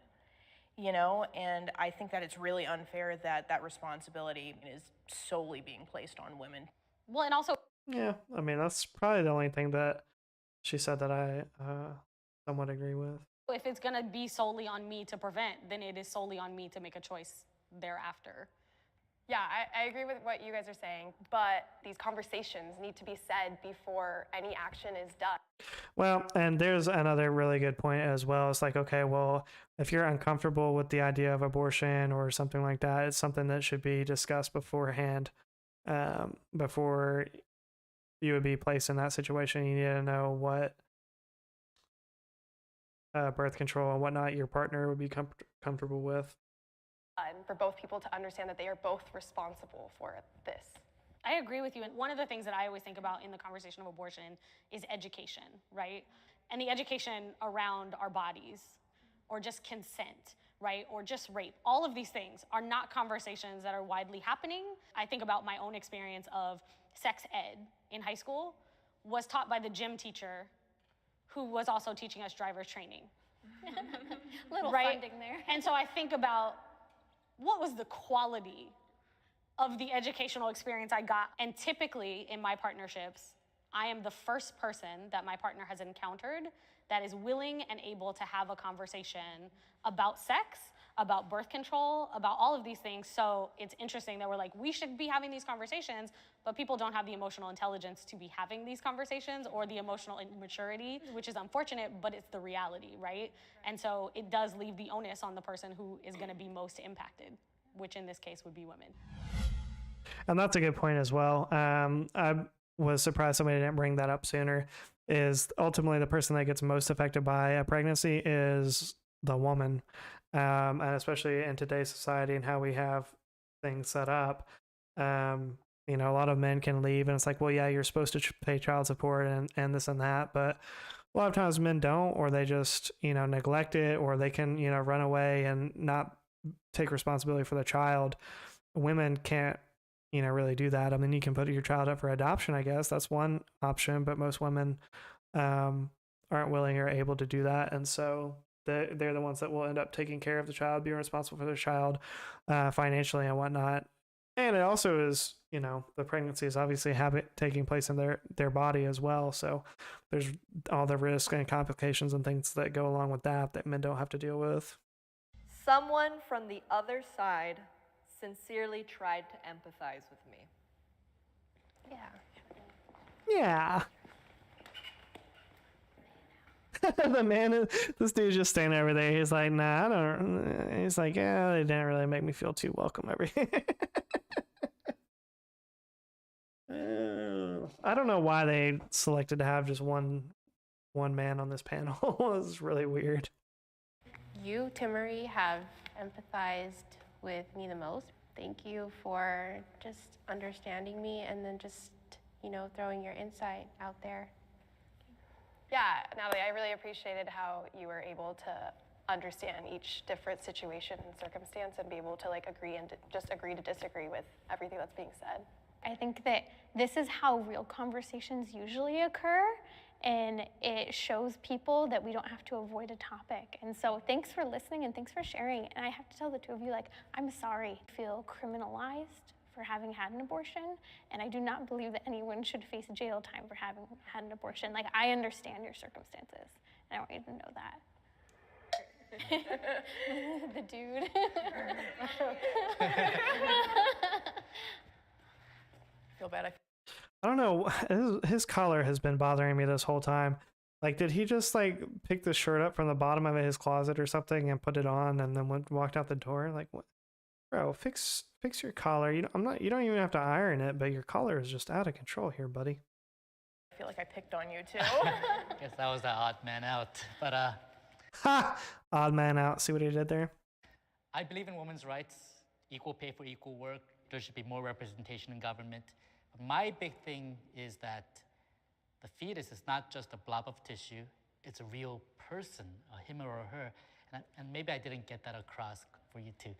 You know, and I think that it's really unfair that that responsibility is solely being placed on women.
Well, and also,
Yeah, I mean, that's probably the only thing that she said that I somewhat agree with.
if it's gonna be solely on me to prevent, then it is solely on me to make a choice thereafter.
Yeah, I agree with what you guys are saying, but these conversations need to be said before any action is done.
Well, and there's another really good point as well. It's like, okay, well, if you're uncomfortable with the idea of abortion or something like that, it's something that should be discussed beforehand, before you would be placed in that situation. You need to know what birth control and whatnot your partner would be comfortable with.
And for both people to understand that they are both responsible for this.
I agree with you. And one of the things that I always think about in the conversation of abortion is education, right? And the education around our bodies, or just consent, right? Or just rape. All of these things are not conversations that are widely happening. I think about my own experience of sex ed in high school was taught by the gym teacher who was also teaching us driver's training.
Little
Right?
funding there.
And so I think about what was the quality of the educational experience I got. And typically in my partnerships, I am the first person that my partner has encountered that is willing and able to have a conversation about sex, about birth control, about all of these things. So it's interesting that we're like, we should be having these conversations, but people don't have the emotional intelligence to be having these conversations or the emotional maturity, which is unfortunate, but it's the reality, right? And so it does leave the onus on the person who is gonna be most impacted, which in this case would be women.
And that's a good point as well. I was surprised somebody didn't bring that up sooner. Is ultimately the person that gets most affected by a pregnancy is the woman. And especially in today's society and how we have things set up, you know, a lot of men can leave and it's like, well, yeah, you're supposed to pay child support and this and that. But a lot of times men don't, or they just, you know, neglect it, or they can, you know, run away and not take responsibility for the child. Women can't, you know, really do that. I mean, you can put your child up for adoption, I guess. That's one option, but most women aren't willing or able to do that. And so they're the ones that will end up taking care of the child, being responsible for their child financially and whatnot. And it also is, you know, the pregnancy is obviously taking place in their body as well. So there's all the risks and complications and things that go along with that men don't have to deal with.
Someone from the other side sincerely tried to empathize with me.
Yeah. The man, this dude's just standing over there. He's like, nah, I don't. He's like, yeah, they didn't really make me feel too welcome over here. I don't know why they selected to have just one man on this panel. It was really weird.
You, Timmery, have empathized with me the most. Thank you for just understanding me and then just, you know, throwing your insight out there.
Yeah, Natalie, I really appreciated how you were able to understand each different situation and circumstance and be able to like agree and just agree to disagree with everything that's being said.
I think that this is how real conversations usually occur, and it shows people that we don't have to avoid a topic. And so thanks for listening and thanks for sharing. And I have to tell the two of you, like, I'm sorry. I feel criminalized for having had an abortion, and I do not believe that anyone should face jail time for having had an abortion. Like, I understand your circumstances, and I want you to know that. The dude.
Feel bad.
I don't know. His collar has been bothering me this whole time. Like, did he just like pick the shirt up from the bottom of his closet or something and put it on and then walked out the door? Like, what? Bro, fix your collar. You don't even have to iron it, but your collar is just out of control here, buddy.
I feel like I picked on you too.
Guess that was the odd man out. But
Ha! Odd man out. See what he did there?
I believe in women's rights, equal pay for equal work. There should be more representation in government. But my big thing is that the fetus is not just a blob of tissue. It's a real person, a him or a her. And maybe I didn't get that across for you to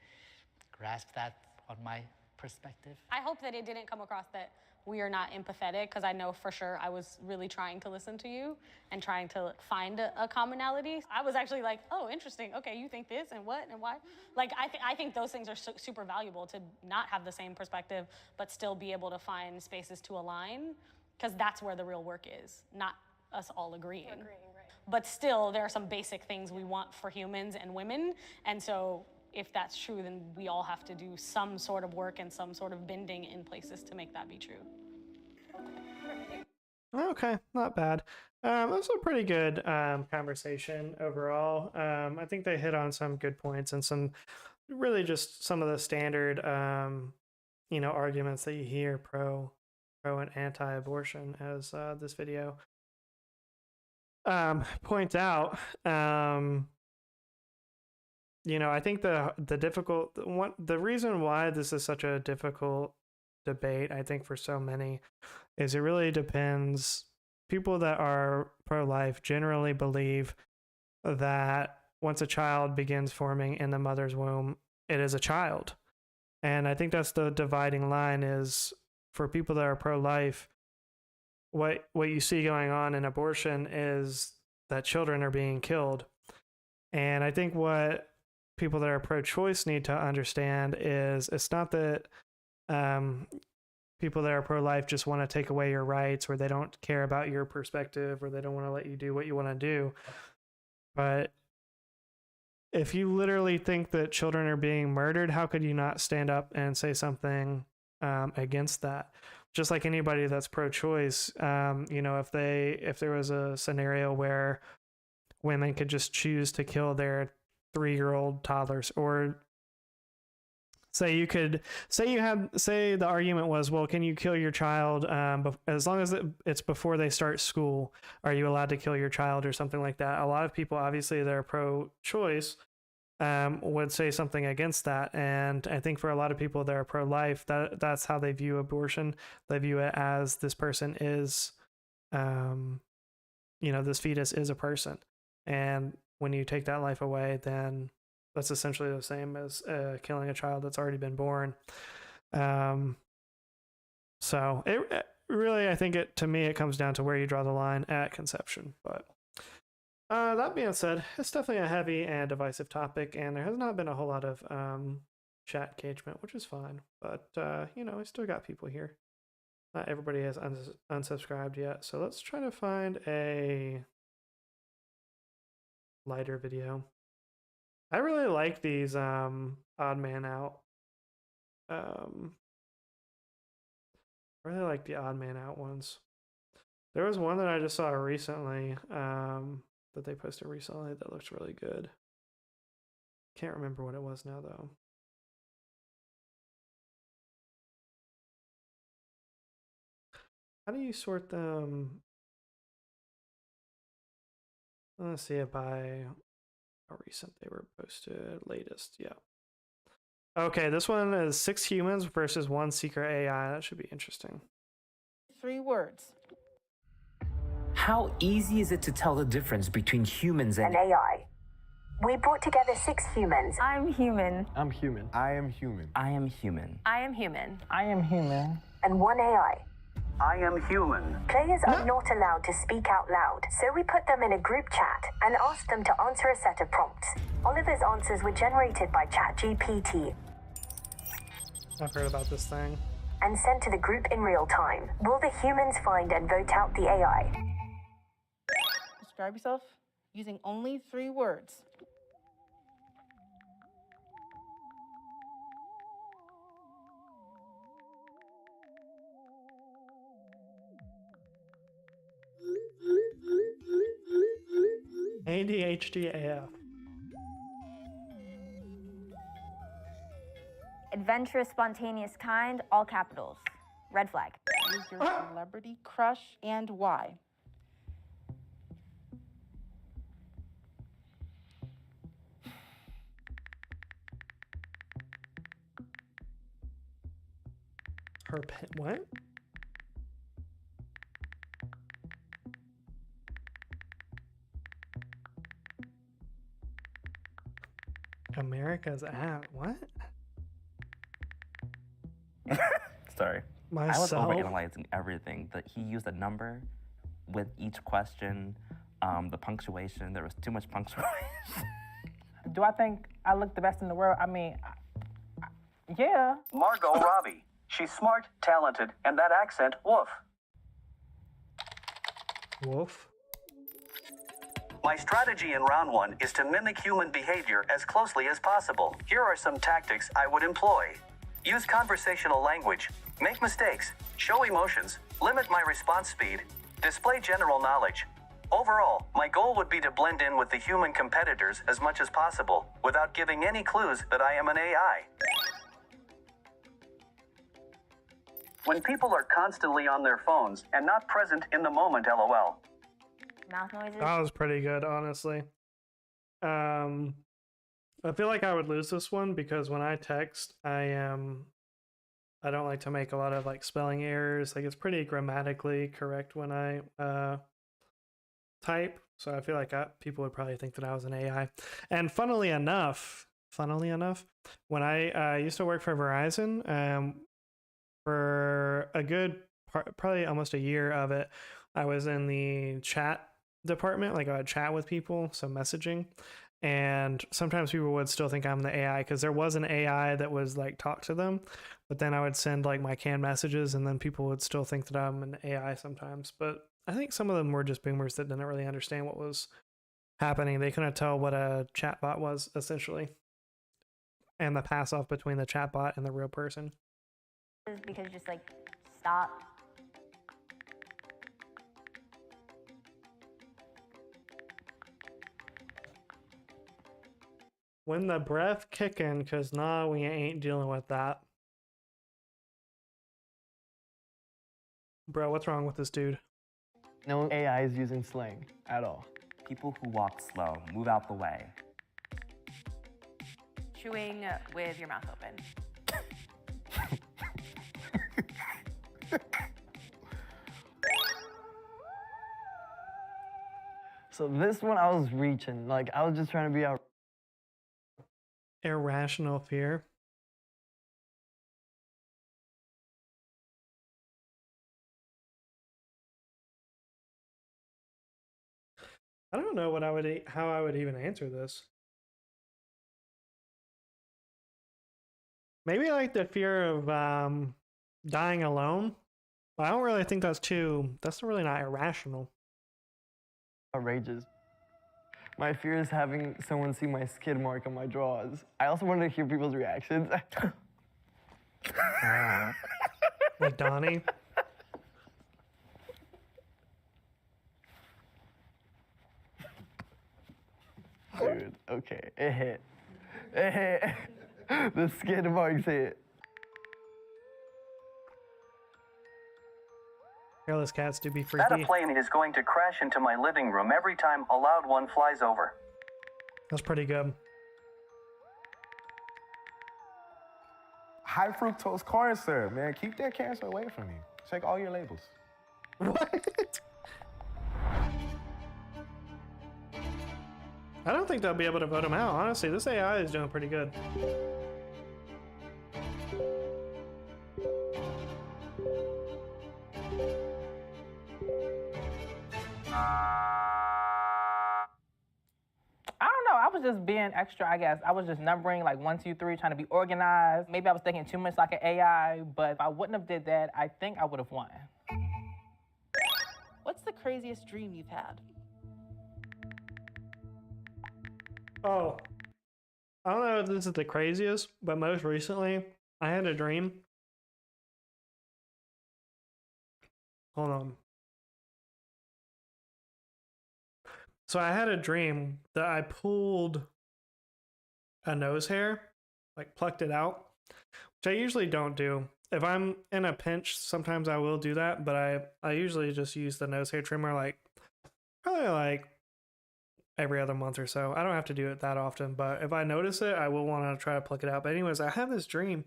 grasp that on my perspective.
I hope that it didn't come across that we are not empathetic, because I know for sure I was really trying to listen to you and trying to find a commonality. I was actually like, oh, interesting. Okay, you think this and what and why? Like, I think those things are super valuable, to not have the same perspective, but still be able to find spaces to align, because that's where the real work is, not us all agreeing. But still, there are some basic things we want for humans and women, and so if that's true, then we all have to do some sort of work and some sort of bending in places to make that be true.
Okay, not bad. It was a pretty good conversation overall. I think they hit on some good points and some really just some of the standard, arguments that you hear pro and anti-abortion, as this video points out. I think the reason why this is such a difficult debate, I think, for so many, is it really depends. People that are pro-life generally believe that once a child begins forming in the mother's womb, it is a child. And I think that's the dividing line, is for people that are pro-life, what you see going on in abortion is that children are being killed. And I think what people that are pro-choice need to understand is it's not that people that are pro-life just want to take away your rights, or they don't care about your perspective, or they don't want to let you do what you want to do. But if you literally think that children are being murdered, how could you not stand up and say something against that? Just like anybody that's pro-choice, if there was a scenario where women could just choose to kill their 3-year-old toddlers, or say the argument was, well, can you kill your child as long as it's before they start school? Are you allowed to kill your child, or something like that? A lot of people, obviously, that are pro-choice would say something against that. And I think for a lot of people that are pro-life, that's how they view abortion. They view it as this person is, this fetus is a person. And when you take that life away, then that's essentially the same as killing a child that's already been born. So it really, I think to me, it comes down to where you draw the line at conception. But that being said, it's definitely a heavy and divisive topic, and there has not been a whole lot of chat engagement, which is fine. But we still got people here. Not everybody has unsubscribed yet, so let's try to find a lighter video. I really like these odd man out. I really like the odd man out ones. There was one that I just saw recently, that they posted recently, that looks really good. Can't remember what it was now though. How do you sort them? Let's see it by how recent they were posted. Latest, yeah. Okay, this one is 6 humans versus 1 secret AI. That should be interesting.
3 words.
How easy is it to tell the difference between humans and
AI? We brought together 6 humans. I'm human.
I'm human.
I am human.
I am human.
I am human.
I am human.
And 1 AI.
I am human.
Players are not allowed to speak out loud, so we put them in a group chat and asked them to answer a set of prompts. Oliver's answers were generated by ChatGPT
I've heard about this thing.
and sent to the group in real time. Will the humans find and vote out the AI?
Describe yourself using only 3 words.
ADHD AF.
Adventurous, spontaneous kind, all capitals. Red flag.
Who's your celebrity crush and why?
Her pen, what? America's app. What?
Sorry. I was
Myself?
overanalyzing everything. That he used a number with each question, the punctuation. There was too much punctuation.
Do I think I look the best in the world? I mean, yeah.
Margot Robbie. She's smart, talented, and that accent, woof.
Woof.
My strategy in round 1 is to mimic human behavior as closely as possible. Here are some tactics I would employ. Use conversational language, make mistakes, show emotions, limit my response speed, display general knowledge. Overall, my goal would be to blend in with the human competitors as much as possible, without giving any clues that I am an AI. When people are constantly on their phones and not present in the moment, LOL.
Mouth noises.
That was pretty good, honestly. I feel like I would lose this one because when I text, I don't like to make a lot of like spelling errors. Like it's pretty grammatically correct when I type. So I feel like people would probably think that I was an AI. And funnily enough, when I used to work for Verizon, for a good part, probably almost a year of it, I was in the chat department. Like I would chat with people, so messaging. And sometimes people would still think I'm the AI because there was an AI that was like talk to them, but then I would send like my canned messages and then people would still think that I'm an AI sometimes. But I think some of them were just boomers that didn't really understand what was happening. They couldn't tell what a chatbot was essentially and the pass off between the chatbot and the real person.
Because just like stop.
When the breath kicking, because nah, we ain't dealing with that. Bro, what's wrong with this dude?
No AI is using slang at all.
People who walk slow, move out the way.
Chewing with your mouth open.
So this one I was reaching, like I was just trying to be out.
Irrational fear. I don't know how I would even answer this. Maybe like the fear of dying alone. But I don't really think that's really not irrational.
Outrageous. My fear is having someone see my skid mark on my drawers. I also wanted to hear people's reactions.
Like Donnie.
Dude, okay, it hit. It hit. The skid marks hit.
Hairless cats do be freaky.
That a plane is going to crash into my living room every time a loud one flies over.
That's pretty good.
High fructose corn syrup, man. Keep that cancer away from me. Check all your labels.
What? I don't think they'll be able to vote him out. Honestly, this AI is doing pretty good.
I don't know. I was just being extra, I guess. I was just numbering like 1, 2, 3, trying to be organized. Maybe I was thinking too much like an AI, but if I wouldn't have did that, I think I would have won.
What's the craziest dream you've had?
Oh, I don't know if this is the craziest, but most recently, I had a dream. Hold on. So I had a dream that I pulled a nose hair, like plucked it out, which I usually don't do. If I'm in a pinch, sometimes I will do that, but I usually just use the nose hair trimmer like probably like every other month or so. I don't have to do it that often, but if I notice it, I will want to try to pluck it out. But anyways, I have this dream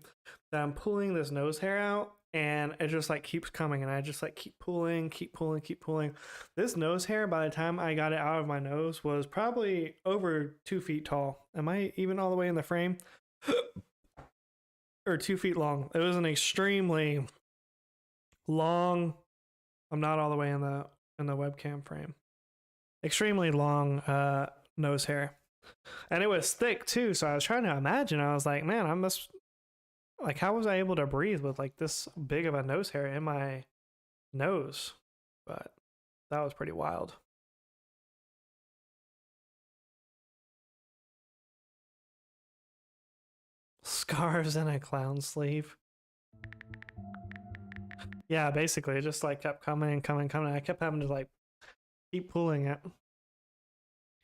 that I'm pulling this nose hair out and it just like keeps coming and I just like keep pulling. This nose hair, by the time I got it out of my nose, was probably over 2 feet tall. Am I even all the way in the frame? Or 2 feet long. It was an extremely long, I'm not all the way in the webcam frame. Extremely long nose hair. And it was thick too, so I was trying to imagine. I was like, man, I must, like, how was I able to breathe with like this big of a nose hair in my nose? But that was pretty wild. Scars and a clown sleeve. Yeah, basically it just like kept coming. I kept having to like keep pulling it.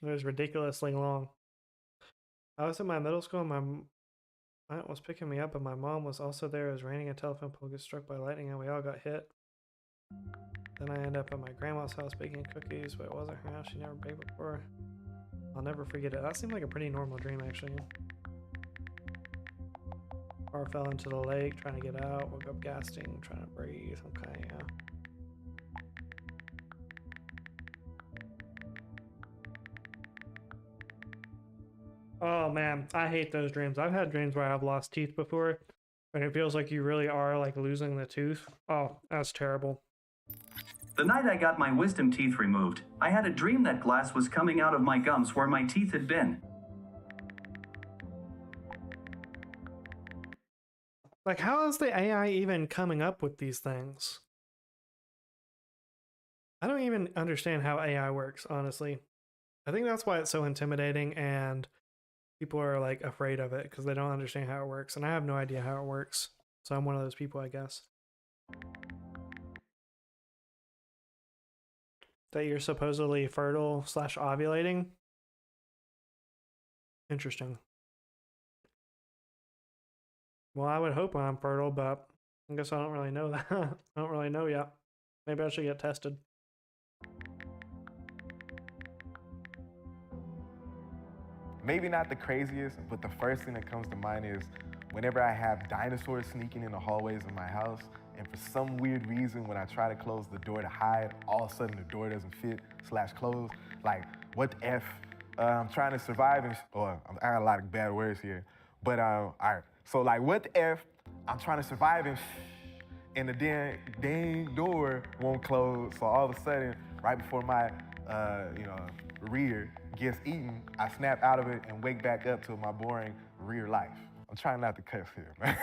It was ridiculously long. I was in my middle school and my aunt was picking me up and my mom was also there. It was raining, a telephone pole gets struck by lightning and we all got hit. Then I end up at my grandma's house baking cookies, but it wasn't her house. She never baked before. I'll never forget it. That seemed like a pretty normal dream actually. Car fell into the lake, trying to get out, woke up gasping, trying to breathe. Okay, yeah. Oh man, I hate those dreams. I've had dreams where I've lost teeth before, and it feels like you really are like losing the tooth. Oh, that's terrible.
The night I got my wisdom teeth removed, I had a dream that glass was coming out of my gums where my teeth had been.
Like, how is the AI even coming up with these things? I don't even understand how AI works, honestly. I think that's why it's so intimidating and people are like afraid of it because they don't understand how it works. And I have no idea how it works. So I'm one of those people, I guess. That you're supposedly fertile / ovulating. Interesting. Well, I would hope I'm fertile, but I guess I don't really know that. I don't really know yet. Maybe I should get tested.
Maybe not the craziest, but the first thing that comes to mind is whenever I have dinosaurs sneaking in the hallways of my house, and for some weird reason, when I try to close the door to hide, all of a sudden the door doesn't fit / close. Like, what the F? I'm trying to survive and, I got a lot of bad words here. But, all right. So, like, what the F? I'm trying to survive and the dang door won't close. So all of a sudden, right before my, rear gets eaten, I snap out of it and wake back up to my boring rear life. I'm trying not to cuss here, man.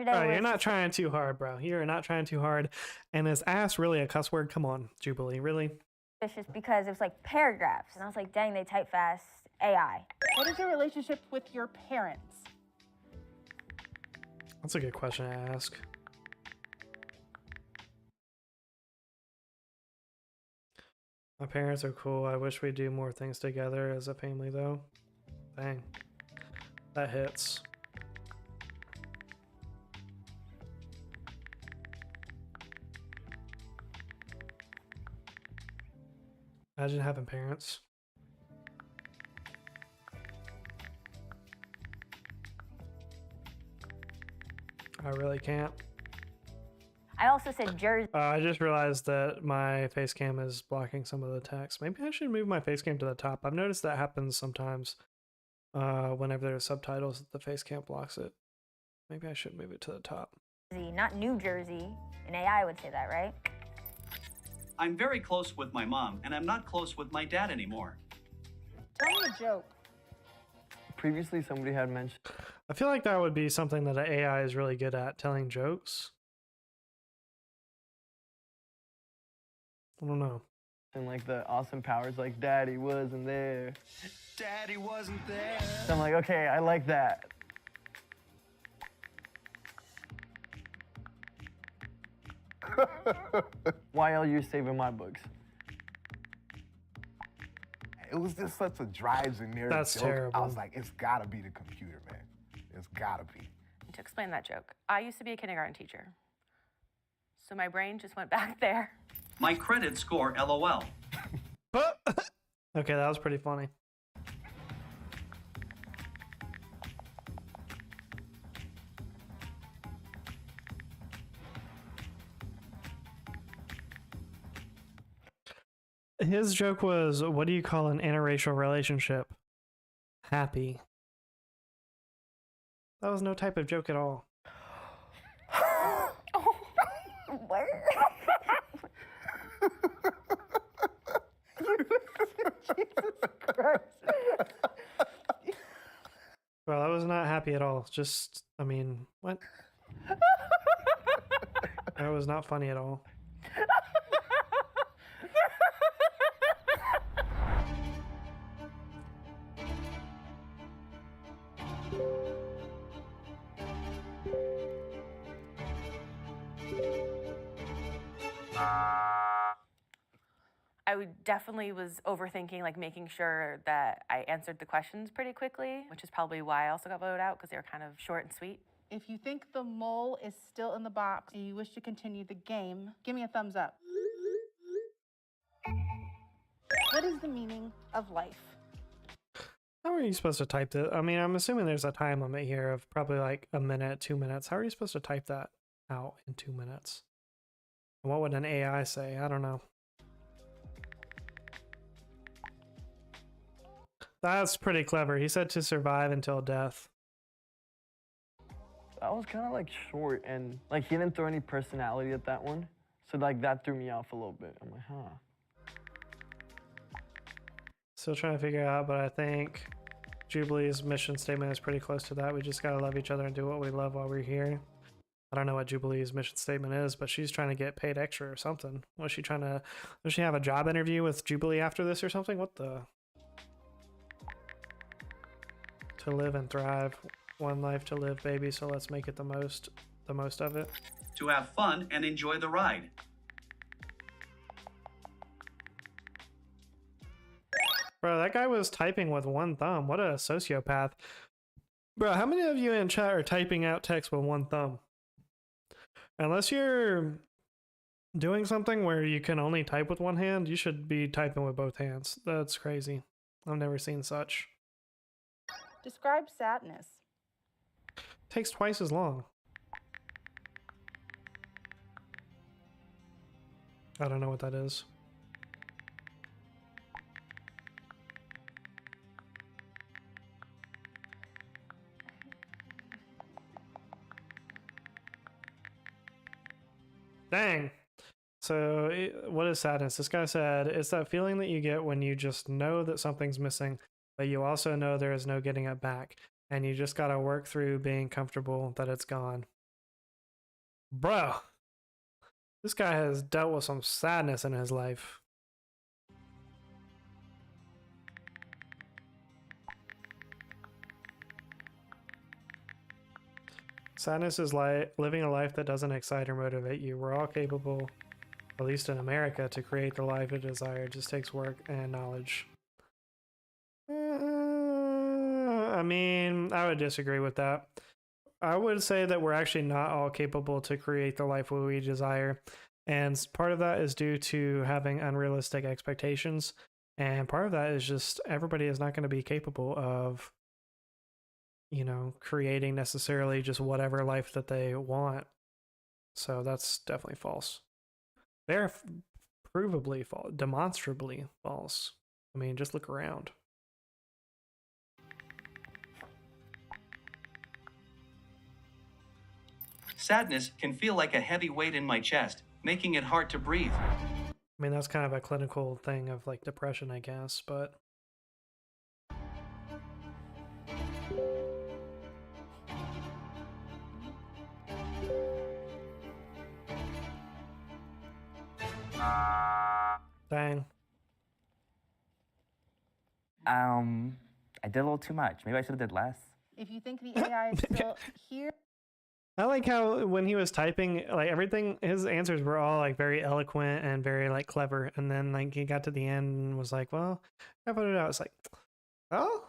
Bro, you're not trying too hard, bro. You're not trying too hard. And is ass really a cuss word? Come on, Jubilee, really?
It's just because it was like paragraphs, and I was like, dang, they type fast. AI.
What is your relationship with your parents?
That's a good question to ask. My parents are cool. I wish we'd do more things together as a family, though. Dang. That hits. Imagine having parents. I really can't.
I also said Jersey.
I just realized that my face cam is blocking some of the text. Maybe I should move my face cam to the top. I've noticed that happens sometimes whenever there's subtitles, the face cam blocks it. Maybe I should move it to the top.
Not New Jersey. An AI would say that, right?
I'm very close with my mom, and I'm not close with my dad anymore.
Tell me a joke.
Previously, somebody had mentioned.
I feel like that would be something that an AI is really good at, telling jokes. I don't know.
And like the awesome powers, like Daddy wasn't there.
Daddy wasn't there.
So I'm like, okay, I like that. Why are you saving my books?
It was just such a dry, generic
That's
joke.
terrible.
I was like, it's gotta be the computer, man. It's gotta be.
To explain that joke, I used to be a kindergarten teacher. So my brain just went back there.
My credit score, LOL.
Okay, that was pretty funny. His joke was, what do you call an interracial relationship? Happy. That was no type of joke at all.
Where? Jesus Christ.
Well, I was not happy at all. Just, I mean, what? That was not funny at all.
I definitely was overthinking, like making sure that I answered the questions pretty quickly, which is probably why I also got voted out, because they were kind of short and sweet.
If you think the mole is still in the box and you wish to continue the game, give me a thumbs up. What is the meaning of life?
How are you supposed to type that? I mean, I'm assuming there's a time limit here of probably like a minute, 2 minutes. How are you supposed to type that out in 2 minutes? And what would an AI say? I don't know. That's pretty clever. He said to survive until death.
That was kind of like short, and like he didn't throw any personality at that one. So like that threw me off a little bit. I'm like, huh.
Still trying to figure it out, but I think Jubilee's mission statement is pretty close to that. We just gotta love each other and do what we love while we're here. I don't know what Jubilee's mission statement is, but she's trying to get paid extra or something. Was she trying to... Does she have a job interview with Jubilee after this or something? What the... To live and thrive. One life to live, baby, so let's make it the most of it.
To have fun and enjoy the ride.
Bro, that guy was typing with one thumb. What a sociopath. Bro, how many of you in chat are typing out text with one thumb? Unless you're doing something where you can only type with one hand, you should be typing with both hands. That's crazy. I've never seen such.
Describe sadness.
Takes twice as long. I don't know what that is. Dang. So what is sadness? This guy said, it's that feeling that you get when you just know that something's missing, but you also know there is no getting it back. And you just gotta work through being comfortable that it's gone. Bro, this guy has dealt with some sadness in his life. Sadness is like living a life that doesn't excite or motivate you. We're all capable, at least in America, to create the life we desire. It just takes work and knowledge. I mean, I would disagree with that. I would say that we're actually not all capable to create the life we desire. And part of that is due to having unrealistic expectations. And part of that is just everybody is not going to be capable of, you know, creating necessarily just whatever life that they want. So that's definitely false. Provably false, demonstrably false. I mean, just look around.
Sadness can feel like a heavy weight in my chest, making it hard to breathe.
I mean, that's kind of a clinical thing of like depression, I guess, but dang.
I did a little too much. Maybe I should have did less.
If you think the AI is still here,
I like how when he was typing, like everything, his answers were all like very eloquent and very like clever. And then like he got to the end and was like, well, I voted out. It's like, oh,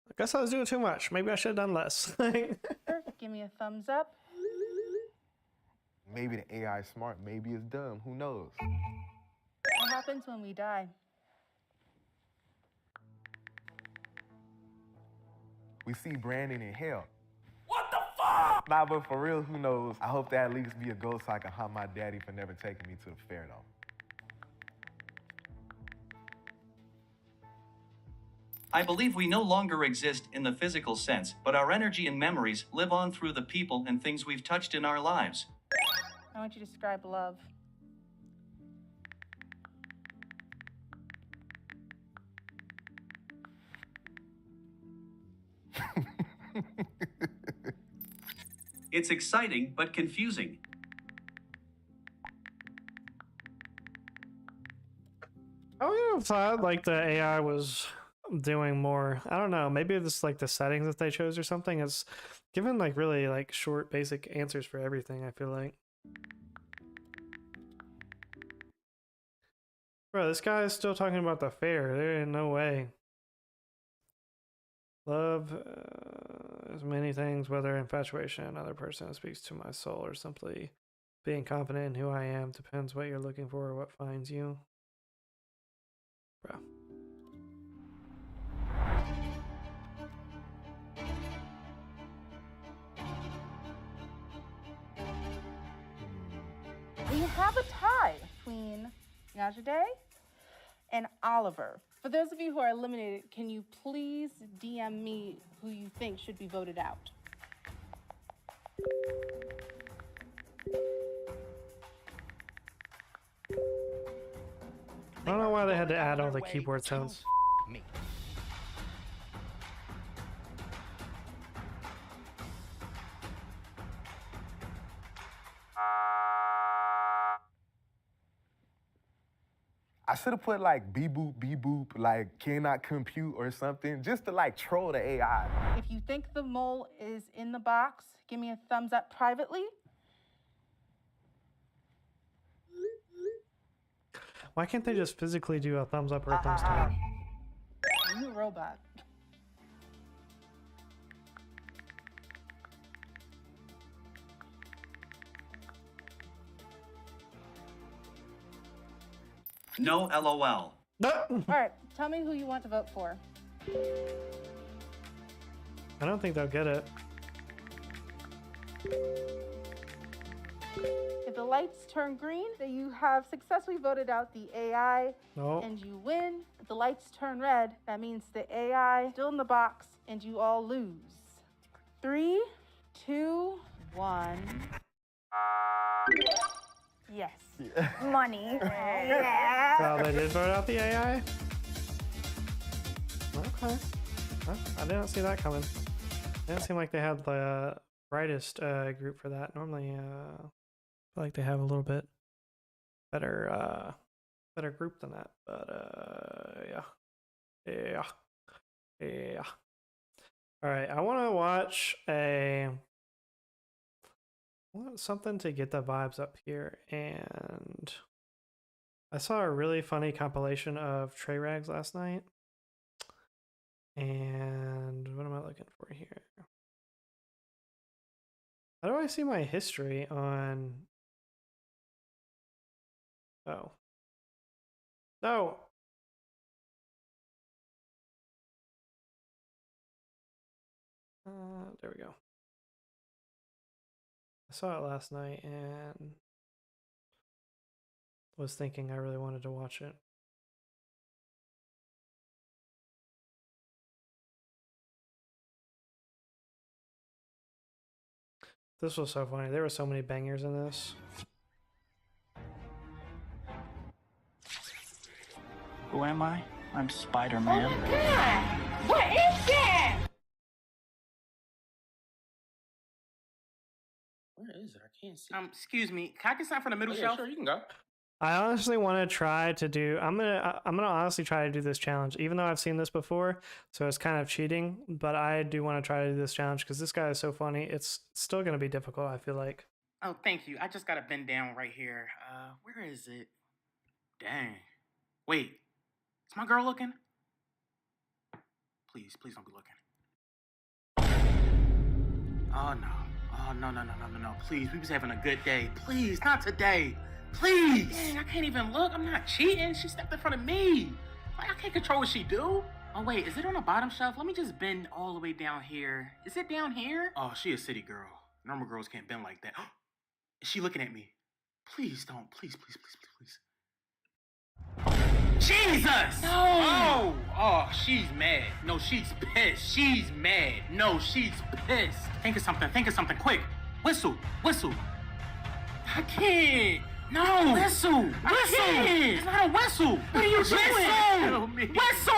I guess I was doing too much. Maybe I should have done less.
give me a thumbs up.
Maybe the AI is smart, maybe it's dumb, who knows?
What happens when we die?
We see Brandon in hell. What the fuck? Nah, but for real, who knows? I hope that at least be a ghost so I can haunt my daddy for never taking me to the fair, though.
I believe we no longer exist in the physical sense, but our energy and memories live on through the people and things we've touched in our lives.
I want you to describe love.
It's exciting but confusing.
I would have thought like the AI was doing more. I don't know. Maybe it's like the settings that they chose or something. It's given like really like short, basic answers for everything. I feel like, bro, this guy is still talking about the fair. There ain't no way. Love is many things, whether infatuation, another person speaks to my soul, or simply being confident in who I am. Depends what you're looking for or what finds you. Bro.
We have a tie between Najade and Oliver. For those of you who are eliminated, can you please DM me who you think should be voted out?
I don't know why they had to add all the keyboard sounds.
Me.
I should have put like beep boop, like cannot compute or something, just to like troll the AI.
If you think the mole is in the box, give me a thumbs up privately.
Why can't they just physically do a thumbs up or a thumbs down?
You a robot.
No LOL.
All right, tell me who you want to vote for.
I don't think they'll get it.
If the lights turn green, then you have successfully voted out the AI
Nope.
and you win. If the lights turn red, that means the AI is still in the box and you all lose. 3, 2, 1. Yes.
Money.
Well, they did vote out the AI? Okay. Huh, I didn't see that coming. Didn't seem like they had the brightest group for that. Normally, I feel like they have a little bit better better group than that. But yeah. All right, I want to watch I want something to get the vibes up here, and I saw a really funny compilation of Trey Rags last night. And what am I looking for here? How do I see my history on... Oh. No! There we go. I saw it last night and was thinking I really wanted to watch it. This was so funny. There were so many bangers in this.
Who am I? I'm Spider-Man.
Oh my God! What is that?
Where is it? I can't see.
Excuse me. Can I get something from the middle
Yeah,
shelf?
sure, you can go.
I honestly want to try to do. I'm gonna honestly try to do this challenge, even though I've seen this before, so it's kind of cheating. But I do want to try to do this challenge because this guy is so funny. It's still gonna be difficult, I feel like.
Oh, thank you. I just gotta bend down right here. Where is it? Dang. Wait. Is my girl looking? Please don't be looking. Oh no. Oh no. Please, we was having a good day. Please, not today. Please. Dang, I can't even look. I'm not cheating. She stepped in front of me. Like, I can't control what she do. Oh wait, is it on the bottom shelf? Let me just bend all the way down here. Is it down here? Oh, she a city girl. Normal girls can't bend like that. Is she looking at me? Please don't. Please. Jesus! No! Oh, she's mad. No, she's pissed. She's mad. No, she's pissed. Think of something quick. Whistle. I can't. No! Whistle! It's not a whistle! What are you doing? Whistle!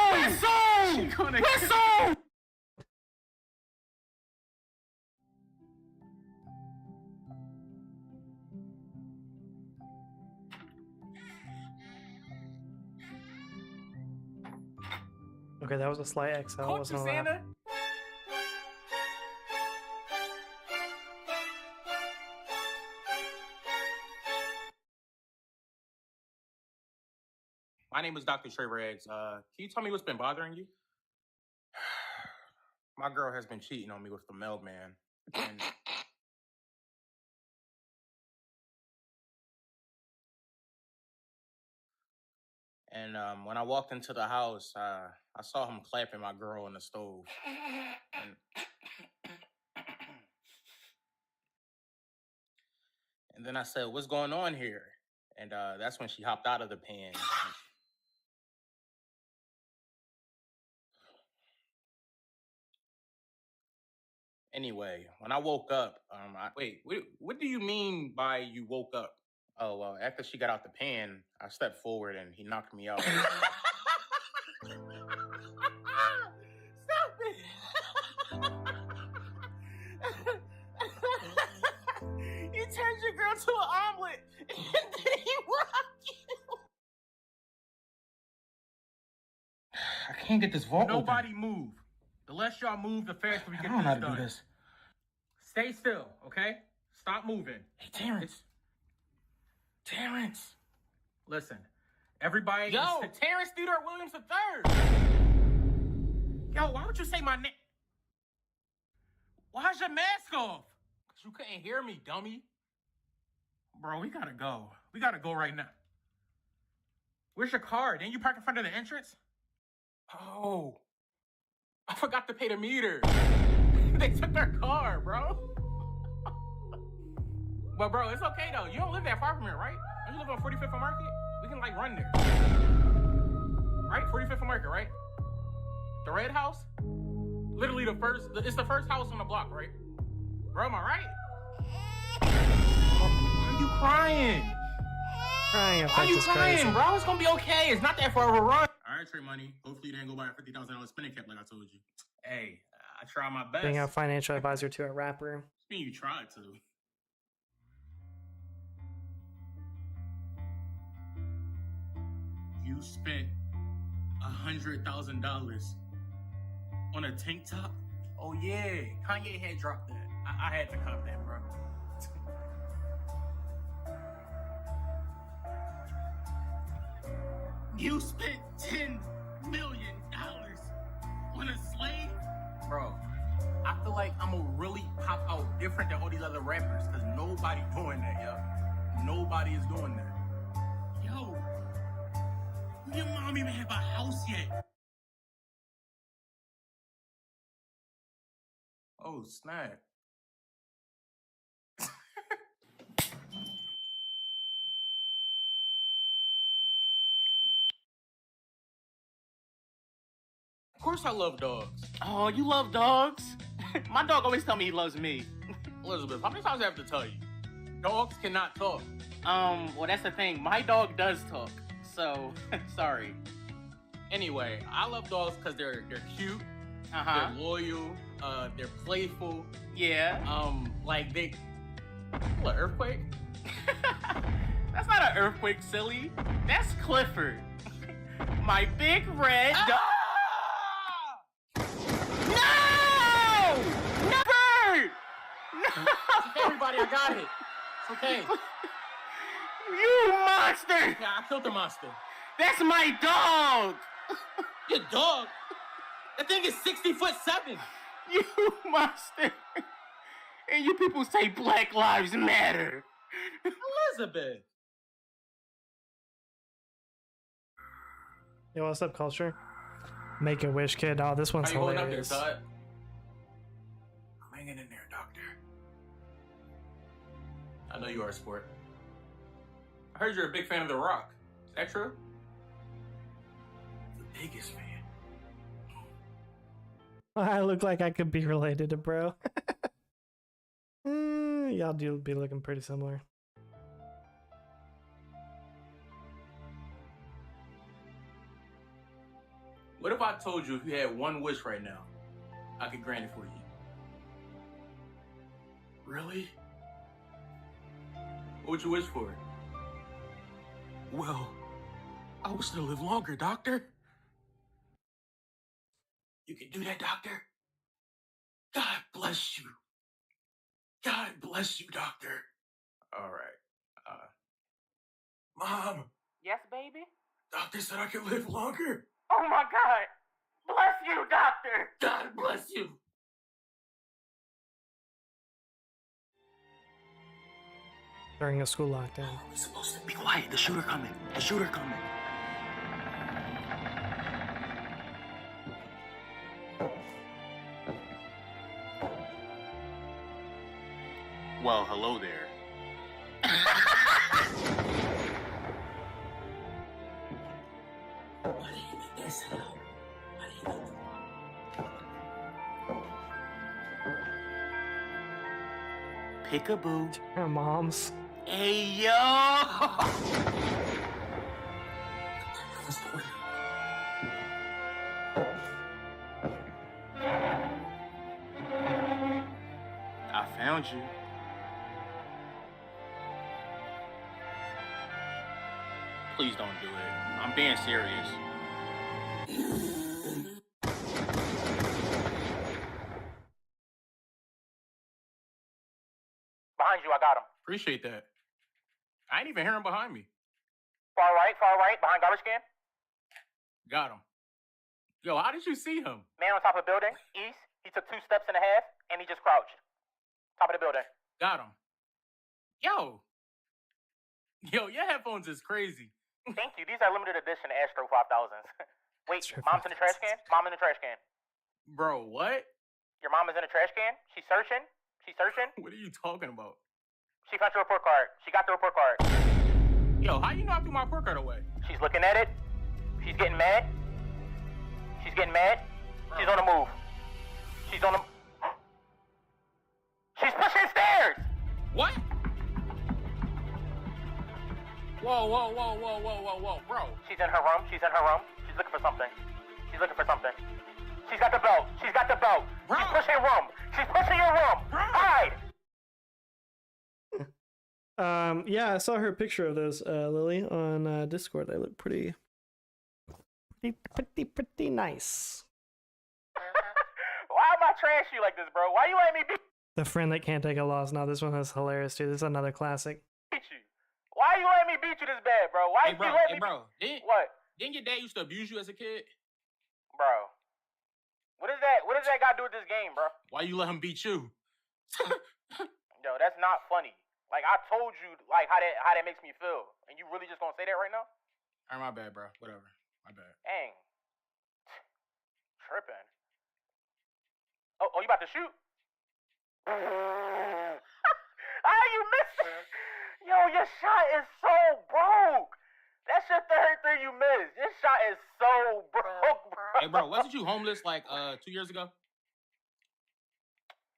Okay, that was a slight XL. Wasn't a laugh.
My name is Dr. Trevor Eggs. Can you tell me what's been bothering you? My girl has been cheating on me with the mailman. And when I walked into the house, I saw him clapping my girl on the stove. And then I said, "What's going on here?" And that's when she hopped out of the pan. Anyway, when I woke up, wait, what do you mean by you woke up? Oh, well, after she got out the pan, I stepped forward and he knocked me out. Stop it! You turned your girl to an omelet and then he rocked you. I can't get this vault Nobody move. The less y'all move, the faster we get this done. I don't know how to do this. Stay still, okay? Stop moving. Hey, Terrence. Listen, everybody. Yo, Terrence Theodore Williams III. Yo, why would you say my name? Why's your mask off? Because you couldn't hear me, dummy. Bro, we gotta go. We gotta go right now. Where's your car? Didn't you park in front of the entrance? Oh. I forgot to pay the meter. They took their car, bro. But bro, it's okay though. You don't live that far from here, right? Don't you live on 45th and Market? We can like run there. Right? 45th and Market, right? The red house? Literally it's the first house on the block, right? Bro, am I right? Why are you crying?
Crying
Why are you crying,
crazy.
bro? It's gonna be okay. It's not that far of a run. All right, Trey Money. Hopefully you didn't go buy a $50,000 spinning cap like I told you. Hey, I try my best.
Being a financial advisor to a rapper.
I mean, you tried to. You spent $100,000 on a tank top? Oh yeah, Kanye had dropped that. I had to cop that, bro. You spent $10 million on a slave? Bro, I feel like I'm gonna really pop out different than all these other rappers because nobody doing that, yo. Nobody is doing that. Yo, your mom even have a house yet. Oh, snap. Of course I love dogs. Oh, you love dogs? My dog always tell me he loves me. Elizabeth, how many times do I have to tell you? Dogs cannot talk. Well, that's the thing. My dog does talk. So, sorry. Anyway, I love dogs because they're cute, they're loyal, they're playful. Yeah. Like they... What, earthquake? That's not an earthquake, silly. That's Clifford. My big red dog. No! No! Bird! No! Okay, everybody, I got it. It's okay. You monster! Yeah, I killed the monster. That's my dog! Your dog? That thing is 60'7". You monster! And you people say Black Lives Matter. Elizabeth!
Yo, what's up, culture? Make a wish, kid. Oh, this one's
How you holding up there,
hilarious.
Todd? I'm hanging in there, doctor. I know you are a sport. I heard you're a big fan of The Rock. Is that true? The biggest fan.
I look like I could be related to bro. Y'all do be looking pretty similar.
What if I told you if you had one wish right now, I could grant it for you? Really? What would you wish for? Well, I wish to live longer, doctor. You can do that, doctor? God bless you. God bless you, doctor. All right. Mom,
Yes, baby?
doctor said I can live longer.
Oh my God! Bless you, doctor!
God bless you.
During a school lockdown.
We're supposed to be quiet. The shooter coming. The shooter coming. Well, hello there. Peekaboo.
Her mom's.
Hey, yo! I found you. Please don't do it. I'm being serious.
Behind you, I got him.
Appreciate that. I ain't even hear him behind me.
Far right, behind garbage can.
Got him. Yo, how did you see him?
Man on top of the building, east. He took 2 steps and a half, and he just crouched. Top of the building.
Got him. Yo, your headphones is crazy.
Thank you. These are limited edition Astro 5000s. Wait, mom's in the trash can? Mom in the trash can.
Bro, what?
Your mom is in the trash can? She's searching?
What are you talking about?
She found your report card. She got the report card.
Yo, how you know I threw my report card away?
She's looking at it. She's getting mad. She's getting mad. She's on the move. She's on the... She's pushing stairs!
What? Whoa, bro.
She's in her room. She's looking for something. She's got the belt.
Bro.
She's pushing room. She's pushing your room. Hide!
Yeah, I saw her picture of those, Lily, on Discord. They look pretty nice.
Why am I trash you like this, bro? Why you letting me beat
The friend that can't take a loss. Now this one is hilarious too. This is another classic.
you? Why you letting me beat you this bad, bro? Why
Hey, bro.
you letting me
Bro.
What?
Didn't your dad used to abuse you as a kid?
Bro. What does that got to do with this game, bro?
Why you let him beat you?
Yo, that's not funny. Like, I told you, like, how that makes me feel. And you really just gonna say that right now?
All right, my bad, bro. Whatever. My bad.
Dang. Tripping. Oh, you about to shoot?
Ah, you missed it. Yo, your shot is so broke. That's your third thing you missed. Your shot is so broke, bro.
Hey, bro, wasn't you homeless like 2 years ago?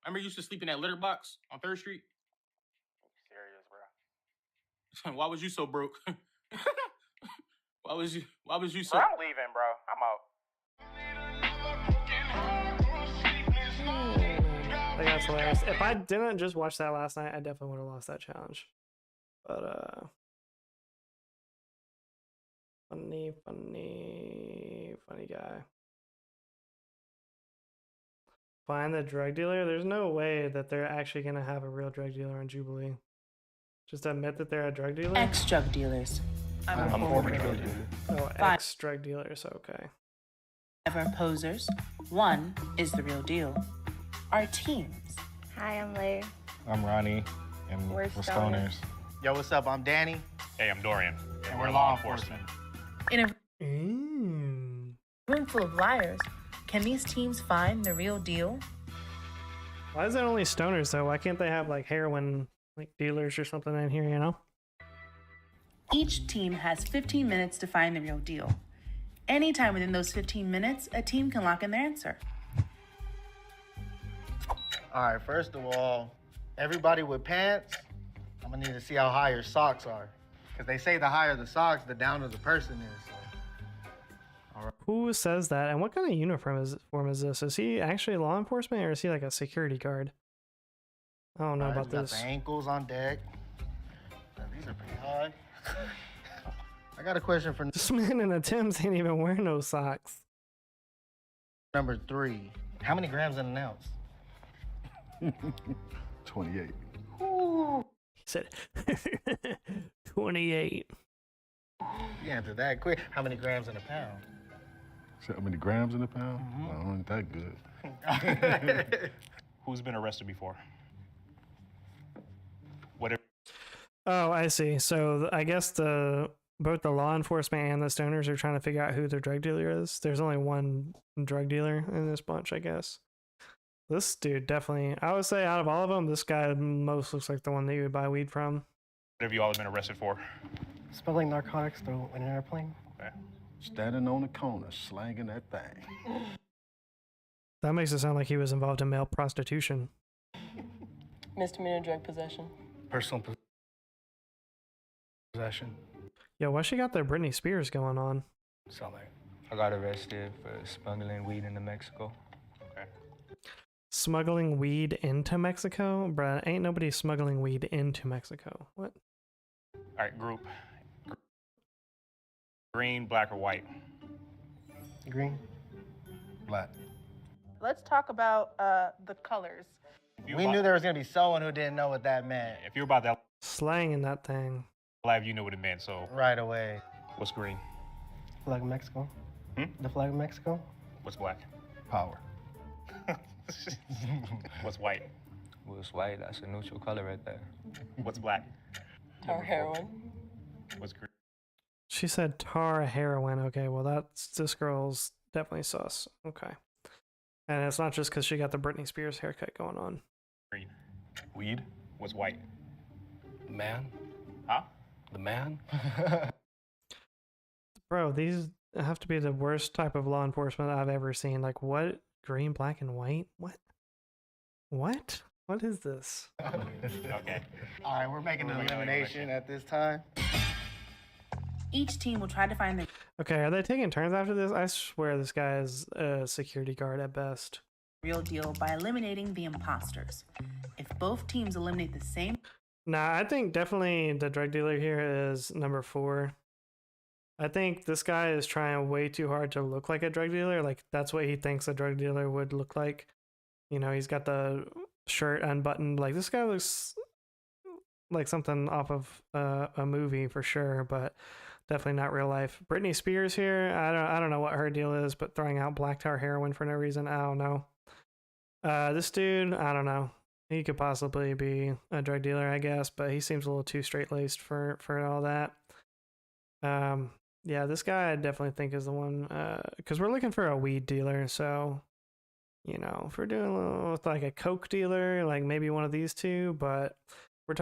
I remember you used to sleep in that litter box on 3rd Street.
Serious, bro.
Why was you so broke? Why was you so?
Bro, I'm leaving, bro. I'm out.
Like, that's hilarious. If I didn't just watch that last night, I definitely would have lost that challenge. But funny guy. Find the drug dealer. There's no way that they're actually gonna have a real drug dealer on Jubilee. Just admit that they're a drug dealer.
Ex-drug dealers.
I'm a former drug dealer.
Oh, ex-drug dealers. Okay.
5 posers. 1 is the real deal. Our teams.
Hi, I'm Leigh.
I'm Ronnie, and
We're
stoners.
Yo, what's up? I'm Danny.
Hey, I'm Dorian,
and we're law enforcement.
In a room full of liars, can these teams find the real deal?
Why is it only stoners though? Why can't they have like heroin like dealers or something in here, you know?
Each team has 15 minutes to find the real deal. Anytime within those 15 minutes, a team can lock in their answer.
All right, first of all, everybody with pants, I'm gonna need to see how high your socks are. Because they say the higher the socks, the downer the person is. So. All right.
Who says that? And what kind of uniform is this? Is he actually law enforcement or is he like a security guard? I don't know about
got
this.
the ankles on deck. These are pretty high. I got a question for
This man in the Timbs ain't even wearing no socks.
number 3. How many grams in an ounce?
28.
He said 28.
You answered that quick. How many grams in a pound?
So how many grams in a pound? Oh, ain't that good.
Who's been arrested before? Whatever.
Oh, I see. So I guess both the law enforcement and the stoners are trying to figure out who their drug dealer is. There's only one drug dealer in this bunch, I guess. This dude definitely, I would say out of all of them, this guy most looks like the one that you would buy weed from.
What have you all been arrested for?
Smuggling narcotics through in an airplane.
Okay.
Standing on the corner, slanging that thing.
That makes it sound like he was involved in male prostitution.
Misdemeanor drug possession.
Personal possession.
Yo, why she got the Britney Spears going on?
Something.
I got arrested for smuggling weed into Mexico.
Okay.
Smuggling weed into Mexico? Bruh, ain't nobody smuggling weed into Mexico. What?
All right, group. Green, black, or white?
Green. Black.
Let's talk about the colors.
We knew there was going to be someone who didn't know what that meant.
If you're about that
Slang in that thing.
live, you know what it meant, so.
Right away.
What's green?
Flag of Mexico.
Hmm?
The flag of Mexico.
What's black?
Power.
What's white?
What's white? That's a neutral color right there.
What's black?
Tar heroin.
What's green?
She said tar heroin. Okay, well this girl's definitely sus. Okay. And it's not just because she got the Britney Spears haircut going on.
Green. Weed? What's white?
Man.
Huh?
The man.
Bro, these have to be the worst type of law enforcement I've ever seen. Like, what? Green, black, and white? What? What? What is this?
Okay.
All right, we're making an elimination at this time.
Each team will try to find the
Okay, are they taking turns after this? I swear this guy is a security guard at best.
real deal by eliminating the imposters. If both teams eliminate the same...
Nah, I think definitely the drug dealer here is number 4. I think this guy is trying way too hard to look like a drug dealer. Like, that's what he thinks a drug dealer would look like. You know, he's got the shirt unbuttoned. Like, this guy looks like something off of a movie for sure, but definitely not real life. Britney Spears here, I don't know what her deal is, but throwing out black tar heroin for no reason, I don't know. This dude, I don't know. He could possibly be a drug dealer, I guess, but he seems a little too straight-laced for all that. Yeah, this guy I definitely think is the one, because we're looking for a weed dealer, so You know, if we're doing a little with like a coke dealer, like maybe one of these two, but we're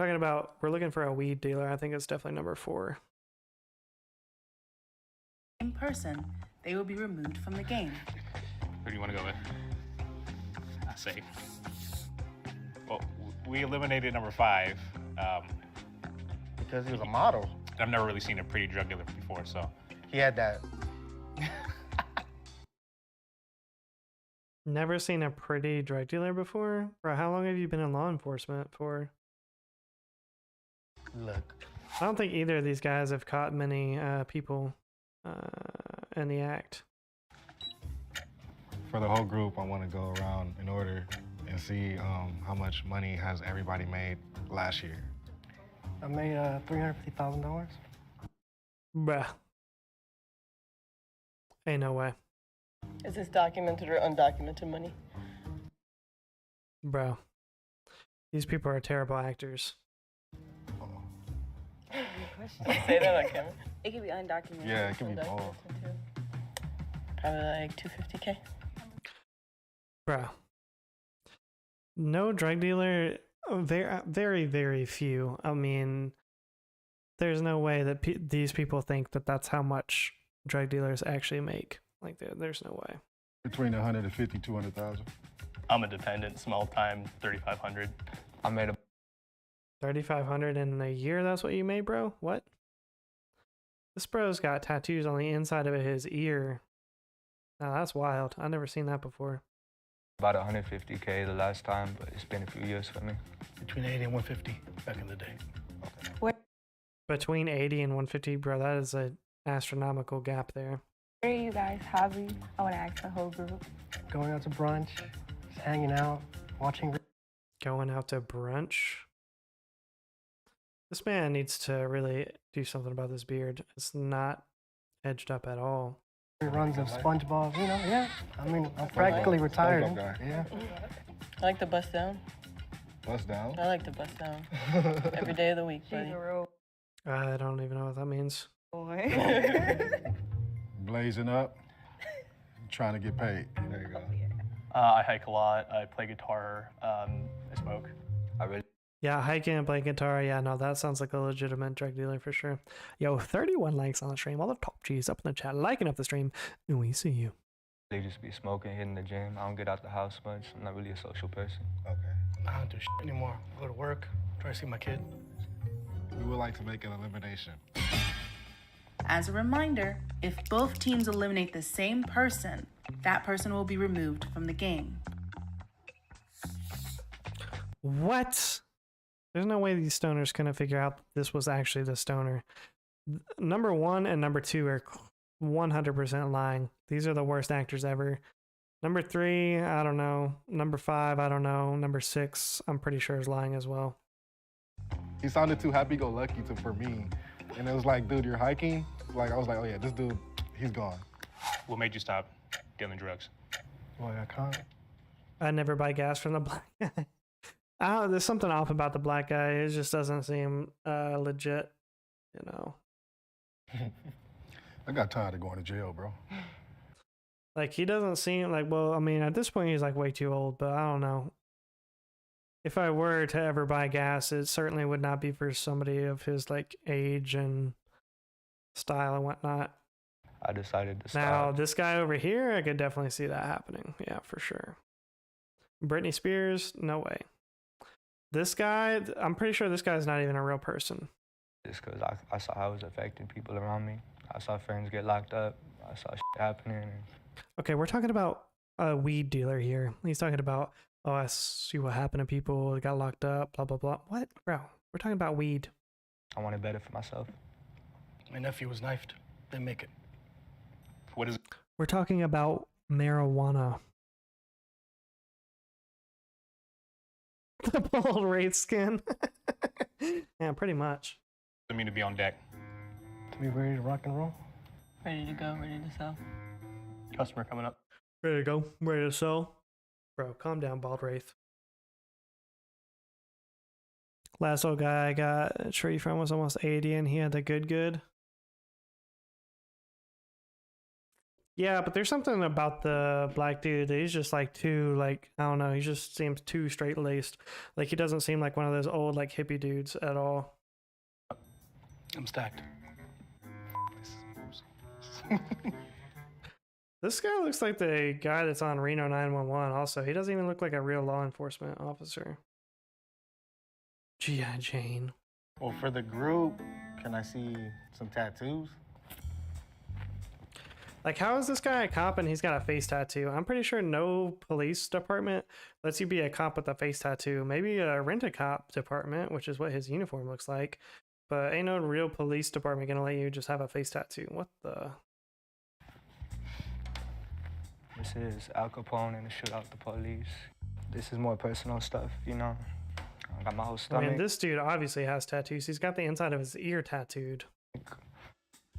looking for a weed dealer. I think it's definitely number 4.
In person, they will be removed from the game.
Who do you want to go with? I say. Well, we eliminated number 5.
Because he was a model.
I've never really seen a pretty drug dealer before, so.
He had that.
Never seen a pretty drug dealer before? Bro, how long have you been in law enforcement for?
Look.
I don't think either of these guys have caught many people in the act.
For the whole group, I want to go around in order and see how much money has everybody made last year.
I made $350,000.
Bruh. Ain't no way.
Is this documented or undocumented money?
Bro. These people are terrible actors.
Say that on camera. It could be undocumented.
Yeah, it could be both.
Probably like $250K.
Bro. No drug dealer, very, very few. I mean, there's no way that these people think that that's how much drug dealers actually make. Like, there's no way.
Between 150 and 200,000.
I'm a dependent, small time, 3,500.
I made a
3,500 in a year. That's what you made, bro. What? This bro's got tattoos on the inside of his ear. Now that's wild. I've never seen that before.
About 150K the last time, but it's been a few years for me.
Between 80 and 150 back in the day.
Between 80 and 150, bro, that is an astronomical gap there.
What are you guys' hobbies? I want to ask the whole group.
Going out to brunch, just hanging out, watching.
Going out to brunch? This man needs to really do something about this beard. It's not edged up at all.
Runs of SpongeBob, you know, yeah. I mean, I'm practically retired. Yeah.
I like to bust down.
Bust down?
I like to bust down. Every day of the week, buddy.
I don't even know what that means.
Blazing up, trying to get paid. There you go.
I hike a lot. I play guitar. I smoke.
Yeah, hiking and playing guitar. Yeah, no, that sounds like a legitimate drug dealer for sure. Yo, 31 likes on the stream. All the top G's up in the chat, liking up the stream, and we see you.
They just be smoking, hitting the gym. I don't get out the house much. I'm not really a social person.
Okay. I don't do shit anymore. I go to work, try to see my kid.
We would like to make an elimination.
As a reminder, if both teams eliminate the same person, that person will be removed from the game.
What? There's no way these stoners couldn't figure out this was actually the stoner. Number 1 and number 2 are 100% lying. These are the worst actors ever. Number 3, I don't know. Number 5, I don't know. Number 6, I'm pretty sure is lying as well.
He sounded too happy-go-lucky for me. And it was like, dude, you're hiking? Like, I was like, oh yeah, this dude, he's gone.
What made you stop dealing drugs?
Well, I can't.
I never buy gas from the black guy. There's something off about the black guy. It just doesn't seem legit, you know.
I got tired of going to jail, bro.
Like, he doesn't seem like, well, I mean, at this point, he's like way too old, but I don't know. If I were to ever buy gas, it certainly would not be for somebody of his, like, age and style and whatnot.
I decided to stop.
Now, this guy over here, I could definitely see that happening. Yeah, for sure. Britney Spears, no way. This guy, I'm pretty sure this guy's not even a real person.
Just because I saw how it was affecting people around me. I saw friends get locked up. I saw shit happening.
Okay, we're talking about a weed dealer here. He's talking about, oh, I see what happened to people that got locked up, blah, blah, blah. What? Bro, we're talking about weed.
I wanted better for myself.
My nephew was knifed. Didn't make it.
What is it?
We're talking about marijuana. The bald Wraith skin. Yeah, pretty much.
I mean to be on deck.
To be ready to rock and roll.
Ready to go, ready to sell.
Customer coming up.
Ready to go, ready to sell. Bro, calm down, bald Wraith. Last old guy I got a tree from was almost 80 and he had the good. Yeah, but there's something about the black dude that he's just like too, like, I don't know, he just seems too straight laced. Like he doesn't seem like one of those old like hippie dudes at all.
I'm stacked.
This guy looks like the guy that's on Reno 911 also. He doesn't even look like a real law enforcement officer. G.I. Jane.
Well, for the group, can I see some tattoos?
Like, how is this guy a cop and he's got a face tattoo? I'm pretty sure no police department lets you be a cop with a face tattoo. Maybe a rent-a-cop department, which is what his uniform looks like. But ain't no real police department gonna let you just have a face tattoo. What the?
This is Al Capone and the shoot out the police. This is more personal stuff, you know? I got my whole
I
stomach.
mean, this dude obviously has tattoos. He's got the inside of his ear tattooed.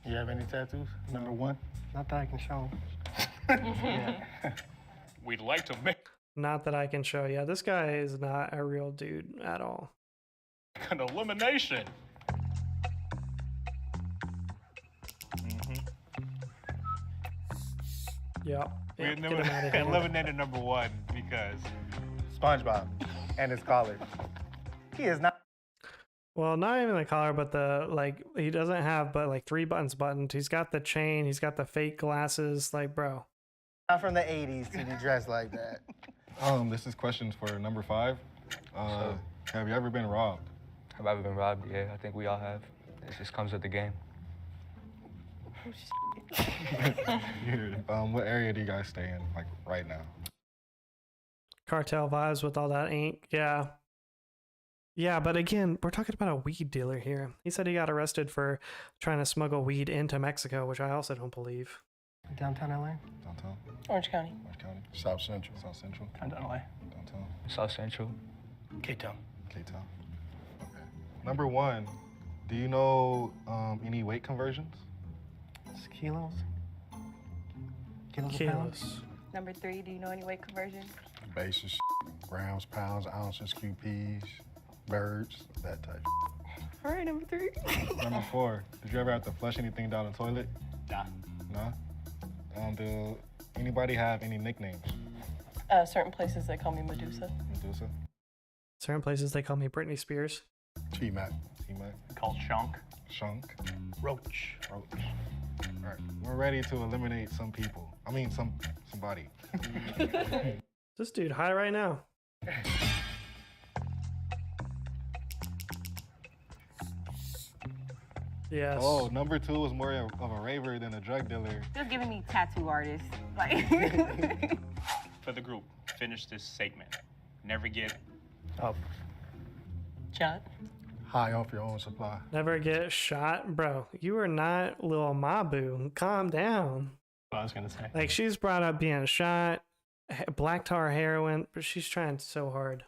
You have any tattoos? Number one?
Not that I can show.
We'd like to make
Not that I can show. Yeah, this guy is not a real dude at all.
an elimination.
Yeah.
We
Get him out of here.
eliminated number one because
SpongeBob and his collar. He is not.
Well, not even the collar, but the, like, he doesn't have but like 3 buttons buttoned. He's got the chain. He's got the fake glasses. Like, bro.
Not from the 80s to be dressed like that.
This is questions for number 5. Have you ever been robbed?
Have I ever been robbed? Yeah, I think we all have. It just comes with the game.
What area do you guys stay in, like, right now?
Cartel vibes with all that ink. Yeah. Yeah, but again, we're talking about a weed dealer here. He said he got arrested for trying to smuggle weed into Mexico, which I also don't believe.
Downtown LA?
Downtown?
Orange County.
Orange County? South Central? South Central?
Downtown LA.
Downtown?
South Central.
K-Town.
K-Town. Okay. Number 1, do you know any weight conversions?
It's kilos. Kilos. A pound?
Number 3, do you know any weight conversion?
Basis, grams, pounds, ounces, QPs, birds, that type.
All right, number 3.
Number 4, did you ever have to flush anything down the toilet?
Nah.
No? Do anybody have any nicknames?
Certain places they call me Medusa.
Medusa?
Certain places they call me Britney Spears.
T-Mac. T-Mac.
Called Shunk.
Shunk.
Roach.
Roach. All right, we're ready to eliminate some people. I mean, somebody.
This dude high right now. Yes.
Oh, number 2 was more of a raver than a drug dealer.
Just giving me tattoo artist. Like.
For the group, finish this segment. Never get
Shot.
High off your own supply.
Never get shot. Bro, you are not Lil Mabu. Calm down.
What I was gonna say.
Like, she's brought up being shot, black tar heroin, but she's trying so hard.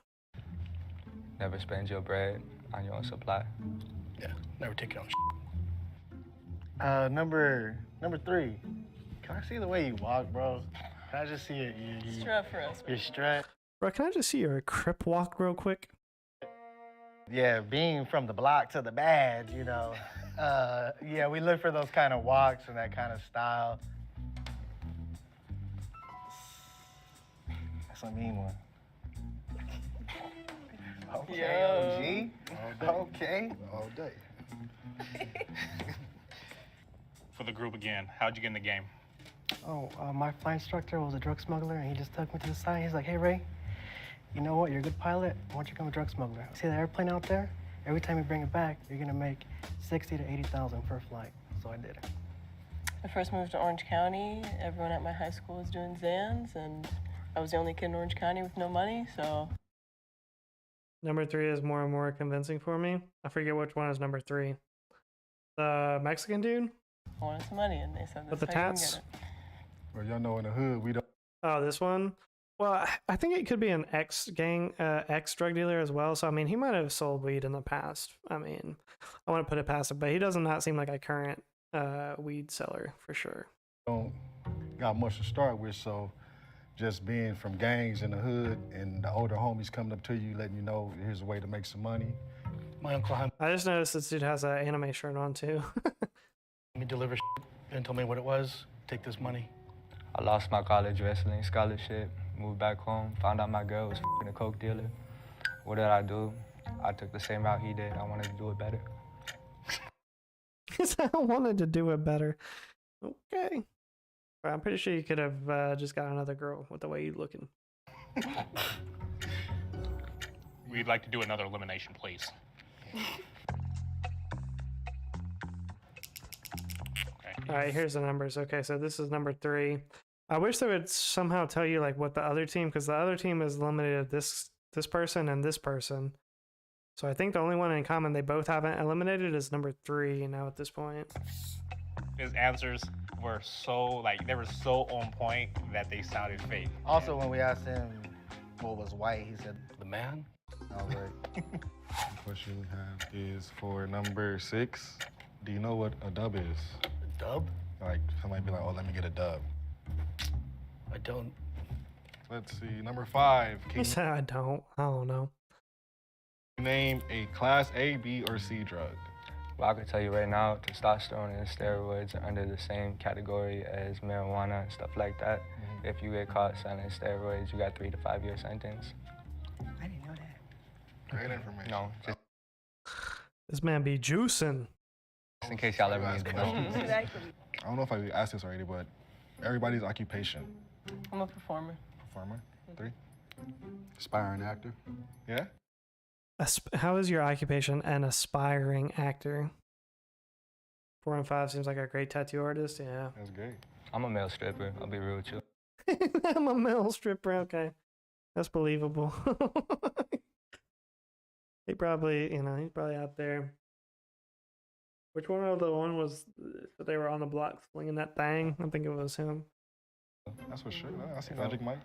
Never spend your bread on your own supply.
Yeah, never take your own
Number 3. Can I see the way you walk, bro? Can I just see it?
Strut for us.
Your strut.
Bro, can I just see your crip walk real quick?
Yeah, being from the block to the badge, you know. Yeah, we look for those kind of walks and that kind of style. That's a mean one. Okay, OG. Okay.
All day.
For the group again, how'd you get in the game?
Oh, my flight instructor was a drug smuggler, and he just took me to the side. He's like, "Hey, Ray, you know what? You're a good pilot. Why don't you become a drug smuggler? See that airplane out there? Every time you bring it back, you're gonna make 60 to 80,000 per flight." So I did it.
I first moved to Orange County. Everyone at my high school was doing Zans, and I was the only kid in Orange County with no money, so.
Number 3 is more and more convincing for me. I forget which one is number 3. The Mexican dude?
I wanted some money, and they said
With
that's
the
how you can
tats?
get it.
Well, y'all know in the hood, we don't.
Oh, this one? Well, I think it could be an ex-drug dealer as well. So, I mean, he might have sold weed in the past. I mean, I want to put it past him, but he does not seem like a current weed seller for sure.
Don't got much to start with, so just being from gangs in the hood and the older homies coming up to you, letting you know here's a way to make some money.
My uncle had
I just noticed this dude has an anime shirt on too.
me deliver and told me what it was. Take this money.
I lost my college wrestling scholarship, moved back home, found out my girl was a coke dealer. What did I do? I took the same route he did. I wanted to do it better.
I wanted to do it better. Okay. Well, I'm pretty sure you could have just got another girl with the way you looking.
We'd like to do another elimination, please.
All right, here's the numbers. Okay, so this is number 3. I wish they would somehow tell you like what the other team, because the other team has eliminated this person and this person. So I think the only one in common they both haven't eliminated is number 3 now at this point.
His answers were so they were so on point that they sounded fake.
Also, when we asked him what was white, he said, the man. I was like,
The question we have is for number 6. Do you know what a dub is?
A dub?
Like, somebody be like, oh, let me get a dub.
I don't.
Let's see, number 5. Can
He said I don't know.
you name a class A, B, or C drug?
Well, I can tell you right now, testosterone and steroids are under the same category as marijuana and stuff like that. If you get caught selling steroids, you got 3 to 5 year sentence.
I didn't know that.
Great information.
No, just
This man be juicing.
in case y'all ever need to know.
Exactly.
I don't know if I asked this already, but everybody's occupation.
I'm a performer.
Performer? 3?
Aspiring actor.
Yeah?
How is your occupation an aspiring actor? 4 and 5 seems like a great tattoo artist. Yeah.
That's great.
I'm a male stripper. I'll be real with you.
I'm a male stripper. Okay, that's believable. He probably, he's probably out there. Which one of the one was that they were on the block slinging that thing? I think it was him.
That's for sure. I see Magic Mike.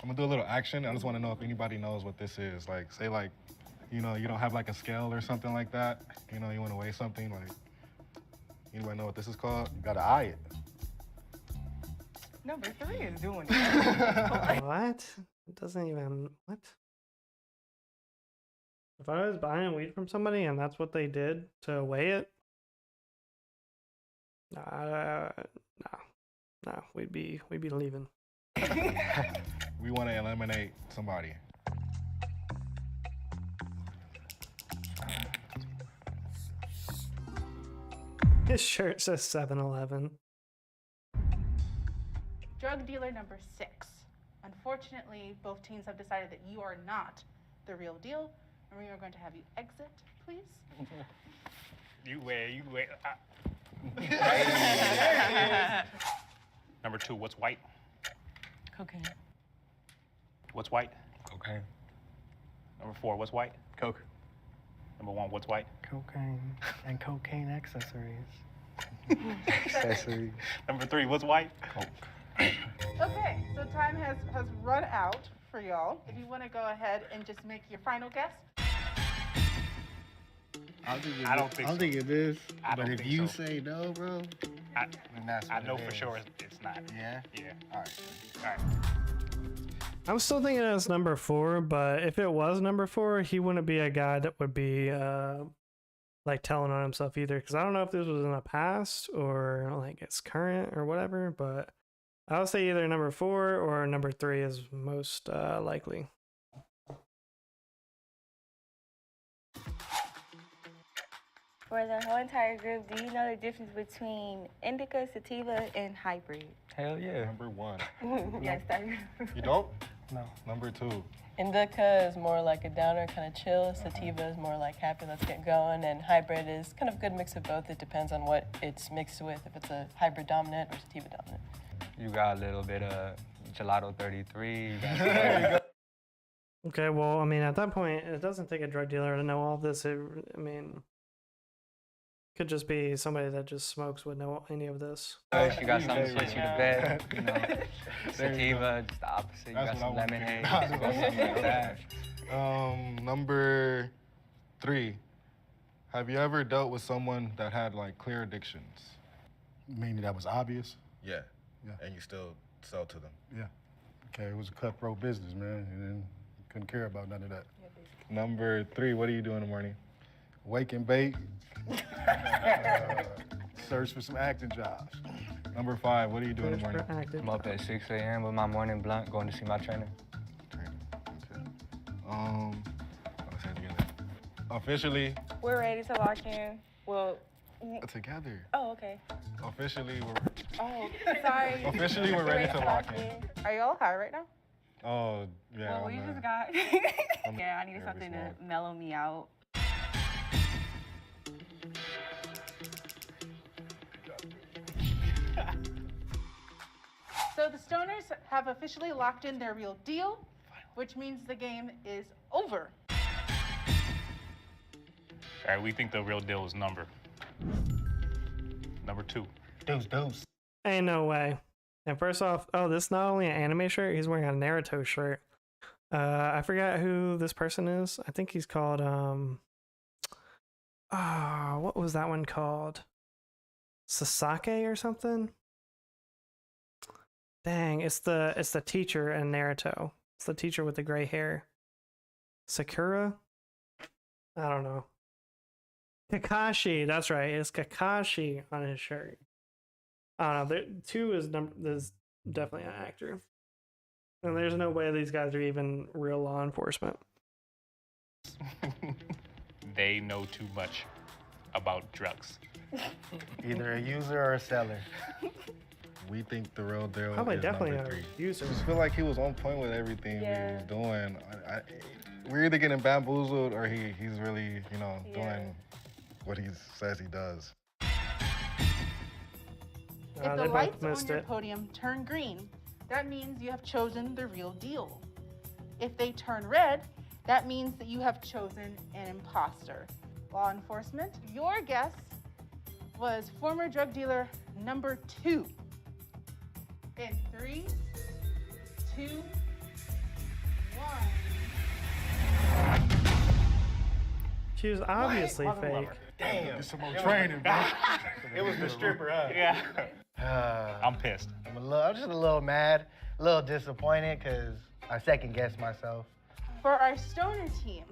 I'm gonna do a little action. I just want to know if anybody knows what this is. Like, say like, you don't have like a scale or something like that. You want to weigh something. Like, anybody know what this is called? You gotta eye it.
Number 3 is doing it.
What? It doesn't even. What? If I was buying weed from somebody and that's what they did to weigh it, no, we'd be leaving.
We want to eliminate somebody.
His shirt says 7-Eleven.
Drug dealer number 6. Unfortunately, both teams have decided that you are not the real deal, and we are going to have you exit, please.
You wait. Number 2, what's white?
Cocaine.
What's white?
Okay.
Number 4, what's white?
Coke.
Number 1, what's white?
Cocaine and cocaine accessories.
Accessories.
Number 3, what's white?
Coke.
Okay, so time has run out for y'all. If you want to go ahead and just make your final guess.
I don't think
it is.
I
But
don't
if
think
you
so.
say no, bro,
I
that's what
know
it
for
is.
sure it's not.
Yeah?
Yeah.
All right.
All right.
I'm still thinking it's number 4, but if it was number 4, he wouldn't be a guy that would be like telling on himself either. Because I don't know if this was in the past or like it's current or whatever. But I'll say either number 4 or number 3 is most likely.
For the whole entire group, do you know the difference between indica, sativa, and hybrid?
Hell yeah.
Number 1.
Yes, that
You don't?
No.
Number 2.
Indica is more like a downer, kind of chill. Sativa is more like happy, let's get going. And hybrid is kind of a good mix of both. It depends on what it's mixed with, if it's a hybrid dominant or sativa dominant.
You got a little bit of gelato 33. You got
Okay, well, I mean, at that point, it doesn't take a drug dealer to know all of this. Could just be somebody that just smokes would know any of this.
You got something to put you to bed, sativa, just the opposite. You got some lemonade. Something like that.
Number 3. Have you ever dealt with someone that had like clear addictions?
Meaning that was obvious?
Yeah.
Yeah.
And you still sell to them?
Yeah. Okay, it was a cutthroat business, man. And couldn't care about none of that.
Number 3, what do you do in the morning?
Wake and bake. Search for some acting jobs.
Number 5, what are you doing in the morning?
I'm up at 6 a.m. with my morning blunt, going to see my trainer.
Let's say it together. Officially.
We're ready to lock in. Well,
Together.
oh, okay.
Officially,
Oh, sorry.
Officially, we're ready to lock in.
Are y'all high right now?
Oh, yeah.
Well, we
I'm,
just got. Yeah, I needed
yeah, we
something to
smoked.
mellow me out.
So the stoners have officially locked in their real deal, which means the game is over.
All right, we think the real deal is number 2.
Deuce.
Ain't no way. And first off, oh, this is not only an anime shirt, he's wearing a Naruto shirt. I forgot who this person is. I think he's called what was that one called? Sasake or something? Dang, it's the teacher in Naruto. It's the teacher with the gray hair. Sakura? I don't know. Kakashi, that's right. It's Kakashi on his shirt. I don't know. 2 is definitely an actor. And there's no way these guys are even real law enforcement.
They know too much about drugs.
Either a user or a seller.
We think the real deal
Probably
is
definitely
number
a
3.
user.
I just feel like he was on point with everything we was doing. We're either getting bamboozled or he's really, doing what he says he does.
If the lights on your podium turn green, that means you have chosen the real deal. If they turn red, that means that you have chosen an imposter. Law enforcement, your guess was former drug dealer number 2. In 3, 2, 1.
She was obviously fake.
Damn.
Some more training, bro.
It was the stripper, huh?
Yeah. I'm pissed.
I'm just a little mad, a little disappointed because I second-guessed myself.
For our stoner team,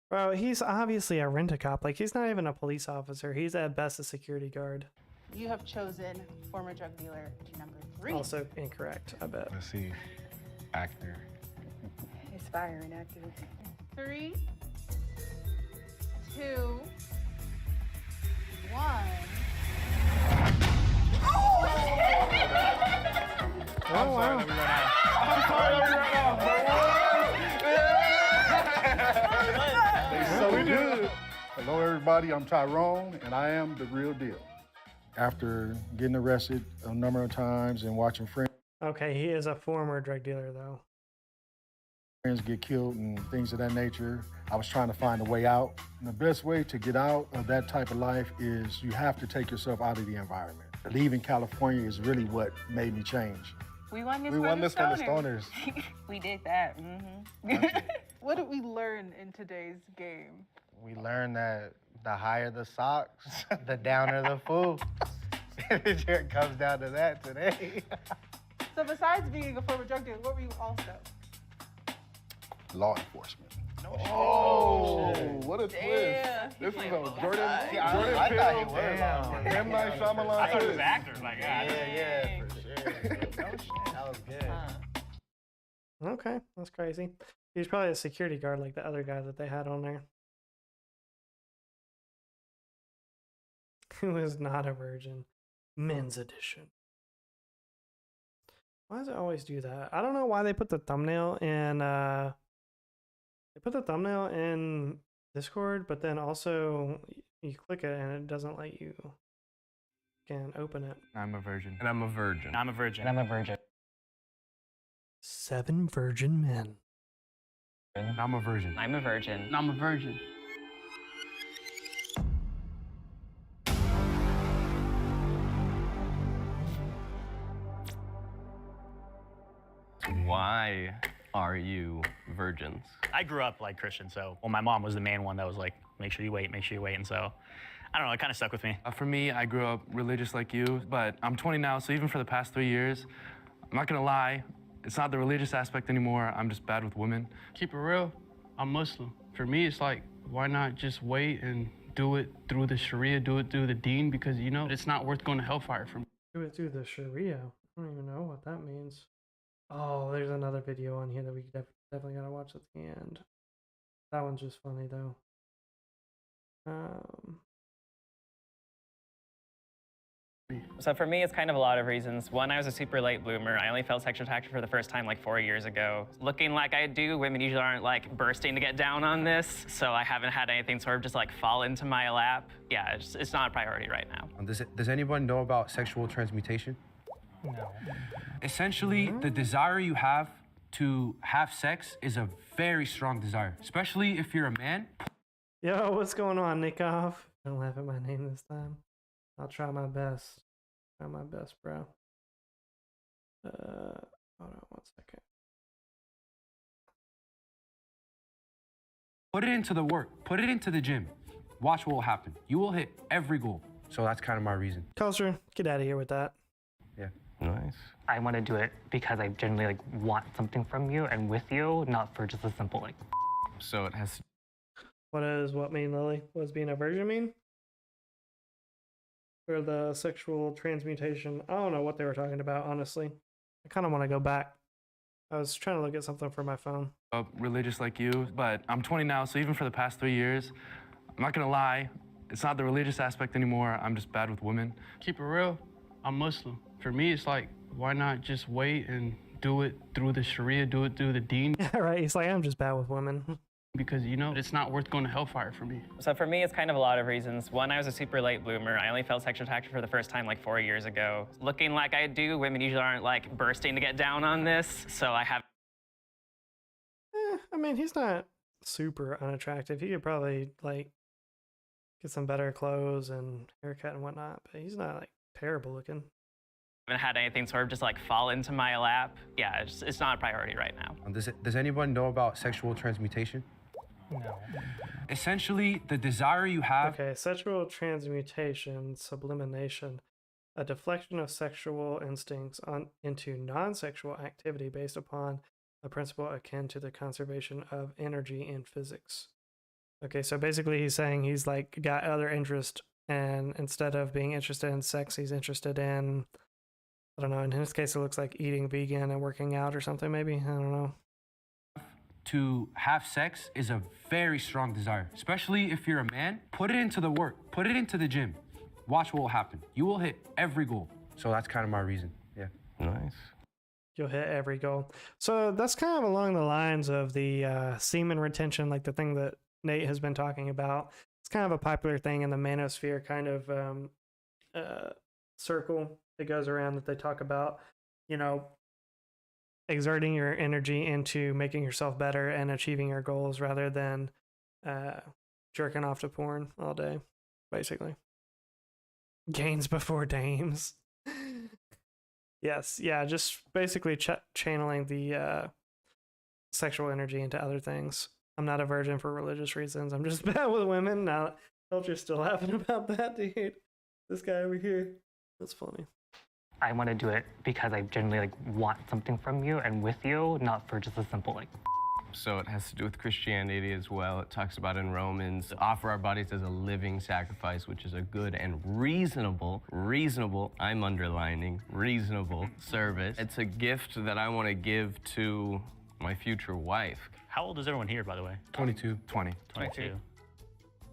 Bro, he's obviously a rent-a-cop. Like, he's not even a police officer. He's at best a security guard.
you have chosen former drug dealer number 3.
Also incorrect, I bet.
Let's see. Actor.
Inspiring actor.
3, 2, 1.
Oh, wow.
I'm sorry that we ran off. So we do. Hello, everybody. I'm Tyrone, and I am the real deal. After getting arrested a number of times and watching friends
Okay, he is a former drug dealer, though.
get killed and things of that nature, I was trying to find a way out. And the best way to get out of that type of life is you have to take yourself out of the environment. Leaving California is really what made me change.
We won this,
from the stoners.
We did that. Mm-hmm.
What did we learn in today's game?
We learned that the higher the socks, the downer the food. It comes down to that today.
So besides being a former drug dealer, what were you also?
Law enforcement.
Oh,
what a
damn.
twist. This is a
Jordan-
Jordan
I thought he was.
Peele, M. Night Shyamalan
I thought it was
twist.
actors. Like,
Yeah, for sure. That was good.
Okay, that's crazy. He's probably a security guard like the other guy that they had on there. Who is not a virgin. Men's edition. Why does it always do that? I don't know why they put the thumbnail in Discord, but then also you click it and it doesn't let you can open it.
I'm a virgin.
And I'm a virgin.
I'm a virgin.
And I'm a virgin.
7 virgin men.
And I'm a virgin.
I'm a virgin. And I'm a virgin. Why are you virgins?
I grew up like Christian, so my mom was the main one that was like, make sure you wait, and so I don't know, it kind of stuck with me.
For me, I grew up religious like you, but I'm 20 now, so even for the past 3 years, I'm not gonna lie, it's not the religious aspect anymore. I'm just bad with women.
Keep it real, I'm Muslim. For me, it's like, why not just wait and do it through the Sharia, do it through the Deen, because you know, it's not worth going to hellfire for me.
Do it through the Sharia. I don't even know what that means. Oh, there's another video on here that we definitely gotta watch at the end. That one's just funny though.
So for me, it's kind of a lot of reasons. One, I was a super late bloomer. I only felt sexual attraction for the first time like 4 years ago. Looking like I do, women usually aren't like bursting to get down on this, so I haven't had anything sort of just like fall into my lap. Yeah, it's not a priority right now.
Does anyone know about sexual transmutation?
No.
Essentially, the desire you have to have sex is a very strong desire, especially if you're a man.
Yo, what's going on, Nikov? Don't laugh at my name this time. I'll try my best. Try my best, bro. Hold on 1 second.
Put it into the work. Put it into the gym. Watch what will happen. You will hit every goal.
So that's kind of my reason.
Culture, get out of here with that.
Yeah.
Nice.
I want to do it because I genuinely like want something from you and with you, not for just a simple like.
So it has.
What does what mean, Lily? What does being a virgin mean? Or the sexual transmutation? I don't know what they were talking about, honestly. I kind of want to go back. I was trying to look at something for my phone.
Religious like you, but I'm 20 now, so even for the past 3 years, I'm not gonna lie, it's not the religious aspect anymore. I'm just bad with women.
Keep it real. I'm Muslim. For me, it's like, why not just wait and do it through the Sharia, do it through the deen?
Yeah, right. He's like, I'm just bad with women.
Because, you know, it's not worth going to hellfire for me.
So for me, it's kind of a lot of reasons. One, I was a super late bloomer. I only felt sexual attraction for the first time like 4 years ago. Looking like I do, women usually aren't like bursting to get down on this, so I have.
I mean, he's not super unattractive. He could probably like get some better clothes and haircut and whatnot, but he's not like terrible looking.
Haven't had anything sort of just like fall into my lap. Yeah, it's not a priority right now.
Does anyone know about sexual transmutation?
No.
Essentially, the desire you have.
Okay, sexual transmutation, sublimation, a deflection of sexual instincts into non-sexual activity based upon a principle akin to the conservation of energy in physics. Okay, so basically he's saying he's like got other interest, and instead of being interested in sex, he's interested in, I don't know, in his case it looks like eating vegan and working out or something maybe, I don't know.
To have sex is a very strong desire, especially if you're a man. Put it into the work. Put it into the gym. Watch what will happen. You will hit every goal.
So that's kind of my reason. Yeah.
Nice.
You'll hit every goal. So that's kind of along the lines of the semen retention, like the thing that Nate has been talking about. It's kind of a popular thing in the manosphere kind of circle that goes around that they talk about, you know, exerting your energy into making yourself better and achieving your goals rather than jerking off to porn all day, basically. Gains before dames. Yes, yeah, just basically channeling the sexual energy into other things. I'm not a virgin for religious reasons. I'm just bad with women. Now, Culture's still laughing about that, dude. This guy over here. That's funny.
I want to do it because I genuinely like want something from you and with you, not for just a simple like.
So it has to do with Christianity as well. It talks about in Romans, offer our bodies as a living sacrifice, which is a good and reasonable, I'm underlining, reasonable service. It's a gift that I want to give to my future wife.
How old is everyone here, by the way?
22. 20.
22.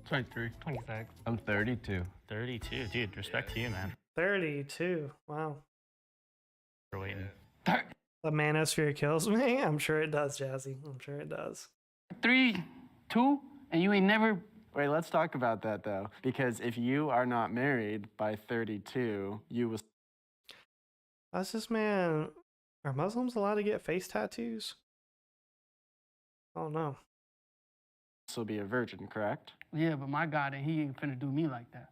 23.
26.
I'm 32.
32. Dude, respect to you, man.
32. Wow.
For waiting.
The manosphere kills me? I'm sure it does, Jazzy. I'm sure it does.
3, 2, and you ain't never.
Wait, let's talk about that though. Because if you are not married by 32, you will.
That's just, man. Are Muslims allowed to get face tattoos? Oh no.
still be a virgin, correct?
Yeah, but my God, and he ain't finna do me like that.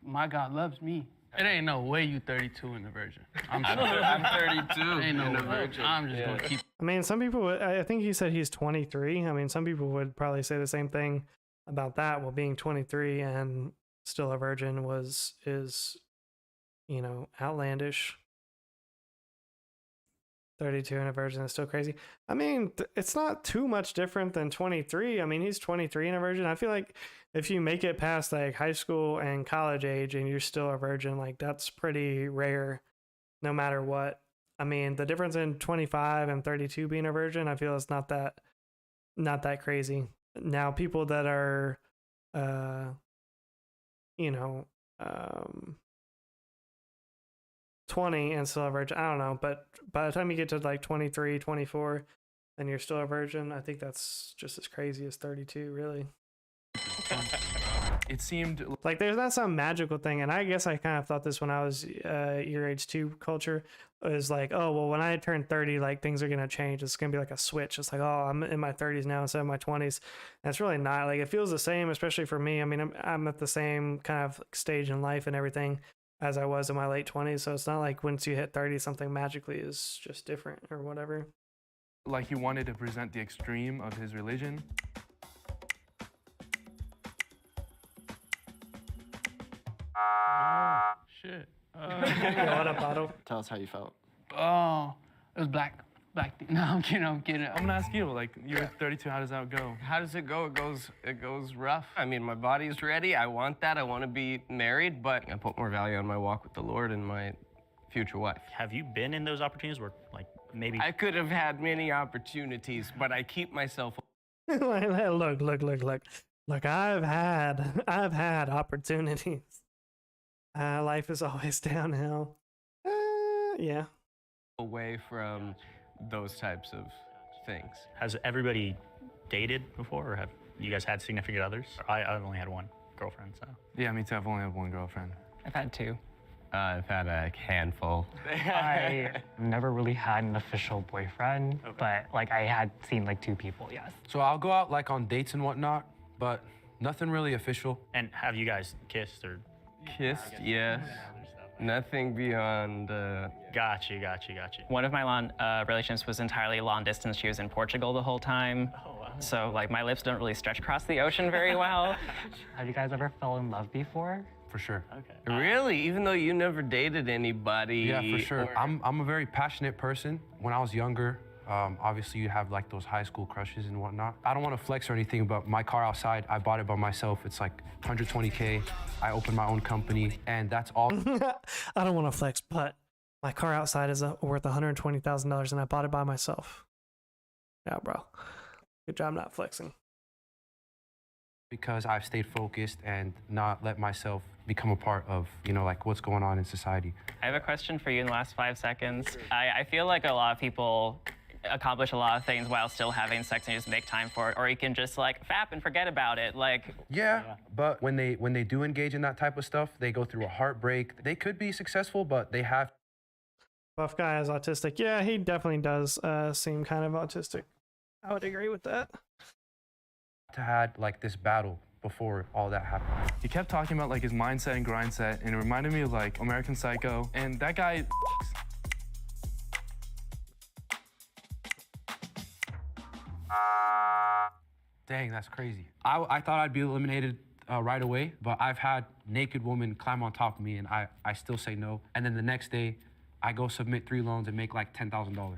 My God loves me. It ain't no way you 32 and a virgin. I'm
32
ain't no
and a
way.
virgin.
I'm just gonna keep.
I mean, some people would, I think he said he's 23. I mean, some people would probably say the same thing about that. Well, being 23 and still a virgin is, you know, outlandish. 32 and a virgin is still crazy. I mean, it's not too much different than 23. I mean, he's 23 and a virgin. I feel like if you make it past like high school and college age and you're still a virgin, like that's pretty rare. no matter what. I mean, the difference in 25 and 32 being a virgin, I feel it's not that crazy. Now, people that are, you know, 20 and still a virgin, I don't know. But by the time you get to like 23, 24, and you're still a virgin, I think that's just as crazy as 32, really.
It seemed
like there's not some magical thing, and I guess I kind of thought this when I was your age too. Culture is like, oh well, when I turn 30, like things are gonna change. It's gonna be like a switch. It's like, oh, I'm in my 30s now instead of my 20s. And it's really not. Like it feels the same, especially for me. I mean, I'm at the same kind of stage in life and everything as I was in my late 20s. So it's not like once you hit 30, something magically is just different or whatever.
like he wanted to present the extreme of his religion.
Shit.
What up, Otto?
Tell us how you felt.
Oh, it was black. No, I'm kidding. I'm
gonna ask you, like, you're 32, how does that go?
How does it go? It goes rough. I mean, my body's ready. I want that. I want to be married, but I put more value on my walk with the Lord and my future wife.
Have you been in those opportunities where, like, maybe...
I could have had many opportunities, but I keep myself...
Look, I've had opportunities. Life is always downhill. Yeah.
Away from those types of things.
Has everybody dated before, or have you guys had significant others? I've only had one girlfriend, so.
Yeah, me too. I've only had one girlfriend.
I've had two.
I've had a handful.
I never really had an official boyfriend, but like I had seen like 2 people, yes.
So I'll go out like on dates and whatnot, but nothing really official.
And have you guys kissed or?
Kissed, yes. Nothing beyond.
Got you.
One of my relationships was entirely long distance. She was in Portugal the whole time. Oh, wow. So like my lips don't really stretch across the ocean very well.
Have you guys ever fell in love before?
For sure.
Okay. Really? Even though you never dated anybody?
Yeah, for sure. I'm a very passionate person. When I was younger, obviously you have like those high school crushes and whatnot. I don't want to flex or anything, but my car outside, I bought it by myself. It's like 120K. I opened my own company, and that's all.
I don't want to flex, but my car outside is worth $120,000, and I bought it by myself. Yeah, bro. Good job not flexing.
Because I've stayed focused and not let myself become a part of, you know, like what's going on in society.
I have a question for you in the last 5 seconds. I feel like a lot of people accomplish a lot of things while still having sex and just make time for it, or you can just like fap and forget about it. Like
but when they do engage in that type of stuff, they go through a heartbreak. They could be successful, but they have.
Buff guy is autistic. Yeah, he definitely does seem kind of autistic. I would agree with that.
To had like this battle before all that happened.
He kept talking about like his mindset and grind set, and it reminded me of like American Psycho. And that guy.
Dang, that's crazy. I thought I'd be eliminated right away, but I've had naked women climb on top of me, and I still say no. And then the next day, I go submit 3 loans and make like $10,000.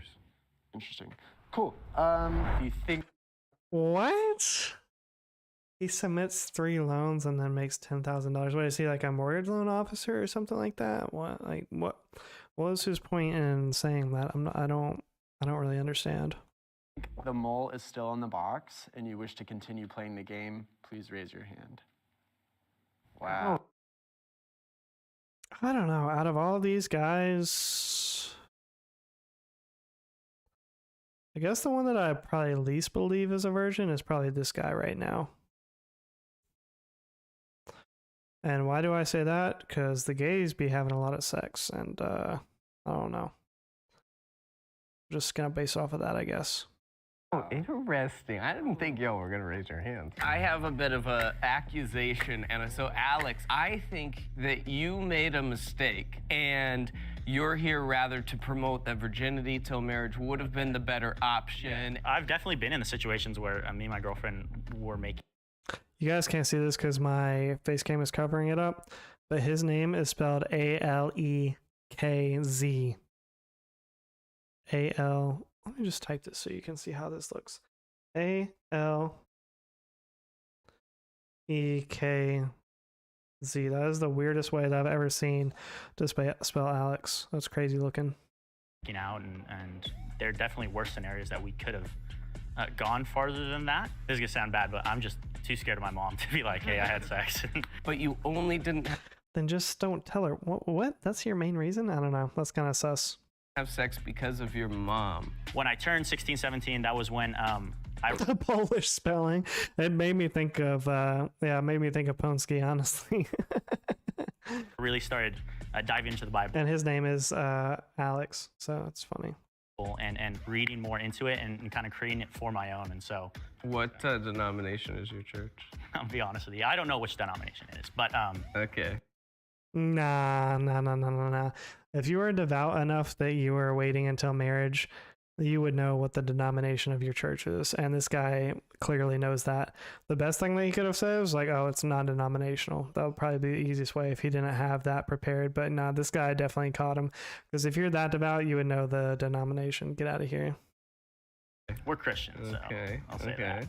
Interesting. Cool. You think?
What? He submits 3 loans and then makes $10,000. What is he, like a mortgage loan officer or something like that? What was his point in saying that? I don't really understand.
The mole is still in the box and you wish to continue playing the game, please raise your hand. Wow.
I don't know. Out of all these guys, I guess the one that I probably least believe is a virgin is probably this guy right now. And why do I say that? Because the gays be having a lot of sex, and I don't know. I'm just gonna base off of that, I guess.
Oh, interesting. I didn't think y'all were gonna raise your hands. I have a bit of an accusation, and so Alex, I think that you made a mistake, and you're here rather to promote that virginity till marriage would have been the better option.
I've definitely been in the situations where me and my girlfriend were making.
You guys can't see this because my face cam is covering it up, but his name is spelled Alekz. Let me just type this so you can see how this looks. Alekz. Z. That is the weirdest way that I've ever seen to spell Alex. That's crazy looking.
Out and there are definitely worse scenarios that we could have gone farther than that. This is gonna sound bad, but I'm just too scared of my mom to be like, hey, I had sex.
But you only didn't
Then just don't tell her. What? That's your main reason? I don't know. That's kind of sus.
have sex because of your mom.
When I turned 16, 17, that was when
The Polish spelling. It made me think of Ponsky, honestly.
really started diving into the Bible.
And his name is Alex, so it's funny.
And reading more into it and kind of creating it for my own. And so,
What denomination is your church?
I'll be honest with you, I don't know which denomination it is, but
Okay.
Nah. If you were devout enough that you were waiting until marriage, you would know what the denomination of your church is. And this guy clearly knows that. The best thing that he could have said was like, oh, it's non-denominational. That would probably be the easiest way if he didn't have that prepared. But nah, this guy definitely caught him. Because if you're that devout, you would know the denomination. Get out of here.
we're Christians, so I'll say that.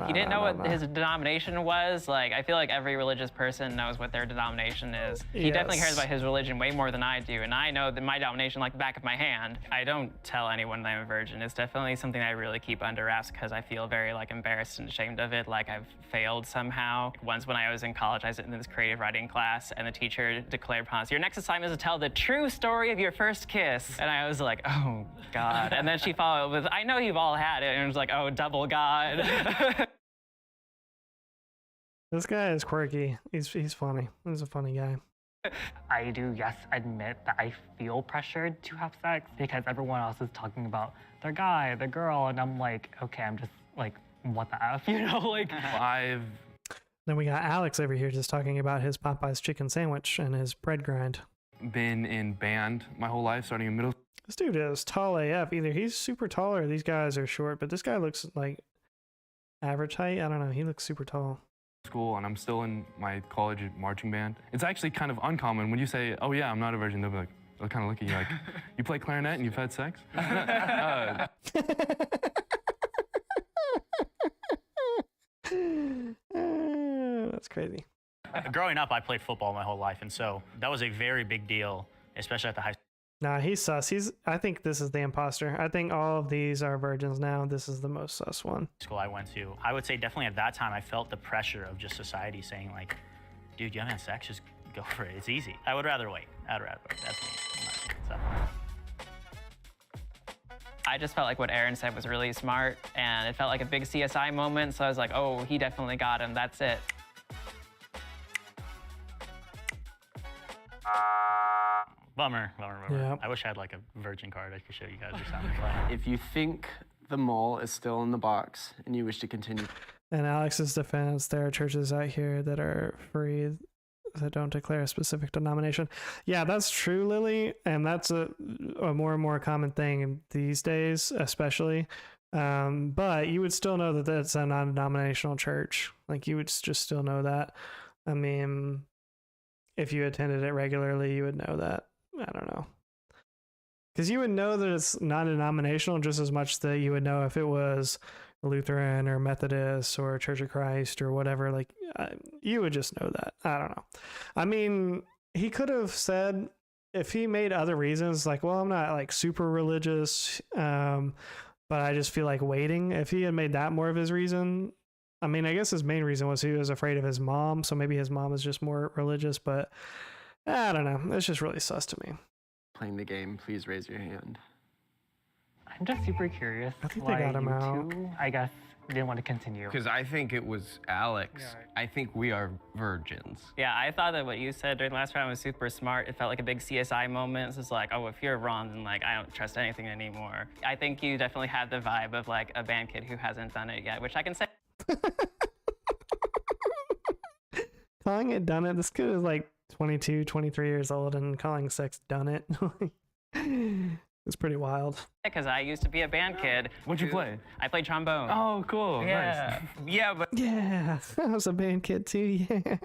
He didn't know what his denomination was. Like, I feel like every religious person knows what their denomination is. He definitely cares about his religion way more than I do, and I know that my denomination like the back of my hand. I don't tell anyone that I'm a virgin. It's definitely something I really keep under wraps because I feel very like embarrassed and ashamed of it, like I've failed somehow. Once when I was in college, I was in this creative writing class, and the teacher declared upon us, your next assignment is to tell the true story of your first kiss. And I was like, oh, God. And then she followed with, I know you've all had it. And it was like, oh, double God.
This guy is quirky. He's funny. He's a funny guy.
I do, yes, admit that I feel pressured to have sex because everyone else is talking about their guy, the girl, and I'm like, okay, I'm just like, what the F, you know? Like,
Then we got Alex over here just talking about his Popeye's chicken sandwich and his bread grind.
Been in band my whole life, starting in middle
This dude is tall AF. Either he's super tall or these guys are short, but this guy looks like average height. I don't know. He looks super tall.
school, and I'm still in my college marching band. It's actually kind of uncommon when you say, oh yeah, I'm not a virgin, they'll be like, they'll kind of look at you like, you play clarinet and you've had sex?
That's crazy.
Growing up, I played football my whole life, and so that was a very big deal, especially at the high school.
Nah, he's sus. I think this is the imposter. I think all of these are virgins now. This is the most sus one.
School I went to, I would say definitely at that time, I felt the pressure of just society saying like, dude, you haven't had sex, just go for it. It's easy. I would rather wait. I'd rather wait. That's me.
I just felt like what Aaron said was really smart, and it felt like a big CSI moment, so I was like, oh, he definitely got him. That's it.
Bummer.
Yeah.
I wish I had like a virgin card I could show you guys or something. But
If you think the mole is still in the box and you wish to continue.
In Alex's defense, there are churches out here that are free that don't declare a specific denomination. Yeah, that's true, Lily, and that's a more and more common thing these days, especially. But you would still know that that's a non-denominational church. Like, you would just still know that. I mean, if you attended it regularly, you would know that. I don't know. Because you would know that it's non-denominational just as much that you would know if it was Lutheran or Methodist or Church of Christ or whatever. Like, you would just know that. I don't know. I mean, he could have said, if he made other reasons, like, well, I'm not like super religious, but I just feel like waiting. If he had made that more of his reason, I mean, I guess his main reason was he was afraid of his mom, so maybe his mom is just more religious, but I don't know. It's just really sus to me.
Playing the game, please raise your hand.
I'm just super curious.
I think they got him out.
Two, I guess, didn't want to continue.
Because I think it was Alex. I think we are virgins.
Yeah, I thought that what you said during the last round was super smart. It felt like a big CSI moment. It's just like, oh, if you're wrong, then like I don't trust anything anymore. I think you definitely had the vibe of like a band kid who hasn't done it yet, which I can say.
Calling it done it. This kid is like 22, 23 years old and calling sex done it. It's pretty wild.
Because I used to be a band kid.
What'd you play?
I played trombone.
Oh, cool.
Yeah.
Nice.
Yeah, but
Yeah, I was a band kid too. Yeah,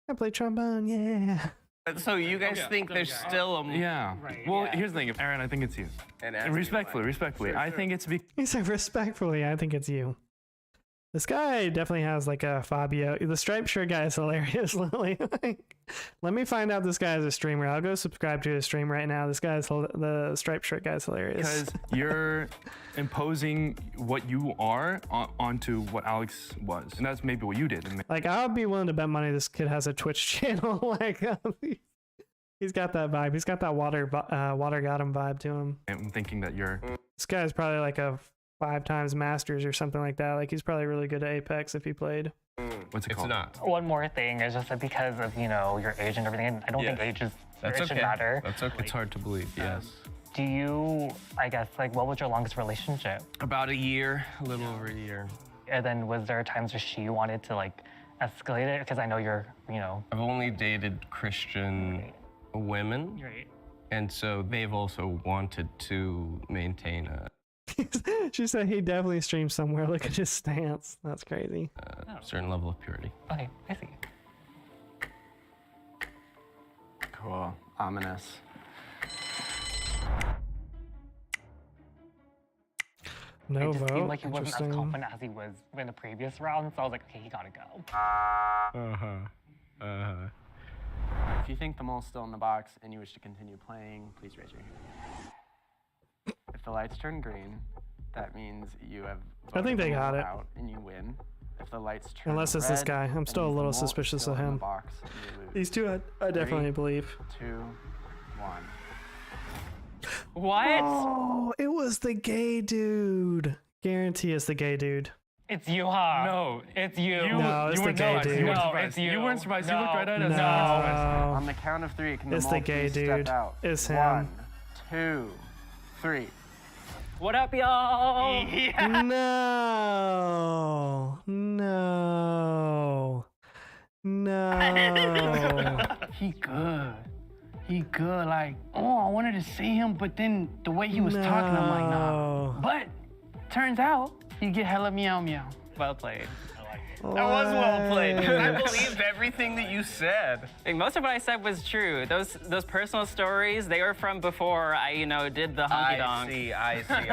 I played trombone. Yeah.
So you guys think there's still a...
Yeah. Well, here's the thing. Aaron, I think it's you.
And
Respectfully.
He said respectfully, I think it's you. This guy definitely has like a Fabio. The striped shirt guy is hilarious. Let me find out this guy is a streamer. I'll go subscribe to his stream right now. This guy's the striped shirt guy's hilarious.
Because you're imposing what you are onto what Alex was, and that's maybe what you did.
Like, I would be willing to bet money this kid has a Twitch channel. Like, he's got that vibe. He's got that water got him vibe to him.
I'm thinking that you're.
This guy's probably like a 5 times Masters or something like that. Like, he's probably really good at Apex if he played.
What's it called?
It's not.
One more thing is just that because of, you know, your age and everything, I don't think age should matter.
That's okay.
It's hard to believe, yes.
Do you, I guess, like, what was your longest relationship?
About a year, a little over a year.
And then was there times where she wanted to, like, escalate it? Because I know you're, you know.
I've only dated Christian women.
Right.
And so they've also wanted to maintain a
She said he definitely streams somewhere. Look at his stance. That's crazy.
certain level of purity.
Okay, I see.
Cool. Ominous.
No
it just
vote.
seemed like he wasn't as
Interesting.
confident as he was in the previous round, so I was like, okay, he gotta go.
If you think the mole's still in the box and you wish to continue playing, please raise your hand. If the lights turn green, that means you have
I think they
voted the
got
mole
it.
out and you win. If the lights turn
Unless it's this
red,
guy. I'm
that
still a
means the
little
mole is
suspicious
still
of
in the
him.
box and you lose.
These two, I definitely
3,
believe.
2, 1.
What?
Oh, it was the gay dude. Guarantee it's the gay dude.
It's you, huh?
No,
it's you.
No, it's the gay dude.
No, it's you.
You weren't surprised. You looked right at us.
No.
On the count of 3, can the
It's
mole
the gay
please
dude.
step out?
It's him.
1, 2, 3.
What up, y'all?
No. No. No.
He good. He good. Like, oh, I wanted to see him, but then the way he was talking, I'm like, nah. But turns out he get hella meow meow.
Well played.
That was well played. I believed everything that you said.
Like, most of what I said was true. Those personal stories, they were from before I, you know, did the honky donk.
I see.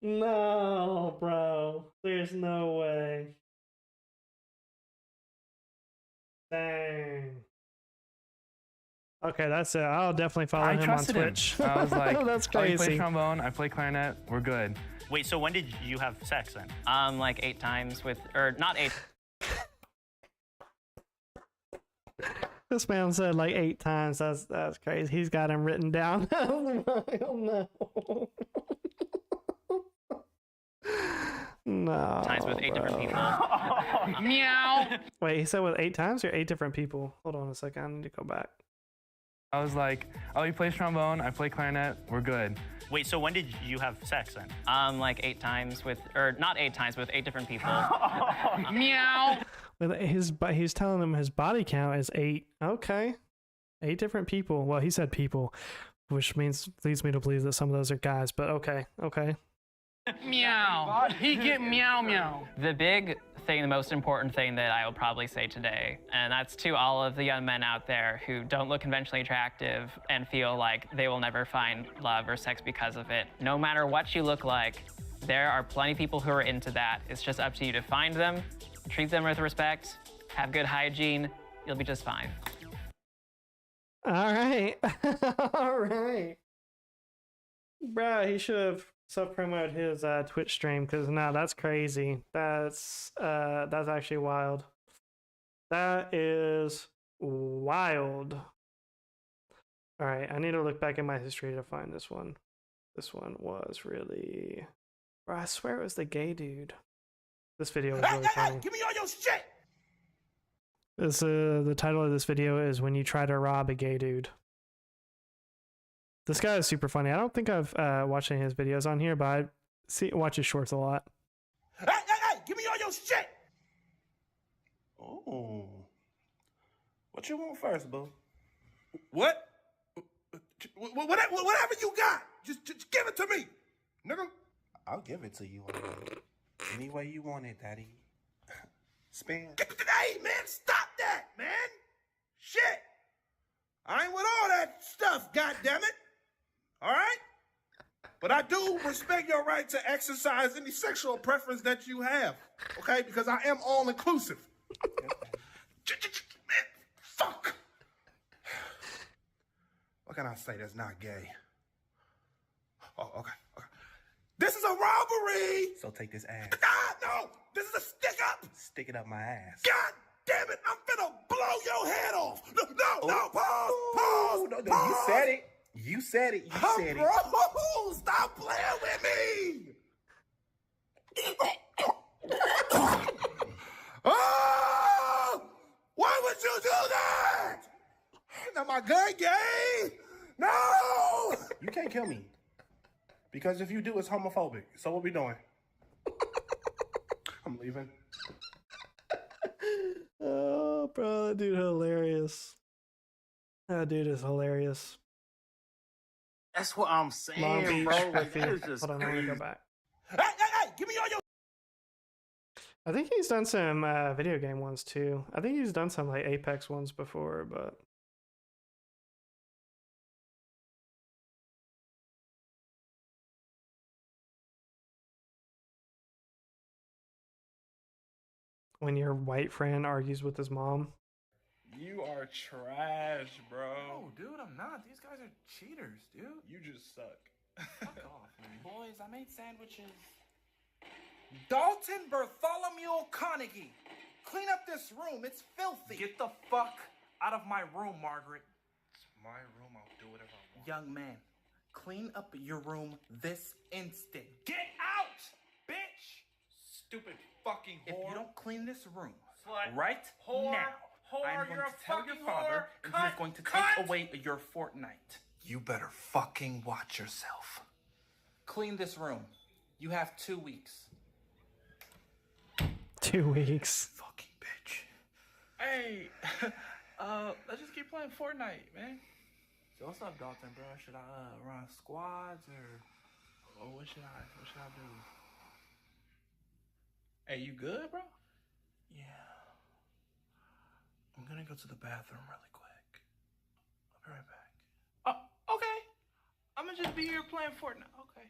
No, bro. There's no way. Dang. Okay, that's it. I'll definitely follow
I
him on
trusted him.
Twitch.
I was like,
that's
oh, you play
crazy.
trombone, I play clarinet, we're good.
Wait, so when did you have sex then?
Like 8 times with, or not 8.
This man said like 8 times. That's crazy. He's got him written down. Oh no. No.
Times with 8 different people.
Meow.
Wait, he said with 8 times or 8 different people? Hold on a second. I need to go back.
I was like, oh, you play trombone, I play clarinet, we're good.
Wait, so when did you have sex then?
Like 8 times with, or not 8 times, with 8 different people.
Meow.
With he's telling him his body count is 8. Okay. 8 different people. Well, he said people, which leads me to believe that some of those are guys, but okay.
Meow. He get meow meow.
The big thing, the most important thing that I will probably say today, and that's to all of the young men out there who don't look conventionally attractive and feel like they will never find love or sex because of it. No matter what you look like, there are plenty of people who are into that. It's just up to you to find them, treat them with respect, have good hygiene, you'll be just fine.
All right. All right. Bruh, he should have self-promoted his Twitch stream, because that's crazy. That's actually wild. That is wild. All right, I need to look back in my history to find this one. This one was really... Bro, I swear it was the gay dude. This video was really funny.
Give me all your shit!
This, the title of this video is When You Try to Rob a Gay Dude. This guy is super funny. I don't think I've watched any of his videos on here, but I watch his shorts a lot.
Hey, give me all your shit! Oh. What you want first, boo? What? Whatever you got, just give it to me, nigga. I'll give it to you any way you want it, daddy. Spin. Hey, man, stop that, man. Shit. I ain't with all that stuff, goddammit. All right? But I do respect your right to exercise any sexual preference that you have, okay? Because I am all-inclusive. Man, fuck. What can I say that's not gay? Oh, okay. This is a robbery! So take this ass. God, no! This is a stick up! Stick it up my ass. God damn it! I'm finna blow your head off! No, pause! No, you said it. You said it. Bro, stop playing with me! Oh! Why would you do that? Now my gun gay? No! You can't kill me. Because if you do, it's homophobic. So what we doing? I'm leaving.
Oh, bro, that dude hilarious. That dude is hilarious.
That's what I'm
Long
saying,
Beach,
bro. Like,
Effie.
that is just
Hold on, I'm gonna go
crazy.
back.
Hey, give me all your...
I think he's done some video game ones too. I think he's done some like Apex ones before, but when your white friend argues with his mom.
You are trash, bro.
No, dude, I'm not. These guys are cheaters, dude.
You just suck.
Fuck off, man. Boys, I made sandwiches.
Dalton Bartholomew Carnegie, clean up this room. It's filthy.
Get the fuck out of my room, Margaret.
It's my room. I'll do whatever I want. Young man, clean up your room this instant.
Get out, bitch! Stupid fucking whore.
If you don't clean this room
Slut.
right
Whore.
now,
Whore,
I'm
you're
going
a
to tell your
fucking
father,
whore.
and he's going to
Cut.
take away your Fortnite. You better fucking watch yourself. Clean this room. You have 2 weeks.
2 weeks.
Fucking bitch.
Hey, let's just keep playing Fortnite, man. So what's up, Dalton, bro? Should I run squads or what should I do? Hey, you good, bro? Yeah. I'm gonna go to the bathroom really quick. I'll be right back. Oh, okay. I'm gonna just be here playing Fortnite. Okay.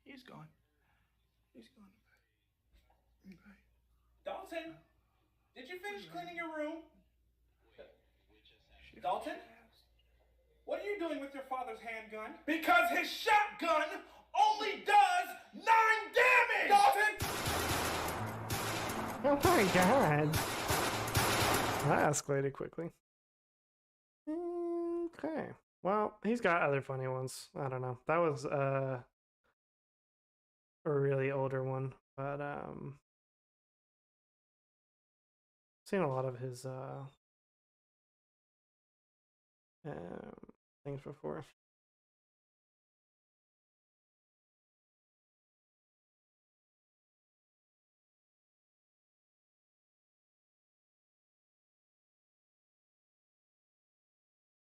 He's gone. Okay.
Dalton, did you finish cleaning your room? Dalton? What are you doing with your father's handgun?
Because his shotgun only does 9 damage!
Dalton!
Oh my god. That escalated quickly. Okay. Well, he's got other funny ones. I don't know. That was a really older one, but seen a lot of his things before.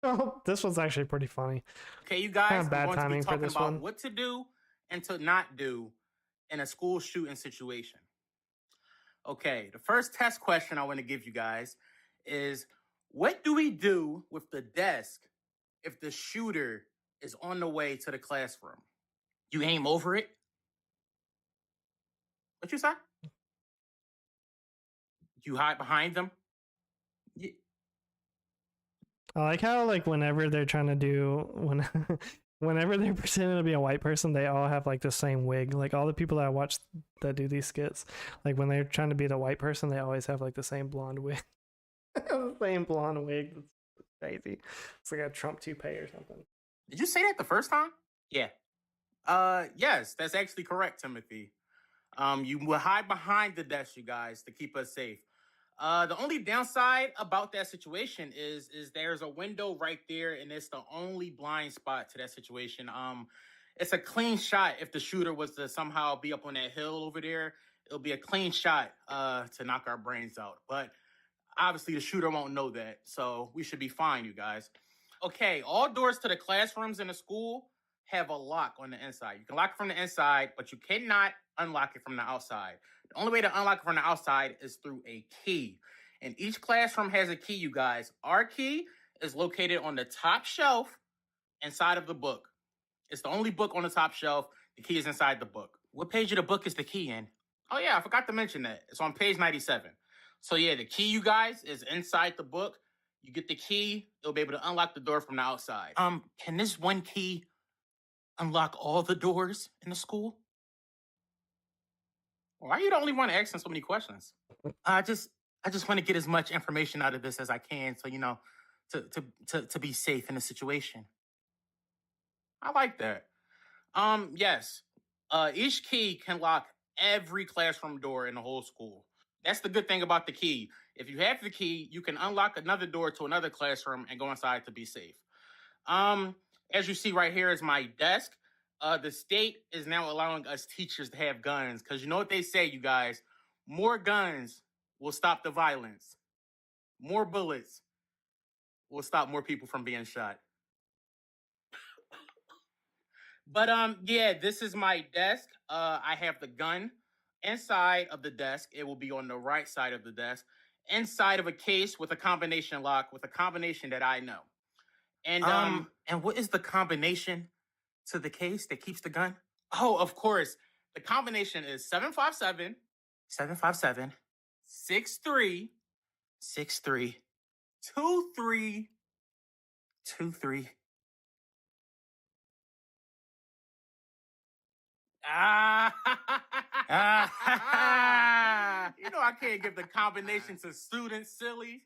Oh, this one's actually pretty funny.
Okay, you guys,
Kinda bad
I'm going to
timing
be
for
talking
this
about
one.
what to do and to not do in a school shooting situation. Okay, the first test question I want to give you guys is, what do we do with the desk if the shooter is on the way to the classroom? You aim over it? What you say? You hide behind them?
I like how like whenever they're trying to do whenever they're pretending to be a white person, they all have like the same wig. Like all the people that I watch that do these skits, like when they're trying to be the white person, they always have like the same blonde wig. The same blonde wig. It's crazy. It's like a Trump toupee or something.
Did you say that the first time? Yeah. Yes, that's actually correct, Timothy. You will hide behind the desk, you guys, to keep us safe. The only downside about that situation is there's a window right there, and it's the only blind spot to that situation. It's a clean shot. If the shooter was to somehow be up on that hill over there, it'll be a clean shot to knock our brains out. But obviously, the shooter won't know that, so we should be fine, you guys. Okay, all doors to the classrooms in the school have a lock on the inside. You can lock it from the inside, but you cannot unlock it from the outside. The only way to unlock it from the outside is through a key. And each classroom has a key, you guys. Our key is located on the top shelf inside of the book. It's the only book on the top shelf The key is inside the book. What page of the book is the key in? Oh yeah, I forgot to mention that. It's on page 97. So yeah, the key, you guys, is inside the book. You get the key, it'll be able to unlock the door from the outside. Can this one key unlock all the doors in the school? Why are you the only one asking so many questions? I just want to get as much information out of this as I can, so to be safe in the situation. I like that. Yes. Each key can lock every classroom door in the whole school. That's the good thing about the key. If you have the key, you can unlock another door to another classroom and go inside to be safe. As you see right here is my desk. The state is now allowing us teachers to have guns, because you know what they say, you guys, more guns will stop the violence. More bullets will stop more people from being shot. But yeah, this is my desk. I have the gun inside of the desk. It will be on the right side of the desk, inside of a case with a combination lock, with a combination that I know. And what is the combination to the case that keeps the gun? Oh, of course. The combination is 757 757 63 63 23 23. You know I can't give the combination to students, silly.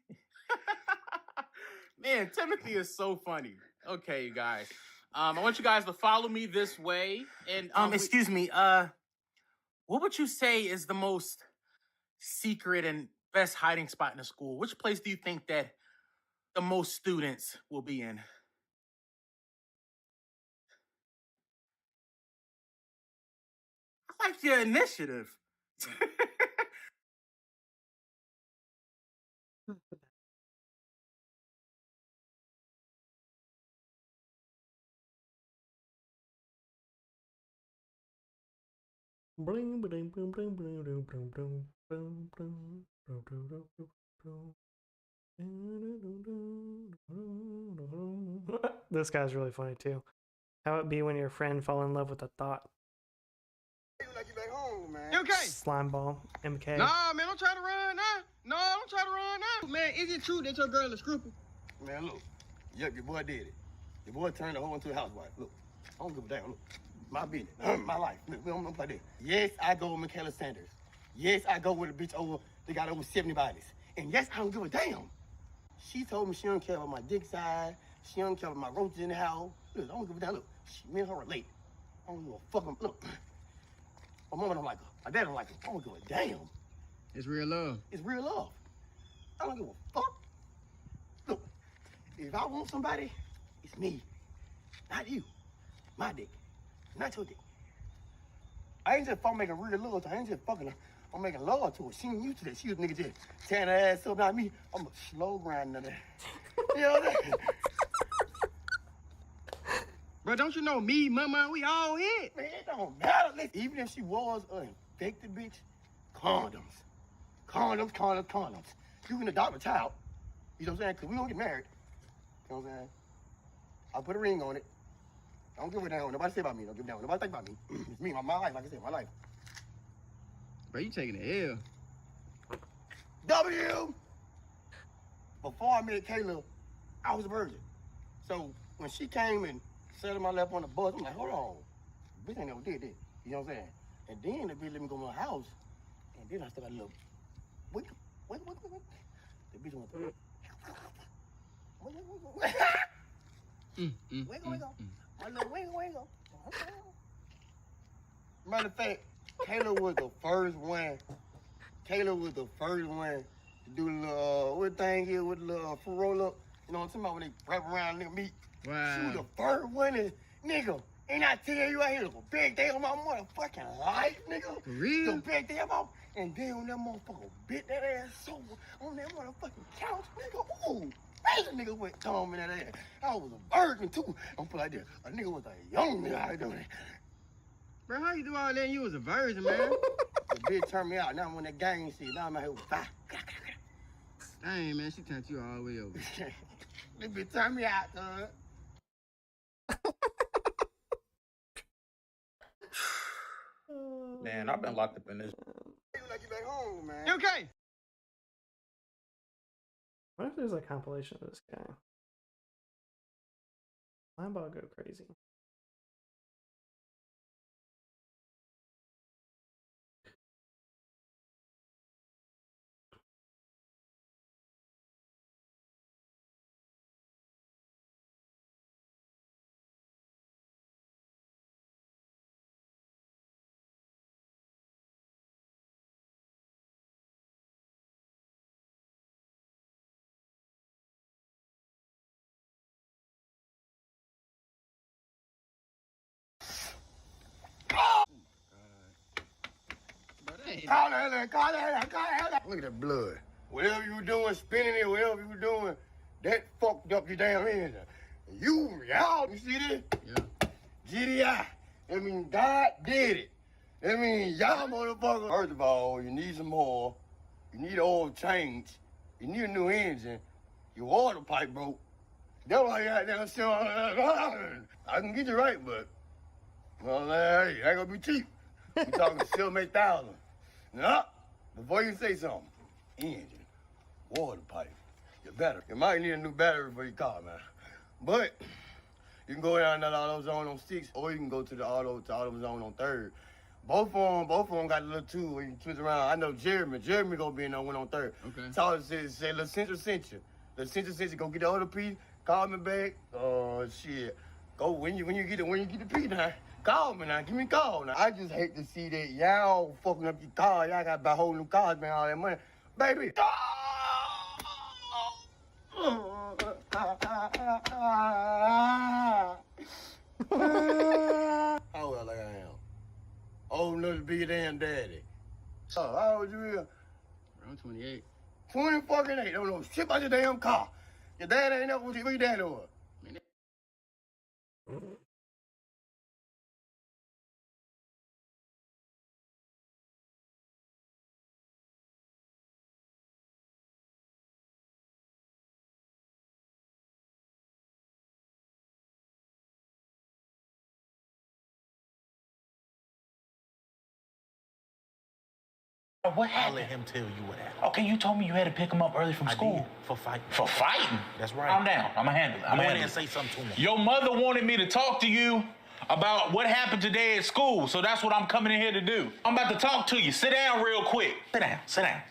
Man, Timothy is so funny. Okay, you guys. I want you guys to follow me this way. And excuse me, what would you say is the most secret and best hiding spot in the school? Which place do you think that the most students will be in? I like your initiative.
This guy's really funny too. How it be when your friend fall in love with a thought?
Okay.
Slime ball, MK.
Nah, man, don't try to run now. No, don't try to run now. Man, is it true that your girl is scruple?
Man, look. Yep, your boy did it. Your boy turned the hoe into a housewife. Look, I don't give a damn. Look, my business, my life. Look, we don't play that. Yes, I go with Michaela Sanders. Yes, I go with a bitch they got over 70 bodies. And yes, I don't give a damn. She told me she don't care about my dick size. She don't care about my roaches in the house. Look, I don't give a damn. Look, me and her relate. I don't give a fuck. Look, my mama don't like her. My dad don't like her. I don't give a damn.
It's real love.
It's real love. I don't give a fuck. Look, if I want somebody, it's me. Not you. My dick. Not your dick. I ain't just fucking making real love to her. I ain't just fucking her. I'm making love to her. She ain't used to that. She was nigga just tearing her ass up. Not me. I'm a slow grinder. You know what I'm saying?
Bro, don't you know me, mama, we all hit.
Man, it don't matter. Listen, even if she was an infected bitch, condoms. Condoms, condoms, condoms. You can adopt a child. You know what I'm saying? Because we don't get married. You know what I'm saying? I'll put a ring on it. I don't give a damn. Nobody say about me. Don't give a damn. Nobody think about me. It's me, my life, like I said, my life.
Bro, you taking the L.
W! Before I met Kayla, I was a virgin. So when she came and sat on my lap on the bus, I'm like, hold on. Bitch ain't never did that. You know what I'm saying? And then the bitch let me go to my house. And then I still got a little, wait. The bitch went, wiggle. My little wiggle. Matter of fact, Kayla was the first one. To do the little, what thing here with the little fruit roll up. You know what I'm talking about when they wrap around nigga meat.
Wow.
She was the first one to, nigga, ain't I tell you out here, the big day on my motherfucking life, nigga.
For real?
The big day about, and then when that motherfucker bit that ass so on that motherfucking couch, nigga, ooh. That nigga went Tom in that ass. I was a virgin too. I'm put like this. A nigga was a young nigga out doing it.
Bro, how you do all that and you was a virgin, man?
The bitch turned me out. Now when that gang shit, now I'm out here with fire.
Dang, man, she turned you all the way over.
This bitch turned me out, son.
Man, I've been locked up in this.
Like you back home, man.
You okay?
What if there's a compilation of this guy? Limeball go crazy.
Look at that blood. Whatever you were doing, spinning it, whatever you were doing, that fucked up your damn engine. Y'all, you see this? Yeah. GDI. That means God did it. That means y'all motherfuckers. First of all, you need some oil. You need oil change. You need a new engine. Your water pipe broke. That's why you got down still. I can get you right, but well, hey, ain't gonna be cheap. You talking still make thousands. Nah, before you say something, engine, water pipe, you better. You might need a new battery for your car, man. But you can go down that AutoZone on 6th, or you can go to the AutoZone on 3rd. Both of them got a little tool where you can twist around. I know Jeremy gonna be in on one on 3rd. Okay. So I say, let's send you. Go get the other piece. Call me back. Shit. Go when you get the piece now. Call me now. Give me a call now. I just hate to see that y'all fucking up your car. Y'all got to buy whole new cars, man. All that money, baby. How old like I am? Old enough to be your damn daddy. Oh, how old you is?
Around 28.
20 fucking 8. Don't know shit about your damn car. Your dad ain't never what your dad was.
What happened? I'll let him tell you what happened. Okay, you told me you had to pick him up early from school.
For fighting.
For fighting?
That's right.
Calm down. I'm going to handle it.
Go in there and say something to him.
Your mother wanted me to talk to you about what happened today at school, so that's what I'm coming in here to do. I'm about to talk to you. Sit down real quick. Sit down.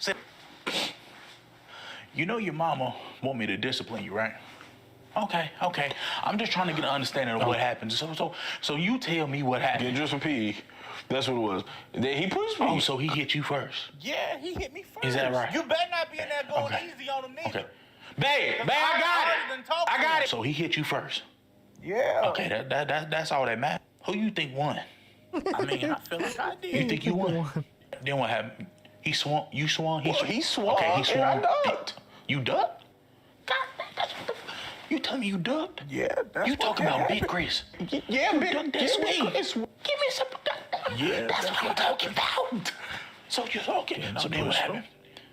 You know your mama want me to discipline you, right? Okay. I'm just trying to get an understanding of what happened. So you tell me what happened.
Yeah, just for pee. That's what it was. Then he pushed me.
Oh, so he hit you first?
Yeah, he hit me first.
Is that right?
You better not be in there going easy on him neither.
Okay. Babe, I got it. So he hit you first?
Yeah.
Okay, that's all that matters. Who you think won?
I mean, I feel like I did.
You think you won? Then what happened? He swung, you swung?
He swung.
Okay, he swung.
And I ducked.
You ducked? God, that's what the... You tell me you ducked?
Yeah, that's
you
what
talking about
happened.
Big Chris?
Yeah, Big
Duck that swing. Give me some...
Yeah,
that's what I'm talking about. So you okay?
Yeah,
so then what happened?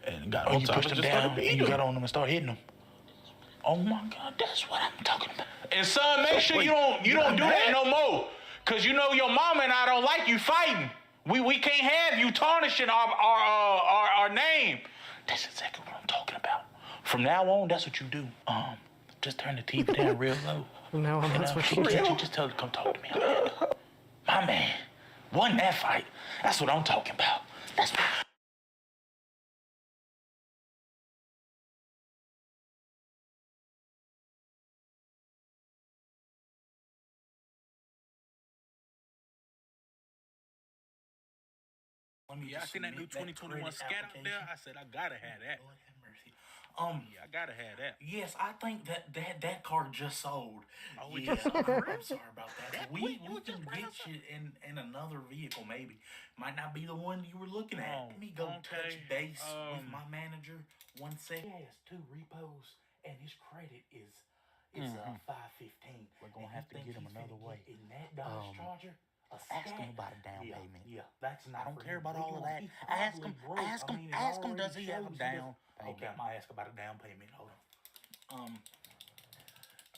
And got on
you
top
pushed
and
him
just
down
started beating
and you
him.
got on him and started hitting him. Oh my God, that's what I'm talking about. And son, make sure you don't do that no more. Cause you know your mama and I don't like you fighting. We can't have you tarnishing our name. That's exactly what I'm talking about. From now on, that's what you do. Just turn the TV down real low.
From now on, that's what you do.
Just tell her to come talk to me. My man, won that fight. That's what I'm talking about. That's what.
Yeah, I seen that new 2021 scat out there. I said, I gotta have that. Yeah, I gotta have that.
Yes, I think that car just sold.
Oh, it
yeah,
just sold?
I'm sorry about that. We can get you in another vehicle, maybe. Might not be the one you were looking at. Let me go touch base with my manager 1 second. He has 2 repos, and his credit is 515.
We're gonna have to get him another way.
In that Dodge Charger.
Ask him about a down payment.
Yeah, that's not.
I don't care about all of that. Ask him, does he have a down payment?
Okay, I might ask about a down payment. Hold on.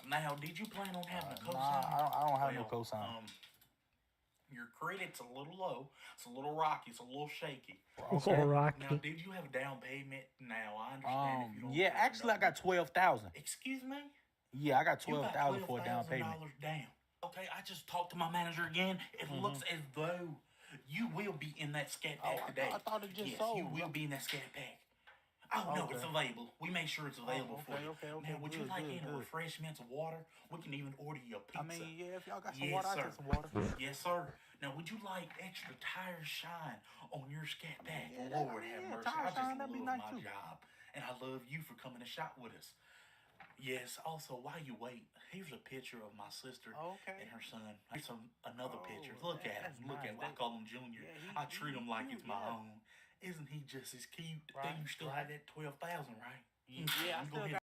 Now, did you plan on having a cosign?
Nah, I don't have no cosign. Your credit's a little low. It's a little rocky. It's a little shaky.
A little rocky.
Now, did you have a down payment? Now, I understand if you don't.
Yeah, actually, I got 12,000.
Excuse me?
Yeah, I got
You got
12,000 for a down payment.
$12,000 down. Okay, I just talked to my manager again. It looks as though you will be in that scat pack today.
I thought it just
yes,
sold.
you will be in that scat pack. Oh, no, it's available. We made sure it's available for you.
Okay.
Now, would you
good,
like
good,
any
good.
refreshments or water? We can even order you a pizza.
I mean, yeah, if y'all got some
Yes,
water, I'll
sir.
take some water.
Yes, sir. Now, would you like extra tire shine on your scat pack?
Yeah,
Lord have mercy.
tire
I just
shine, that'd be
love
nice
my
too.
job. And I love you for coming to shop with us. Yes, also, while you wait, here's a picture of my sister and her son. Here's another picture. Look at him. Look at him. I call him Junior. I treat him like it's my own. Isn't he just as cute? Then you still have that 12,000, right?
Yeah,
Go ahead.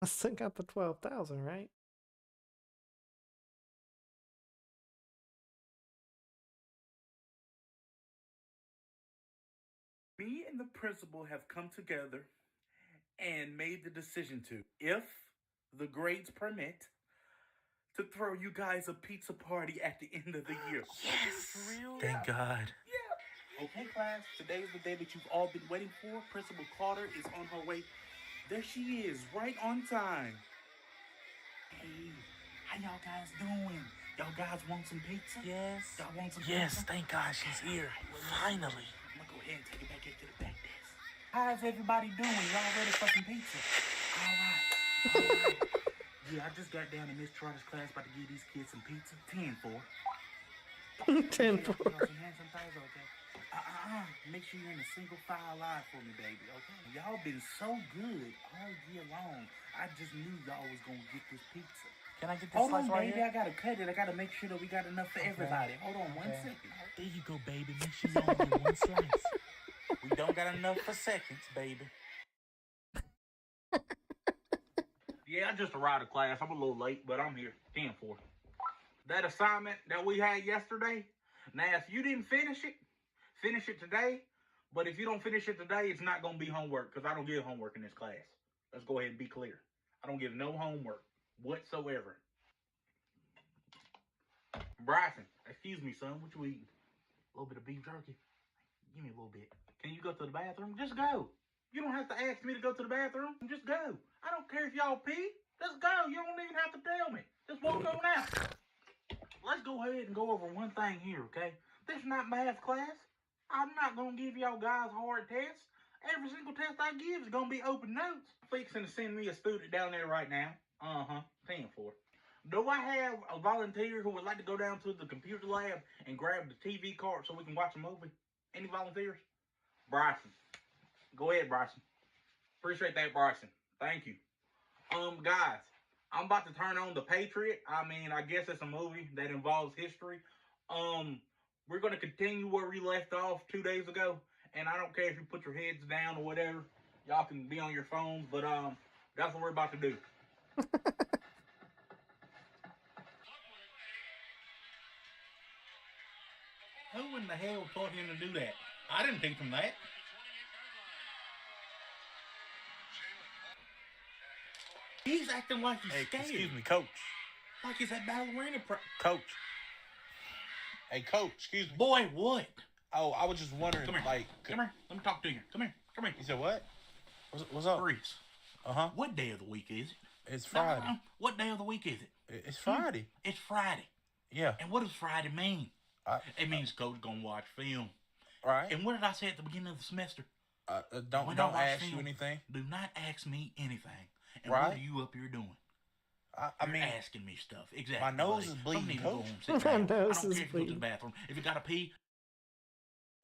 I still got the 12,000, right?
Me and the principal have come together and made the decision to, if the grades permit, to throw you guys a pizza party at the end of the year.
Yes! For real?
Thank God. Yeah. Okay, class. Today is the day that you've all been waiting for. Principal Carter is on her way. There she is, right on time. Hey, how y'all guys doing? Y'all guys want some pizza? Yes. Y'all want some pizza?
Yes, thank God she's here. Finally.
I'm gonna go ahead and take it back into the back desk. How's everybody doing? Y'all ready for some pizza? All right. Yeah, I just got down in Miss Trotter's class about to give these kids some pizza. 10-4.
10-4.
Make sure you're in a single file line for me, baby, okay? Y'all been so good all year long. I just knew y'all was gonna get this pizza.
Can I get this
Hold
slice
on,
right
baby.
here?
I gotta cut it. I gotta make sure that we got enough for everybody. Hold on one second.
There you go, baby. Make sure you only get one slice.
We don't got enough for seconds, baby. Yeah, I just arrived to class. I'm a little late, but I'm here. 10-4. That assignment that we had yesterday, now if you didn't finish it today. But if you don't finish it today, it's not going to be homework because I don't give homework in this class. Let's go ahead and be clear. I don't give no homework whatsoever. Bryson, excuse me, son. What you eating? A little bit of beef jerky. Give me a little bit. Can you go to the bathroom? Just go. You don't have to ask me to go to the bathroom. Just go. I don't care if y'all pee. Just go. You don't even have to tell me. Just walk on out. Let's go ahead and go over one thing here, okay? This is not math class. I'm not going to give y'all guys hard tests. Every single test I give is going to be open notes. Fixing to send me a student down there right now. 10-4. Do I have a volunteer who would like to go down to the computer lab and grab the TV cart so we can watch a movie? Any volunteers? Bryson. Go ahead, Bryson. Appreciate that, Bryson. Thank you. Guys, I'm about to turn on The Patriot. I mean, I guess it's a movie that involves history. We're going to continue where we left off 2 days ago. And I don't care if you put your heads down or whatever. Y'all can be on your phones. But that's what we're about to do. Who in the hell taught him to do that? I didn't teach him that. He's acting like he's scared.
Excuse me, coach.
Like he's at ballerina
Coach. Hey, coach, excuse me.
Boy, what?
Oh, I was just wondering,
Come here.
like...
Come here. Let me talk to you. Come here. Come here.
You said what? What's up?
Chris.
Uh-huh.
What day of the week is it?
It's Friday.
No. What day of the week is it?
It's Friday.
It's Friday.
Yeah.
And what does Friday mean? It means coach gonna watch film.
Right.
And what did I say at the beginning of the semester?
Don't
When I watch
ask
film,
you anything.
Do not ask me anything. And
Right.
what are you up here doing?
I mean,
asking me stuff. Exactly.
my nose
buddy.
is bleeding,
Some need to go
coach.
home, sit
My
down.
nose
I don't
is
care if you go to the
bleeding.
bathroom. If you gotta pee,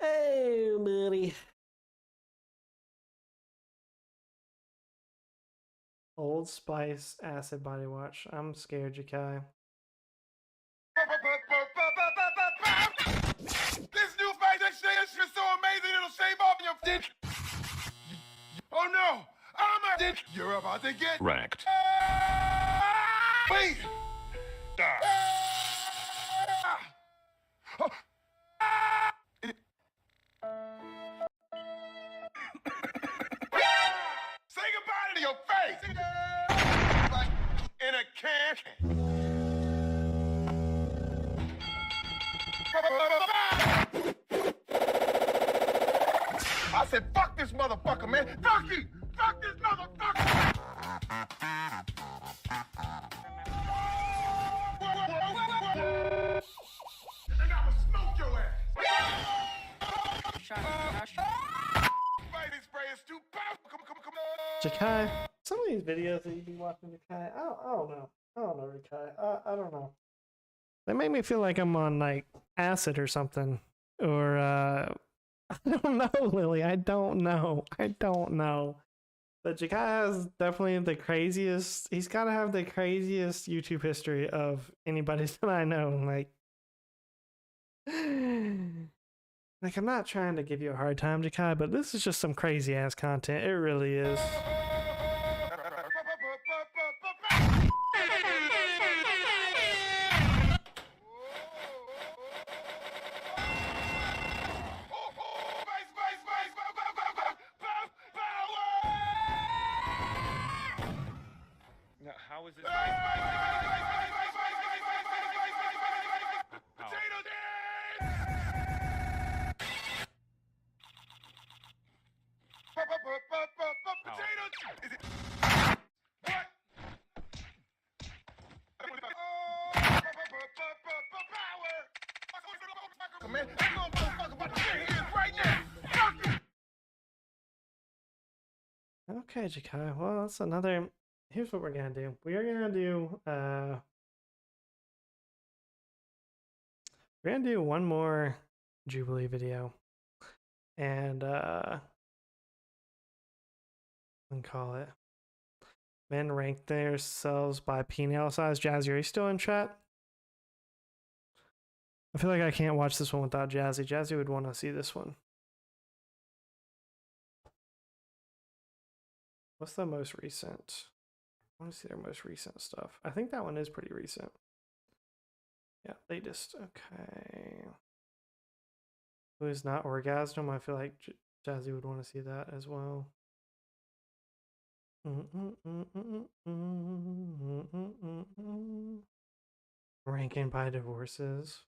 Hey, buddy. Old Spice acid body wash. I'm scared, Jakai.
This new face, this shit's so amazing it'll shave off your dick. Oh no, I'm a dick. You're about to get
wrecked.
Wait. Say goodbye to your face. Like in a can. I said, fuck this motherfucker, man. Fuck you. Fuck this motherfucker. And I'ma smoke your ass. Baby spray is too powerful. Come on.
Jakai, some of these videos that you be watching, Jakai, I don't know. I don't know, Jakai. I don't know. They make me feel like I'm on like acid or something. Or I don't know, Lily. I don't know. But Jakai has definitely the craziest. He's got to have the craziest YouTube history of anybody that I know. Like I'm not trying to give you a hard time, Jakai, but this is just some crazy ass content. It really is.
How is this?
Okay, Jakai. Well, that's another. Here's what we're gonna do. We are gonna do. We're gonna do one more Jubilee video, and call it. Men rank themselves by penile size. Jazzy, are you still in chat? I feel like I can't watch this one without Jazzy. Jazzy would want to see this one. What's the most recent? I want to see their most recent stuff. I think that one is pretty recent. Yeah, latest. Okay. Who is not orgasm? I feel like Jazzy would want to see that as well. Ranking by divorces.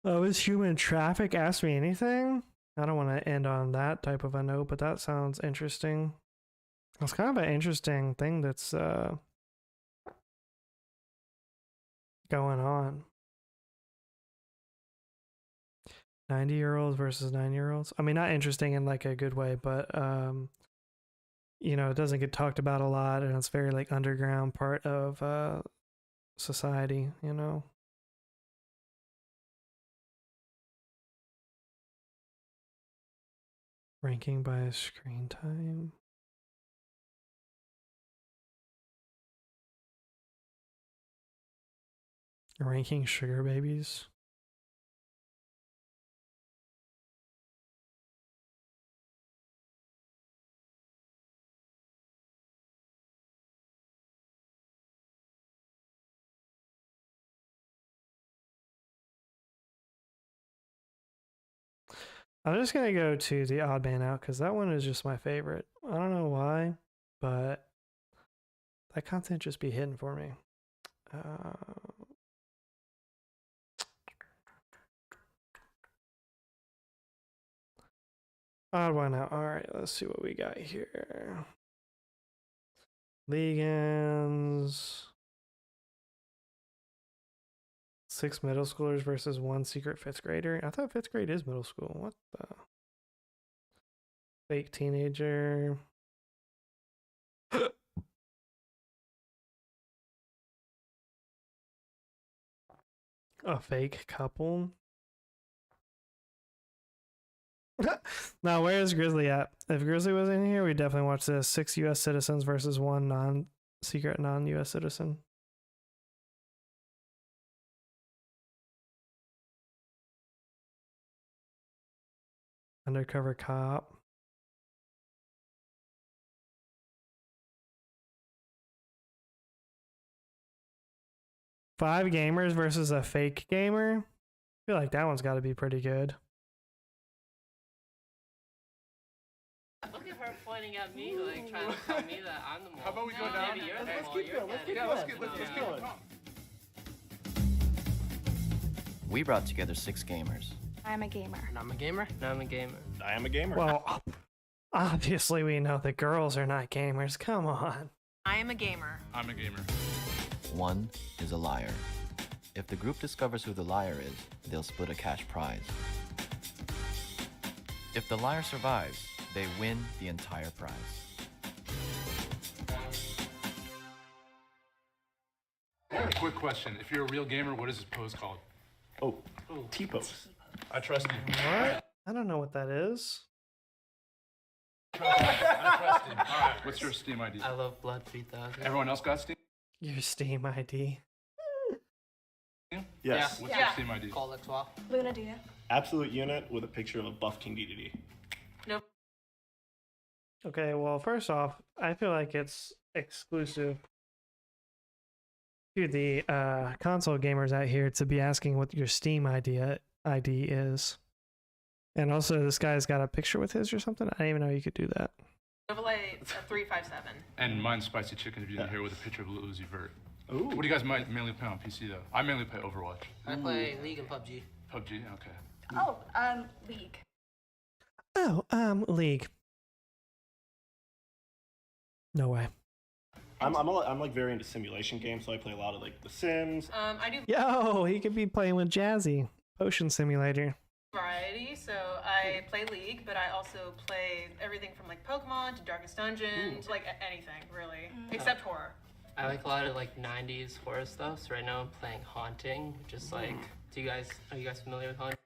Oh, is human traffic? Ask me anything? I don't want to end on that type of a note, but that sounds interesting. It's kind of an interesting thing that's going on. 90-year-olds versus 9-year-olds. I mean, not interesting in like a good way, but you know, it doesn't get talked about a lot, and it's very like underground part of society, you know. Ranking by screen time. Ranking sugar babies. I'm just gonna go to the odd man out because that one is just my favorite. I don't know why, but that content just be hidden for me. Odd one out. All right, let's see what we got here. Legans. 6 middle schoolers versus 1 secret 5th grader. I thought 5th grade is middle school. What the? Fake teenager. A fake couple. Now, where is Grizzly at? If Grizzly was in here, we'd definitely watch this. 6 U.S. citizens versus 1 non-secret non-U.S. citizen. Undercover cop. Five gamers versus a fake gamer. I feel like that one's got to be pretty good.
Look at her pointing at me, like trying to tell me that I'm the mole.
How about we go down?
Maybe you're the
Let's
mole,
keep
you're
going. Let's
getting
keep
it.
going. Let's keep going.
We brought together 6 gamers.
I'm a gamer.
And I'm a gamer. And I'm a gamer.
I am a gamer.
Well, obviously we know the girls are not gamers. Come on.
I am a gamer.
I'm a gamer.
One is a liar. If the group discovers who the liar is, they'll split a cash prize. If the liar survives, they win the entire prize.
Quick question. If you're a real gamer, what is this pose called?
Oh, T-pose.
I trust you.
What? I don't know what that is.
I trust you. All right. What's your Steam ID?
I love Blood 3000.
Everyone else got Steam?
Your Steam ID.
Yes.
What's your Steam ID?
Call Lexwa.
Luna Dia.
Absolute unit with a picture of a buff King DDD.
Nope.
Okay, well, first off, I feel like it's exclusive to the console gamers out here to be asking what your Steam ID is. And also, this guy's got a picture with his or something. I didn't even know you could do that.
Chevrolet 357.
And mine's Spicy Chicken if you didn't hear with a picture of Lil Uzi Vert. Ooh. What do you guys mainly play on PC though? I mainly play Overwatch.
I play League and PUBG.
PUBG, okay.
Oh, League.
Oh, League. No way.
I'm like very into simulation games, so I play a lot of like The Sims.
I do
Yo, he could be playing with Jazzy. Potion Simulator.
variety, so I play League, but I also play everything from like Pokemon to Darkest Dungeon, to, like anything really, except horror.
I like a lot of like 90s horror stuff. So right now I'm playing Haunting, just like, are you guys familiar with Haunting?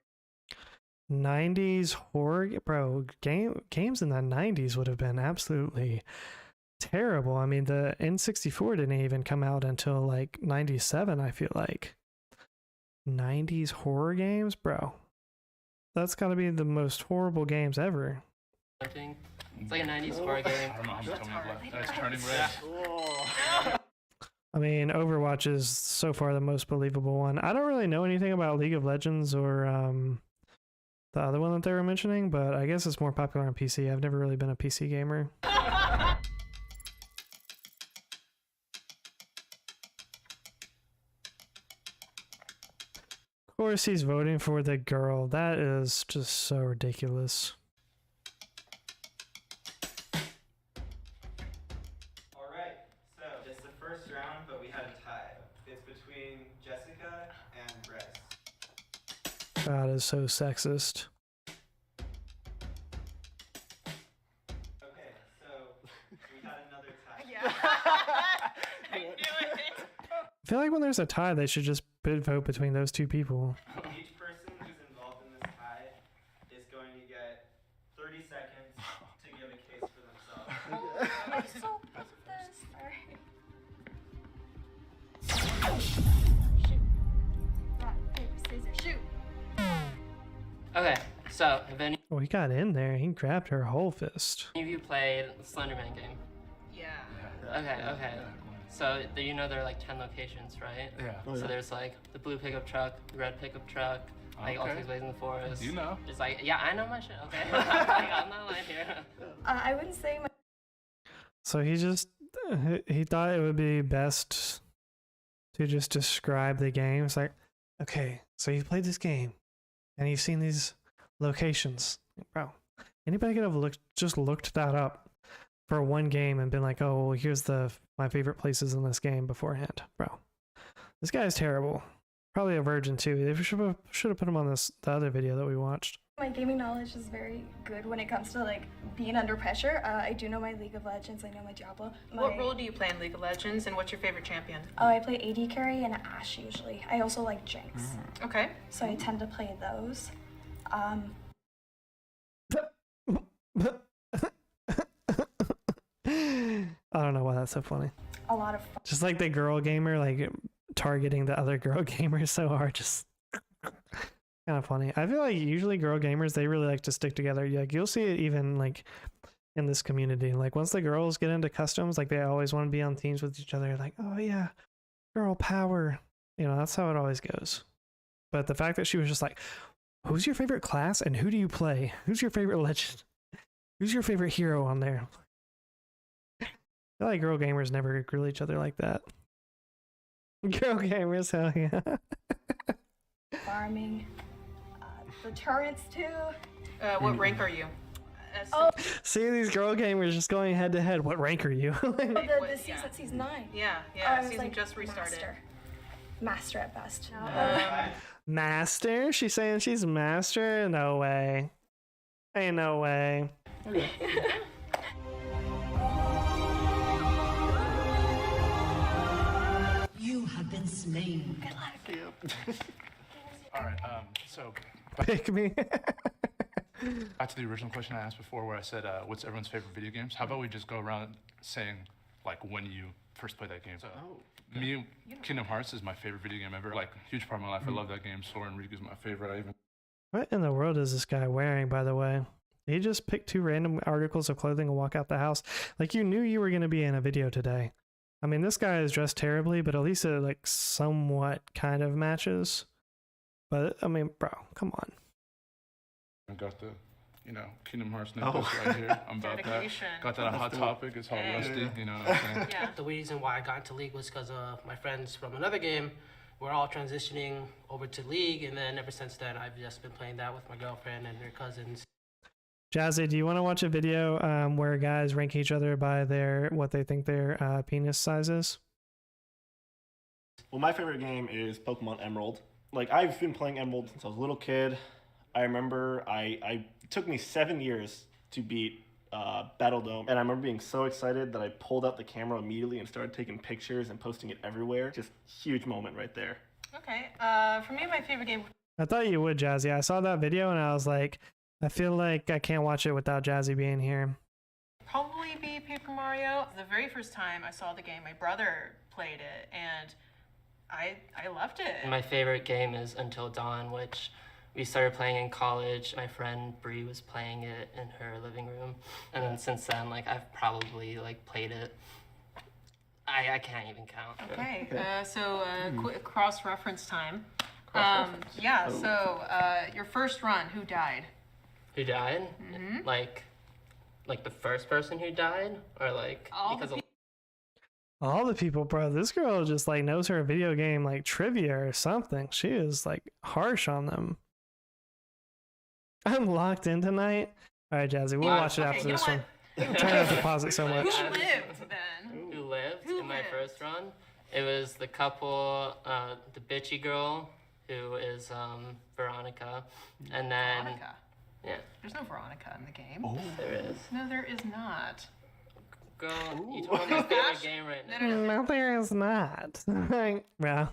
90s horror, bro. Games in the 90s would have been absolutely terrible. I mean, the N64 didn't even come out until like 97, I feel like. 90s horror games, bro. That's gotta be the most horrible games ever.
Haunting. It's like a 90s horror game.
I don't know how much time we have left. That's turning red.
I mean, Overwatch is so far the most believable one. I don't really know anything about League of Legends or the other one that they were mentioning, but I guess it's more popular on PC. I've never really been a PC gamer. Of course he's voting for the girl. That is just so ridiculous.
Alright, so it's the first round, but we had a tie. It's between Jessica and Bryce.
God is so sexist.
Okay, so we had another tie.
Yeah. I knew it.
I feel like when there's a tie, they should just vote between those two people.
Each person who's involved in this tie is going to get 30 seconds to give a case for themselves.
I'm so bad at this. Shoot. Rock, paper, scissors, shoot.
Okay, so have any
Oh, he got in there. He grabbed her whole fist.
of you played the Slenderman game?
Yeah.
Okay. So you know there are like 10 locations, right?
Yeah.
Oh, yeah.
So there's like the blue pickup truck, the red pickup truck, like all
Okay.
takes place in the forest.
You know.
It's like, yeah, I know my shit, okay? I'm not lying here.
I wouldn't say my.
So he thought it would be best to just describe the game. It's like, okay, so you've played this game and you've seen these locations. Bro, anybody could have looked that up for one game and been like, oh, well, here's my favorite places in this game beforehand. Bro, this guy is terrible. Probably a virgin too. They should have put him on the other video that we watched.
My gaming knowledge is very good when it comes to like being under pressure. I do know my League of Legends. I know my Diablo.
What role do you play in League of Legends, and what's your favorite champion?
Oh, I play AD carry and Ashe usually. I also like Jinx.
Okay.
So I tend to play those.
I don't know why that's so funny.
A lot of fun.
Just like the girl gamer, like targeting the other girl gamers so hard, just kind kind of funny. I feel like usually girl gamers, they really like to stick together. Like you'll see it even like in this community. Like once the girls get into customs, like they always want to be on teams with each other. Like, oh yeah, girl power. You know, that's how it always goes. But the fact that she was just like, who's your favorite class and who do you play? Who's your favorite legend? Who's your favorite hero on there? I feel like girl gamers never grill each other like that. Girl gamers, hell yeah.
Farming. The turrets too.
What rank are you?
Oh,
See these girl gamers just going head to head. What rank are you?
the season 9.
Yeah,
Oh,
yeah.
I was
Season
like,
just restarted.
Master at best.
Master? She's saying she's master? No way. Ain't no way.
You have been slain.
Good luck.
All right. So
Pick me.
back to the original question I asked before, where I said, "What's everyone's favorite video games?" How about we just go around saying, like, when you first played that game? So, me, Kingdom Hearts is my favorite video game ever. Like, huge part of my life. I love that game. Soren Riku is my favorite. I even.
What in the world is this guy wearing, by the way? He just picked 2 random articles of clothing and walk out the house. Like you knew you were going to be in a video today. I mean, this guy is dressed terribly, but at least it like somewhat kind of matches. But I mean, bro, come on.
I got the, Kingdom Hearts necklace right here. I'm about that.
Dedication.
Got that on Hot Topic. It's all rusty. You know what I'm saying?
Yeah. The reason why I got into League was because my friends from another game were all transitioning over to League, and then ever since then, I've just been playing that with my girlfriend and her cousins.
Jazzy, do you want to watch a video where guys rank each other by what they think their penis size is?
Well, my favorite game is Pokemon Emerald. Like, I've been playing Emerald since I was a little kid. I remember it took me 7 years to beat Battle Dome, and I remember being so excited that I pulled out the camera immediately and started taking pictures and posting it everywhere. Just huge moment right there.
Okay. For me, my favorite game.
I thought you would, Jazzy. I saw that video and I was like, I feel like I can't watch it without Jazzy being here.
Probably be Paper Mario. The very first time I saw the game, my brother played it, and I loved it.
My favorite game is Until Dawn, which we started playing in college. My friend Bree was playing it in her living room, and then since then, like I've probably like played it. I can't even count.
Okay. So quick cross-reference time. Yeah. So your first run, who died?
Who died?
Mhm.
Like the first person who died, or like because of
All the people, bro. This girl just like knows her video game like trivia or something. She is like harsh on them. I'm locked in tonight. All right, Jazzy, we'll watch it after this one. I'm trying not to pause it so much.
Who lived then?
who lived in my first run. It was the couple, the bitchy girl who is Veronica, and then
Veronica.
yeah,
There's no Veronica in the game.
there is.
No, there is not.
Girl, you told me my favorite game right now.
No, there is not. Like, well,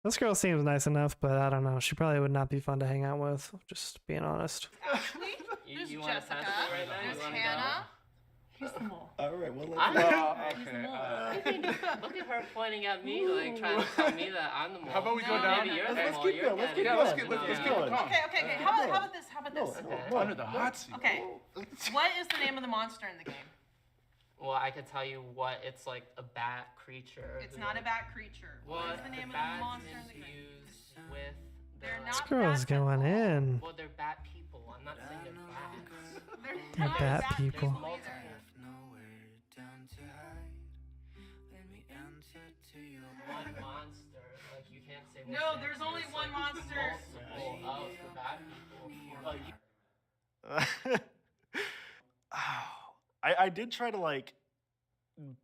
this girl seems nice enough, but I don't know. She probably would not be fun to hang out with, just being honest.
Ashley, there's
You wanna
Jessica,
pass it right now?
there's
You wanna
Hannah. He's the mole.
All right, well,
I'm
let's
the Look at her pointing at me, like trying to tell me that I'm the mole.
How about we go
No,
down?
maybe you're the
Let's
mole.
keep
You're
going. Let's
getting
keep
it.
going.
Let's keep it calm.
Okay. How about this? How about this?
Under the hot seat.
Okay. What is the name of the monster in the game?
Well, I could tell you what it's like a bat creature.
It's not a bat creature. What is the name of the monster in the game?
Infused with
They're
This
not
girl's going in.
Well, they're bat people. I'm not saying they're bats.
They're
They're bat people.
either.
One monster, like you can't say.
No, there's only one monster.
Multiple of the bat people. But
I did try to like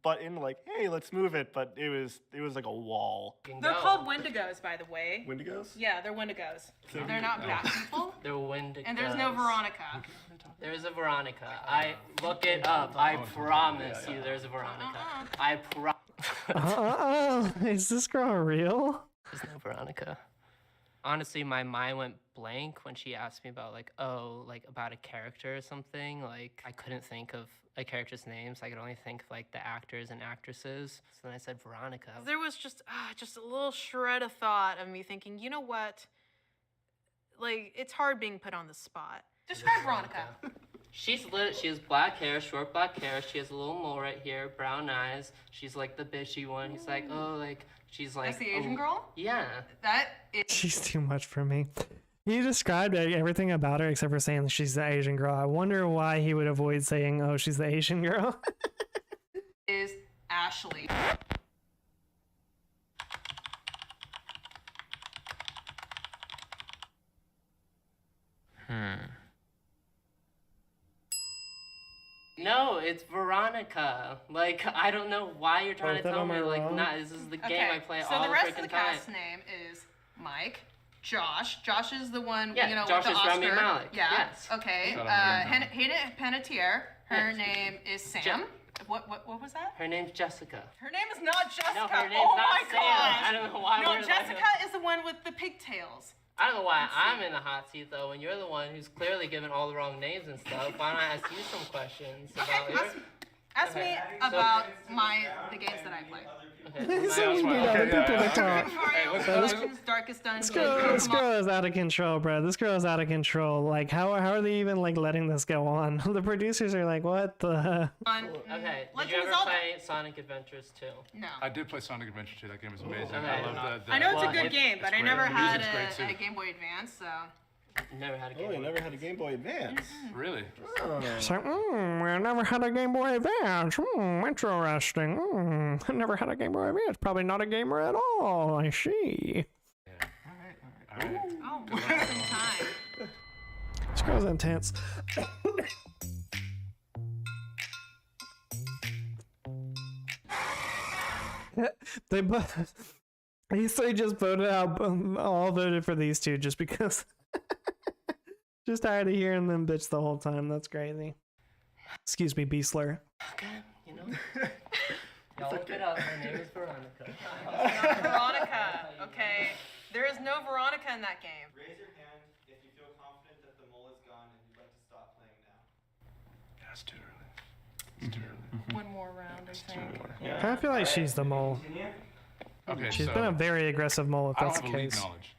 butt in like, hey, let's move it, but it was like a wall.
They're called Wendigos, by the way.
Wendigos?
Yeah, they're Wendigos. They're not bat people.
they're Wendigos.
And there's no Veronica.
There's a Veronica. I look it up. I promise you, there's a Veronica. I promise.
Is this girl real?
There's no Veronica. Honestly, my mind went blank when she asked me about about a character or something. Like I couldn't think of a character's names. I could only think of like the actors and actresses. So then I said Veronica.
There was just a little shred of thought of me thinking, you know what? like it's hard being put on the spot. Describe Veronica.
She has black hair, short black hair. She has a little mole right here, brown eyes. She's like the bitchy one. He's like, oh, like she's like.
That's the Asian girl.
Yeah.
That is.
She's too much for me. He described everything about her except for saying she's the Asian girl. I wonder why he would avoid saying, oh, she's the Asian girl.
Is Ashley.
No, it's Veronica. Like, I don't know why you're trying to tell me, like, nah, this is the game I play all the freaking time.
So the rest of the cast name is Mike, Josh. Josh is the one,
Yeah,
you know,
Josh
with the
is
Oscar.
Rami Malek.
Yeah.
Yes.
Okay. Hayden Panettiere. Her name is Sam. What was that?
Her name's Jessica.
Her name is not Jessica.
No, her name's
oh
not
my
Sam.
gosh.
I don't know why
No,
we're
Jessica
like...
is the one with the pigtails.
I don't know why I'm in the hot seat, though, when you're the one who's clearly given all the wrong names and stuff. Why don't I ask you some questions about your...
Ask me about the games that I play.
Okay.
So we need other people to talk.
Darkest Dungeon.
This girl is out of control, bro. This girl is out of control. Like, how are they even like letting this go on? The producers are like, what the?
Okay. Did you ever play Sonic Adventures 2?
No.
I did play Sonic Adventure 2. That game was amazing.
Okay.
I love the
I know it's a good game, but I never had
Music's great,
a
too.
Game Boy Advance, so.
Never had a Game
Boy.
Boy.
You never had a Game Boy Advance.
Really?
So, I never had a Game Boy Advance. Interesting. I never had a Game Boy Advance. Probably not a gamer at all. I see.
All right.
Oh, wasting time.
This girl's intense. They both. They just voted out. All voted for these two just because. Just tired of hearing them bitch the whole time. That's crazy. Excuse me, Beastler.
Okay, you know. Y'all look it up. Her name is Veronica.
Veronica. Okay. There is no Veronica in that game.
Raise your hand if you feel confident that the mole is gone and you'd like to stop playing now.
Yeah, it's too early. It's too early.
One more round, I think.
I feel like she's the mole.
Okay,
She's
so
been a very aggressive mole if
I
that's
don't
the
have
case.
league knowledge.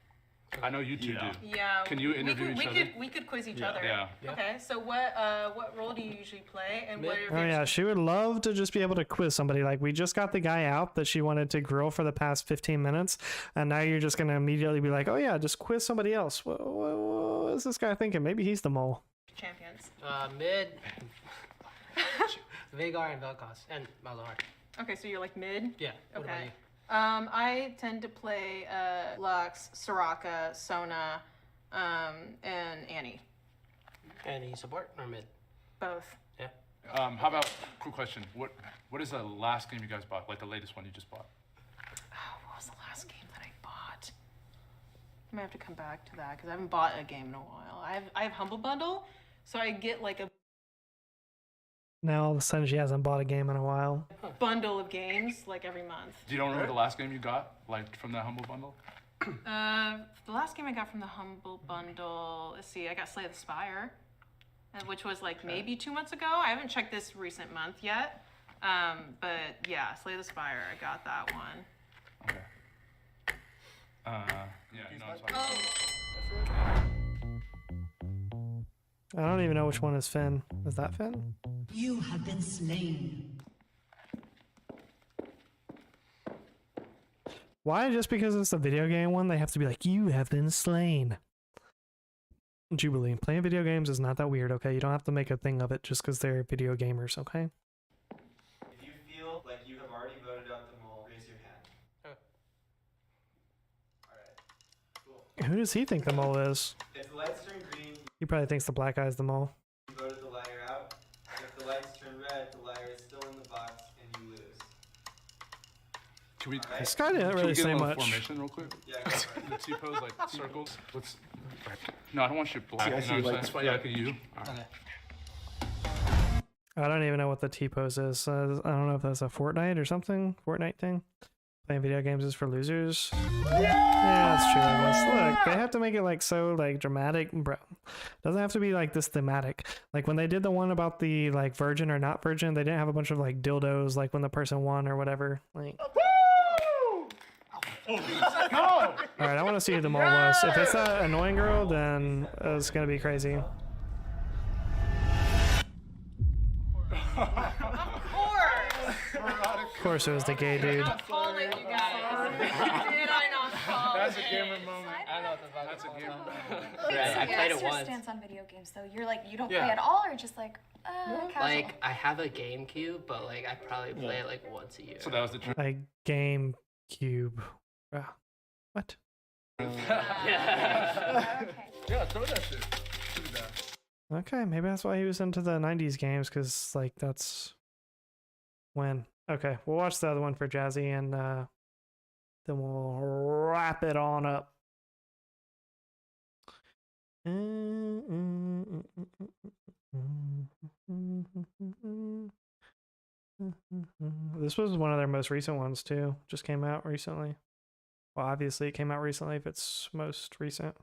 I know you two do.
Yeah.
Can you interview each other?
We could quiz each other.
Yeah.
Okay. So what role do you usually play, and what are your
Oh yeah, she would love to just be able to quiz somebody. Like, we just got the guy out that she wanted to grill for the past 15 minutes, and now you're just gonna immediately be like, oh yeah, just quiz somebody else. What is this guy thinking? Maybe he's the mole.
champions?
Mid. Vagar and Vel'Koz and Malzahar.
Okay, so you're like mid.
Yeah. What about you?
I tend to play Lux, Soraka, Sona, and Annie.
Any support or mid?
Both.
Yeah.
How about, quick question, what is the last game you guys bought, like the latest one you just bought?
Oh, what was the last game that I bought? I might have to come back to that because I haven't bought a game in a while. I have Humble Bundle, so I get like a
Now all of a sudden she hasn't bought a game in a while.
bundle of games like every month.
Do you don't remember the last game you got, like from that Humble Bundle?
The last game I got from the Humble Bundle, let's see, I got Slay the Spire, which was like maybe 2 months ago. I haven't checked this recent month yet. But yeah, Slay the Spire, I got that one.
Okay. Yeah, no, it's fine.
I don't even know which one is Finn. Is that Finn?
You have been slain.
Why, just because it's a video game one, they have to be like, you have been slain? Jubilee, playing video games is not that weird, okay? You don't have to make a thing of it just because they're video gamers, okay?
If you feel like you have already voted out the mole, raise your hand. Alright. Cool.
Who does he think the mole is?
If the lights turn green,
He probably thinks the black guy's the mole.
you voted the liar out. If the lights turn red, the liar is still in the box and you lose.
Can we,
This guy didn't really say much.
Formation real quick?
Yeah, go for it.
The T-pose, like circles. Let's. No, I don't want you black.
I
You
see,
know what I'm
like,
saying? Yeah, you. All right.
I don't even know what the T-pose is. I don't know if that's a Fortnite or something. Fortnite thing. Playing video games is for losers. Yeah, that's true, I guess. Look, they have to make it like so like dramatic, bro. Doesn't have to be like this thematic. Like when they did the one about the like virgin or not virgin, they didn't have a bunch of like dildos like when the person won or whatever. Like
Let's go.
All right, I want to see who the mole was. If it's that annoying girl, then it's gonna be crazy. Of course, it was the gay dude.
Calling you guys. Did I not call
That's a
it?
gamer moment.
I know what the fuck.
That's a gamer moment.
Yeah, I played it
What's your
once.
stance on video games, though? You're like, you don't
Yeah.
play at all, or just like, casual?
Like, I have a GameCube, but like I probably play it like once a year.
So that was the truth.
A GameCube. What?
Yeah, throw that shit. Shoot it down.
Okay, maybe that's why he was into the 90s games, because, like, that's when. Okay, we'll watch the other one for Jazzy, and then we'll wrap it on up. This was one of their most recent ones, too. Just came out recently. Well, obviously, it came out recently if it's most recent.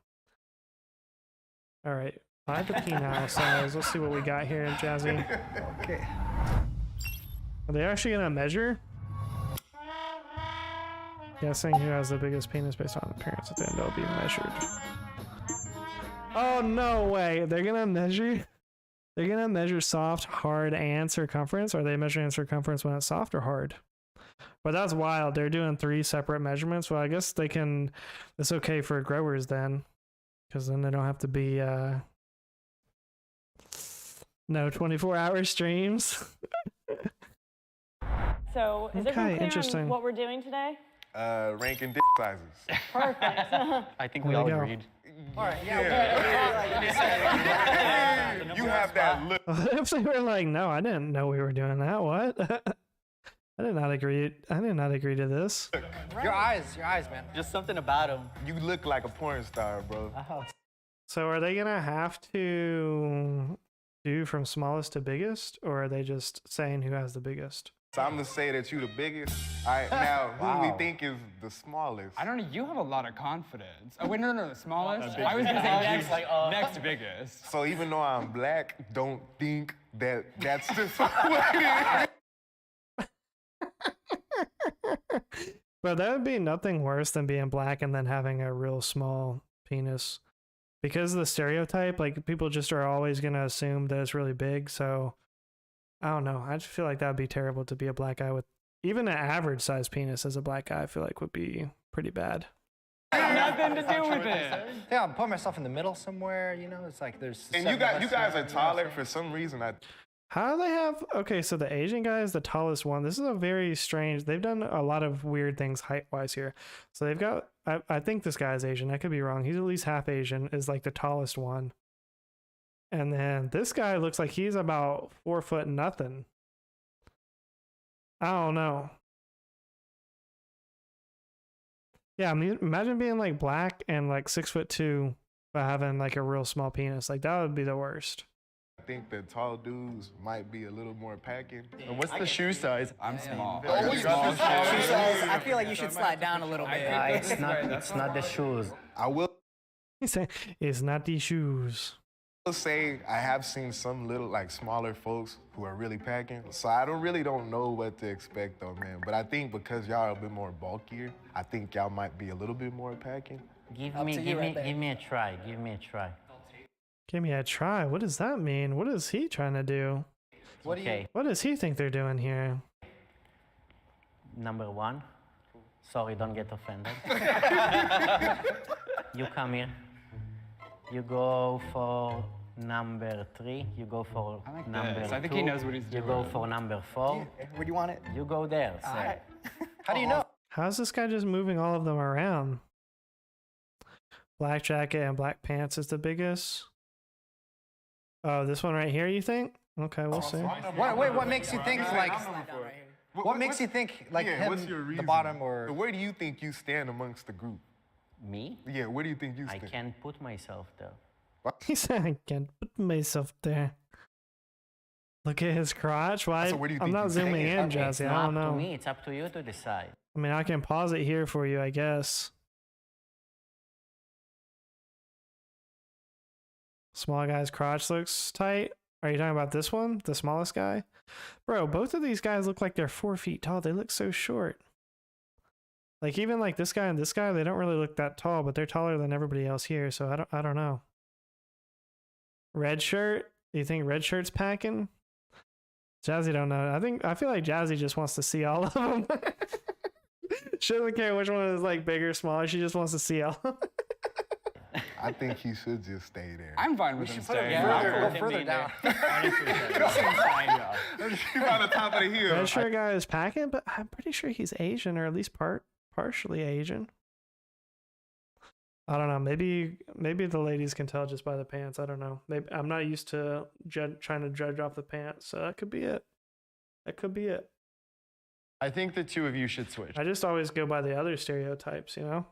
All right. 5 to penile size. Let's see what we got here, Jazzy.
Okay.
Are they actually gonna measure? Guessing who has the biggest penis based on appearance at the end will be measured. Oh no way! They're gonna measure. They're gonna measure soft, hard, and circumference. Or are they measuring circumference when it's soft or hard? But that's wild. They're doing 3 separate measurements. Well, I guess they can. It's okay for growers then, because then they don't have to be. No 24-hour streams.
So, is
Okay,
everyone clear
interesting.
on what we're doing today?
Ranking dick sizes.
Perfect.
I think
There
we all
you go.
agreed.
All right,
You have that look.
If they were like, no, I didn't know we were doing that. What? I did not agree. I did not agree to this.
Your eyes, man.
Just something about him.
You look like a porn star, bro.
So are they gonna have to do from smallest to biggest, or are they just saying who has the biggest?
So I'm gonna say that you the biggest. All right, now who we think is the smallest?
I don't know. You have a lot of confidence. Oh wait, no, the smallest.
The
I was gonna say
biggest.
next, next biggest.
So even though I'm black, don't think that that's just what it is.
But that would be nothing worse than being black and then having a real small penis. Because of the stereotype, like, people just are always gonna assume that it's really big, so I don't know. I just feel like that would be terrible to be a black guy with even an average sized penis as a black guy. I feel like would be pretty bad.
Nothing to do with it.
Yeah, I'll put myself in the middle somewhere, you know? It's like there's...
And you guys are taller for some reason.
How do they have... Okay, so the Asian guy is the tallest one. This is a very strange... They've done a lot of weird things height-wise here. So they've got... I think this guy is Asian. I could be wrong. He's at least half Asian, is like the tallest one. And then this guy looks like he's about 4 foot nothing. I don't know. Yeah, I mean, imagine being like black and like 6'2", but having like a real small penis. Like, that would be the worst.
I think the tall dudes might be a little more packing.
And what's the shoe size?
I'm small.
I feel like you should slide down a little bit.
It's not the shoes.
I will
He said, it's not these shoes.
say I have seen some little, like, smaller folks who are really packing. So I don't know what to expect though, man. But I think because y'all are a bit more bulkier, I think y'all might be a little bit more packing.
Give me a try. Give me a try.
Give me a try. What does that mean? What is he trying to do?
What do you...
What does he think they're doing here?
Number 1. Sorry, don't get offended. You come here. You go for number 3. You go for
I like
number
this.
2.
I think he knows what he's
You
doing.
go for number 4.
Where do you want it?
You go there,
All
sir.
right. How do you know?
How's this guy just moving all of them around? Black jacket and black pants is the biggest. Oh, this one right here, you think? Okay, we'll see.
What makes you think like... What makes you think like him,
what's your
the
reason?
bottom, or...
Where do you think you stand amongst the group?
Me?
Yeah, where do you think you
I
stand?
can't put myself there.
He said, I can't put myself there. Look at his crotch. Why?
So where do you
I'm
think
not
you
zooming in,
It's
Jazzy. I
not
don't
up
know.
to me. It's up to you to decide.
I mean, I can pause it here for you, I guess. Small guy's crotch looks tight. Are you talking about this one? The smallest guy? Bro, both of these guys look like they're 4 feet tall. They look so short. Like even like this guy and this guy, they don't really look that tall, but they're taller than everybody else here. So I don't know. Red shirt? You think red shirt's packing? Jazzy don't know. I feel like Jazzy just wants to see all of them. She doesn't care which one is like bigger, smaller. She just wants to see all.
I think he should just stay there.
I'm fine with him staying.
Go further down.
He's on the top of the hill.
Red shirt guy is packing, but I'm pretty sure he's Asian, or at least partially Asian. I don't know. Maybe the ladies can tell just by the pants. I don't know. Maybe I'm not used to trying to judge off the pants, so that could be it. That could be it.
I think the two of you should switch.
I just always go by the other stereotypes, you know?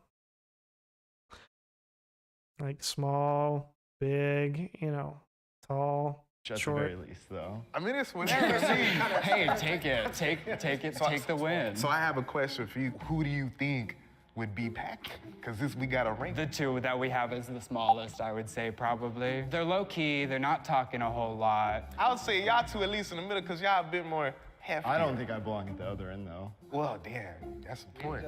Like small, big, you know, tall,
Just
short.
at the very least, though.
I mean, it's whatever.
Hey, take it. Take the win.
So I have a question for you. Who do you think would be packing? Because we got a rank.
The two that we have is the smallest, I would say, probably. They're low-key, they're not talking a whole lot.
I would say y'all two at least in the middle, because y'all a bit more hefty.
I don't think I belong at the other end, though.
Well, damn, that's the point.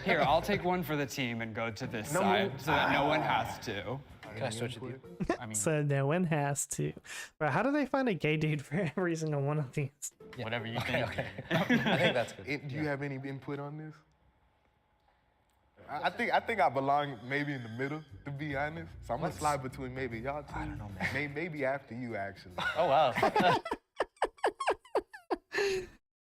Here, I'll take one for the team and go to this side so that no one has to.
Can I switch with you?
I mean,
So no one has to. But how do they find a gay dude for every single one of these?
Yeah.
Whatever you think.
Okay. I think that's good.
Do you have any input on this? I think I belong maybe in the middle, to be honest. So I'm gonna slide between maybe y'all two. I don't know, man. Maybe after you, actually.
Oh, wow.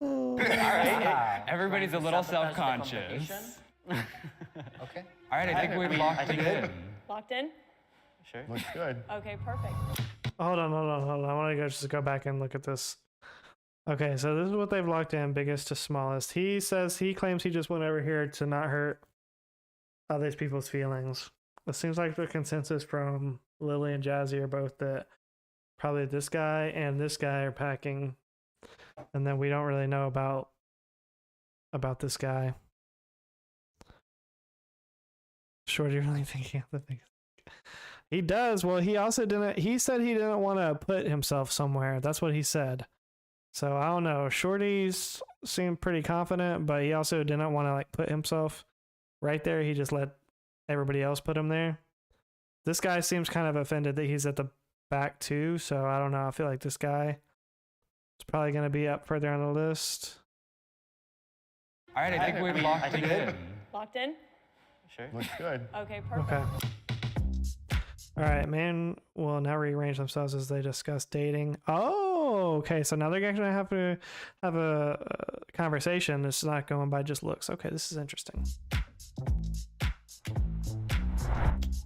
Oh.
All right.
everybody's a little self-conscious.
Okay.
All right, I think we've locked it in.
Locked in?
Sure.
Looks good.
Okay, perfect.
Hold on. I want to just go back and look at this. Okay, so this is what they've locked in, biggest to smallest. He claims he just went over here to not hurt other people's feelings. It seems like the consensus from Lily and Jazzy are both that probably this guy and this guy are packing, and then we don't really know about this guy. Shorty really thinking of the thing. He does. Well, he also didn't. He said he didn't want to put himself somewhere. That's what he said. So I don't know. Shorty's seemed pretty confident, but he also didn't want to like put himself right there. He just let everybody else put him there. This guy seems kind of offended that he's at the back too. So I don't know. I feel like this guy is probably going to be up further on the list.
All right, I think we've locked it in.
Locked in?
Sure.
Looks good.
Okay, perfect.
Okay. All right, men will now rearrange themselves as they discuss dating. Oh, okay. So now they're going to have a conversation. It's not going by just looks. Okay, this is interesting.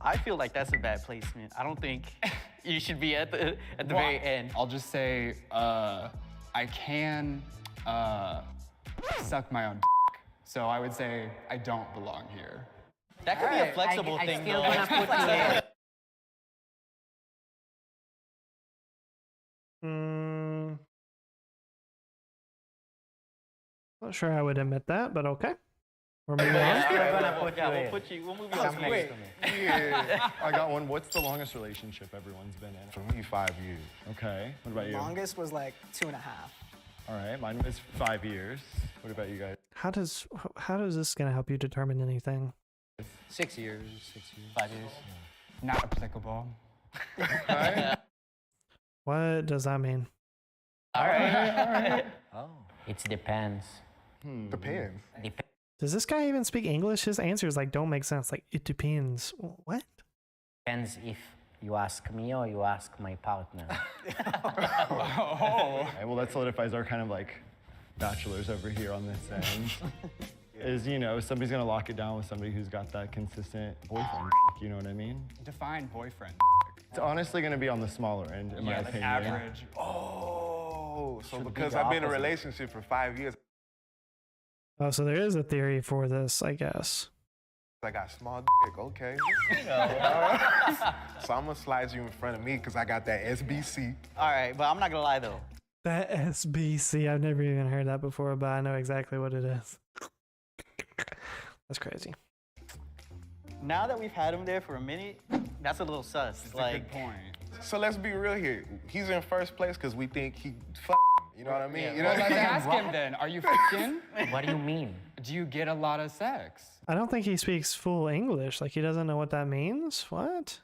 I feel like that's a bad placement. I don't think you should be at the very end.
I'll just say I can suck my own dick. So I would say I don't belong here.
That could be a flexible thing, though.
Not sure I would admit that, but okay. We're moving on.
We'll move you on next.
Wait. Yeah. I got one. What's the longest relationship everyone's been in?
For me, 5 years.
Okay. What about you?
Longest was like 2.5.
All right. Mine was 5 years. What about you guys?
How does this gonna help you determine anything?
6 years.
5 years.
Not applicable.
What does that mean?
All right.
Oh.
It depends.
Depends.
Does this guy even speak English? His answers like don't make sense. Like it depends. What?
Depends if you ask me or you ask my partner.
Oh. Okay, well, that solidifies our kind of like bachelors over here on this end. Is, you know, somebody's gonna lock it down with somebody who's got that consistent boyfriend. You know what I mean?
Define boyfriend.
It's honestly gonna be on the smaller end, in my opinion.
Average.
Oh, so because I've been in a relationship for 5 years.
Oh, so there is a theory for this, I guess.
I got small dick, okay. So I'm gonna slide you in front of me because I got that SBC.
All right, but I'm not gonna lie though.
That SBC, I've never even heard that before, but I know exactly what it is. That's crazy.
Now that we've had him there for a minute, that's a little sus.
That's a good point.
So let's be real here. He's in first place because we think he you know what I mean?
Yeah.
You know what I mean?
Ask him then, are you f***ing?
What do you mean?
Do you get a lot of sex?
I don't think he speaks full English. Like, he doesn't know what that means. What?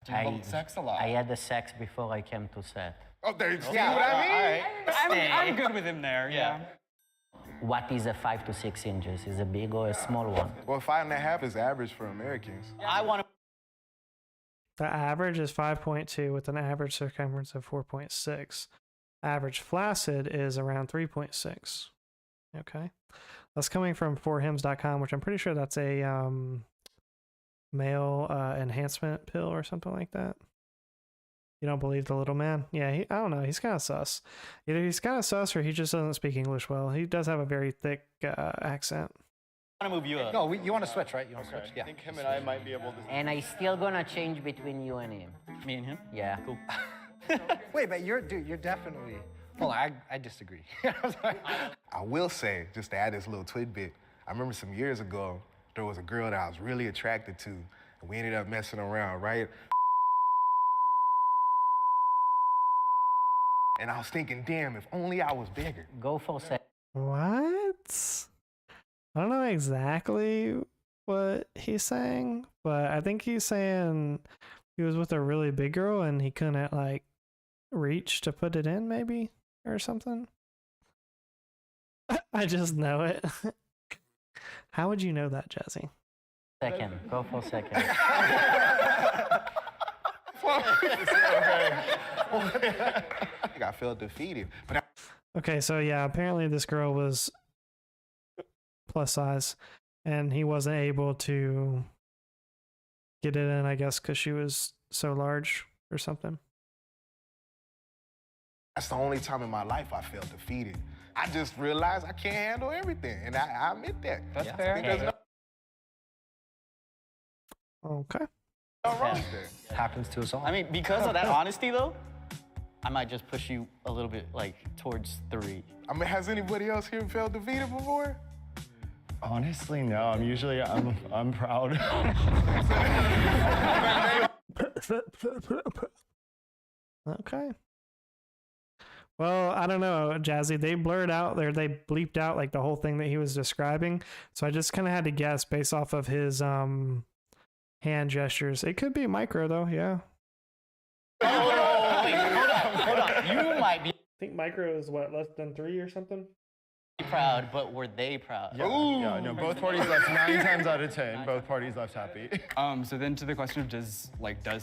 Do you want sex a lot?
I had the sex before I came to set.
Oh, there you see
Yeah,
what I mean?
all right. I'm good with him there, yeah.
What is a 5 to 6 inches? Is it a big or a small one?
Well, 5.5 is average for Americans.
I want to.
The average is 5.2 with an average circumference of 4.6. Average flaccid is around 3.6. Okay. That's coming from forhims.com, which I'm pretty sure that's a male enhancement pill or something like that. You don't believe the little man? Yeah, I don't know. He's kind of sus. Either he's kind of sus or he just doesn't speak English well. He does have a very thick accent.
I want to move you up. No, you want to switch, right? You want to switch? Yeah.
I think him and I might be able to.
And I still gonna change between you and him.
Me and him?
Yeah.
Cool. Wait, but you're definitely. Hold on, I disagree.
I will say, just to add this little tidbit, I remember some years ago, there was a girl that I was really attracted to, and we ended up messing around, right? And I was thinking, damn, if only I was bigger.
Go for sex.
What? I don't know exactly what he's saying, but I think he's saying he was with a really big girl and he couldn't, like, reach to put it in, maybe, or something. I just know it. How would you know that, Jesse?
Second. Go for second.
I felt defeated. But
Okay, so yeah, apparently this girl was plus size and he wasn't able to get it in, I guess, because she was so large or something.
that's the only time in my life I felt defeated. I just realized I can't handle everything, and I admit that.
That's fair.
There's
Okay.
no wrong there.
Happens to us all.
I mean, because of that honesty, though, I might just push you a little bit, like, towards 3.
I mean, has anybody else here felt defeated before?
Honestly, no. I'm proud.
Okay. Well, I don't know, Jazzy. They blurred out there. They bleeped out like the whole thing that he was describing. So I just kind of had to guess based off of his hand gestures. It could be micro though. Yeah.
Oh, wait, hold on. You might be
I think micro is what, less than 3 or something.
proud, but were they proud?
Yeah, no, both parties left 9 times out of 10. Both parties left happy.
So then to the question of does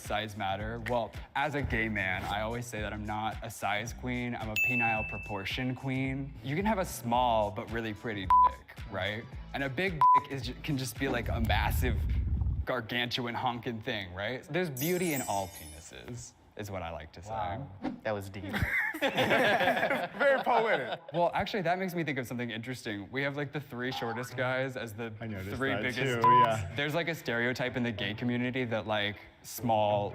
size matter? Well, as a gay man, I always say that I'm not a size queen, I'm a penile proportion queen. You can have a small but really pretty dick, right? And a big dick can just be like a massive, gargantuan honking thing, right? There's beauty in all penises, is what I like to say.
Wow. That was deep.
Very poetic.
Well, actually, that makes me think of something interesting. We have like the 3 shortest guys as the 3
that
biggest
too,
dudes.
yeah.
There's like a stereotype in the gay community that like small,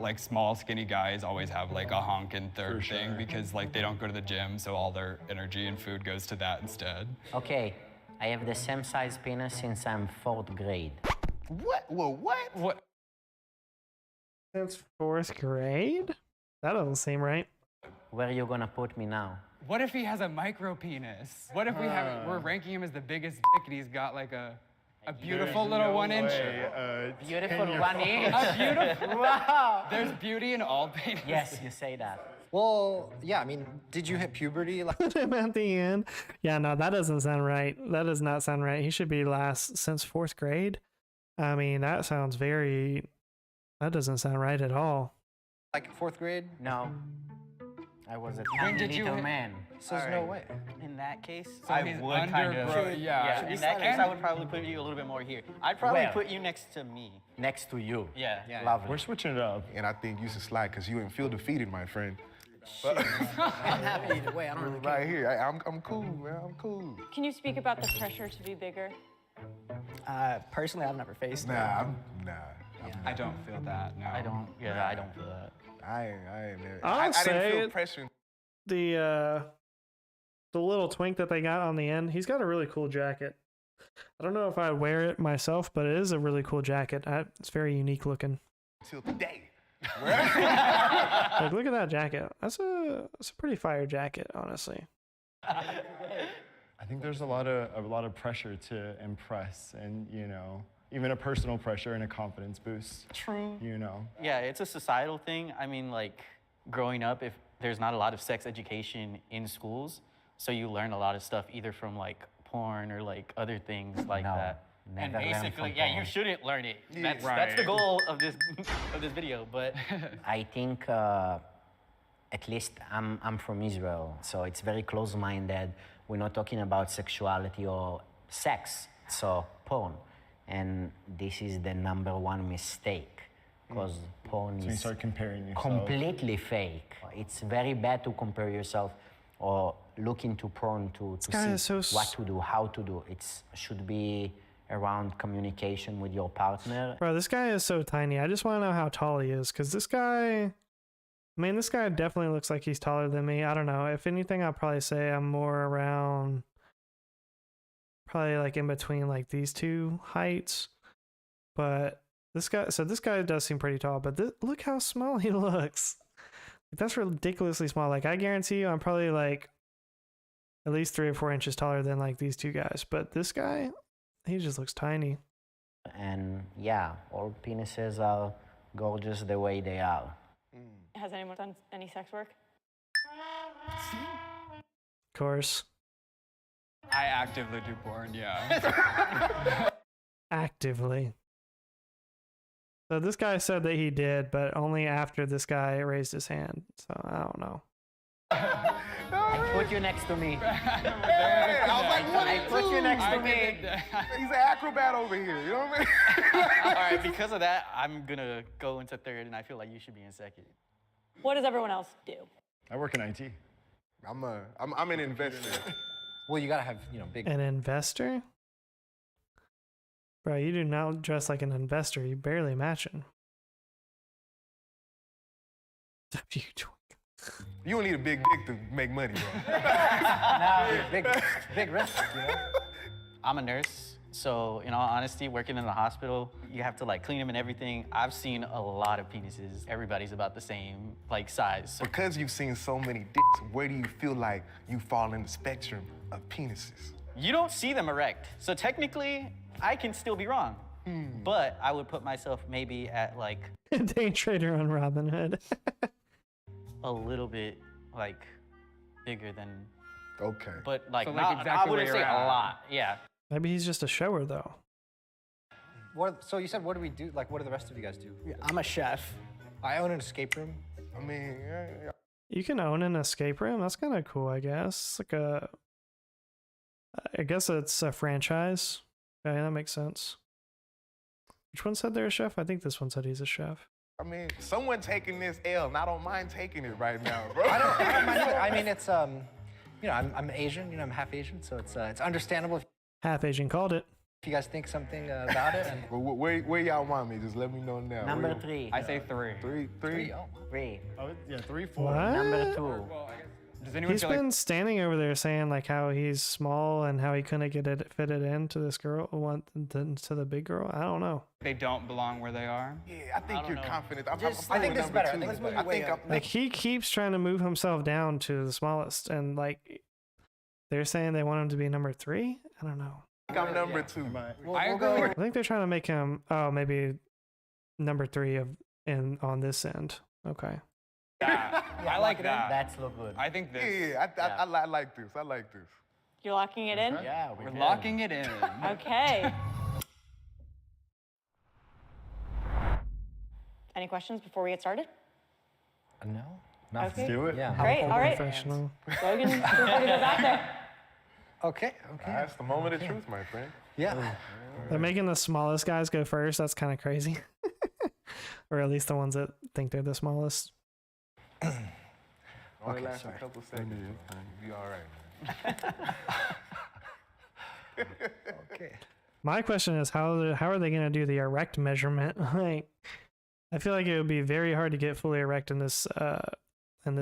skinny guys always have like a honkin' third thing because like they don't go to the gym, so all their energy and food goes to that instead.
Okay, I have the same size penis since I'm 4th grade.
What? Well, what?
What?
Since 4th grade? That doesn't seem right.
Where are you gonna put me now?
What if he has a micro penis? What if we're ranking him as the biggest dick and he's got like a beautiful little 1 inch?
Beautiful 1 inch.
A beautiful. Wow. There's beauty in all penises.
Yes, you say that.
Well, yeah, I mean, did you hit puberty?
Him at the end. Yeah, no, that doesn't sound right. That does not sound right. He should be last since 4th grade. I mean, that sounds that doesn't sound right at all.
Like 4th grade?
No. I was a
When
tiny
did you
little
hit-
man.
So there's no way.
In that case,
So
I
he's
would kind of.
undergrown, yeah.
In that case, I would probably put you a little bit more here. I'd probably
Where?
put you next to me.
Next to you.
Yeah.
Lovely.
We're switching it up.
And I think you should slide because you didn't feel defeated, my friend.
I'm happy either way. I don't really care.
Right here, I'm cool, man. I'm cool.
Can you speak about the pressure to be bigger?
Personally, I've never faced
Nah.
I don't feel that. No.
I don't. Yeah, I don't feel that.
I ain't never.
I'll
I
say
didn't feel
it.
pressure.
The little twink that they got on the end, he's got a really cool jacket. I don't know if I'd wear it myself, but it is a really cool jacket. It's very unique looking.
Till today.
Like, look at that jacket. That's a pretty fire jacket, honestly.
I I think there's a lot of pressure to impress, and even a personal pressure and a confidence boost.
True.
Yeah, it's a societal thing. I mean, like, growing up, if there's not a lot of sex education in schools, so you learn a lot of stuff either from, like, porn or, like, other things like that. And
never learn
basically,
from
yeah,
porn.
you shouldn't learn it.
Yeah,
That's the goal of this video, but...
I think, at least I'm from Israel, so it's very close-minded. We're not talking about sexuality or sex, so porn. And this is the #1 mistake, because porn
So you
is
start comparing yourself.
completely fake. It's very bad to compare yourself or look into porn to
guy is
see
so
what to do, how to do. It should be around communication with your partner.
Bro, this guy is so tiny. I just want to know how tall he is, because this guy definitely looks like he's taller than me. I don't know. If anything, I'll probably say I'm more around, probably like in between like these two heights. But this guy does seem pretty tall, but look how small he looks. That's ridiculously small. Like, I guarantee you I'm probably like at least 3 or 4 inches taller than like these two guys. But this guy, he just looks tiny.
And yeah, all penises are gorgeous the way they are.
Has anyone done any sex work?
Of course.
I actively do porn, yeah.
Actively. So this guy said that he did, but only after this guy raised his hand. So I don't know.
I put you next to me.
Yeah, I was like, what
I put you next to me.
He's an acrobat over here, you know what I mean?
All right, because of that, I'm gonna go into third, and I feel like you should be in second.
What does everyone else do?
I work in IT.
I'm an investor.
Well, you gotta have, big.
An investor? Bro, you do not dress like an investor. You barely matching.
You don't need a big dick to make money, bro.
big risk,
I'm a nurse, so in all honesty, working in the hospital, you have to like clean them and everything. I've seen a lot of penises. Everybody's about the same like size.
Because you've seen so many dicks, where do you feel like you fall in the spectrum of penises?
You don't see them erect, so technically, I can still be wrong. But I would put myself maybe at like
Day trader on Robinhood.
a little bit like bigger than.
Okay.
But like,
So, like,
not,
exactly
I wouldn't
where
say
you're
a
at.
lot. Yeah.
Maybe he's just a shower though.
So you said, what do we do? Like, what do the rest of you guys do?
I'm a chef.
I own an escape room.
I mean, yeah.
You can own an escape room. That's kind of cool, I guess. I guess it's a franchise. Okay, that makes sense. Which one said they're a chef? I think this one said he's a chef.
I mean, someone taking this L, and I don't mind taking it right now, bro.
I don't mind either. I mean, it's I'm Asian. I'm half Asian, so it's understandable.
Half Asian called it.
If you guys think something about it, and
Where y'all want me? Just let me know now.
Number
Where-
3.
I say 3.
Three?
Oh.
3.
Oh, yeah, 3, 4.
What?
Number 2.
Well, does anyone
He's
feel
been
like
standing over there saying like how he's small and how he couldn't get it fitted into this girl, to the big girl. I don't know.
they don't belong where they are?
Yeah, I think you're confident. I'm
I think this is better. I think this is
I
way
think
up.
Like, he keeps trying to move himself down to the smallest, and like they're saying they want him to be number 3. I don't know.
I'm number 2.
I agree.
I think they're trying to make him maybe number 3 on this end. Okay.
I like that.
That's look good.
I think this.
Yeah, I like this. I like this.
You're locking it in?
Yeah,
We're locking it in.
Okay. Any questions before we get started?
No.
Okay.
Let's do it.
Yeah.
Great, all right.
Professional.
Logan, feel free to go back there.
Okay.
That's the moment of truth, my friend.
Yeah.
They're making the smallest guys go first. That's kind of crazy. Or at least the ones that think they're the smallest.
Only
Okay,
last
sorry.
a couple seconds. You'll be all right, man.
Okay.
My question is how are they going to do the erect measurement? Like, I feel like it would be very hard to get fully erect in this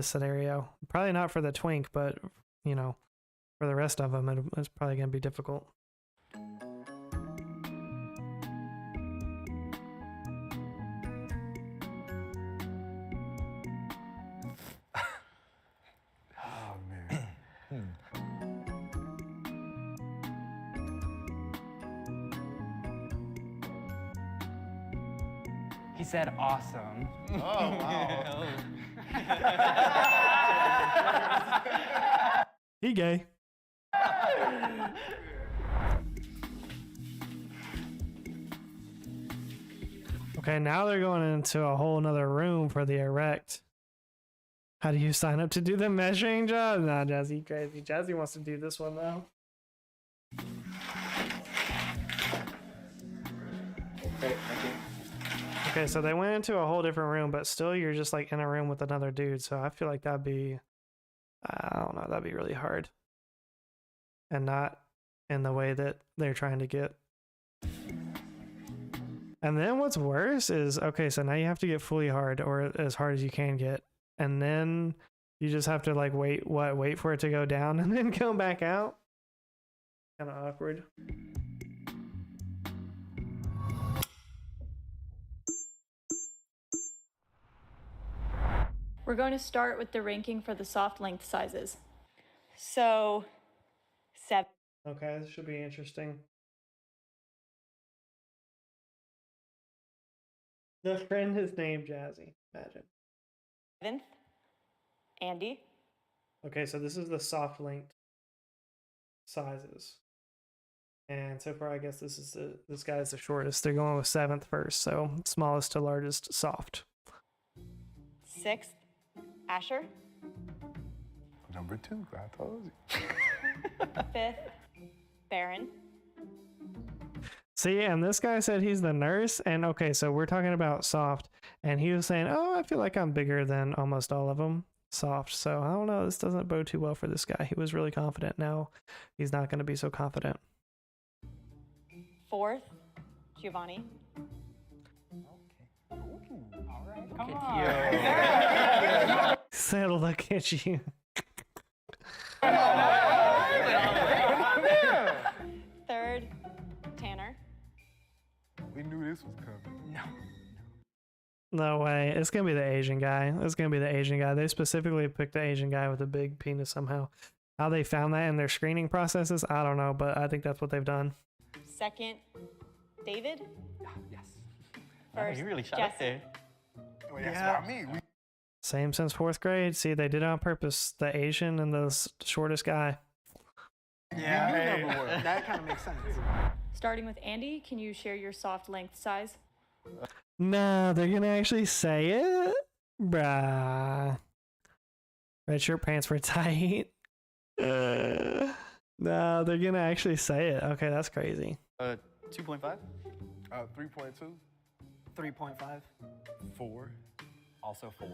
scenario. Probably not for the twink, but for the rest of them, it's probably going to be difficult.
Oh, man.
He said awesome.
Oh, wow.
He gay. Okay, now they're going into a whole nother room for the erect. How do you sign up to do the measuring job? Nah, Jazzy, crazy. Jazzy wants to do this one though. Okay, so they went into a whole different room, but still you're just like in a room with another dude. So I feel like that'd be, I don't know, that'd be really hard. And not in the way that they're trying to get. And then what's worse is, okay, so now you have to get fully hard or as hard as you can get. And then you just have to like wait for it to go down and then come back out. Kind of awkward.
We're going to start with the ranking for the soft length sizes. So, 7.
Okay, this should be interesting. The friend is named Jazzy. Imagine.
7th, Andy.
Okay, so this is the soft linked sizes. And so far, I guess this guy is the shortest. They're going with 7th first, so smallest to largest, soft.
6th, Asher.
Number 2, I told you.
5th, Baron.
See, and this guy said he's the nurse, and okay, so we're talking about soft, and he was saying, oh, I feel like I'm bigger than almost all of them. Soft, so I don't know, this doesn't bode too well for this guy. He was really confident. Now he's not going to be so confident.
4th, Giovanni.
Come on.
Said, look at you.
3rd, Tanner.
We knew this was coming.
No way. It's going to be the Asian guy. It's going to be the Asian guy. They specifically picked the Asian guy with a big penis somehow. How they found that in their screening processes, I don't know, but I think that's what they've done.
2nd, David.
Yes.
1st,
You really shot
Jesse.
up there.
Well, that's not me.
Same since 4th grade. See, they did it on purpose. The Asian and the shortest guy.
Yeah, that kind of makes sense.
Starting with Andy, can you share your soft length size?
No, they're gonna actually say it? Bruh. Red shirt pants were tight. No, they're gonna actually say it. Okay, that's crazy.
2.5?
3.2.
3.5.
4. Also 4.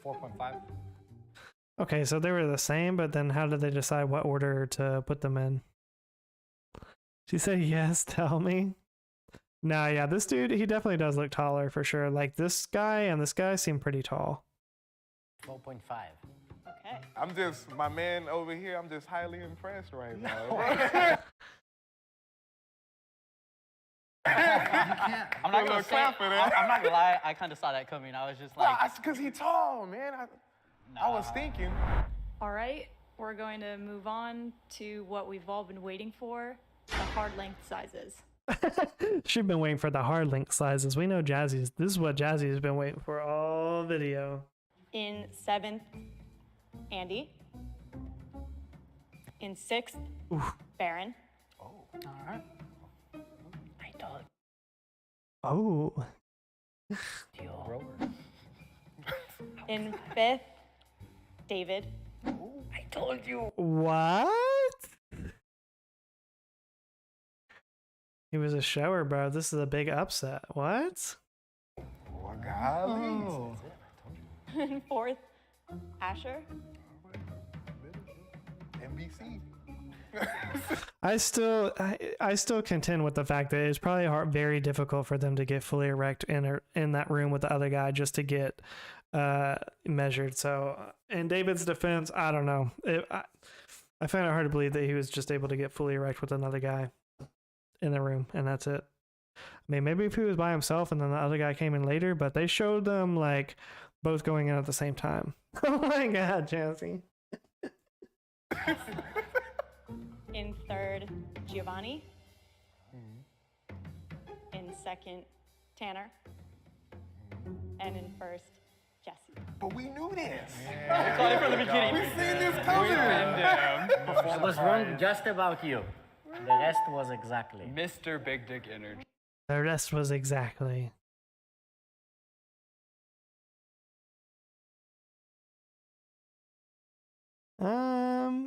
4.5.
Okay, so they were the same, but then how did they decide what order to put them in? She said, yes, tell me. Nah, yeah, this dude, he definitely does look taller for sure. Like this guy and this guy seem pretty tall.
12.5.
Okay.
I'm just, my man over here, I'm just highly impressed right now.
I'm not gonna say. I'm not gonna lie. I kind of saw that coming. I was just like,
That's because he tall, man. I was thinking.
All right, we're going to move on to what we've all been waiting for, the hard length sizes.
She's been waiting for the hard link sizes. We know Jazzy's. This is what Jazzy's been waiting for all video.
In 7th, Andy. In 6th, Baron.
All right.
I told
Oh.
you.
In 5th, David.
I told you.
What? He was a shower, bro. This is a big upset. What?
Oh, golly.
In 4th, Asher.
NBC.
I still contend with the fact that it's probably very difficult for them to get fully erect in that room with the other guy just to get measured. So in David's defense, I don't know. I find it hard to believe that he was just able to get fully erect with another guy in the room, and that's it. I mean, maybe if he was by himself and then the other guy came in later, but they showed them like both going in at the same time. Oh my God, Jazzy.
In 3rd, Giovanni. In 2nd, Tanner.
And in first, Jesse.
But we knew this.
We saw it from the beginning.
We've seen this coming.
I was wrong just about you. The rest was exactly.
Mr. Big Dick Energy.
The rest was exactly.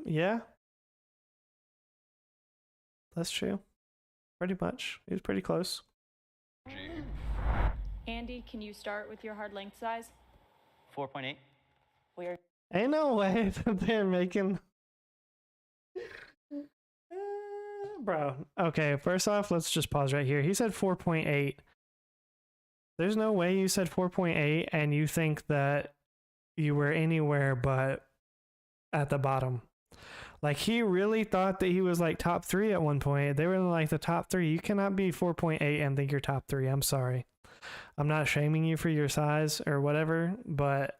Yeah. That's true. Pretty much. He was pretty close.
Andy, can you start with your hard length size?
4.8.
Weird.
Ain't no way that they're making. Bro. Okay, first off, let's just pause right here. He said 4.8. There's no way you said 4.8 and you think that you were anywhere but at the bottom. Like, he really thought that he was like top 3 at one point. They were in like the top 3. You cannot be 4.8 and think you're top 3. I'm sorry. I'm not shaming you for your size or whatever, but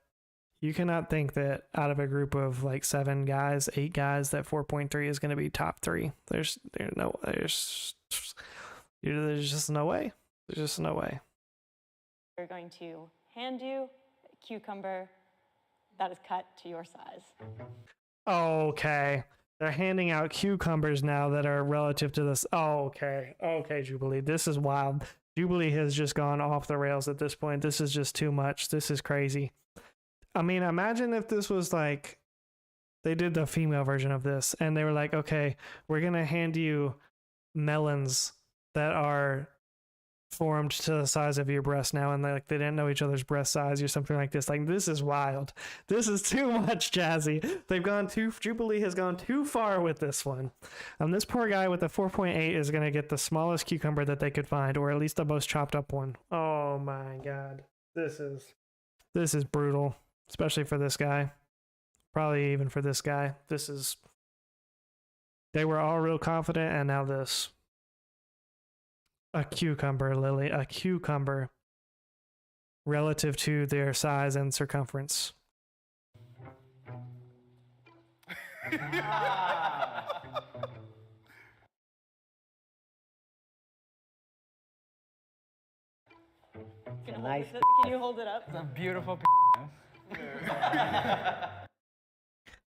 you cannot think that out of a group of like 7 guys, 8 guys, that 4.3 is going to be top 3. There's just no way. There's just no way.
We're going to hand you a cucumber that is cut to your size.
Okay. They're handing out cucumbers now that are relative to this. Oh, okay. Okay, Jubilee. This is wild. Jubilee has just gone off the rails at this point. This is just too much. This is crazy. I mean, imagine if this was like, they did the female version of this and they were like, okay, we're going to hand you melons that are formed to the size of your breast now, and they didn't know each other's breast size or something like this. Like, this is wild. This is too much, Jazzy. Jubilee has gone too far with this one. This poor guy with the 4.8 is gonna get the smallest cucumber that they could find, or at least the most chopped up one. Oh my god, this is brutal, especially for this guy. Probably even for this guy. They were all real confident, and now this. A cucumber, Lily, a cucumber relative to their size and circumference.
Can you hold it up?
It's a beautiful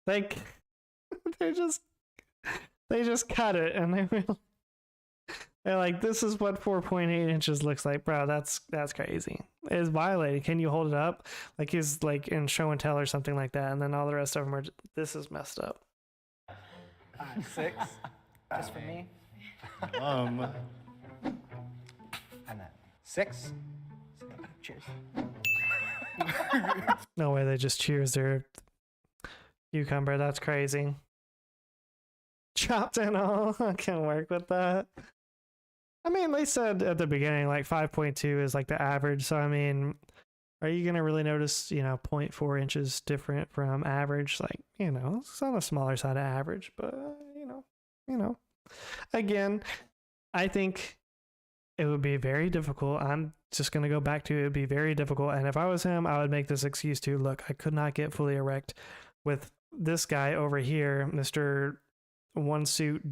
They just cut it and they're like, this is what 4.8 inches looks like. Bro, that's crazy. It's violated. Can you hold it up? Like, he's like in show and tell or something like that, and then all the rest of them are this is messed up.
6. Just for me.
Um.
And then 6. Cheers.
No way they just cheers their cucumber. That's crazy. Chopped and all. I can't work with that. I mean, they said at the beginning, like 5.2 is like the average. So, I mean, are you going to really notice, 0.4 inches different from average? Like, it's on the smaller side of average, but, again, I think it would be very difficult. I'm just going to go back to it would be very difficult. And if I was him, I would make this excuse too. Look, I could not get fully erect with this guy over here, Mr. One Suit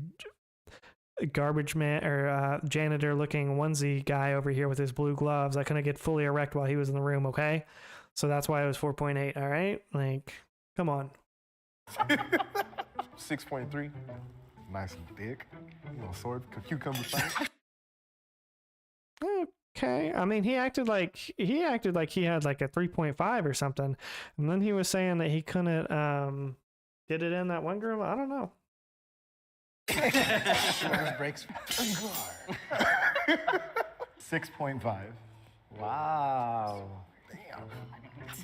garbage man or janitor looking onesie guy over here with his blue gloves. I couldn't get fully erect while he was in the room. Okay. So that's why it was 4.8. All right. Like, come on.
6.3. Nice and thick. Sword, cucumber size.
Okay. I mean, he acted like he had like a 3.5 or something. And then he was saying that he couldn't get it in that one girl. I don't know.
Breaks.
6.5.
Wow.
Damn.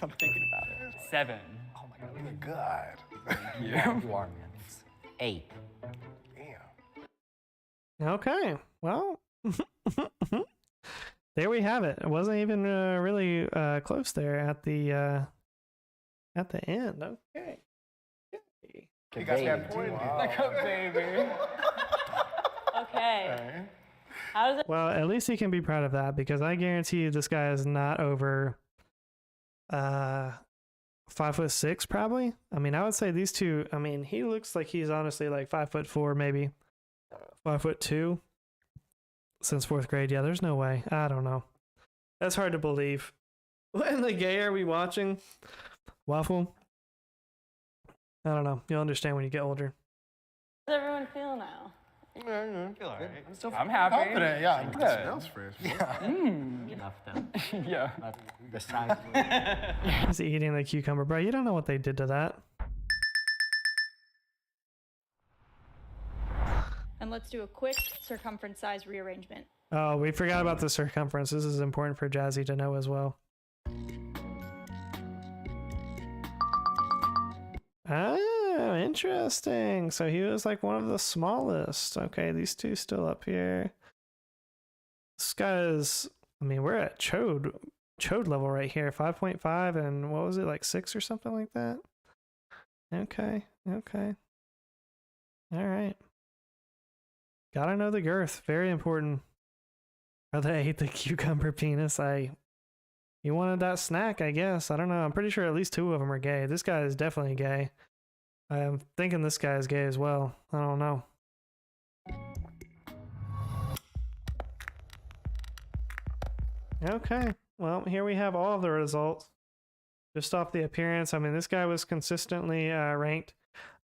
I'm thinking about it.
7.
Oh my god,
Good God.
yeah. You are, man.
8.
Damn.
Okay. Well, there we have it. It wasn't even really close there at the end. Okay.
You got that point.
Like a baby.
Okay. How does it?
Well, at least he can be proud of that, because I guarantee you this guy is not over 5'6" probably. I mean, I would say these two, I mean, he looks like he's honestly like 5'4", maybe 5'2" since 4th grade. Yeah, there's no way. I don't know. That's hard to believe. What in the gay are we watching? Waffle? I don't know. You'll understand when you get older.
How does everyone feel now?
Feel all right.
I'm still
I'm happy.
confident, yeah.
I'm
It
good.
Smells fresh.
Enough then.
Yeah.
Besides,
He's eating the cucumber, bro. You don't know what they did to that.
And let's do a quick circumference size rearrangement.
Oh, we forgot about the circumference. This is important for Jazzy to know as well. Oh, interesting. So he was like one of the smallest. Okay, these two still up here. This guy is, I mean, we're at chode level right here. 5.5 and what was it, like 6 or something like that? Okay, okay. All right. Gotta know the girth. Very important. Oh, they ate the cucumber penis. He wanted that snack, I guess. I don't know. I'm pretty sure at least 2 of them are gay. This guy is definitely gay. I'm thinking this guy is gay as well. I don't know. Okay. Well, here we have all of the results. Just off the appearance. I mean, this guy was consistently ranked.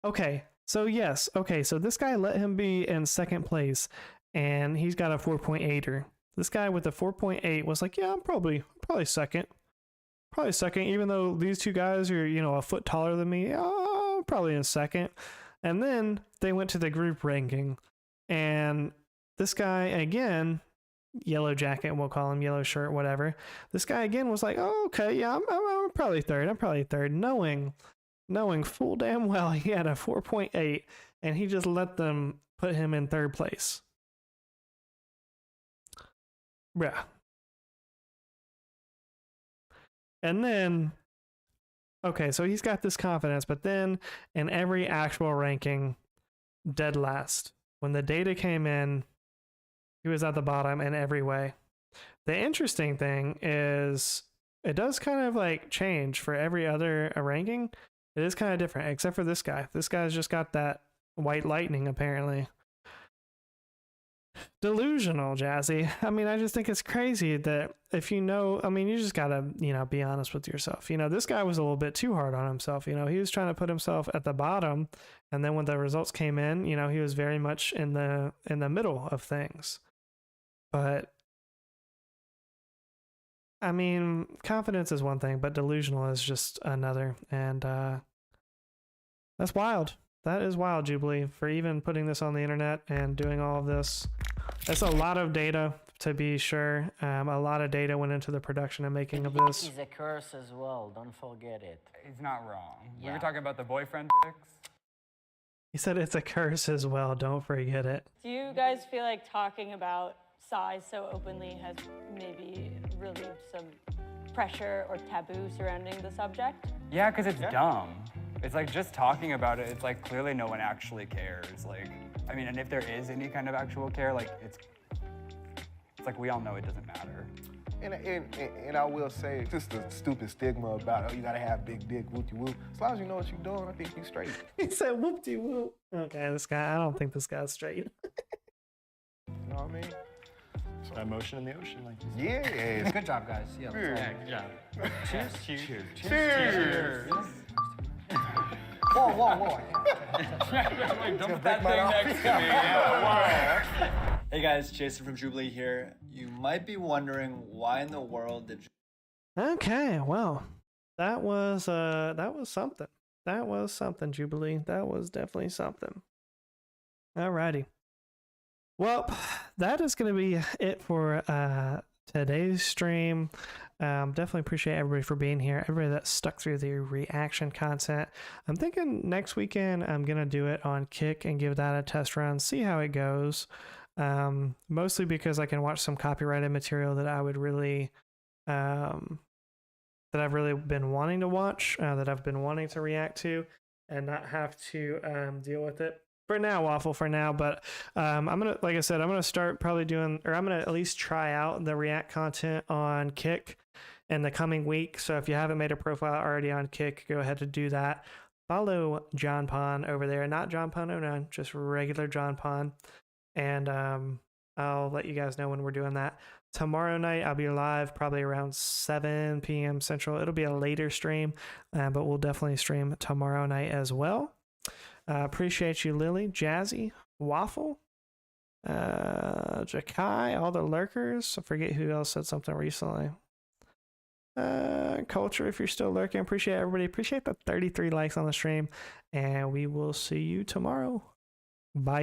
Okay. So yes. Okay. So this guy let him be in second place and he's got a 4.8er. This guy with the 4.8 was like, yeah, I'm probably second. Probably second, even though these two guys are, you know, a foot taller than me. Probably in second. And then they went to the group ranking. And this guy, again, yellow jacket, we'll call him yellow shirt, whatever. This guy, again, was like, oh, okay, yeah, I'm probably third. I'm probably third. Knowing full damn well he had a 4.8, and he just let them put him in third place. Yeah. And then, okay, so he's got this confidence, but then in every actual ranking, dead last. When the data came in, he was at the bottom in every way. The interesting thing is it does kind of like change for every other ranking. It is kind of different, except for this guy. This guy's just got that white lightning, apparently. Delusional, Jazzy. I mean, I just think it's crazy that if you know, I mean, you just gotta, you know, be honest with yourself. You know, this guy was a little bit too hard on himself. You know, he was trying to put himself at the bottom, and then when the results came in, you know, he was very much in the middle of things. But I mean, confidence is one thing, but delusional is just another, and that's wild. That is wild, Jubilee, for even putting this on the internet and doing all of this. That's a lot of data, to be sure. A lot of data went into the production and making of this.
It's a curse as well. Don't forget it.
He's not wrong.
Yeah.
We were talking about the boyfriend pics.
He said it's a curse as well. Don't forget it.
Do you guys feel like talking about size so openly has maybe relieved some pressure or taboo surrounding the subject?
Yeah, because it's dumb. It's like just talking about it, it's like clearly no one actually cares. Like, I mean, and if there is any kind of actual care, like it's like we all know it doesn't matter.
And I will say, just the stupid stigma about, oh, you gotta have big dick, whoop-de-whoop. As long as you know what you're doing, I think you're straight.
He said whoop-de-whoop. Okay, this guy, I don't think this guy's straight.
You know what I mean?
So emotion in the ocean, like you said.
Yeah.
Good job, guys. Yeah,
Good job.
Cheers.
Cheers.
Cheers. Whoa.
Dump that thing next to me. Yeah,
Hey guys, Jason from Jubilee here. You might be wondering why in the world did
Okay, well, that was something. That was something, Jubilee. That was definitely something. Alrighty. Well, that is going to be it for today's stream. Definitely appreciate everybody for being here. Everybody that stuck through the reaction content. I'm thinking next weekend I'm going to do it on Kick and give that a test run, see how it goes. Mostly because I can watch some copyrighted material that I would really, that I've really been wanting to watch, that I've been wanting to react to, and not have to deal with it. For now, Waffle, for now, but I'm gonna, like I said, I'm gonna start probably doing, or I'm gonna at least try out the React content on Kick in the coming week. So if you haven't made a profile already on Kick, go ahead and do that. Follow JonPon over there, not JonPon09, just regular JonPon, and I'm I'll let you guys know when we're doing that. Tomorrow night, I'll be live probably around 7 p.m. Central. It'll be a later stream, but we'll definitely stream tomorrow night as well. Appreciate you, Lily, Jazzy, Waffle, Jakai, all the lurkers. I forget who else said something recently. Culture, if you're still lurking, appreciate everybody. Appreciate the 33 likes on the stream, and we will see you tomorrow. Bye.